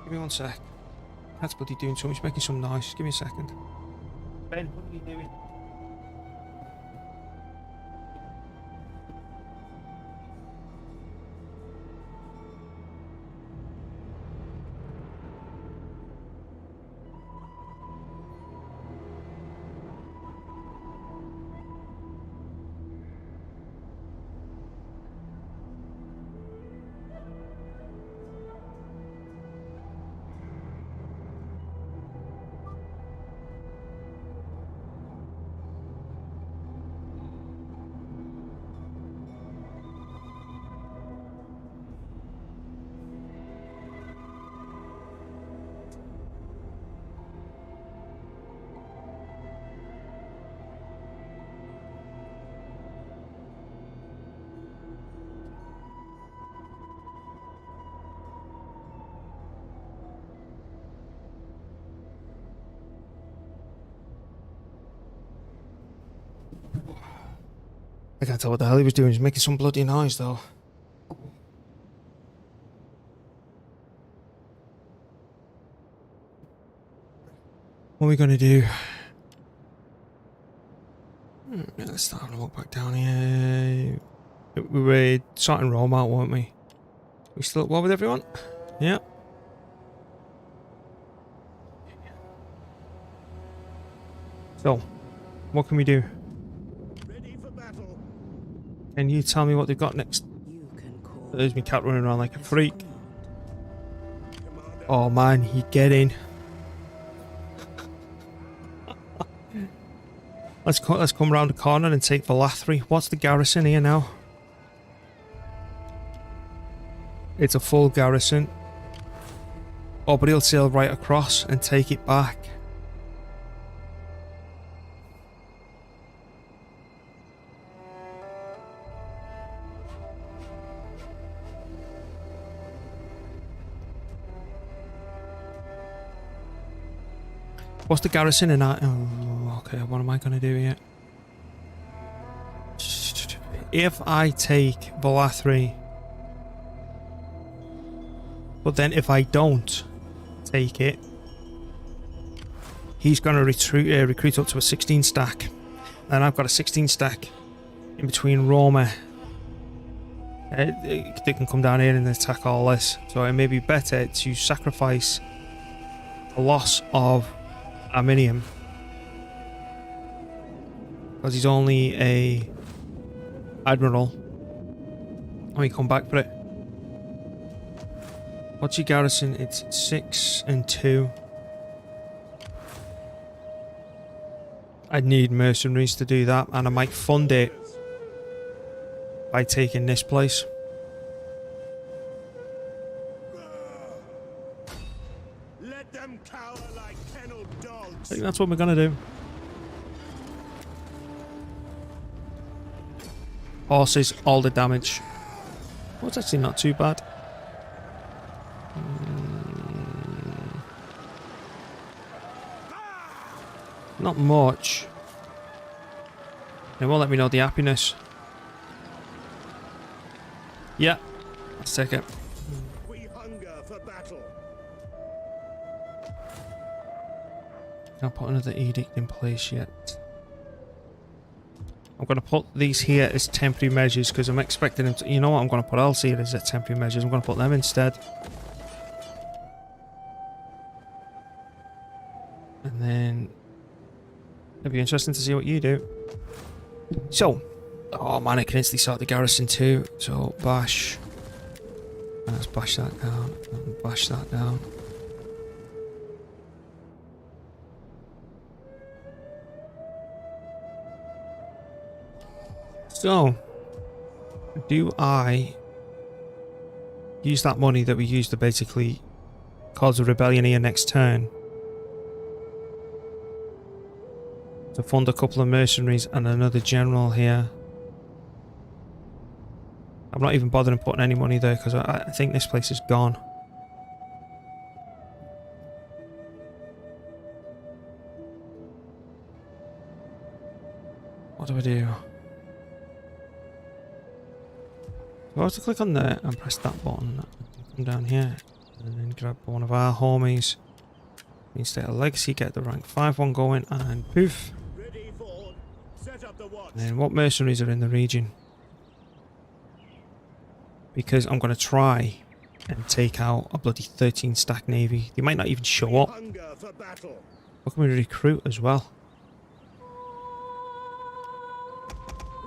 Give me one sec. Cat's bloody doing something. He's making some noise. Give me a second. Ben, what are you doing? I can't tell what the hell he was doing. He's making some bloody noise, though. What are we gonna do? Let's start having a walk back down here. We were sorting Rome out, weren't we? We still at war with everyone? Yeah. So, what can we do? Ready for battle. Can you tell me what they've got next? You can call There's me cat running around like a freak. Commander. Oh man, you get in. Let's come around the corner and take Valathri. What's the garrison here now? It's a full garrison. Oh, but he'll sail right across and take it back. What's the garrison in that? Oh, okay, what am I going to do here? If I take Valathri, but then if I don't take it, he's going to recruit up to a 16 stack. And I've got a 16 stack in between Roma. They can come down here and attack all this. So it may be better to sacrifice the loss of Arminium, because he's only a admiral, and we come back for it. What's your garrison? It's 6 and 2. I need mercenaries to do that, and I might fund it by taking this place. Let them cower like kennel I dogs. think that's what we're gonna do. Horses, all the damage. Well, it's actually not too bad. Not much. It won't let me know the happiness. Yeah, let's take it. We hunger for battle. Can't put another edict in place yet. I'm going to put these here as temporary measures because I'm expecting them to... You know what? I'm going to put else here as temporary measures. I'm going to put them instead. And then... It'll be interesting to see what you do. So... Oh man, I can instantly start the garrison too. So, bash. Let's bash that down. And bash that down. So, do I use that money that we used to basically cause a rebellion here next turn to fund a couple of mercenaries and another general here? I'm not even bothering putting any money there because I think this place is gone. What do I do? So I have to click on there and press that button, come down here and then grab one of our homies, reinstate a legacy, get the rank 5 one going, and poof. Ready for set up the watch. And then what mercenaries are in the region? Because I'm going to try and take out a bloody 13 stack navy. They might not even show up. Hunger for battle. What can we recruit as well?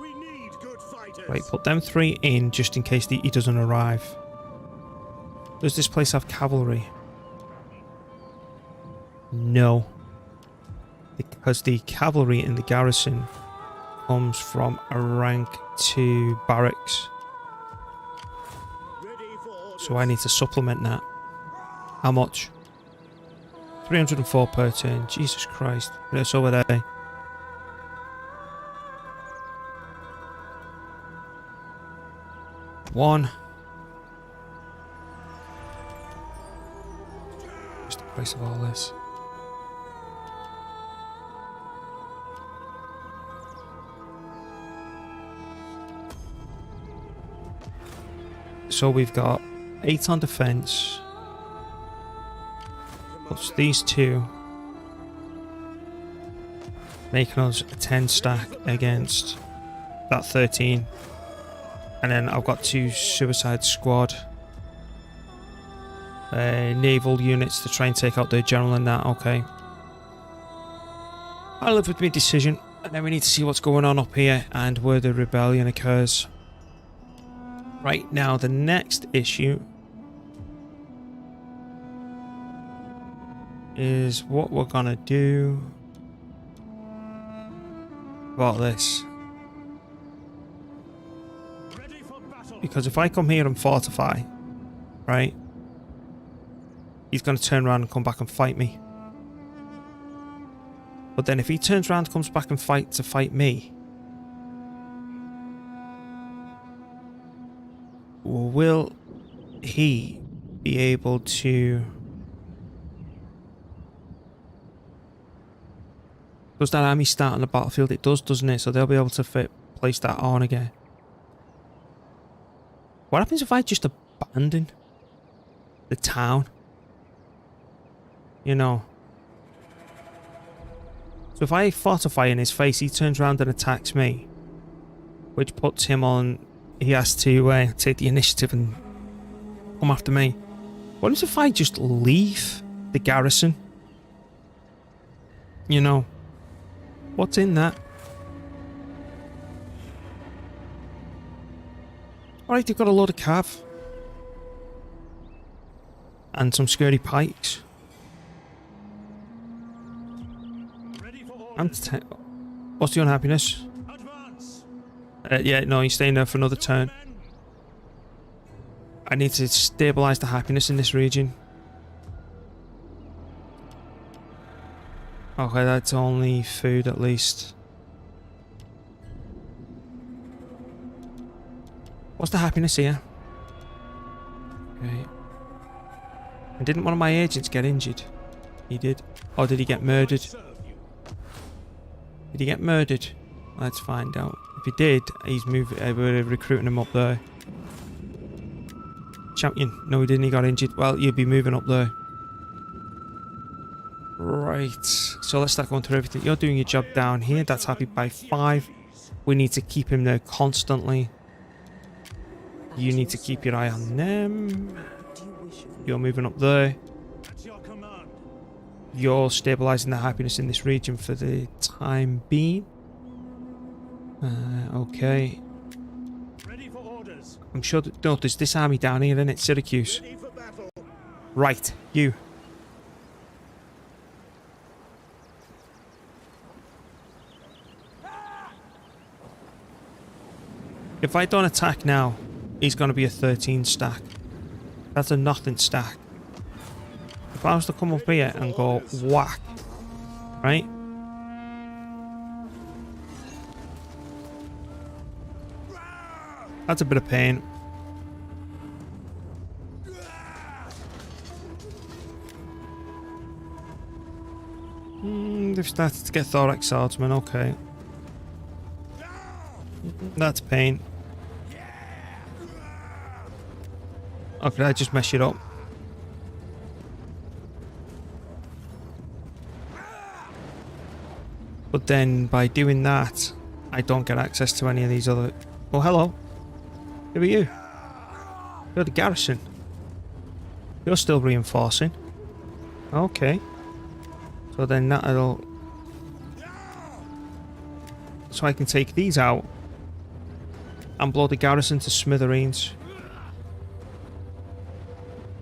We need good fighters. Right, put them 3 in just in case he doesn't arrive. Does this place have cavalry? No. Because the cavalry in the garrison comes from a rank 2 barracks. Ready for So I need to supplement that. How much? 304 per turn. Jesus Christ. But it's over there. One. Just the price of all this. So we've got 8 on defense, plus these 2, making us a 10 stack against that 13. And then I've got 2 suicide squad naval units to try and take out the general in that. Okay, I live with my decision, and then we need to see what's going on up here and where the rebellion occurs. Right now, the next issue is what we're gonna do about this. ready for battle. Because if I come here and fortify, right, he's gonna turn around and come back and fight me. But then if he turns around and comes back and fight me, will he be able to... Does that army start on the battlefield? It does, doesn't it? So they'll be able to place that on again. What happens if I just abandon the town? You know. So if I fortify in his face, he turns around and attacks me, which puts him on... He has to take the initiative and come after me. What if I just leave the garrison? You know, what's in that? Alright, they've got a load of cav. And some scurry pikes. Ready for I'm orders. What's the unhappiness? Advance. Yeah, no, he's staying there for another turn. Men. I need to stabilize the happiness in this region. Okay, that's only food at least. What's the happiness here? Okay. And didn't one of my agents get injured? He did. Or did he get murdered? Serve you. Did he get murdered? Let's find out. If he did, he's moving. We're recruiting him up there. Champion. No, he didn't. He got injured. Well, you'll be moving up there. Right. So let's start going through everything. You're doing your job down here. That's happy by 5. We need to keep him there constantly. You need to keep your eye on them. What do you wish of me? You're moving up there. At your command. You're stabilizing the happiness in this region for the time being. Okay. Ready for orders. I'm sure that, no, there's this army down here, isn't it? Syracuse. Ready for battle. Right, you. If I don't attack now, he's going to be a 13 stack. That's a nothing stack. If I was to come up here and go whack, right? That's a bit of pain. They've started to get thorax swordsmen, okay. That's pain. Or could I just mess it up? But then by doing that, I don't get access to any of these other... Oh, hello. Who are you? You're the garrison. You're still reinforcing. Okay. So then that'll... So I can take these out and blow the garrison to smithereens.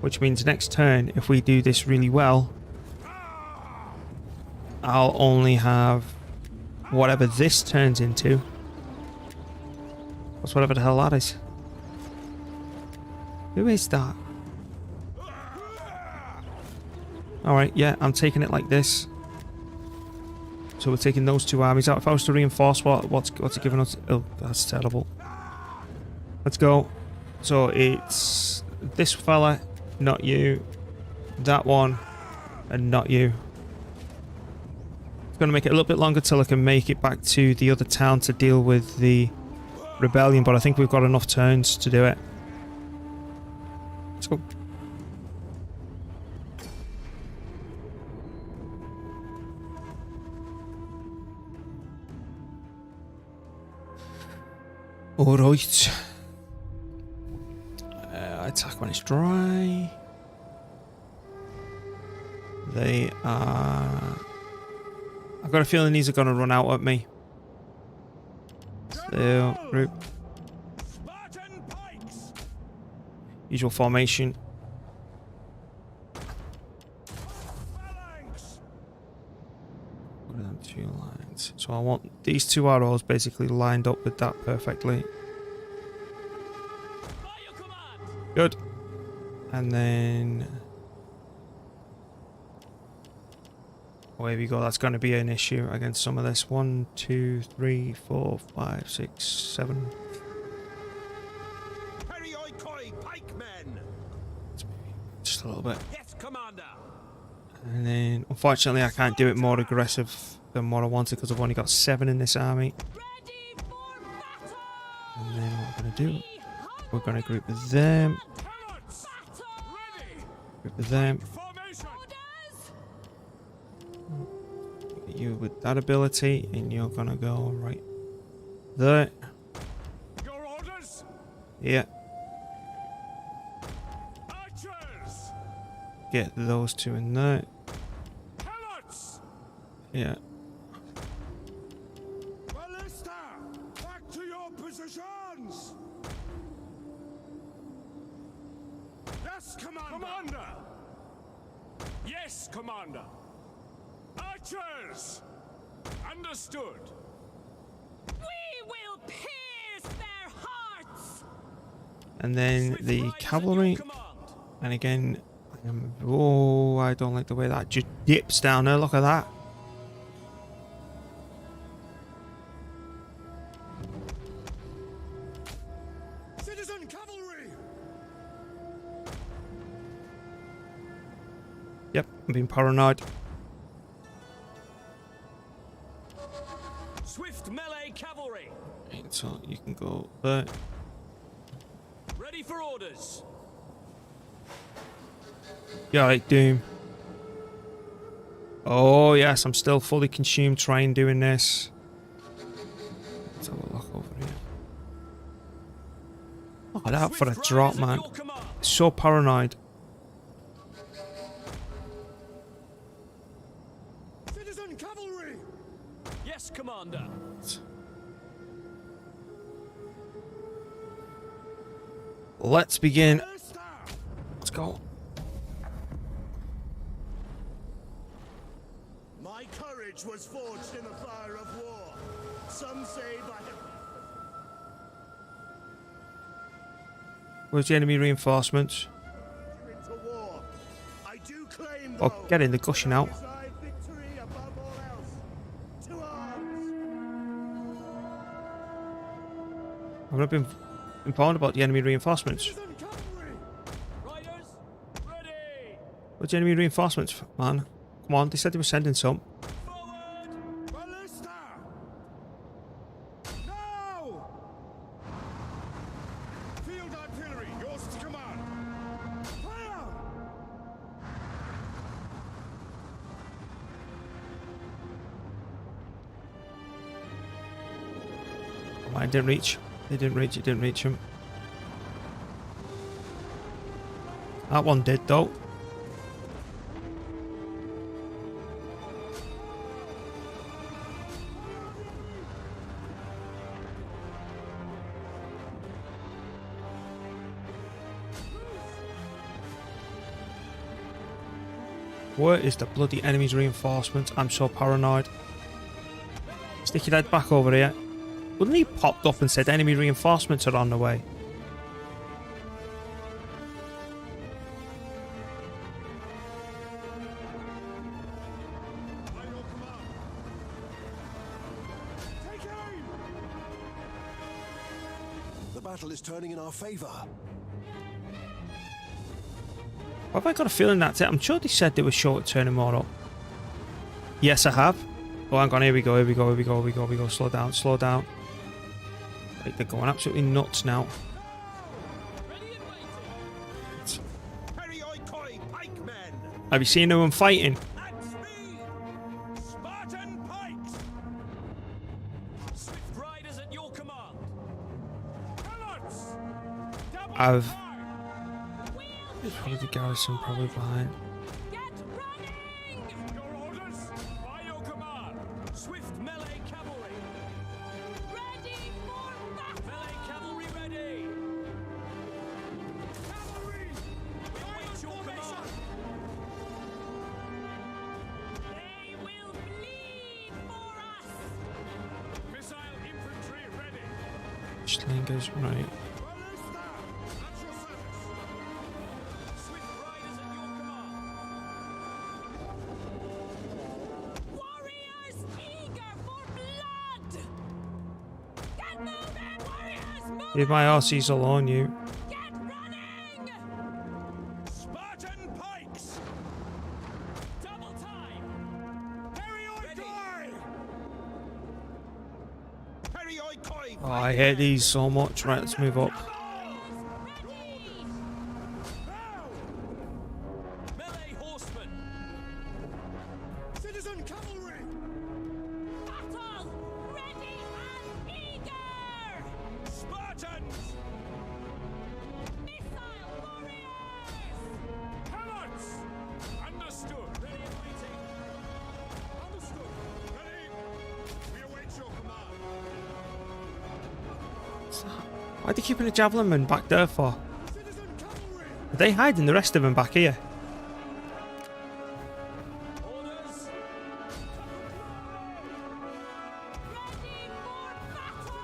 Which means next turn, if we do this really well, I'll only have whatever this turns into. That's whatever the hell that is. Who is that? Alright, yeah, I'm taking it like this. So we're taking those 2 armies out. If I was to reinforce, what's it giving us? Oh, that's terrible. Let's go. So it's this fella, not you. That one, and not you. It's going to make it a little bit longer till I can make it back to the other town to deal with the rebellion, but I think we've got enough turns to do it. Let's go. Alright. Attack when it's dry. They are... I've got a feeling these are going to run out at me. So, group. Spartan pikes! Usual formation. Phalanx! What are them 2 lines? So I want these 2 arrows basically lined up with that perfectly. By your command! Good. And then... Oh, here we go. That's going to be an issue against some of this. 1, 2, 3, 4, 5, 6, 7. Perioikoi pikemen. Just a little bit. Yes, Commander! And then, unfortunately, I can't do it more aggressive than what I wanted because I've only got 7 in this army. Ready for battle! And then what we're going to do, we're going to group with them, Helots! Ready! group with them. Formation! You with that ability, and you're going to go right there. Your orders! Yeah, Archers! get those 2 in there. Helots! Yeah. Ballista! Back to your positions! Yes, Commander! Yes, Commander! Archers! Understood! Pierce their hearts! And then Swift the riders at your cavalry. command. And again, oh, I don't like the way that just dips down there. Look at that. Citizen cavalry! Yep, I'm being paranoid. Swift melee cavalry. Right, so you can go there. Ready for orders. Yeah, right, Doom. Oh, yes, I'm still fully consumed trying doing this. Let's have a look over here. Look at that for a Swift drop, riders at man. your command. So paranoid. Citizen cavalry! Yes, Commander. Let's begin. Ballista! Let's go. My courage was forged in the fire of war. Some say by the... Where's the enemy reinforcements? into war. I do claim, Oh, though, get in, they're gushing out. desire victory above all else. To arms! I've not been informed about the enemy reinforcements. Citizen cavalry! Riders, ready. Where's the enemy reinforcements, man? Come on, they said they were sending some. Forward. Ballista! Now! Field artillery, yours to command. Fire! Oh, it didn't reach. They didn't reach, it didn't reach him. That one did, though. Where is the bloody enemy's reinforcement? I'm so paranoid. Stick your head back over here. Wouldn't he popped up and said enemy reinforcements are on the way? By your command. Take aim! The battle is turning in our favor. Have I got a feeling that's it? I'm sure they said they were short turning more up. Yes, I have. Oh, hang on, here we go, here we go, here we go, here we go, here we go. Slow down, slow down. Like, they're going absolutely nuts now. Ready and waiting. Perioikoi pikemen! Have you seen them fighting? At speed. Spartan pikes. Swift riders at your command. Helots. Double I've- fire. There's probably the garrison probably behind. Get running! Your orders. By your command. Swift melee cavalry. Ready for battle! Melee cavalry ready. Cavalry. We await your command. They will bleed for us! Missile infantry ready. Slingers, right. Ballista! At your service! Swift riders at your command. Warriors eager for blood! Get moving, warriors! Move! Leave my RCs alone, you. Get running! Spartan pikes. Double time. Perioikoi! Perioikoi! Oh, I hate these so much. Right, let's move up. Ready! Now! Melee horsemen. Citizen cavalry! Battle! Ready and eager! Spartans. Missile warriors! Helots. Understood. Ready and waiting. Understood. Ready? We await your command. Why are they keeping the javelin men back there for? Citizen cavalry! Are they hiding the rest of them back here? Orders. Ready for battle!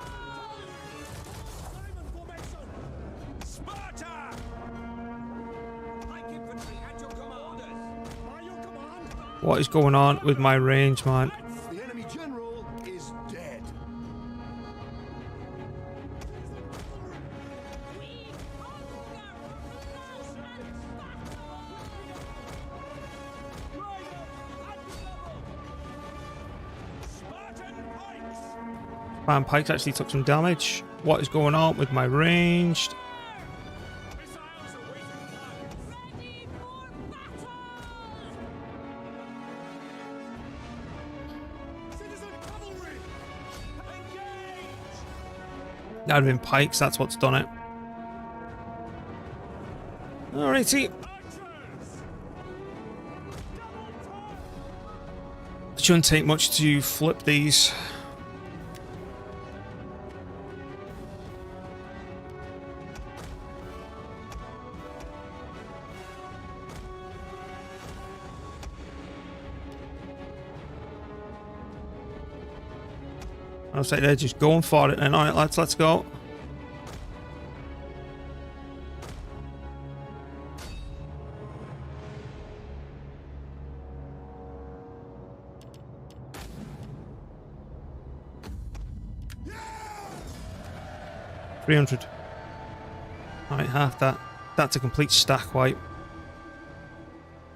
What is going on with my range, man? The enemy general is dead. Spartan pikes actually took some damage. What is going on with my ranged? That'd have been pikes, that's what's done it. Alrighty. It shouldn't take much to flip these. I was like, they're just going for it. And alright, lads, let's go. $300. Alright, half that. That's a complete stack wipe.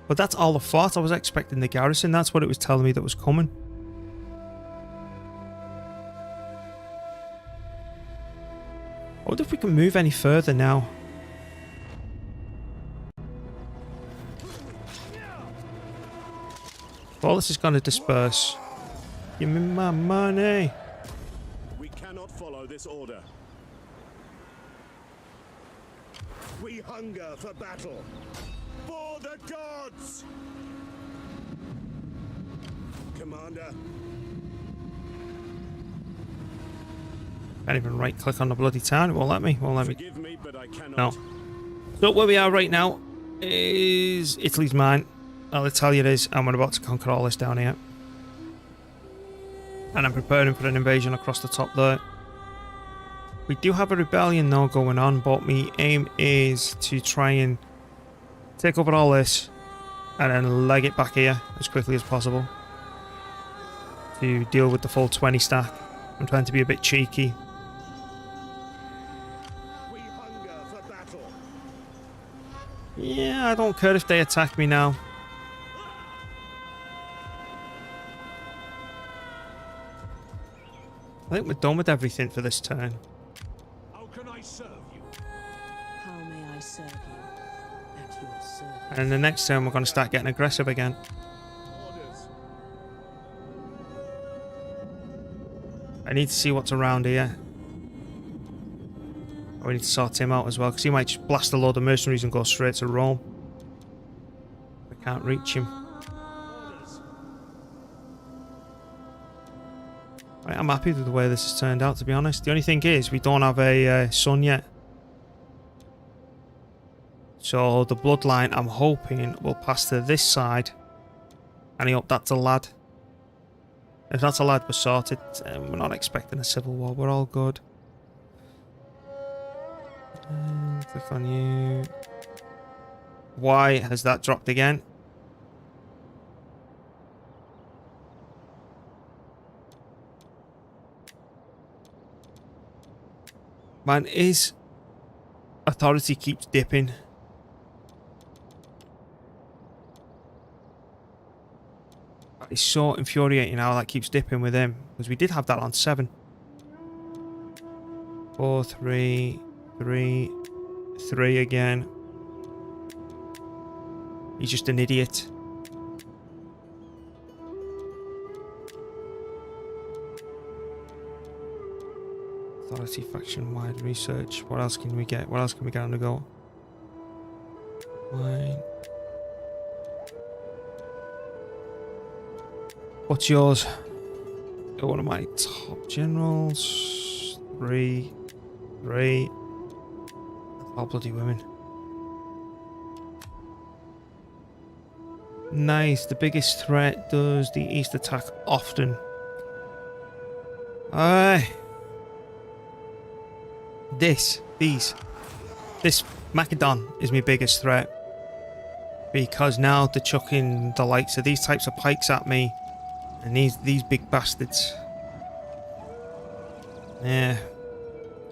But that's all the fought. I was expecting the garrison. That's what it was telling me that was coming. I wonder if we can move any further now. All this is going to disperse. Give me my money. We cannot follow this order. We hunger for battle. For the gods! Commander. Can't even right click on the bloody town. It won't let me. Won't let me. Forgive me, but I cannot. No. So where we are right now is Italy's mine. Italia it is, and we're about to conquer all this down here. And I'm preparing for an invasion across the top there. We do have a rebellion now going on, but my aim is to try and take over all this and then leg it back here as quickly as possible to deal with the full 20 stack. I'm trying to be a bit cheeky. We hunger for battle. Yeah, I don't care if they attack me now. I think we're done with everything for this turn. How can I serve you? How may I serve you? At your service. And the next turn we're going to start getting aggressive again. Orders. I need to see what's around here. We need to sort him out as well, because he might just blast a load of mercenaries and go straight to Rome. We can't reach him. Right, I'm happy with the way this has turned out, to be honest. The only thing is, we don't have a son yet. So the bloodline, I'm hoping, will pass to this side. And I hope that's a lad. If that's a lad, we're sorted. We're not expecting a civil war. We're all good. Click on you. Why has that dropped again? Man, his authority keeps dipping. It's so infuriating how that keeps dipping with him. Because we did have that on 7. 4, 3, 3, 3 again. He's just an idiot. Authority faction wide research. What else can we get? What else can we get on the go? Fine. What's yours? You're one of my top generals. 3. 3. All bloody women. Nice. The biggest threat does the east attack often. Aye. This Macedon is my biggest threat. because now they're chucking the likes of these types of pikes at me, and these big bastards. Yeah,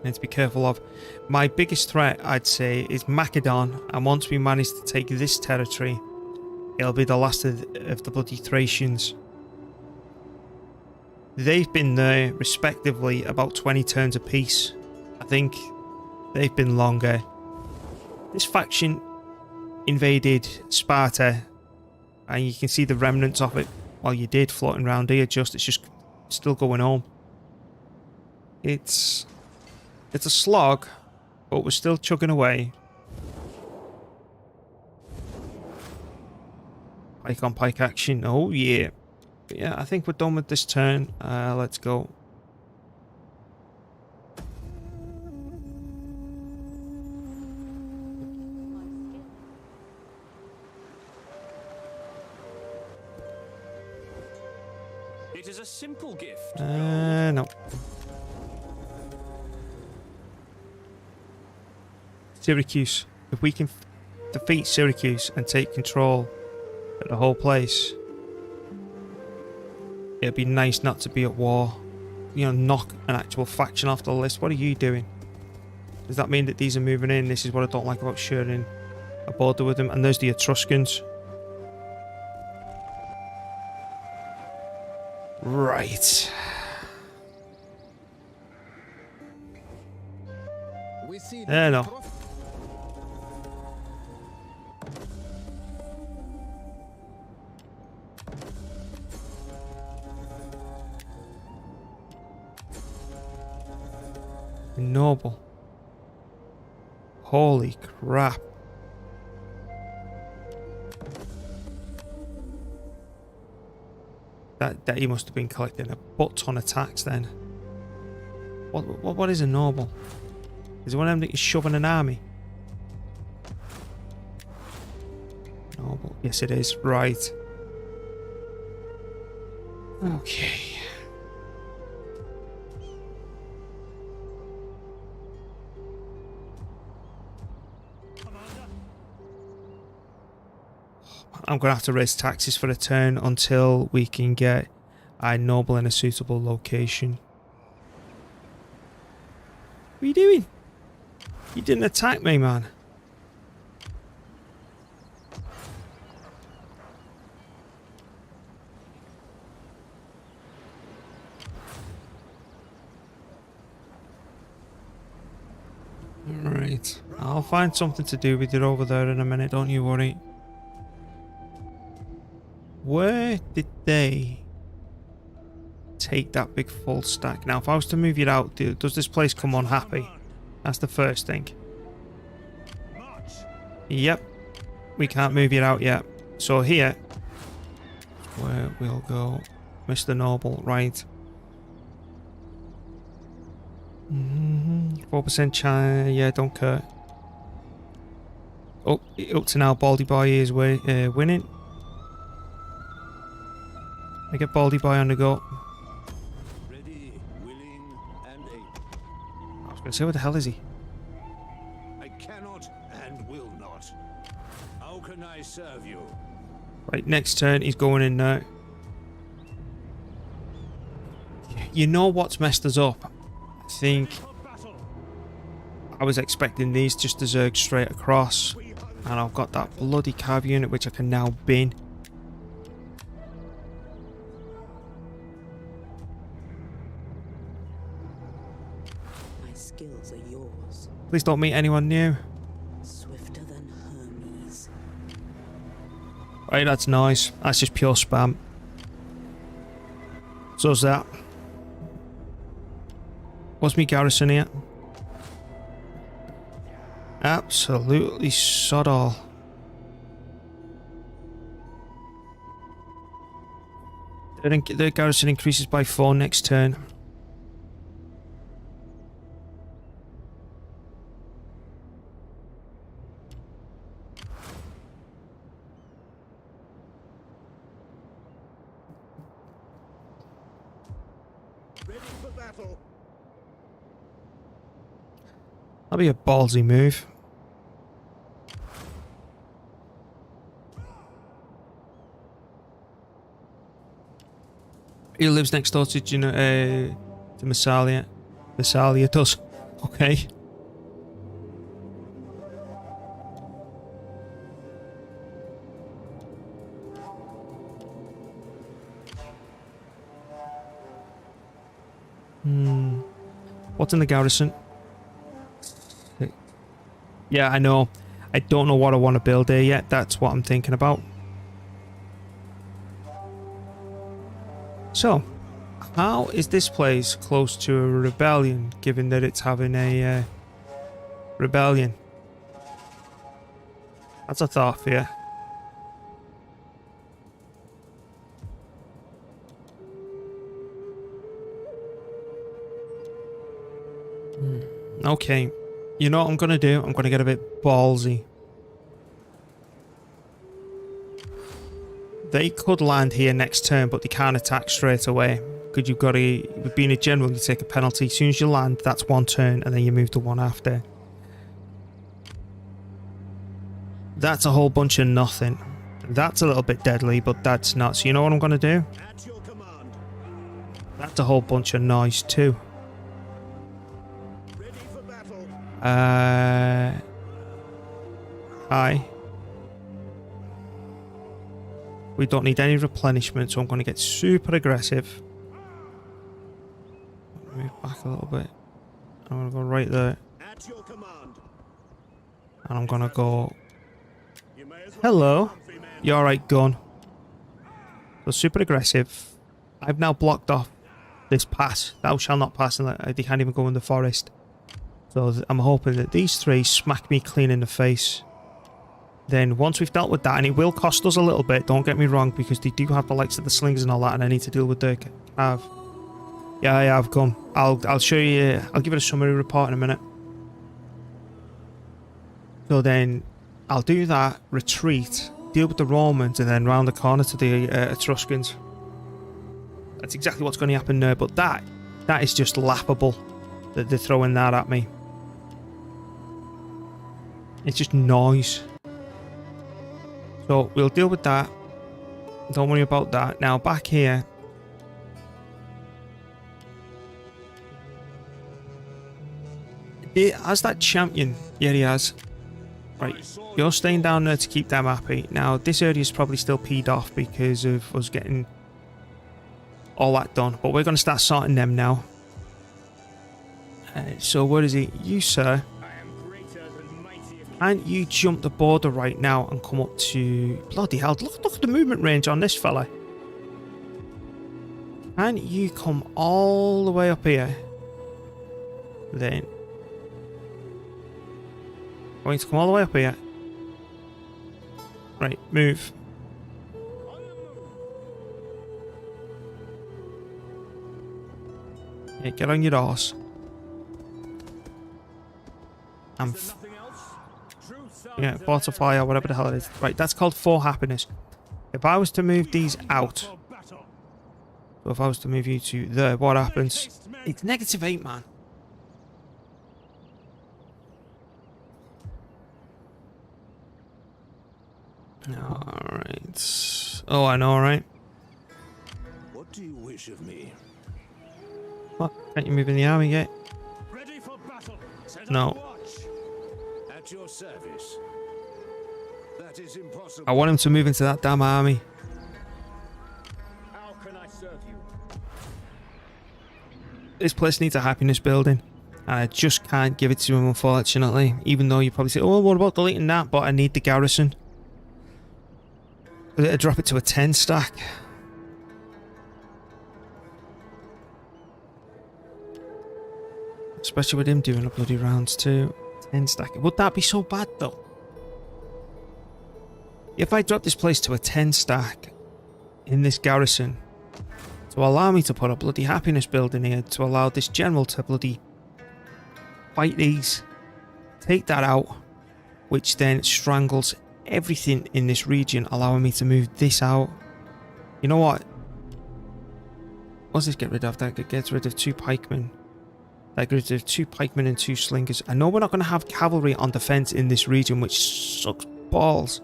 need to be careful of. My biggest threat, I'd say, is Macedon, and once we manage to take this territory, it'll be the last of the bloody Thracians. They've been there, respectively, about 20 turns apiece. I think they've been longer. This faction invaded Sparta, and you can see the remnants of it while you did floating around here. It's just still going home. It's a slog, but we're still chugging away. Pike on pike action. Oh yeah. But yeah, I think we're done with this turn. Let's go. It is a simple gift. No. Syracuse. If we can defeat Syracuse and take control of the whole place, it'd be nice not to be at war. You know, knock an actual faction off the list. What are you doing? Does that mean that these are moving in? This is what I don't like about sharing a border with them. And there's the Etruscans. Right. We see There, no. Noble. Holy crap. That he must have been collecting a butt ton of tax then. What is a noble? Is it one of them that is shoving an army? Noble. Yes it is. Right. Okay. I'm going to have to raise taxes for a turn until we can get a noble in a suitable location. What are you doing? You didn't attack me, man. Alright. I'll find something to do with it over there in a minute, don't you worry. Where did they take that big full stack? Now, if I was to move it out, does this place come unhappy? That's the first thing. Yep. We can't move it out yet. So here, where we'll go, Mr. Noble, right. 4% chance, yeah, don't care. Oh, up to now, Baldy Boy is winning. I get Baldy Boy on the go. Ready, willing, and able. I was going to say, what the hell is he? I cannot and will not. How can I serve you? Right, next turn, he's going in now. You know what's messed us up? I think I was expecting these just to zerg straight across. And I've got that bloody cav unit which I can now bin. Skills are yours. Please don't meet anyone new. Swifter than Hermes. Right, that's nice. That's just pure spam. So's that. What's me garrison here? Absolutely sod all. Their garrison increases by 4 next turn. Ready for battle. That'll be a ballsy move. He lives next door to to Massalia. Massalia does. Okay. What's in the garrison? Yeah, I know. I don't know what I want to build here yet. That's what I'm thinking about. So, how is this place close to a rebellion, given that it's having a rebellion? That's a thought for you. Okay. You know what I'm going to do? I'm going to get a bit ballsy. They could land here next turn, but they can't attack straight away. Because you've got to... With being a general, you take a penalty. As soon as you land, that's one turn, and then you move to one after. That's a whole bunch of nothing. That's a little bit deadly, but that's not. So you know what I'm going to do? At your command. That's a whole bunch of noise too. Ready for battle. Hi. We don't need any replenishment, so I'm going to get super aggressive. Move back a little bit. I'm going to go right there. At your command. And I'm going to go... You may as well Hello. countrymen. You alright, gun? So super aggressive. I've now blocked off this pass. Thou shall not pass, and they can't even go in the forest. So I'm hoping that these three smack me clean in the face. Then once we've dealt with that, and it will cost us a little bit, don't get me wrong, because they do have the likes of the slings and all that, and I need to deal with their cav. Yeah, I have come. I'll show you. I'll give it a summary report in a minute. So then I'll do that, retreat, deal with the Romans, and then round the corner to the Etruscans. That's exactly what's going to happen there. But that is just laughable that they're throwing that at me. It's just noise. So we'll deal with that. Don't worry about that. Now back here. Has that champion? Yeah, he has. Right, you're staying down there to keep them happy. Now this area is probably still peed off because of us getting all that done. But we're going to start sorting them now. So what is it? You, sir. And you jump the border right now and come up to... Bloody hell, look at the movement range on this fella. And you come all the way up here. Then... Going to come all the way up here. Right, move. Yeah, get on your horse. Yeah, fortify or whatever the hell it is. Right, that's called 4 happiness. If I was to move these out, so if I was to move you to there, what happens? It's -8, man. Alright. Oh, I know, right? What do you wish of me? What? Can't you move in the army yet? Ready for battle. Set No. up watch. At your service. That is impossible. I want him to move into that damn army. How can I serve you? This place needs a happiness building. And I just can't give it to him, unfortunately. Even though you probably say, oh, what about deleting that? But I need the garrison. It'll drop it to a 10 stack. Especially with him doing a bloody rounds too. 10 stack. Would that be so bad though? If I drop this place to a 10 stack in this garrison to allow me to put a bloody happiness building here, to allow this general to bloody fight these, take that out, which then strangles everything in this region, allowing me to move this out. You know what? What's this get rid of? That gets rid of 2 pikemen. That gets rid of 2 pikemen and 2 slingers. I know we're not going to have cavalry on defense in this region, which sucks balls.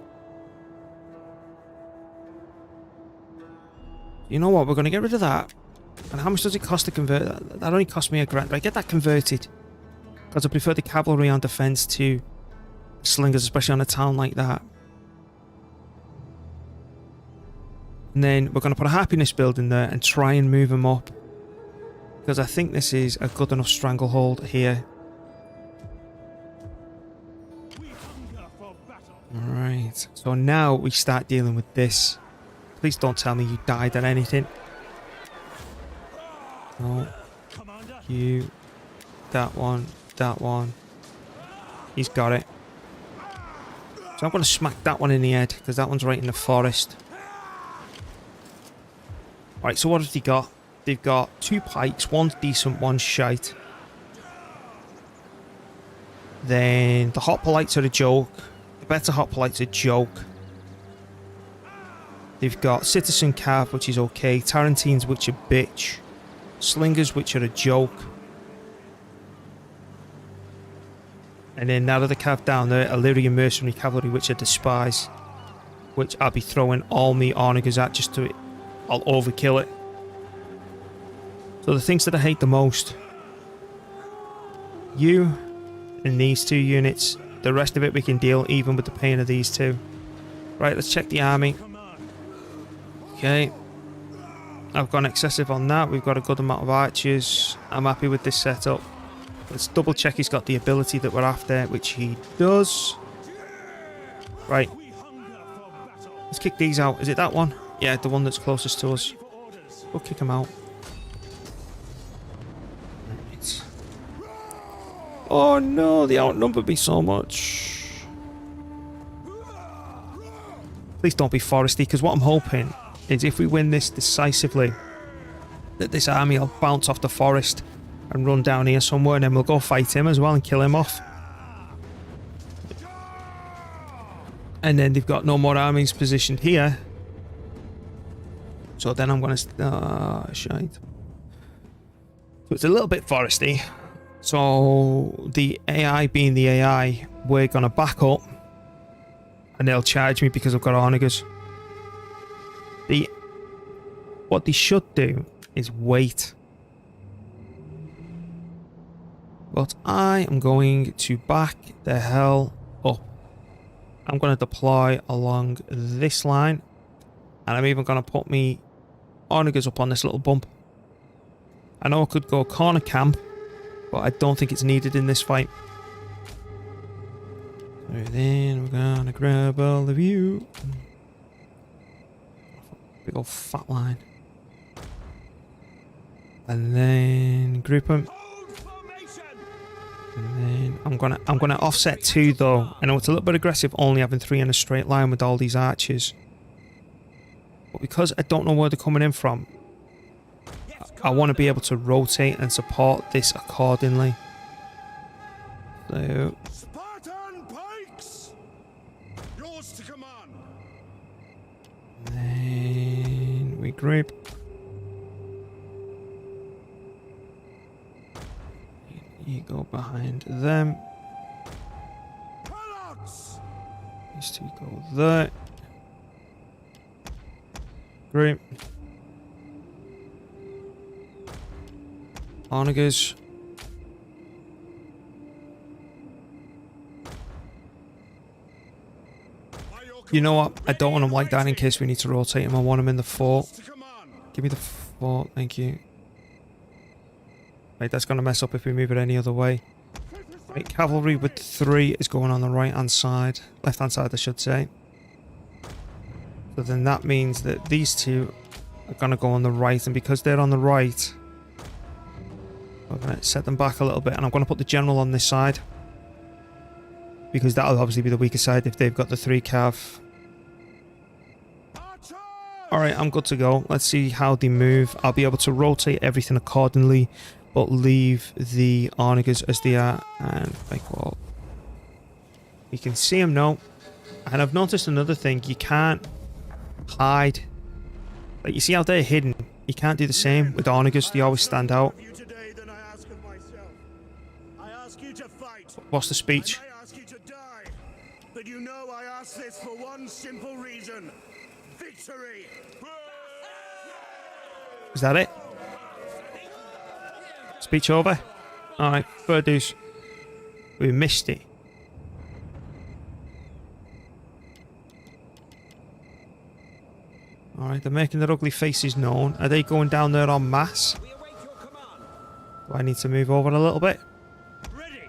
You know what? We're going to get rid of that. And how much does it cost to convert that? That only cost me £1,000. Do I get that converted? Because I prefer the cavalry on defense to slingers, especially on a town like that. And then we're going to put a happiness building there and try and move them up. Because I think this is a good enough stranglehold here. Alright, so now we start dealing with this. Please don't tell me you died at anything. No. You. That one. That one. He's got it. So I'm going to smack that one in the head, because that one's right in the forest. Alright, so what have they got? They've got 2 pikes, one's decent, one's shite. Then the hoplites are a joke. The better hoplites are a joke. They've got citizen cav, which is okay. Tarantines, which are bitch. Slingers, which are a joke. And then now that the cav down there, Illyrian mercenary cavalry, which I despise. Which I'll be throwing all me onagers at just to... I'll overkill it. So the things that I hate the most. You and these 2 units. The rest of it we can deal even with the pain of these 2. Right, let's check the army. Okay. I've gone excessive on that. We've got a good amount of archers. I'm happy with this setup. Let's double check he's got the ability that we're after, which he does. Right. Let's kick these out. Is it that one? Yeah, the one that's closest to us. We'll kick him out. Right. Oh no, they outnumbered me so much. Please don't be foresty, because what I'm hoping is if we win this decisively, that this army will bounce off the forest and run down here somewhere, and then we'll go fight him as well and kill him off. And then they've got no more armies positioned here. So then I'm going to... shite. So it's a little bit foresty. So the AI being the AI, we're going to back up. And they'll charge me because I've got onagers. What they should do is wait. But I am going to back the hell up. I'm going to deploy along this line. And I'm even going to put me onagers up on this little bump. I know I could go corner camp, but I don't think it's needed in this fight. So then we're going to grab all of you. Big old fat line. And then group them. And then I'm gonna offset 2 though. I know it's a little bit aggressive only having 3 in a straight line with all these archers. But because I don't know where they're coming in from, I want to be able to rotate and support this accordingly. So Spartan pikes! Yours to command. then we group. You go behind them. These 2 go there. Group. Onagers. You know what? I don't want them like that in case we need to rotate them. I want them in the fort. Give me the fort, thank you. Right, that's going to mess up if we move it any other way. Right, cavalry with 3 is going on the right hand side. Left hand side, I should say. So then that means that these 2 are going to go on the right. And because they're on the right, I'm going to set them back a little bit. And I'm going to put the general on this side. Because that'll obviously be the weaker side if they've got the 3 cav. Alright, I'm good to go. Let's see how they move. I'll be able to rotate everything accordingly, but leave the onagers as they are. And like, well, you can see them now. And I've noticed another thing. You can't hide. Like, you see how they're hidden? You can't do the same with onagers. They always stand out. What's the speech? But you know I ask this for one simple reason. Victory! Is that it? Speech over. Alright, third deuce. We missed it. Alright, they're making their ugly faces known. Are they going down there en masse? We await your command. Do I need to move over a little bit? Ready.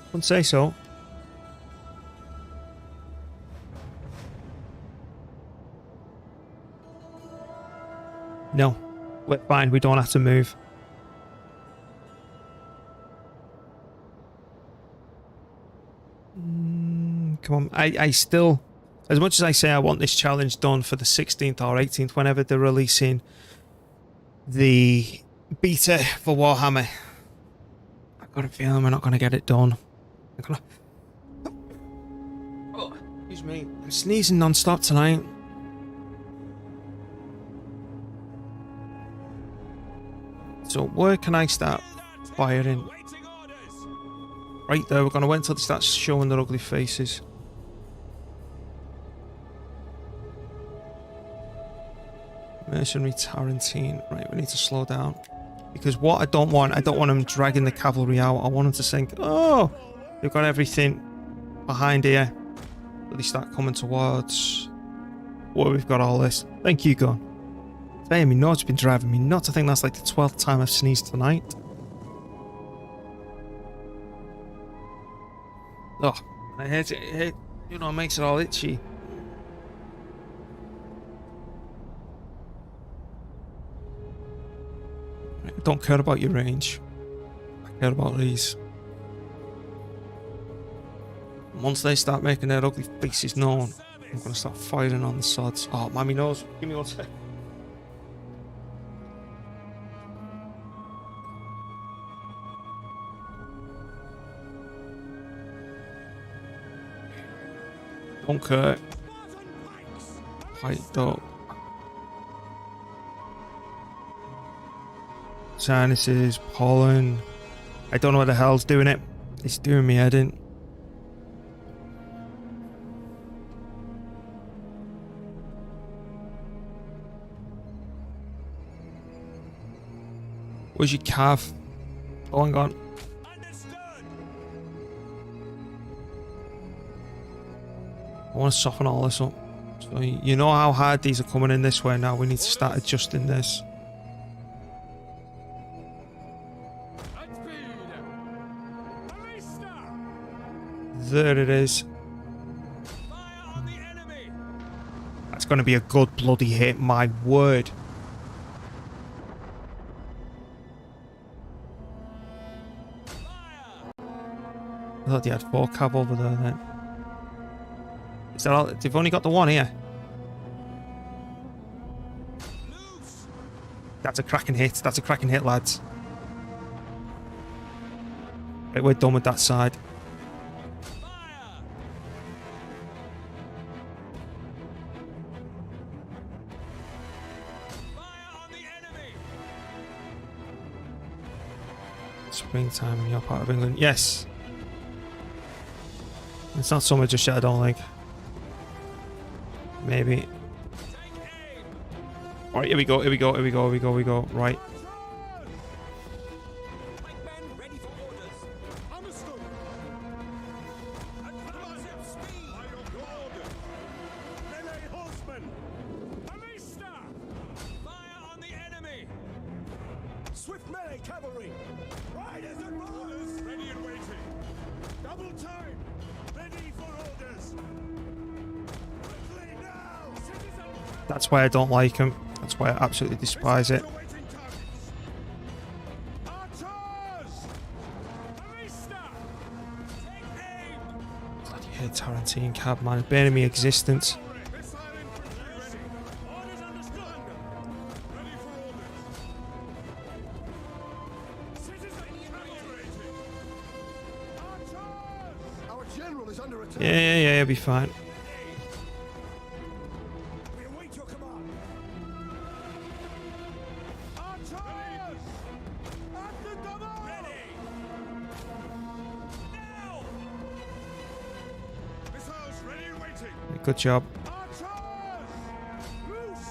Wouldn't say so. No. We're fine, we don't have to move. Come on, I still... As much as I say I want this challenge done for the 16th or 18th, whenever they're releasing the beta for Warhammer, I've got a feeling we're not going to get it done. I'm gonna... Oh, excuse me. I'm sneezing non-stop tonight. So where can I start firing? Waiting orders. Right there, we're going to wait until they start showing their ugly faces. Mercenary Tarantine. Right, we need to slow down. Because what I don't want them dragging the cavalry out. I want them to think, oh, they've got everything behind here. But they start coming towards where we've got all this. Thank you, gun. Damn, me nuts, been driving me nuts. I think that's like the 12th time I've sneezed tonight. Oh, I hate it. You know, it makes it all itchy. I don't care about your range. I care about these. Once they start making their ugly faces known, I'm going to start firing on the sods. Oh, mammy knows. Give me one sec. Don't care. Piped up. Sinuses, pollen. I don't know what the hell's doing it. It's doing me head in. Where's your calf? Oh, hang on. I want to soften all this up. So you know how hard these are coming in this way now. We need to start adjusting this. There it is. That's going to be a good bloody hit, my word. I thought they had 4 cav over there then. Is that all? They've only got the one here. That's a cracking hit. That's a cracking hit, lads. Right, we're done with that side. Springtime in your part of England. Yes. It's not summer just yet, I don't think. Maybe. Alright, here we go, here we go, here we go, here we go, here we go. Right. Swift melee cavalry! Riders and mowers! Ready and waiting! Double time! Ready for orders! Quickly now! Citizen! That's why I don't like him. That's why I absolutely despise it. Bloody hate Tarantine cab, man. Burning me existence. Yeah, it'll be fine. We await your command. Archers! At the double! Ready! Now! Missiles ready and waiting. Good job. Archers! Loose!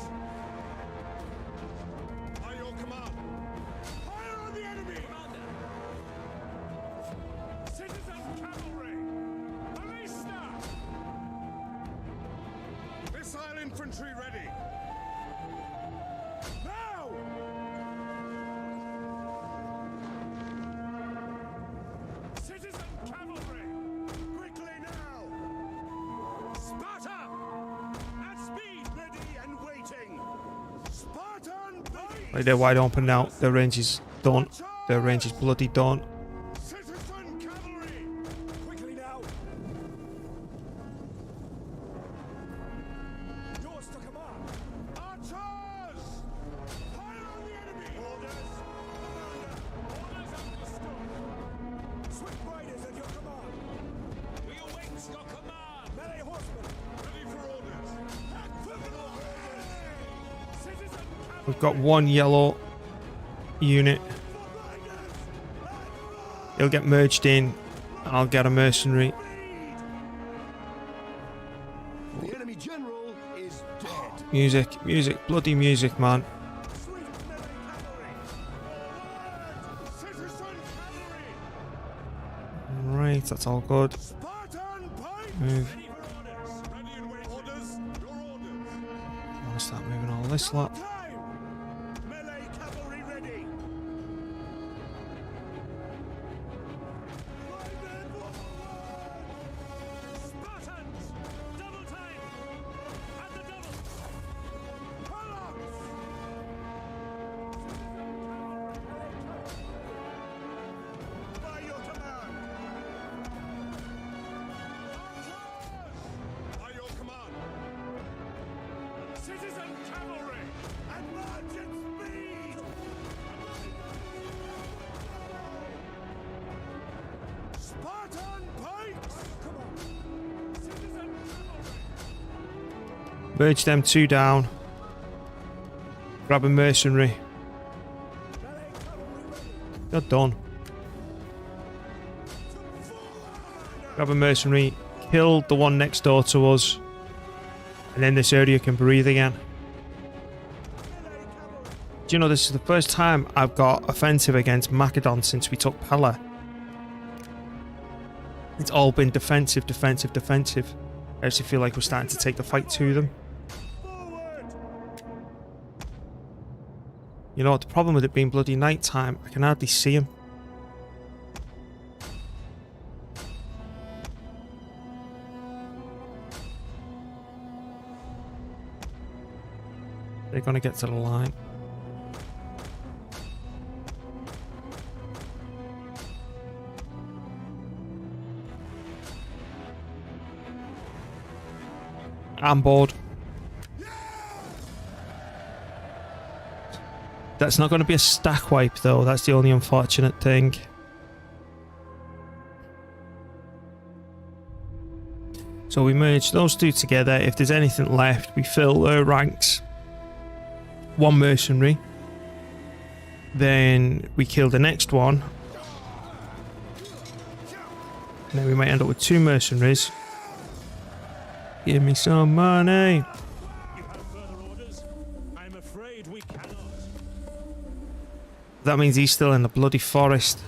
All infantry ready. Now! Citizen cavalry! Quickly now! Sparta! At speed! Ready and waiting! Spartan base! Right, they're wide open now. Their range is done. Their range is bloody done. Citizen cavalry! Quickly now! Yours to command! Archers! Fire on the enemy! Orders! Commander! Orders understood! Swift riders at your command! We await your command. Melee horsemen! Ready for orders! Act for the orders! Citizen cavalry! We've got one yellow unit. He'll get merged in. I'll get a mercenary. The enemy general is dead. Music, music, bloody music, man. Swift melee cavalry! Forward! Citizen cavalry! Right, that's all good. Spartan pike! Move. Ready for orders! Ready and waiting. Orders! Your orders! I want to start moving all this lot. Time! Melee cavalry ready! Spartans! Double time! At the double! By your command! By your command! Citizen cavalry! Advance at speed! Spartan pikes! Come on! Citizen cavalry! Merge them two down. Grab a mercenary. You're done. Grab a mercenary. Kill the one next door to us. And then this area can breathe again. Do you know this is the first time I've got offensive against Macedon since we took Pella? It's all been defensive, defensive, defensive. I actually feel like we're starting to take the fight to them. You know what, the problem with it being bloody night time, I can hardly see them. They're gonna get to the line. I'm bored. That's not going to be a stack wipe though, that's the only unfortunate thing. So we merge those two together. If there's anything left, we fill their ranks. One mercenary. Then we kill the next one. And then we might end up with two mercenaries. Give me some money. You have further orders? I'm afraid we cannot. That means he's still in the bloody forest.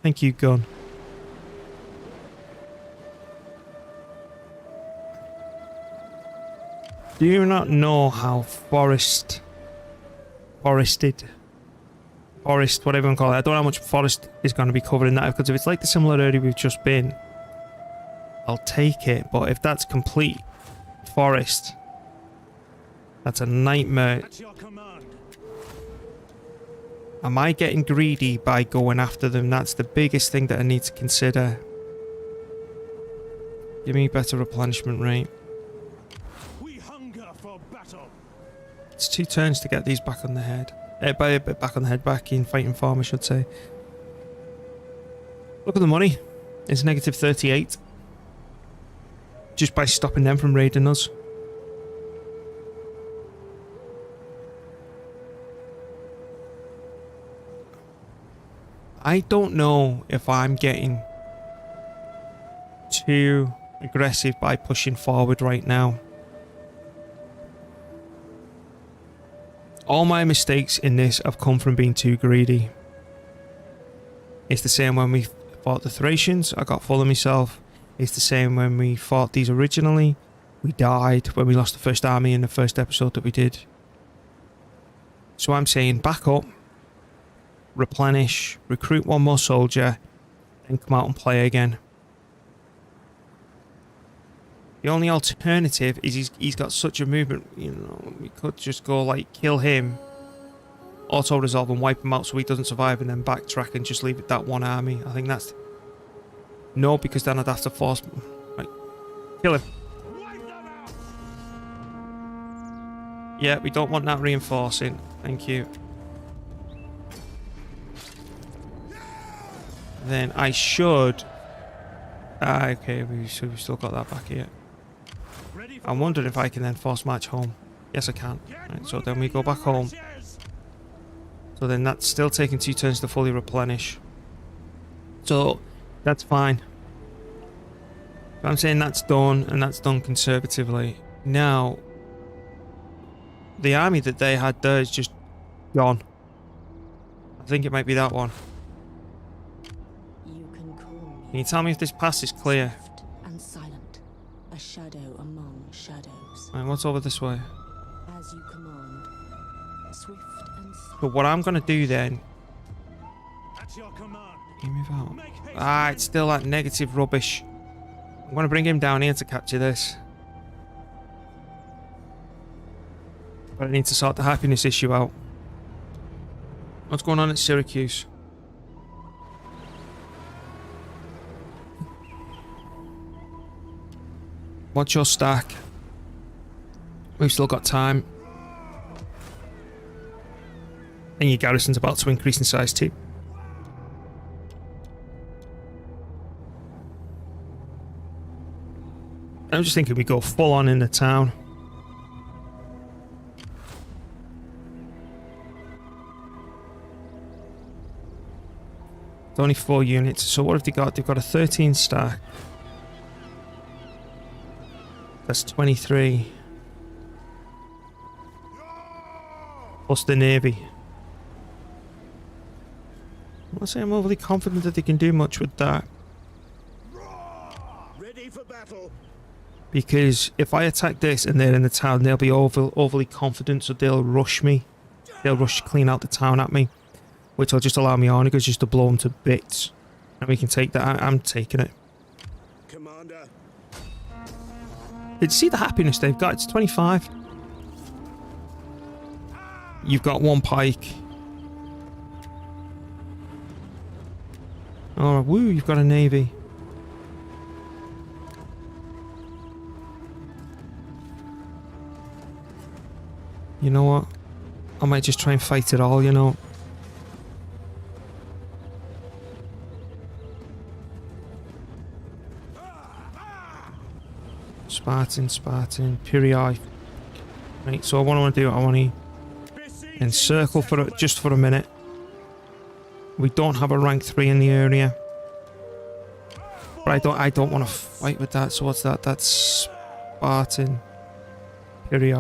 Thank you, gun. Do you not know how forest, whatever you want to call it, I don't know how much forest is going to be covered in that, because if it's like the similar area we've just been, I'll take it, but if that's complete forest, that's a nightmare. At your command. Am I getting greedy by going after them? That's the biggest thing that I need to consider. Give me better replenishment rate. We hunger for battle. It's 2 turns to get these back on the head. Back in fighting form, I should say. Look at the money. It's negative 38. Just by stopping them from raiding us. I don't know if I'm getting too aggressive by pushing forward right now. All my mistakes in this have come from being too greedy. It's the same when we fought the Thracians, I got full of myself. It's the same when we fought these originally. We died when we lost the first army in the first episode that we did. So I'm saying back up, replenish, recruit one more soldier, then come out and play again. The only alternative is he's got such a movement, you know, we could just go like kill him, auto-resolve and wipe him out so he doesn't survive and then backtrack and just leave it that one army. I think that's... No, because then I'd have to force... Right. Kill him. Yeah, we don't want that reinforcing. Thank you. Then I should... okay, we've still got that back here. I'm wondering if I can then force march home. Yes, I can. Right, so then we go back home. So then that's still taking 2 turns to fully replenish. So that's fine. I'm saying that's done, and that's done conservatively. Now, the army that they had there is just gone. I think it might be that one. You can call me. Can you tell me if this pass is clear? Swift and silent, a shadow among shadows. Right, what's over this way? As you command, swift and silent. But what I'm gonna do then... At your command. Can you move out? It's still that negative rubbish. I'm gonna bring him down here to capture this. But I need to sort the happiness issue out. What's going on at Syracuse? What's your stack? We've still got time. And your garrison's about to increase in size too. I'm just thinking we go full on in the town. It's only 4 units, so what have they got? They've got a 13 stack. That's 23. Plus the navy. I'm not saying I'm overly confident that they can do much with that. Ready for battle. Because if I attack this and they're in the town, they'll be overly confident, so they'll rush me. They'll rush clean out the town at me, which will just allow me onagers just to blow them to bits. And we can take that. I'm taking it. Commander. Did you see the happiness they've got? It's 25. You've got 1 pike. Oh, woo, you've got a navy. You know what? I might just try and fight it all, you know. Spartan, Piri. Right, so what I want to do, I want to encircle for just for a minute. We don't have a rank 3 in the area. But I don't want to fight with that, so what's that? That's Spartan. Piri.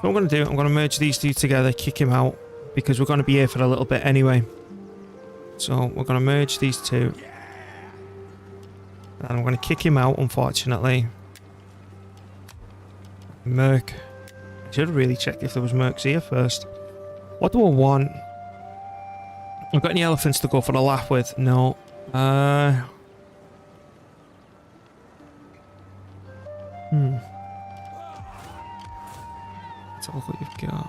What I'm going to do, I'm going to merge these 2 together, kick him out, because we're going to be here for a little bit anyway. So we're going to merge these 2. And I'm going to kick him out, unfortunately. Merc. I should have really checked if there was mercs here first. What do I want? I've got any elephants to go for a laugh with? No. Let's have a look what you've got.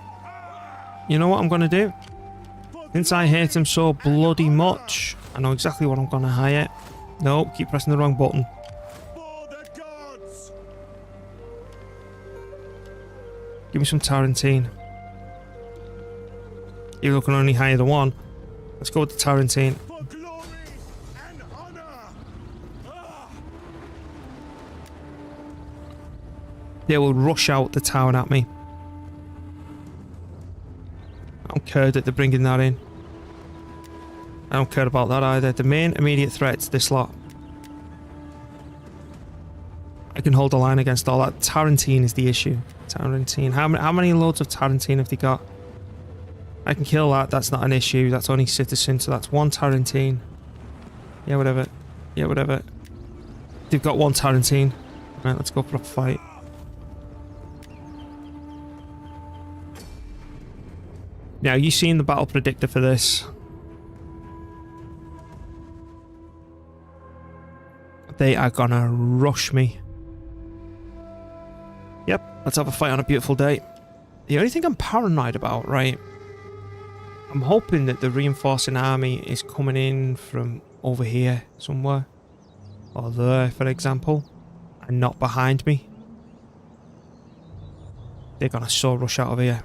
You know what I'm going to do? Since I hate him so bloody much, I know exactly what I'm going to hire. No, keep pressing the wrong button. For the gods. Give me some Tarantine. Even though I can only hire the 1. Let's go with the Tarantine. For glory and honor. They will rush out the town at me. I don't care that they're bringing that in. I don't care about that either. The main immediate threat's this lot. I can hold a line against all that. Tarantine is the issue. Tarantine. How many loads of Tarantine have they got? I can kill that. That's not an issue. That's only citizen. So that's 1 Tarantine. Yeah, whatever. Yeah, whatever. They've got one Tarantine. Right, let's go for a fight. Now, you seen the battle predictor for this? They are gonna rush me. Yep, let's have a fight on a beautiful day. The only thing I'm paranoid about, right? I'm hoping that the reinforcing army is coming in from over here somewhere. Or there, for example. And not behind me. They're gonna so rush out of here.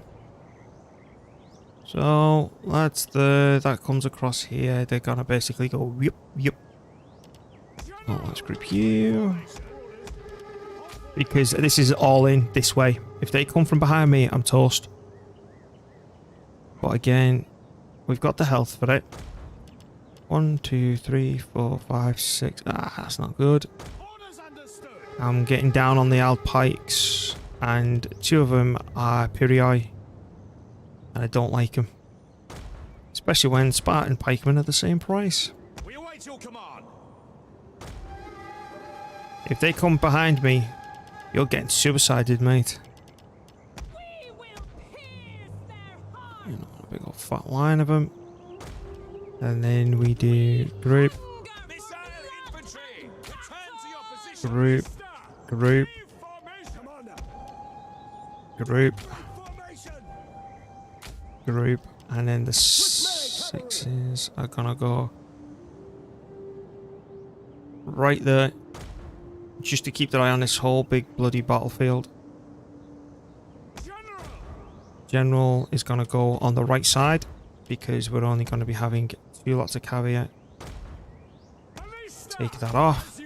So, that comes across here. They're gonna basically go, yep, yep. Oh, let's group you. Because this is all in this way. If they come from behind me, I'm toast. But again, we've got the health for it. 1, 2, 3, 4, 5, 6. Ah, that's not good. I'm getting down on the Alp pikes. And 2 of them are Pirioi. And I don't like them. Especially when Spartan pikemen are the same price. We await your command. If they come behind me, you're getting suicided, mate. We will pierce their hearts. You know, a big old fat line of them. And then we do group, Missile infantry. Return to your position. group, group, group, group, and then the 6s are gonna go right there. Just to keep their eye on this whole big bloody battlefield. General is going to go on the right side because we're only going to be having 2 lots of caveat. Take that off.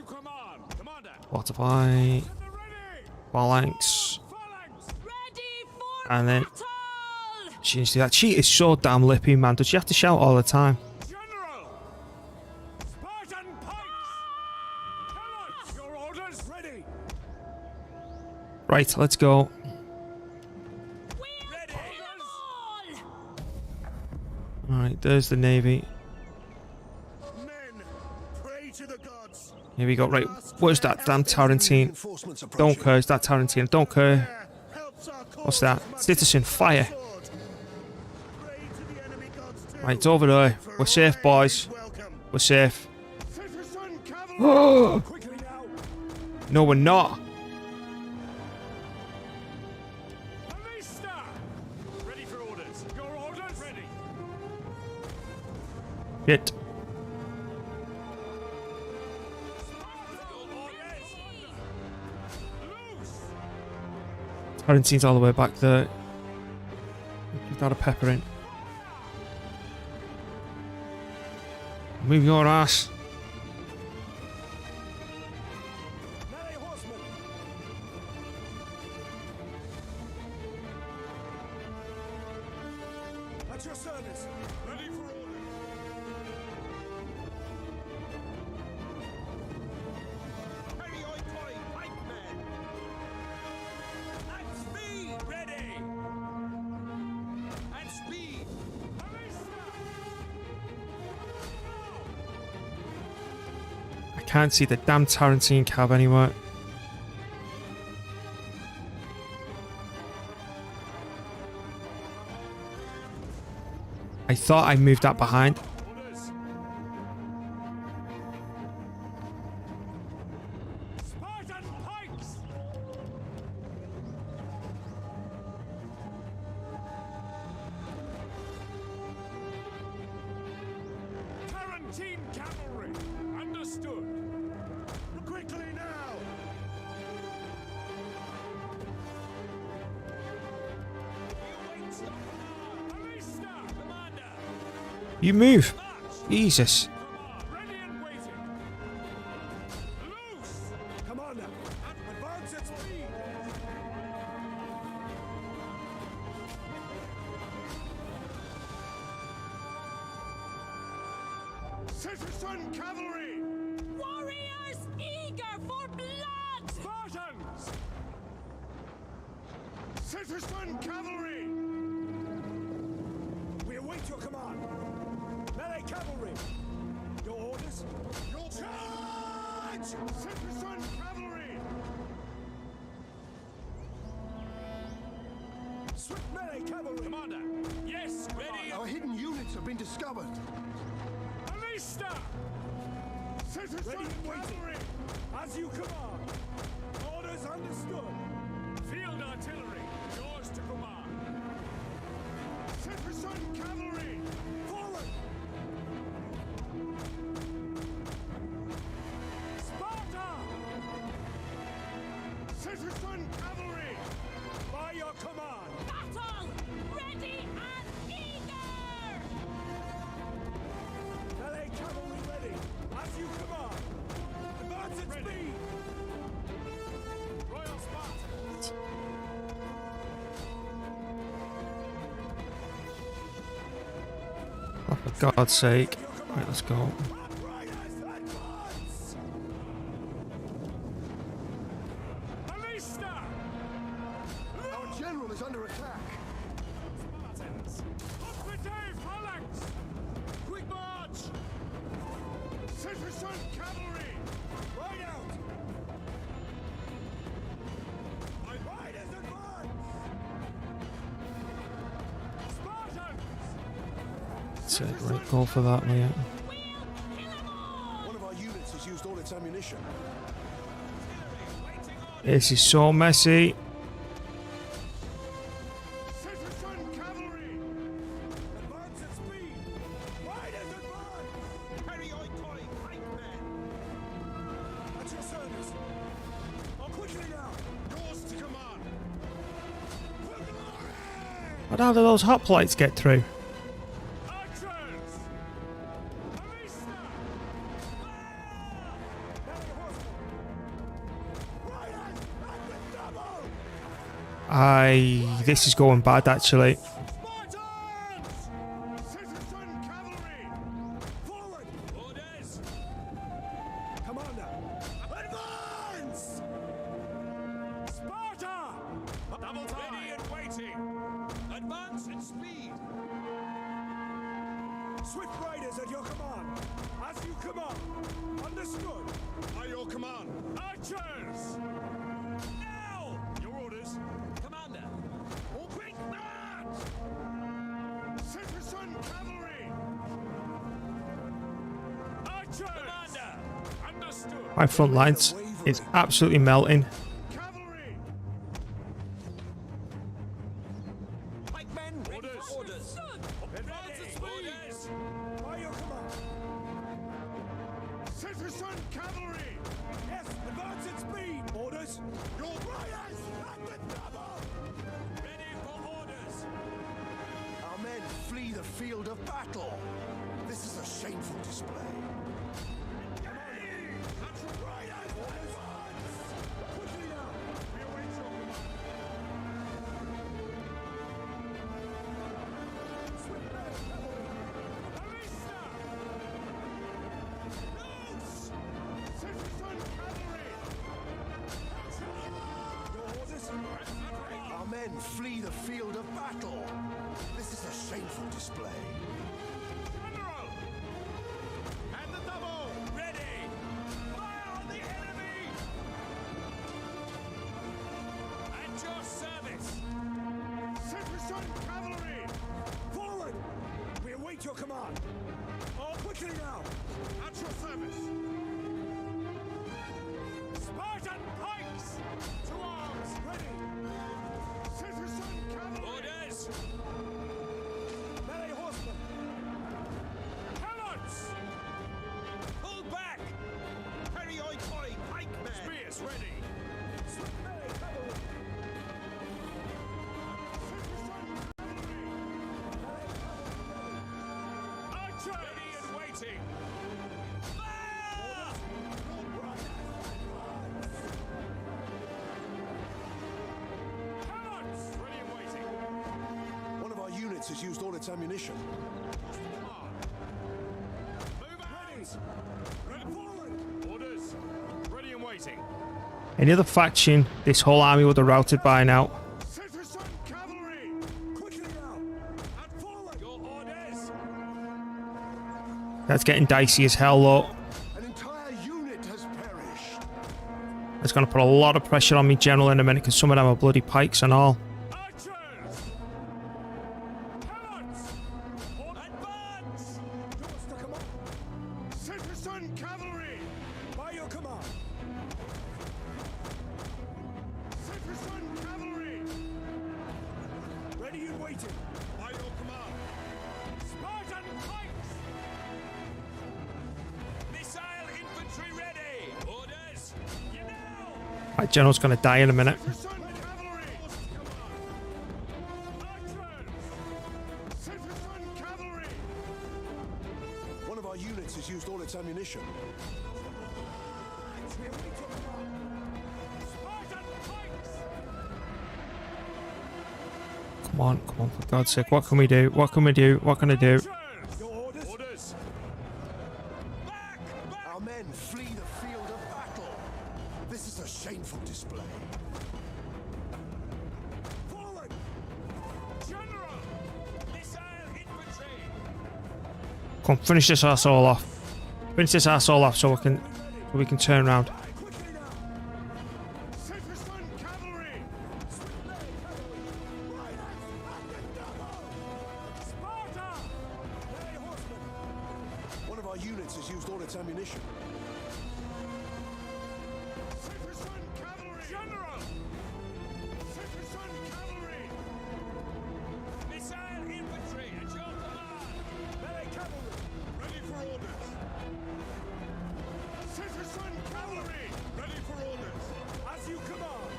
Fortify. Phalanx. And then she needs to do that. She is so damn lippy, man. Does she have to shout all the time? Right, let's go. Alright, there's the navy. Here we go. Right, where's that damn Tarantine? Don't care, is that Tarantine? Don't care. What's that? Citizen, fire. Right, it's over there. We're safe, boys. We're safe. No, we're not. Shit. Tarantine's all the way back there. You've got a pepper in. Move your ass. At your service. Ready for orders. At speed. Ready. At speed. I can't see the damn Tarantine cab anywhere. I thought I moved that behind. Spartan pikes. Tarantine cavalry. Understood. Quickly now. You move. Jesus. Ready and waiting. Loose. Commander, advance at speed. Citizen cavalry. Warriors eager for blood! Spartans. Citizen cavalry. We await your command. Melee cavalry. Your orders? Your charge! Citizen cavalry! Swift melee cavalry! Commander! Yes, ready! Our hidden units have been discovered. Alista! Citizen cavalry! As you command. Orders understood. Field artillery! Yours to command! Citizen cavalry! Forward! Sparta! Citizen cavalry! By your command! Battle! Ready and eager! Melee cavalry ready! As you command! Advance at speed! Royal Sparta! Oh, for God's sake. Right, let's go. Riders, advance! Alista! Our general is under attack. Spartans! Up the day, phalanx! Quick march! Citizen cavalry! Ride out! Riders advance! Spartans! That's it. Right, go for that, Leah. One of our units has used all its ammunition. This is so messy. Citizen cavalry! Advance at speed! Riders advance! Harry Oikoi, pikemen! At your service! Oh, quickly now! Yours to command! For glory! How do those hoplites get through? Archers! Alista! Riders at the double! This is going bad actually. Spartans! Citizen cavalry! Forward! Orders! Commander! Advance! Sparta! Double time! Ready and waiting! Advance and speed! Swift riders at your command! As you command! Understood! By your command! Archers! Now! Your orders! Commander! Quick march! Citizen cavalry! Archers! Commander! Understood! My front lines is absolutely melting. Cavalry! Pikemen! Orders! Orders! Advance and speed! Orders! By your command! Citizen cavalry! Yes, advance at speed! Orders! Your riders at the double! Ready for orders! Our men flee the field of battle! This is a shameful display. Riders, advance! Quickly now! We await your command. Swift melee cavalry! Alista! Loose! Citizen cavalry! Your orders? Our men flee the field of battle! This is a shameful display. General! And the double! Ready! Fire on the enemy! At your service! Citizen cavalry! Forward! We await your command! Oh, quickly now! At your service! Spartan pikes! To arms! Ready! Citizen cavalry! Orders! Melee horsemen! Helots! Pull back! Harry Oikoi, pikemen! Spears ready! Swift melee cavalry! Citizen cavalry! Melee cavalry! Archer! Ready and waiting! Fire! Helots! Ready and waiting! One of our units has used all its ammunition. Move out! Ready forward! Orders! Ready and waiting! Any other faction, this whole army would have routed by now. Citizen cavalry! Quickly now! And forward! Your orders! That's getting dicey as hell, though. An entire unit has perished! It's going to put a lot of pressure on me general in a minute because some of them are bloody pikes and all. Archers! Cowards! Advance! Yours to command. Citizen cavalry! By your command. Citizen cavalry! Ready and waiting. By your command. Spartan pikes! Missile infantry ready! Orders! You know! My general's going to die in a minute. Citizen cavalry! Archers! Citizen cavalry! One of our units has used all its ammunition. Spartan pikes! Come on, for God's sake. What can we do? What can we do? What can I do? Archers! Your orders? Orders! Back! Back! Our men flee the field of battle. This is a shameful display. Forward! General! Missile infantry! Come on, finish this asshole off. Finish this asshole off so we can turn around. Quickly now! Citizen cavalry! Sparta! Hey, horsemen! One of our units has used all its ammunition. Citizen cavalry! General! Citizen cavalry! Missile infantry at your command! Melee cavalry! Ready for orders! Citizen cavalry! Ready for orders! As you command!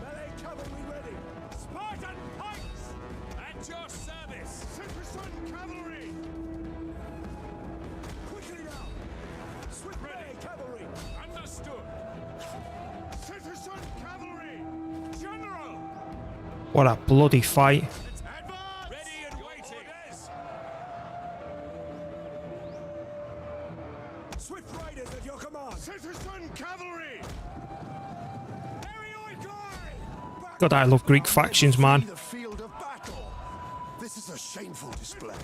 Melee cavalry ready! Spartan pikes! At your service! Citizen cavalry! Quickly now! Swift melee cavalry! Understood! Citizen cavalry! General! What a bloody fight. Advance! Ready and waiting! Orders! Swift riders at your command! Citizen cavalry! Heroically! God, I love Greek factions, man. Flee the field of battle. This is a shameful display.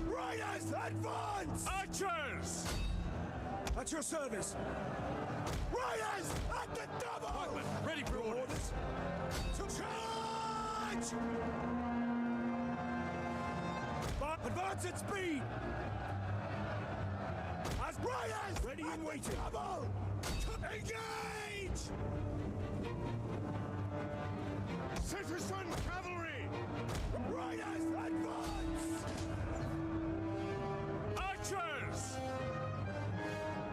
Riders, advance! Archers! At your service! Riders, at the double! Ready for orders! To charge! Advance at speed! As riders! Ready and waiting! Double! Engage! Citizen cavalry! Riders, advance! Archers!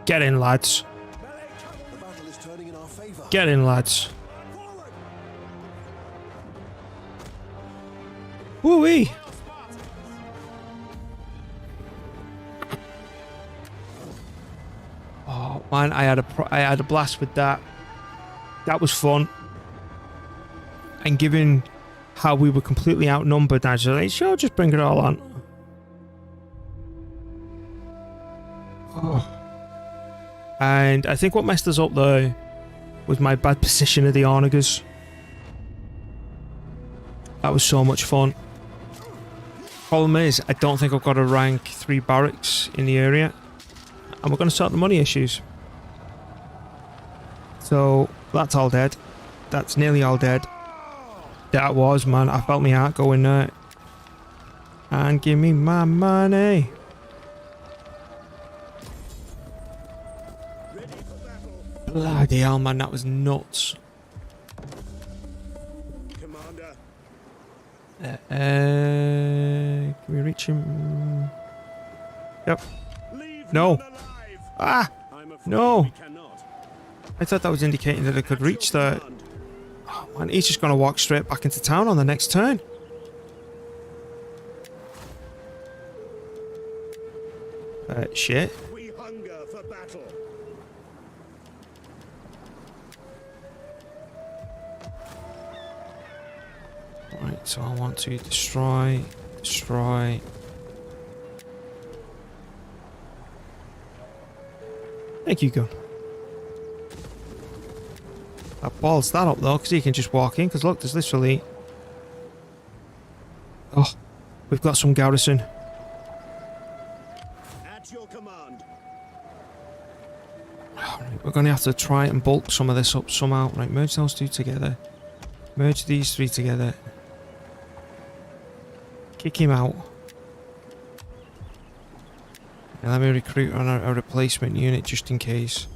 Get in, lads. Melee cavalry! The battle is turning in our favor. Get in, lads. Forward! Woo-wee. Oh man, I had a blast with that. That was fun. And given how we were completely outnumbered, I was like, sure, just bring it all on. Oh. And I think what messed us up though was my bad position of the onagers. That was so much fun. Problem is, I don't think I've got a rank 3 barracks in the area. And we're going to start the money issues. So, that's all dead. That's nearly all dead. That was, man. I felt my heart going there. And give me my money. Bloody hell, man. That was nuts. Commander! Can we reach him? Yep. Leave No. none alive! Ah! I'm afraid No. we cannot. I thought that was indicating that I could reach the... Oh, man, he's just going to walk straight back into town on the next turn. Shit. We hunger for battle. Right, so I want to destroy. Thank you, gun. That balls that up though, because he can just walk in, because look, there's literally... Oh, we've got some garrison. At your command. Oh, We're going to have to try and bulk some of this up somehow. Right, merge those two together. Merge these three together. Kick him out. And let me recruit on a replacement unit just in case.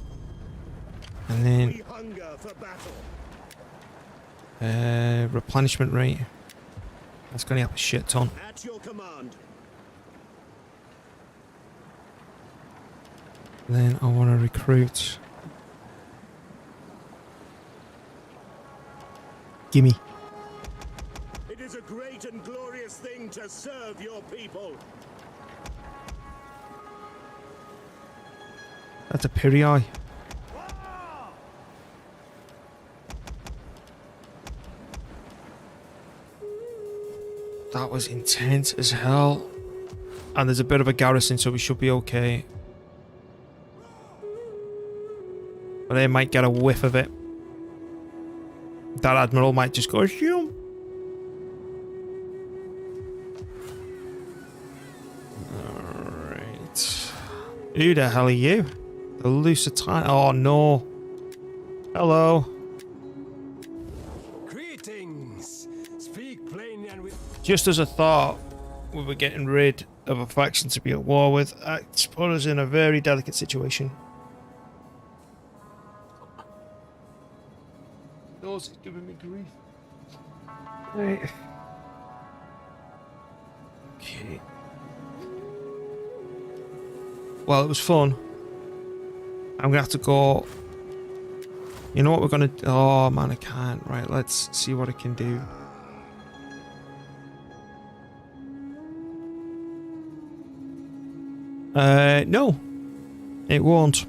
And then We hunger for battle. replenishment rate. That's going to help a shit ton. At your command. Then I want to recruit. Gimme. It is a great and glorious thing to serve your people. That's a Piri. That was intense as hell. And there's a bit of a garrison, so we should be okay. But they might get a whiff of it. That admiral might just go, shoom. Alright. Who the hell are you? The Lusitania. Oh no. Hello. Greetings. Speak plainly and with. Just as I thought we were getting rid of a faction to be at war with, it's put us in a very delicate situation. Those are giving me grief. Right. Okay. Well, it was fun. I'm gonna have to go. You know what we're gonna do? Oh man, I can't. Right, let's see what I can do. No. It won't.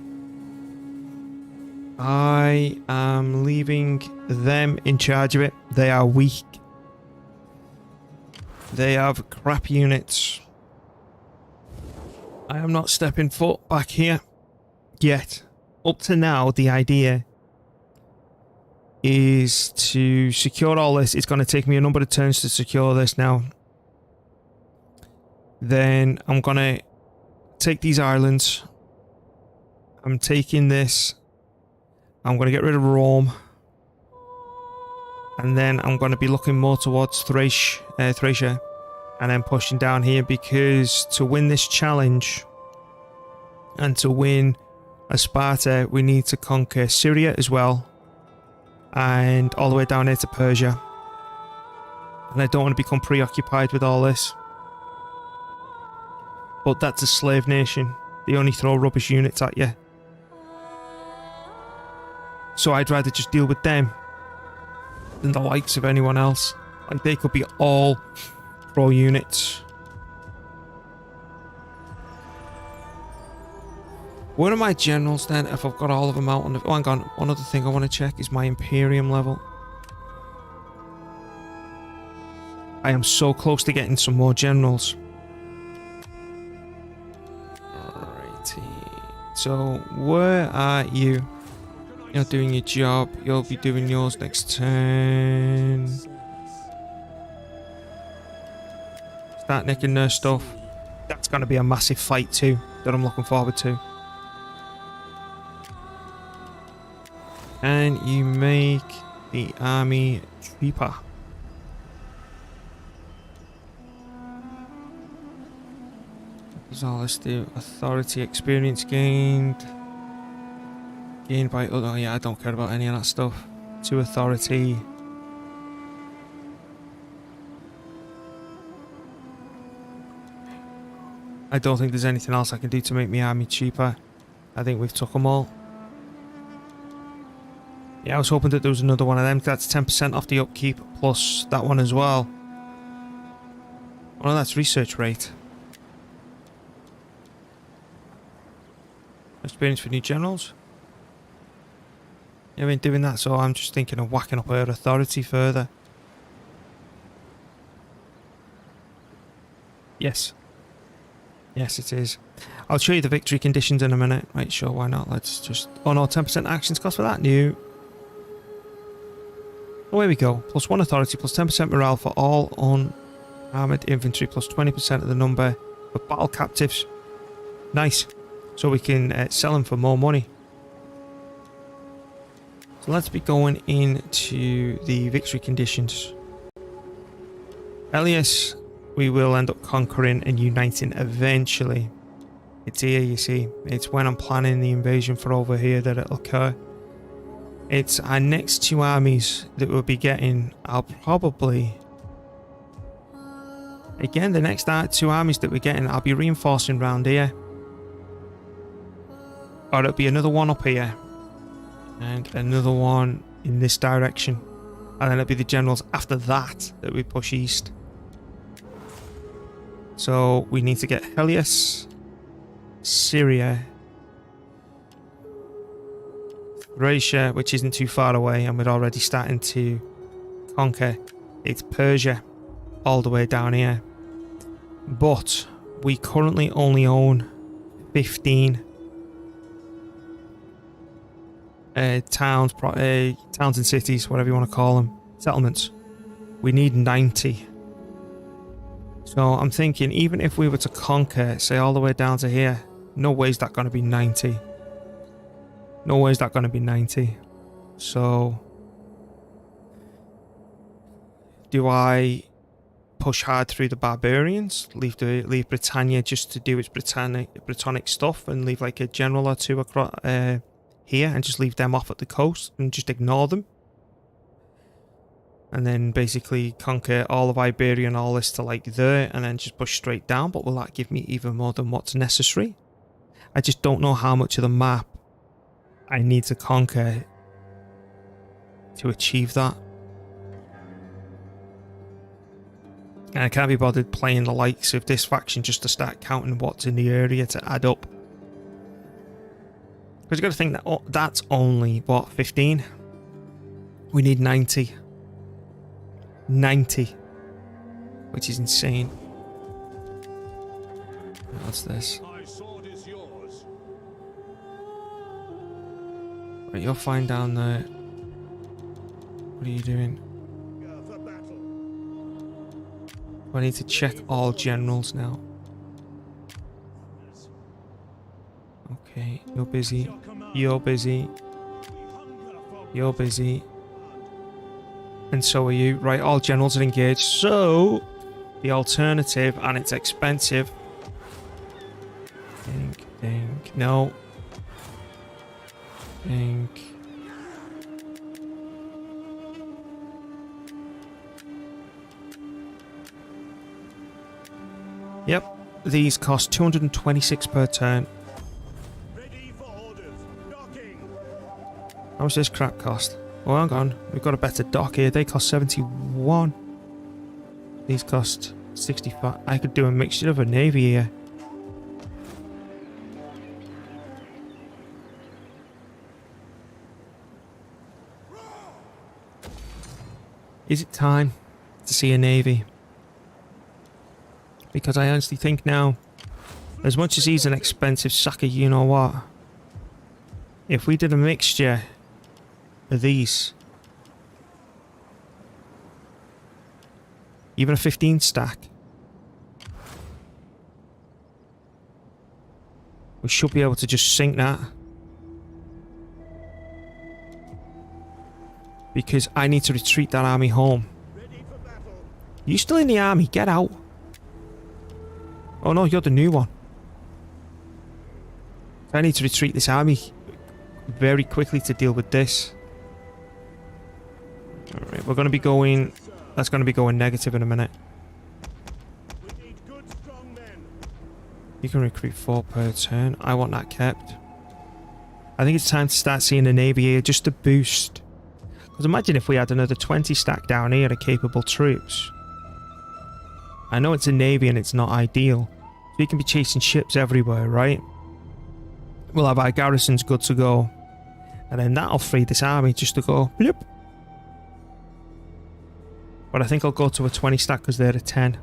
I am leaving them in charge of it. They are weak. They have crap units. I am not stepping foot back here yet. Up to now, the idea is to secure all this. It's going to take me a number of turns to secure this now. Then I'm going to take these islands. I'm taking this. I'm going to get rid of Rome. And then I'm going to be looking more towards Thracia. And then pushing down here, because to win this challenge and to win a Sparta, we need to conquer Syria as well. And all the way down here to Persia. And I don't want to become preoccupied with all this. But that's a slave nation. They only throw rubbish units at you. So I'd rather just deal with them than the likes of anyone else. Like, they could be all pro units. One of my generals then, if I've got all of them out on the... Oh, hang on. One other thing I want to check is my Imperium level. I am so close to getting some more generals. Alrighty. So, where are you? You're doing your job. You'll be doing yours next turn. Start nicking their stuff. That's going to be a massive fight too, that I'm looking forward to. And you make the army cheaper. That's all let's do. Authority experience gained. Gained by... Oh yeah, I don't care about any of that stuff. To authority. I don't think there's anything else I can do to make my army cheaper. I think we've took them all. Yeah, I was hoping that there was another one of them. That's 10% off the upkeep, plus that one as well. Oh, that's research rate. Experience for new generals. Yeah, I've been doing that, so I'm just thinking of whacking up her authority further. Yes. Yes, it is. I'll show you the victory conditions in a minute. Right, sure, why not? Let's just... Oh no, 10% actions cost for that. New. Away we go. Plus 1 authority, plus 10% morale for all unarmoured infantry, plus 20% of the number for battle captives. Nice. So we can sell them for more money. So let's be going into the victory conditions. Elias, we will end up conquering and uniting eventually. It's here, you see. It's when I'm planning the invasion for over here that it'll occur. It's our next two armies that we'll be getting. I'll probably... Again, the next two armies that we're getting, I'll be reinforcing round here. Or it'll be another one up here. And another one in this direction. And then it'll be the generals after that we push east. So we need to get Helios, Syria, Thracia, which isn't too far away, and we're already starting to conquer. It's Persia, all the way down here. But we currently only own 15 towns and cities, whatever you want to call them, settlements. We need 90. So I'm thinking, even if we were to conquer, say all the way down to here, no way is that going to be 90. No way is that going to be 90. So do I push hard through the barbarians, leave Britannia just to do its Britannic stuff, and leave like a general or two across here, and just leave them off at the coast and just ignore them, and then basically conquer all of Iberia and all this to like there, and then just push straight down? But will that give me even more than what's necessary? I just don't know how much of the map I need to conquer to achieve that. And I can't be bothered playing the likes of this faction just to start counting what's in the area to add up. Because you've got to think that that's only, what, 15? We need 90. 90. Which is insane. What's this? My sword is yours. Right, you're fine down there. What are you doing? For battle. I need to check all generals now. Okay, you're busy. You're busy. You're busy. And so are you. Right, all generals are engaged. So, the alternative, and it's expensive. Think. No. Think. Yep, these cost 226 per turn. Ready for orders. Docking. How much does this crap cost? Oh, hang on. We've got a better dock here. They cost 71. These cost 65. I could do a mixture of a navy here. Is it time to see a navy? Because I honestly think now, as much as he's an expensive sucker, you know what? If we did a mixture of these, even a 15 stack, we should be able to just sink that. Because I need to retreat that army home. You still in the army? Get out. Oh no, you're the new one. I need to retreat this army very quickly to deal with this. Alright, we're going to be going... That's going to be going negative in a minute. We need good, strong men. You can recruit 4 per turn. I want that kept. I think it's time to start seeing a navy here just to boost. Because imagine if we had another 20 stack down here of capable troops. I know it's a navy and it's not ideal. So we can be chasing ships everywhere, right? We'll have our garrisons good to go. And then that'll free this army just to go bloop. But I think I'll go to a 20 stack because they're a 10.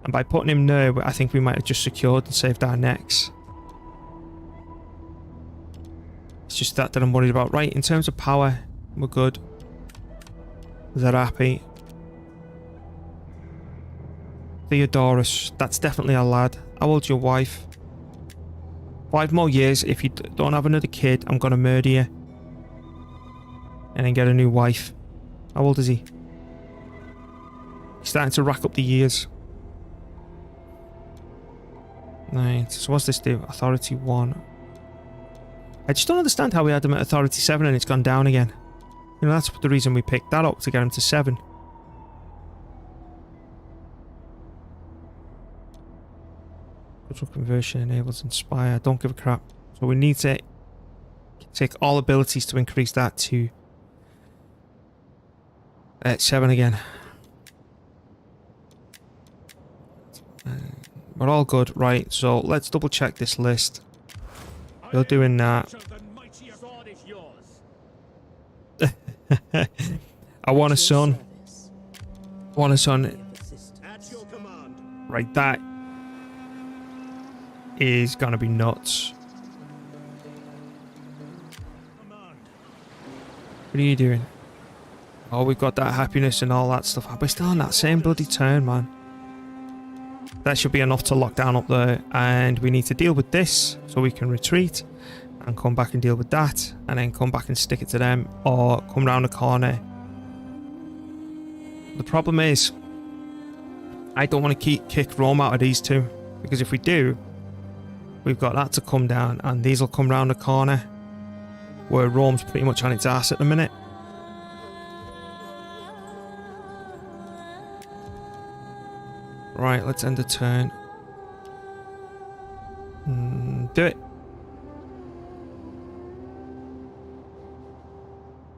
And by putting him there, I think we might have just secured and saved our necks. It's just that I'm worried about. Right, in terms of power, we're good. They're happy. Theodorus, that's definitely a lad. How old's your wife? 5 more years. If you don't have another kid, I'm gonna murder you. And then get a new wife. How old is he? He's starting to rack up the years. Right, so what's this do? Authority 1. I just don't understand how we had him at Authority 7 and it's gone down again. You know, that's the reason we picked that up, to get him to 7. Cultural conversion enables inspire. Don't give a crap. So we need to take all abilities to increase that to 7 again. We're all good, right? So let's double check this list. You're doing that. I want a son. I want a son. Right, that is gonna be nuts. What are you doing? Oh, we've got that happiness and all that stuff. We're still on that same bloody turn, man. That should be enough to lock down up there. And we need to deal with this so we can retreat and come back and deal with that. And then come back and stick it to them. Or come round the corner. The problem is, I don't want to kick Rome out of these two. Because if we do, we've got that to come down. And these will come round the corner. Where Rome's pretty much on its ass at the minute. Right, let's end the turn. Do it.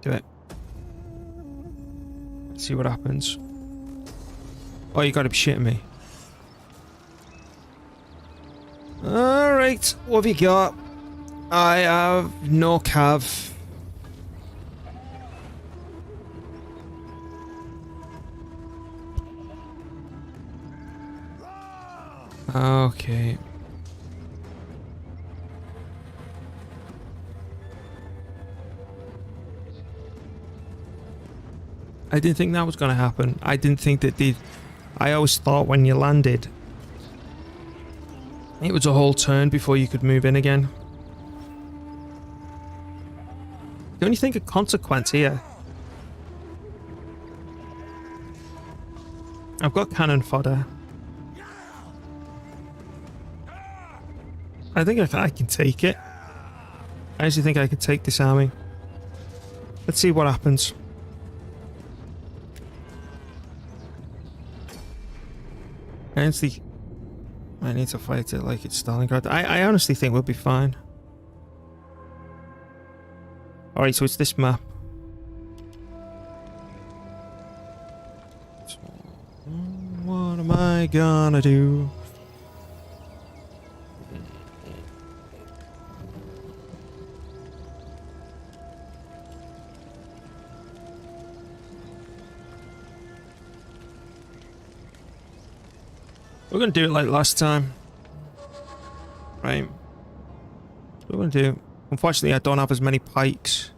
Do it. Let's see what happens. Oh, you gotta be shitting me. Alright, what have you got? I have no cav. Okay. I didn't think that was going to happen. I didn't think that I always thought when you landed, it was a whole turn before you could move in again. Don't you think a consequence here? I've got cannon fodder. I think I can take it. I actually think I can take this army. Let's see what happens. I need to fight it like it's Stalingrad. I honestly think we'll be fine. Alright, so it's this map. So, what am I gonna do? We're gonna do it like last time. Right. We're gonna do. Unfortunately, I don't have as many pikes.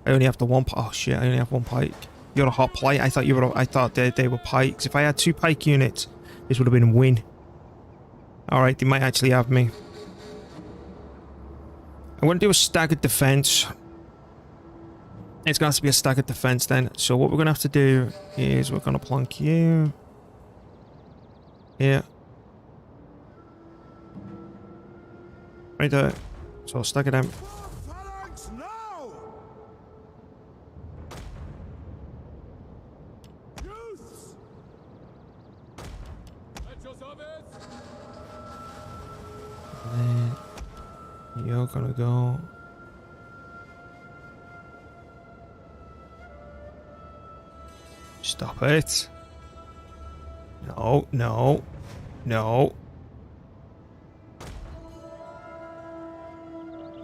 I only have the one. Oh shit! I only have one pike. You're a hot plate. I thought you were. I thought they were pikes. If I had 2 pike units, this would have been a win. All right, they might actually have me. I'm gonna do a staggered defense. It's gonna have to be a staggered defense then. So what we're gonna have to do is we're gonna plonk you. Yeah. Right there. So stagger them. Phalanx now! Youths! At your service. And then you're gonna go. Stop it. No, no, no.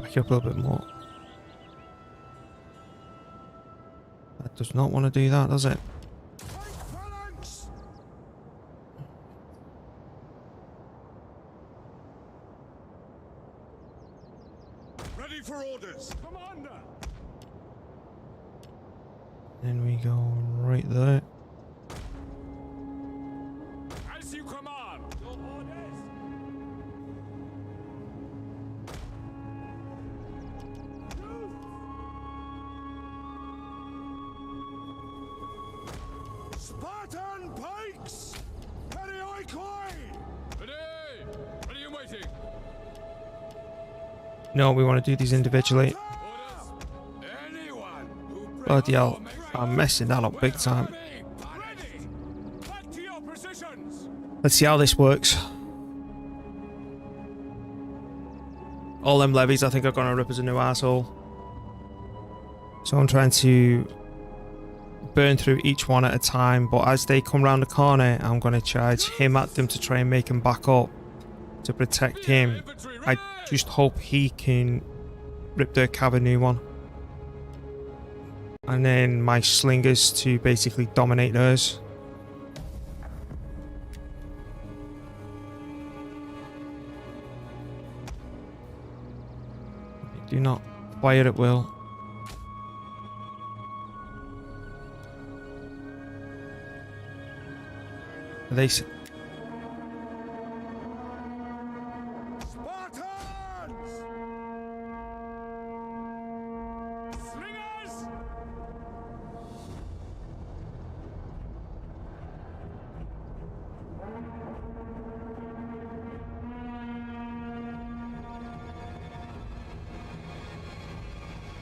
Back up a little bit more. That does not want to do that, does it? Phalanx! Ready for orders! Commander! Then we go right there. As you command. Your orders. Pikes! Ready, oi, Clay! Ready! Ready and waiting! No, we want to do these individually. Orders! Anyone who Bloody hell, I'm messing that up big time. ready! Back to your positions! Let's see how this works. All them levies I think are going to rip as a new asshole. So I'm trying to burn through each one at a time, but as they come round the corner, I'm going to charge him at them to try and make him back up to protect him. I just hope he can rip their cab a new one. And then my slingers to basically dominate theirs. Do not fire at will. Are they... Spartans! Slingers!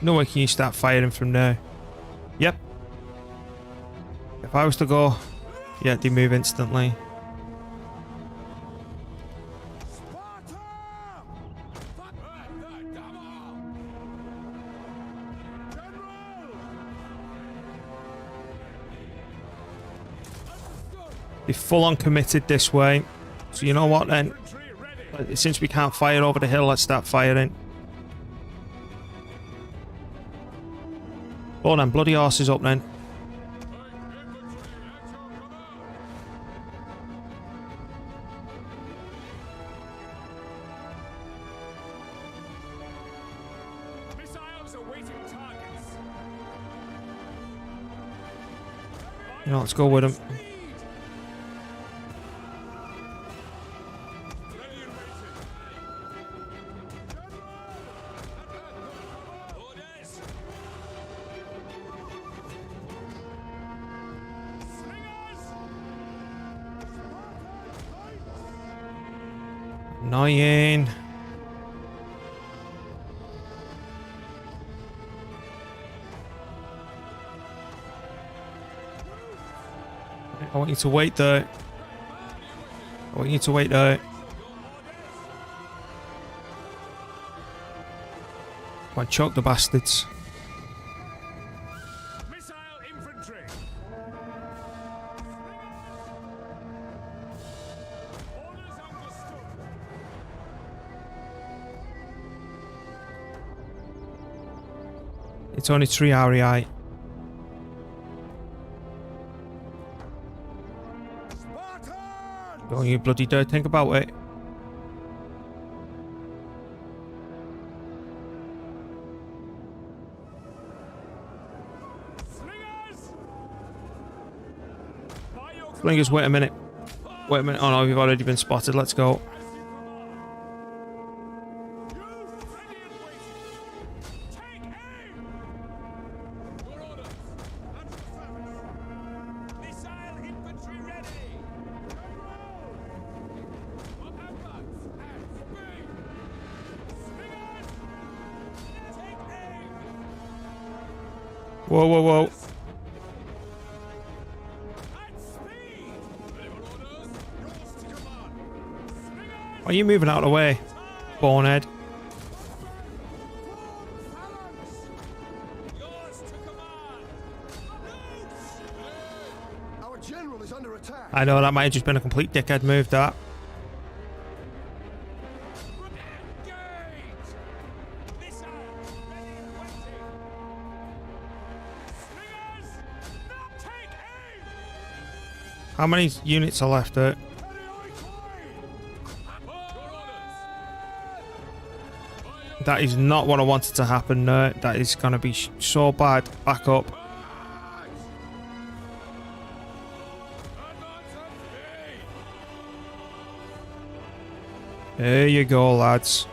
No way can you start firing from there. Yep. If I was to go... Yeah, they move instantly. Sparta! They full on committed this way. So you know what then? Since we can't fire over the hill, let's start firing. Oh, then bloody horses up then. Missiles awaiting targets. You know, let's go with them. Ready and waiting. Orders. Slingers. Annoying. I want you to wait there. I want you to wait there. Come on, choke the bastards. Missile infantry. Orders understood. It's only 3 REI. Spartans! Don't you bloody dare think about it. Slingers. By your Slingers, wait a minute. Wait a minute. Oh no, we've already been spotted. Let's go. ready and waiting. Take aim. Your orders. At your service. Missile infantry ready. Up and back. And speed. Slingers. Take aim. Whoa, whoa, whoa. At speed. Ready for orders. Yours to command. Slingers. Why are you moving out of the way, bonehead? Yours to command. Our general is under attack. I know that might have just been a complete dickhead move, that. Engage! Missile ready and waiting. Slingers, take aim! How many units are left there? Your orders. That is not what I wanted to happen there. That is going to be so bad. Back up. Advance at speed. There you go, lads.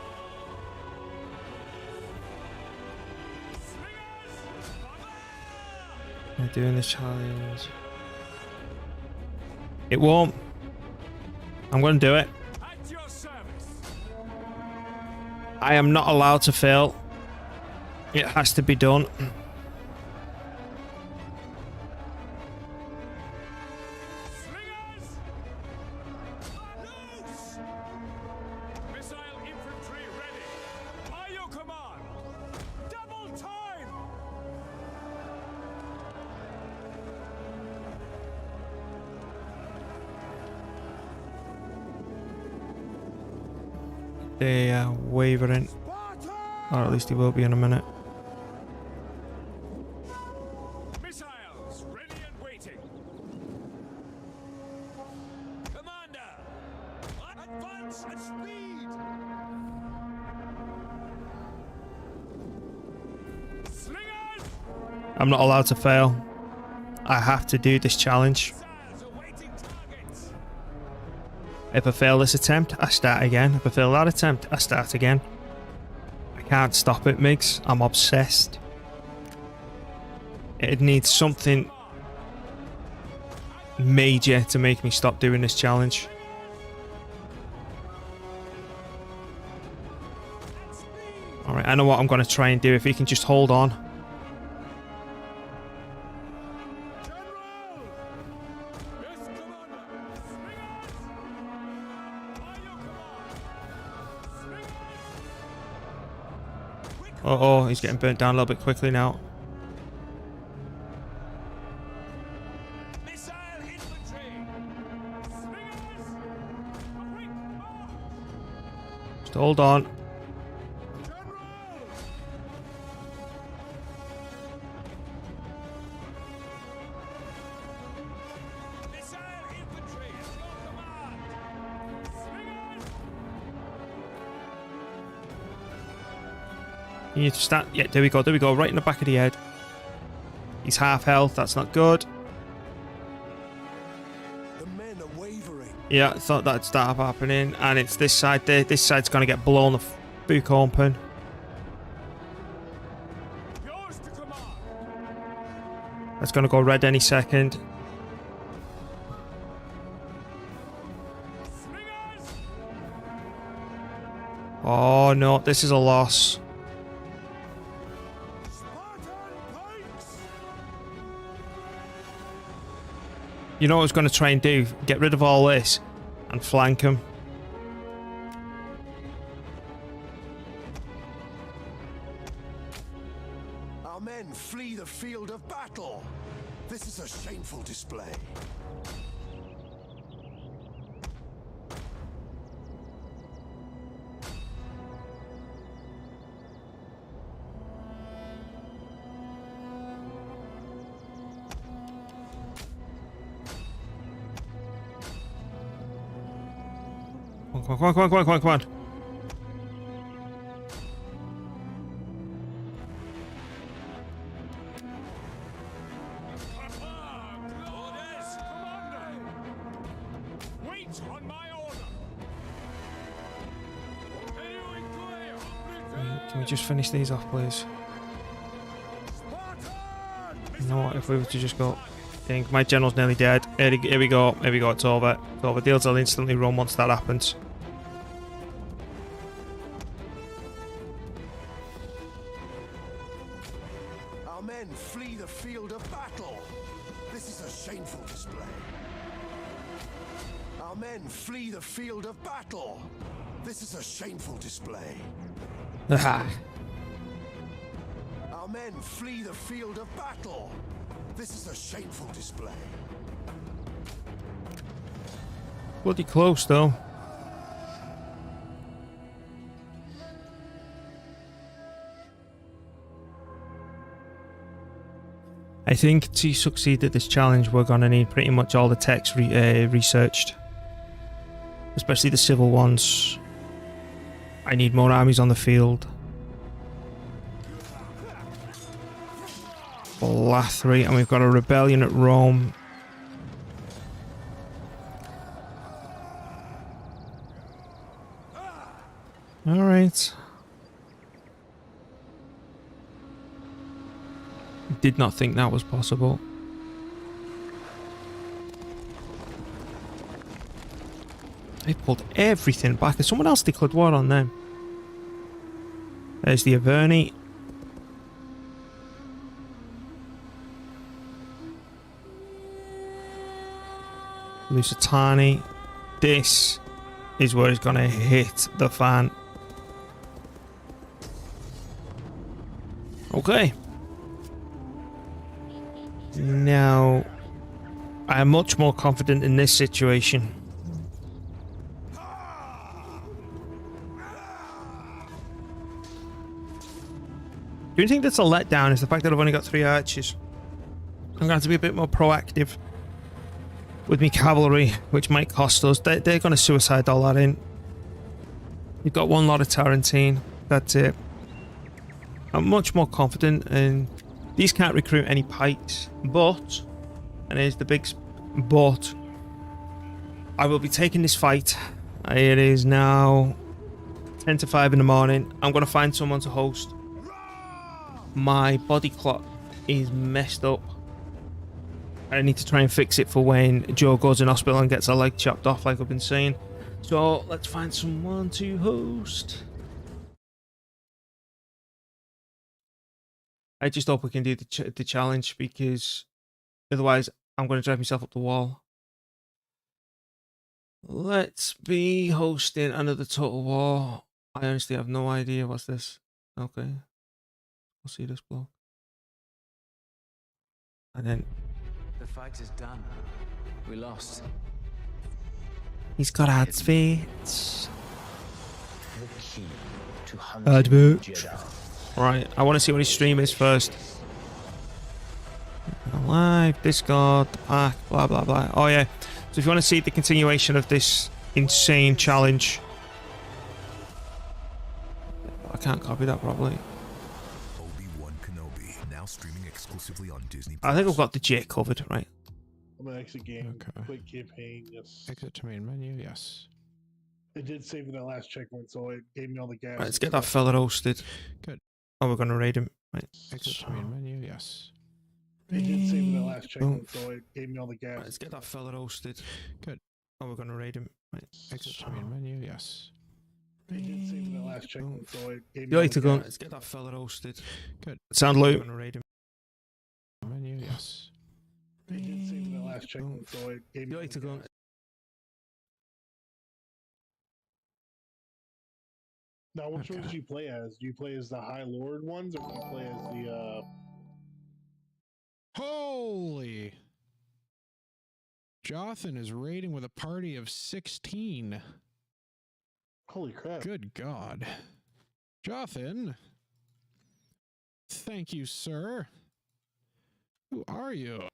They're doing the challenge. It won't. I'm going to do it. At your service. I am not allowed to fail. It has to be done. Slingers! Loose! Missile infantry ready. By your command. Double time! They are wavering. Or at least he will be in a minute. Missiles ready and waiting. Commander! Advance at speed! Slingers! I'm not allowed to fail. I have to do this challenge. Missiles awaiting targets. If I fail this attempt, I start again. If I fail that attempt, I start again. I can't stop it, Migs. I'm obsessed. It needs something major to make me stop doing this challenge. Alright, I know what I'm going to try and do. If he can just hold on. General! Yes, Commander! Slingers! By your command! Slingers! Oh, he's getting burnt down a little bit quickly now. Missile infantry! Slingers! Quick march! Just hold on. General! Missile infantry at your command! Slingers! You need to start. Yeah, there we go. There we go. Right in the back of the head. He's half health. That's not good. The men are wavering. Yeah, I thought that'd start happening. And it's this side there. This side's going to get blown the book open. Yours to command! That's going to go red any second. Slingers! Oh, no. This is a loss. Spartan pikes! You know what I was going to try and do? Get rid of all this and flank him. Our men flee the field of battle. This is a shameful display. Come on, come on, come on, come on, come on. Orders! Commander! Wait on my order! Can we just finish these off, please? You know what? If we were to just go... I think my general's nearly dead. Here we go. Here we go. It's over. It's over. Deals will instantly run once that happens. Our men flee the field of battle. This is a shameful display. Our men flee the field of battle. This is a shameful display. Ah. Our men flee the field of battle. This is a shameful display. Bloody close, though. I think to succeed at this challenge, we're going to need pretty much all the techs researched. Especially the civil ones. I need more armies on the field. Lathri, and we've got a rebellion at Rome. Alright. Did not think that was possible. They pulled everything back. If someone else declared war on them. There's the Averni. Lusitani. This is where it's gonna hit the fan. Okay. Now, I am much more confident in this situation. Do you think that's a letdown is the fact that I've only got 3 archers? I'm going to have to be a bit more proactive with me cavalry, which might cost us. They're going to suicide all that in. You've got 1 lot of Tarantine. That's it. I'm much more confident, and these can't recruit any pikes. But, and here's the big but, I will be taking this fight. It is now 10 to 5 in the morning. I'm going to find someone to host. My body clock is messed up. I need to try and fix it for when Joe goes in hospital and gets a leg chopped off like I've been saying. So let's find someone to host. I just hope we can do the challenge, because otherwise I'm going to drive myself up the wall. Let's be hosting another Total War. I honestly have no idea what's this. Okay. I'll see this bloke. And then The fight is done. We lost. he's got adverts. The key to Adverts. Right, I want to see what his stream is first. Live, Discord, the pack, blah blah blah. Oh yeah. So if you want to see the continuation of this insane challenge, I can't copy that properly. Obi-Wan Kenobi, now streaming exclusively on Disney+. I think I've got the J covered, right? I'm gonna exit game. Okay. Quit campaign. Yes. Exit to main menu, yes. It did save in that last checkpoint, so it gave me all the gas. Right, let's get that fella roasted. Good. Oh, we're gonna raid him. Right. Exit to main menu, yes. It did save in that last checkpoint, so it gave me all the gas. Right, let's get that fella roasted. Good. Oh, we're gonna raid him. Right. Exit to main menu, yes. It did save in that last checkpoint, so it gave me You all like the to go? gas. Let's get that fella roasted. Good. Sound low. We're Gonna raid him. Menu, yes. It did save in that last checkpoint, so it gave me You all like the to go? gas. Now, which ones do you play as? Do you play as the High Lord ones, or do you play as the, Holy! Jothan is raiding with a party of 16. Holy crap. Good God. Jothan? Thank you, sir. Who are you?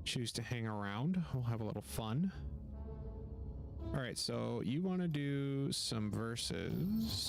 Choose to hang around. We'll have a little fun. All right, so you want to do some verses.